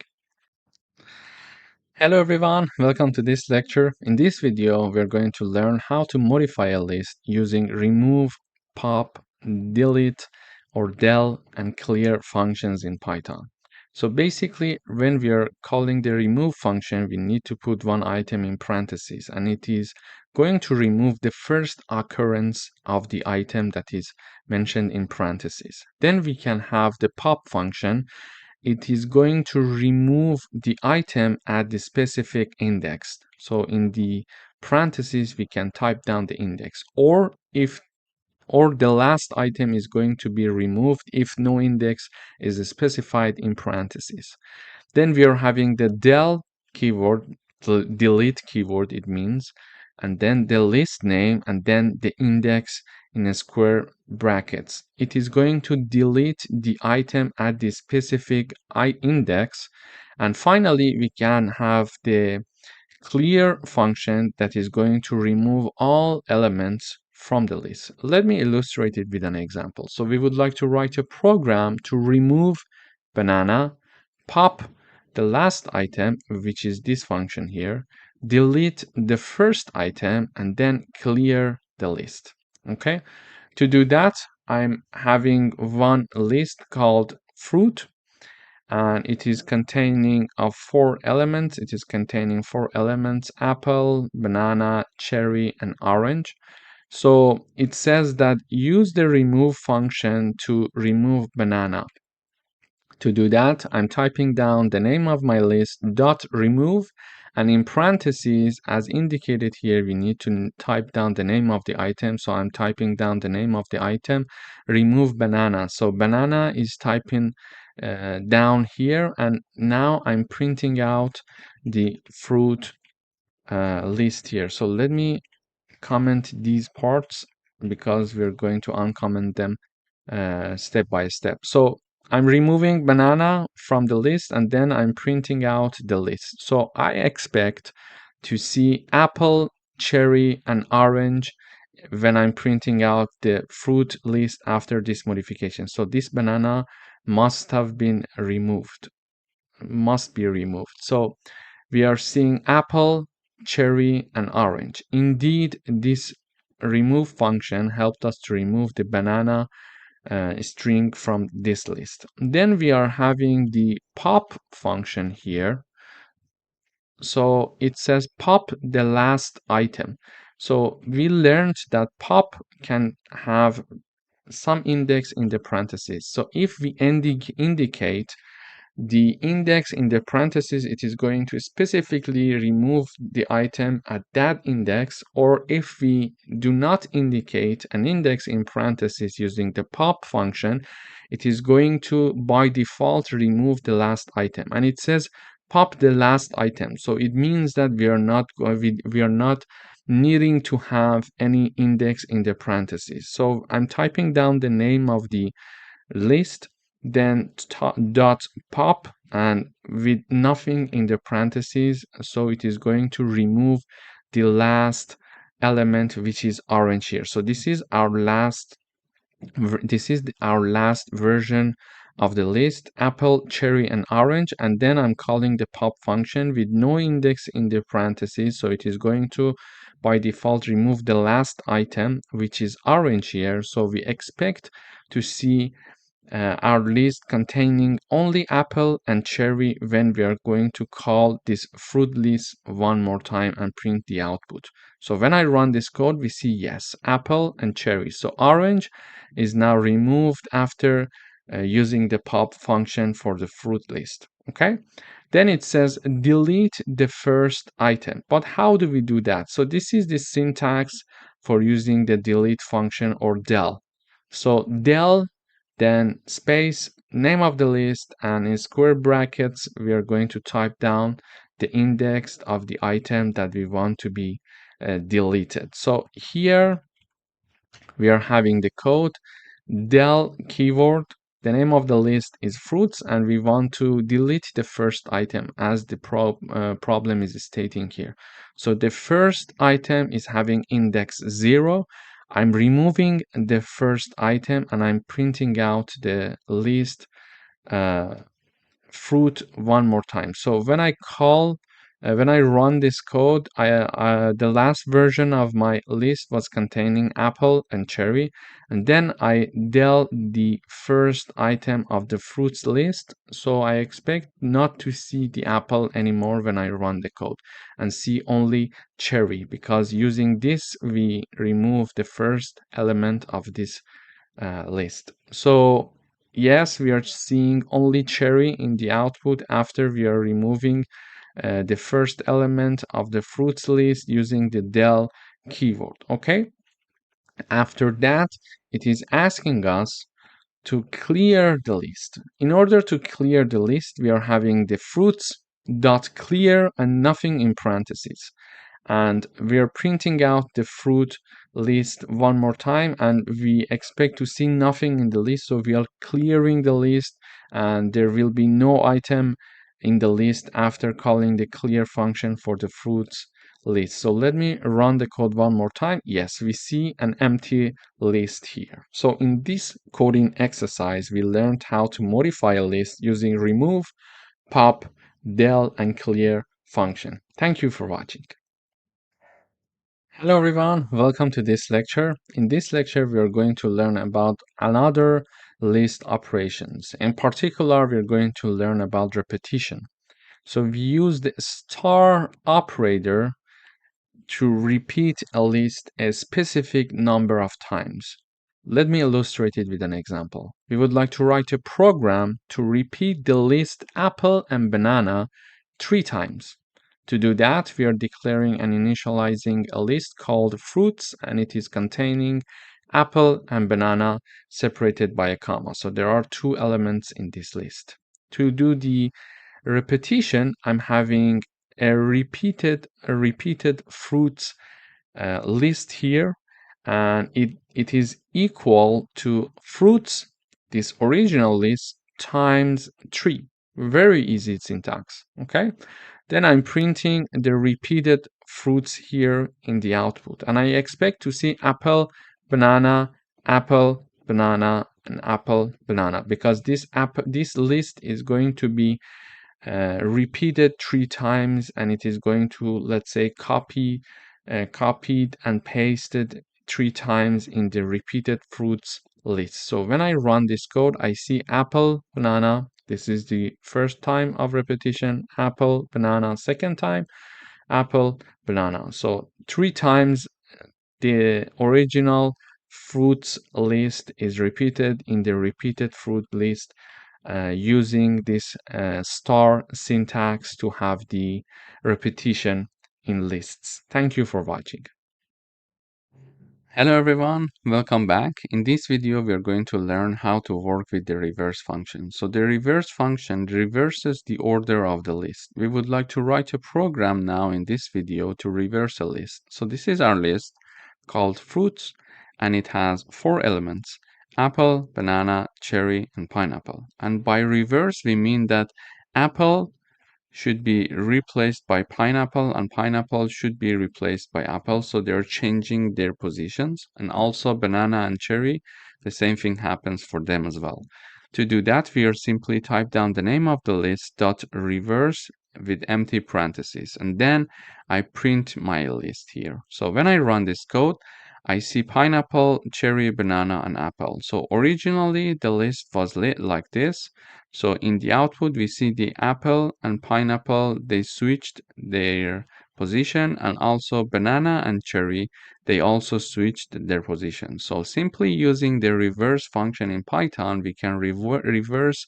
Hello everyone, welcome to this lecture. In this video, we're going to learn how to modify a list using remove, pop, delete, or del and clear functions in Python. So basically, when we are calling the remove function, we need to put one item in parentheses, and it is going to remove the first occurrence of the item that is mentioned in parentheses. Then we can have the pop function. It is going to remove the item at the specific index. So in the parentheses, we can type down the index, or the last item is going to be removed if no index is specified in parentheses. Then we are having the del keyword, the delete keyword it means, and then the list name, and then the index in a square brackets. It is going to delete the item at the specific index. And finally, we can have the clear function that is going to remove all elements from the list. Let me illustrate it with an example. So we would like to write a program to remove banana, pop the last item, which is this function here, delete the first item, and then clear the list. Okay, to do that, I'm having one list called fruit, and it is containing of 4 elements. It is containing 4 elements: apple, banana, cherry, and orange. So it says that use the remove function to remove banana. To do that, I'm typing down the name of my list dot remove, and in parentheses, as indicated here, we need to type down the name of the item. So I'm typing down the name of the item, remove banana. So banana is typing down here, and now I'm printing out the fruit list here. So let me comment these parts because we're going to uncomment them step by step. So I'm removing banana from the list, and then I'm printing out the list. So I expect to see apple, cherry, and orange when I'm printing out the fruit list after this modification. So this banana must have been removed. must be removed. So we are seeing apple, cherry, and orange. Indeed, this remove function helped us to remove the banana string from this list. Then we are having the pop function here. So it says pop the last item. So we learned that pop can have some index in the parentheses. So if we indicate the index in the parentheses, it is going to specifically remove the item at that index, or if we do not indicate an index in parentheses using the pop function, it is going to by default remove the last item. And it says pop the last item, so it means that we are not needing to have any index in the parentheses. So I'm typing down the name of the list, then dot pop, and with nothing in the parentheses, so it is going to remove the last element, which is orange here. So this is our last version of the list: apple, cherry, and orange. And then I'm calling the pop function with no index in the parentheses, so it is going to by default remove the last item, which is orange here. So we expect to see our list containing only apple and cherry when we are going to call this fruit list one more time and print the output. So when I run this code, we see yes, apple and cherry. So orange is now removed after using the pop function for the fruit list. Okay. Then it says delete the first item. But how do we do that? So this is the syntax for using the delete function, or del. So del, then space, name of the list, and in square brackets we are going to type down the index of the item that we want to be deleted. So here we are having the code del keyword, the name of the list is fruits, and we want to delete the first item as the problem is stating here. So the first item is having index 0. I'm removing the first item and I'm printing out the list fruit one more time. So when I run this code, the last version of my list was containing apple and cherry, and then I del the first item of the fruits list. So I expect not to see the apple anymore when I run the code, and see only cherry, because using this we remove the first element of this list. So yes, we are seeing only cherry in the output after we are removing the first element of the fruits list using the del keyword. Okay. After that, it is asking us to clear the list. In order to clear the list, we are having the fruits dot clear and nothing in parentheses. And we are printing out the fruit list one more time, and we expect to see nothing in the list, so we are clearing the list and there will be no item in the list after calling the clear function for the fruits list. So let me run the code one more time. Yes, we see an empty list here. So in this coding exercise, we learned how to modify a list using remove, pop, del, and clear function. Thank you for watching. Hello everyone, welcome to this lecture. In this lecture, we are going to learn about another list operations. In particular, we are going to learn about repetition. So we use the star operator to repeat a list a specific number of times. Let me illustrate it with an example. We would like to write a program to repeat the list apple and banana 3 times. To do that, we are declaring and initializing a list called fruits, and it is containing apple and banana separated by a comma. So there are 2 elements in this list. To do the repetition, I'm having a repeated fruits list here, and it is equal to fruits, this original list, times 3. Very easy syntax. Okay. Then I'm printing the repeated fruits here in the output, and I expect to see apple, banana, apple, banana, and apple, banana, because this list is going to be repeated 3 times, and it is going to, let's say, copied and pasted 3 times in the repeated fruits list. So when I run this code, I see apple, banana. This is the first time of repetition, apple, banana, second time, apple, banana. So 3 times the original fruits list is repeated in the repeated fruit list using this star syntax to have the repetition in lists. Thank you for watching. Hello everyone, welcome back. In this video, we are going to learn how to work with the reverse function. So the reverse function reverses the order of the list. We would like to write a program now in this video to reverse a list. So this is our list called fruits, and it has 4 elements: apple, banana, cherry, and pineapple. And by reverse, we mean that apple should be replaced by pineapple and pineapple should be replaced by apple. So they're changing their positions. And also banana and cherry, the same thing happens for them as well. To do that, we are simply type down the name of the list dot reverse with empty parentheses, and then I print my list here. So when I run this code, I see pineapple, cherry, banana, and apple. So originally the list was lit like this. So in the output, we see the apple and pineapple, they switched their position, and also banana and cherry, they also switched their position. So simply using the reverse function in Python, we can reverse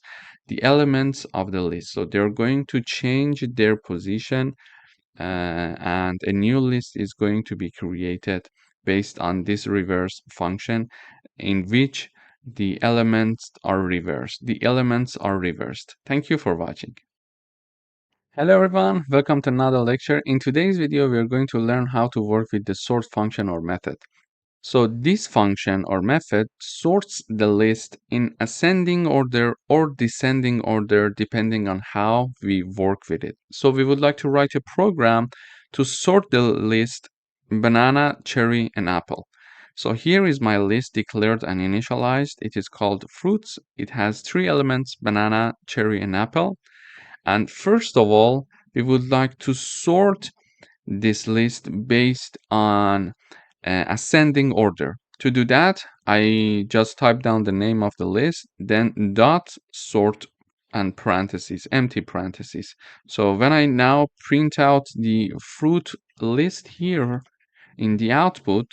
the elements of the list. So they're going to change their position and a new list is going to be created based on this reverse function in which the elements are reversed. The elements are reversed. Thank you for watching. Hello everyone, welcome to another lecture. In today's video, we are going to learn how to work with the sort function or method. So this function or method sorts the list in ascending order or descending order depending on how we work with it. So we would like to write a program to sort the list banana, cherry, and apple. So here is my list declared and initialized. It is called fruits. It has 3 elements: banana, cherry, and apple. And first of all, we would like to sort this list based on ascending order. To do that, I just type down the name of the list, then dot sort and parentheses, empty parentheses. So when I now print out the fruit list here in the output,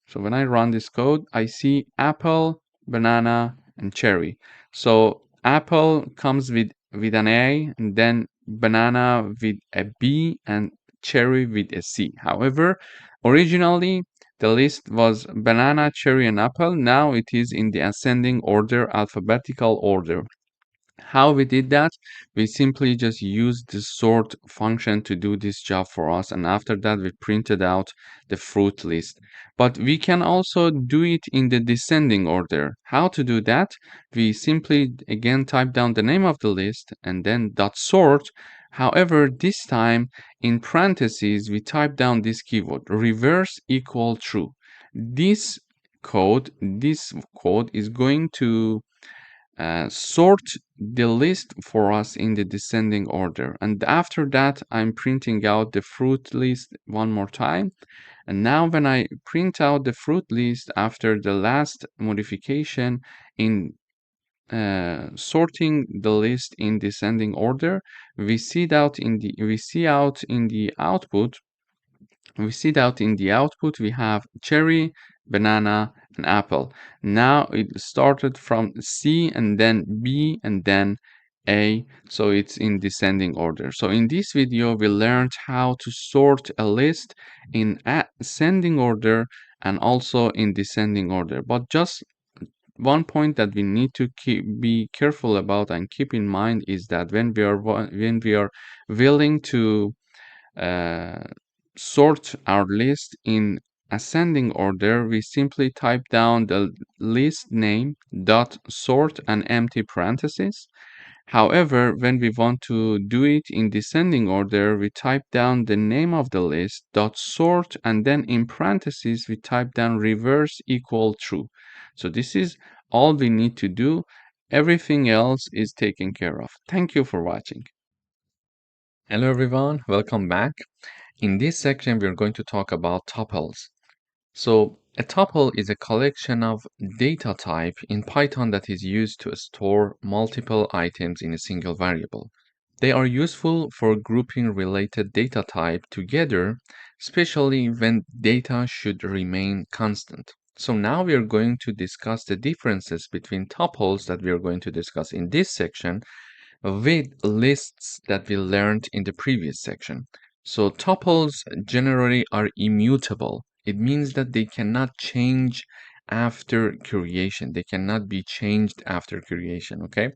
so when I run this code, I see apple, banana, and cherry. So apple comes with an A, and then banana with a B, and cherry with a C. However, originally the list was banana, cherry, and apple. Now it is in the ascending order, alphabetical order. How we did that? We simply just used the sort function to do this job for us, and after that we printed out the fruit list. But we can also do it in the descending order. How to do that? We simply again type down the name of the list and then dot sort. However, this time in parentheses we type down this keyword, reverse equal true. This code is going to sort the list for us in the descending order. And after that, I'm printing out the fruit list one more time. And now when I print out the fruit list after the last modification in sorting the list in descending order, we see out in the output we have cherry, banana, and apple. Now it started from C and then B and then A, so it's in descending order. So in this video, we learned how to sort a list in ascending order and also in descending order. But just one point that we need to be careful about and keep in mind is that when we are willing to uh, sort our list in ascending order, we simply type down the list name dot sort and empty parentheses. However, when we want to do it in descending order, we type down the name of the list dot sort and then in parentheses we type down reverse equal true. So this is all we need to do. Everything else is taken care of. Thank you for watching. Hello everyone, welcome back. In this section, we're going to talk about tuples. So a tuple is a collection of data type in Python that is used to store multiple items in a single variable. They are useful for grouping related data type together, especially when data should remain constant. So now we are going to discuss the differences between tuples that we are going to discuss in this section with lists that we learned in the previous section. So tuples generally are immutable. It means that they cannot change after creation. They cannot be changed after creation, okay?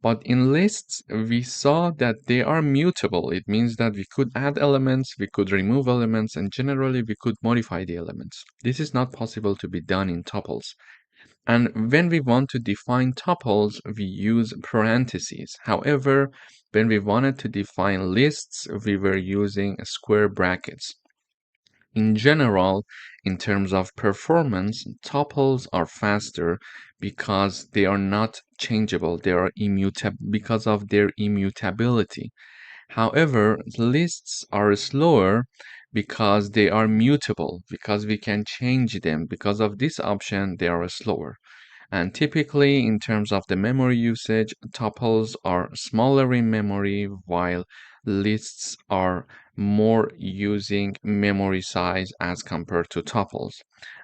But in lists, we saw that they are mutable. It means that we could add elements, we could remove elements, and generally we could modify the elements. This is not possible to be done in tuples. And when we want to define tuples, we use parentheses. However, when we wanted to define lists, we were using square brackets. In general, in terms of performance, tuples are faster because they are not changeable. They are immutable because of their immutability. However, lists are slower because they are mutable, because we can change them. Because of this option, they are slower. And typically, in terms of the memory usage, tuples are smaller in memory, while lists are more using memory size as compared to tuples.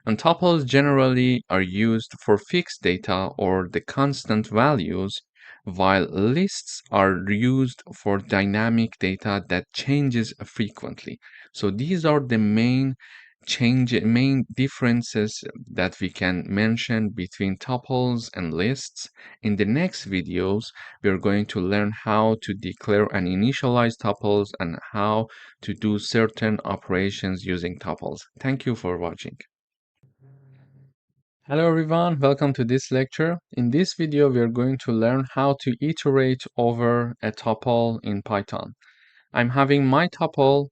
And tuples generally are used for fixed data or the constant values, while lists are used for dynamic data that changes frequently. So these are the main differences that we can mention between tuples and lists. In the next videos, we're going to learn how to declare and initialize tuples and how to do certain operations using tuples. Thank you for watching. Hello everyone, welcome to this lecture. In this video, we are going to learn how to iterate over a tuple in Python. I'm having my tuple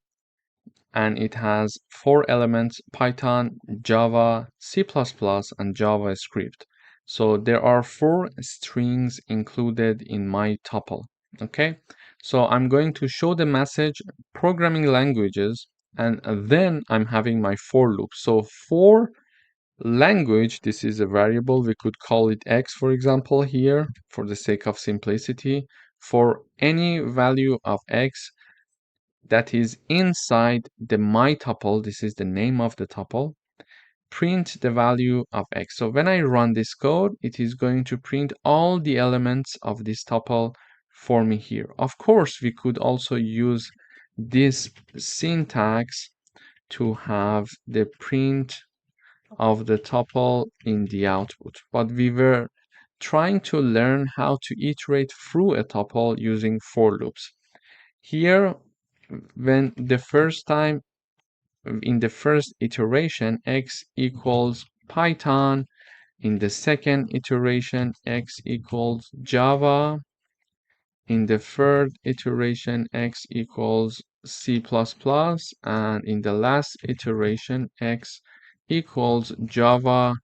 and it has 4 elements: Python, Java, C++, and JavaScript. So there are 4 strings included in my tuple. Okay, so I'm going to show the message programming languages, and then I'm having my for loop. So for language, this is a variable. We could call it x, for example, here for the sake of simplicity. For any value of x, that is inside the my tuple, this is the name of the tuple, print the value of x. So when I run this code, it is going to print all the elements of this tuple for me here. Of course, we could also use this syntax to have the print of the tuple in the output, but we were trying to learn how to iterate through a tuple using for loops. Here, when the first time in the first iteration x equals Python, in the second iteration x equals Java, in the third iteration x equals C++, and in the last iteration x equals Java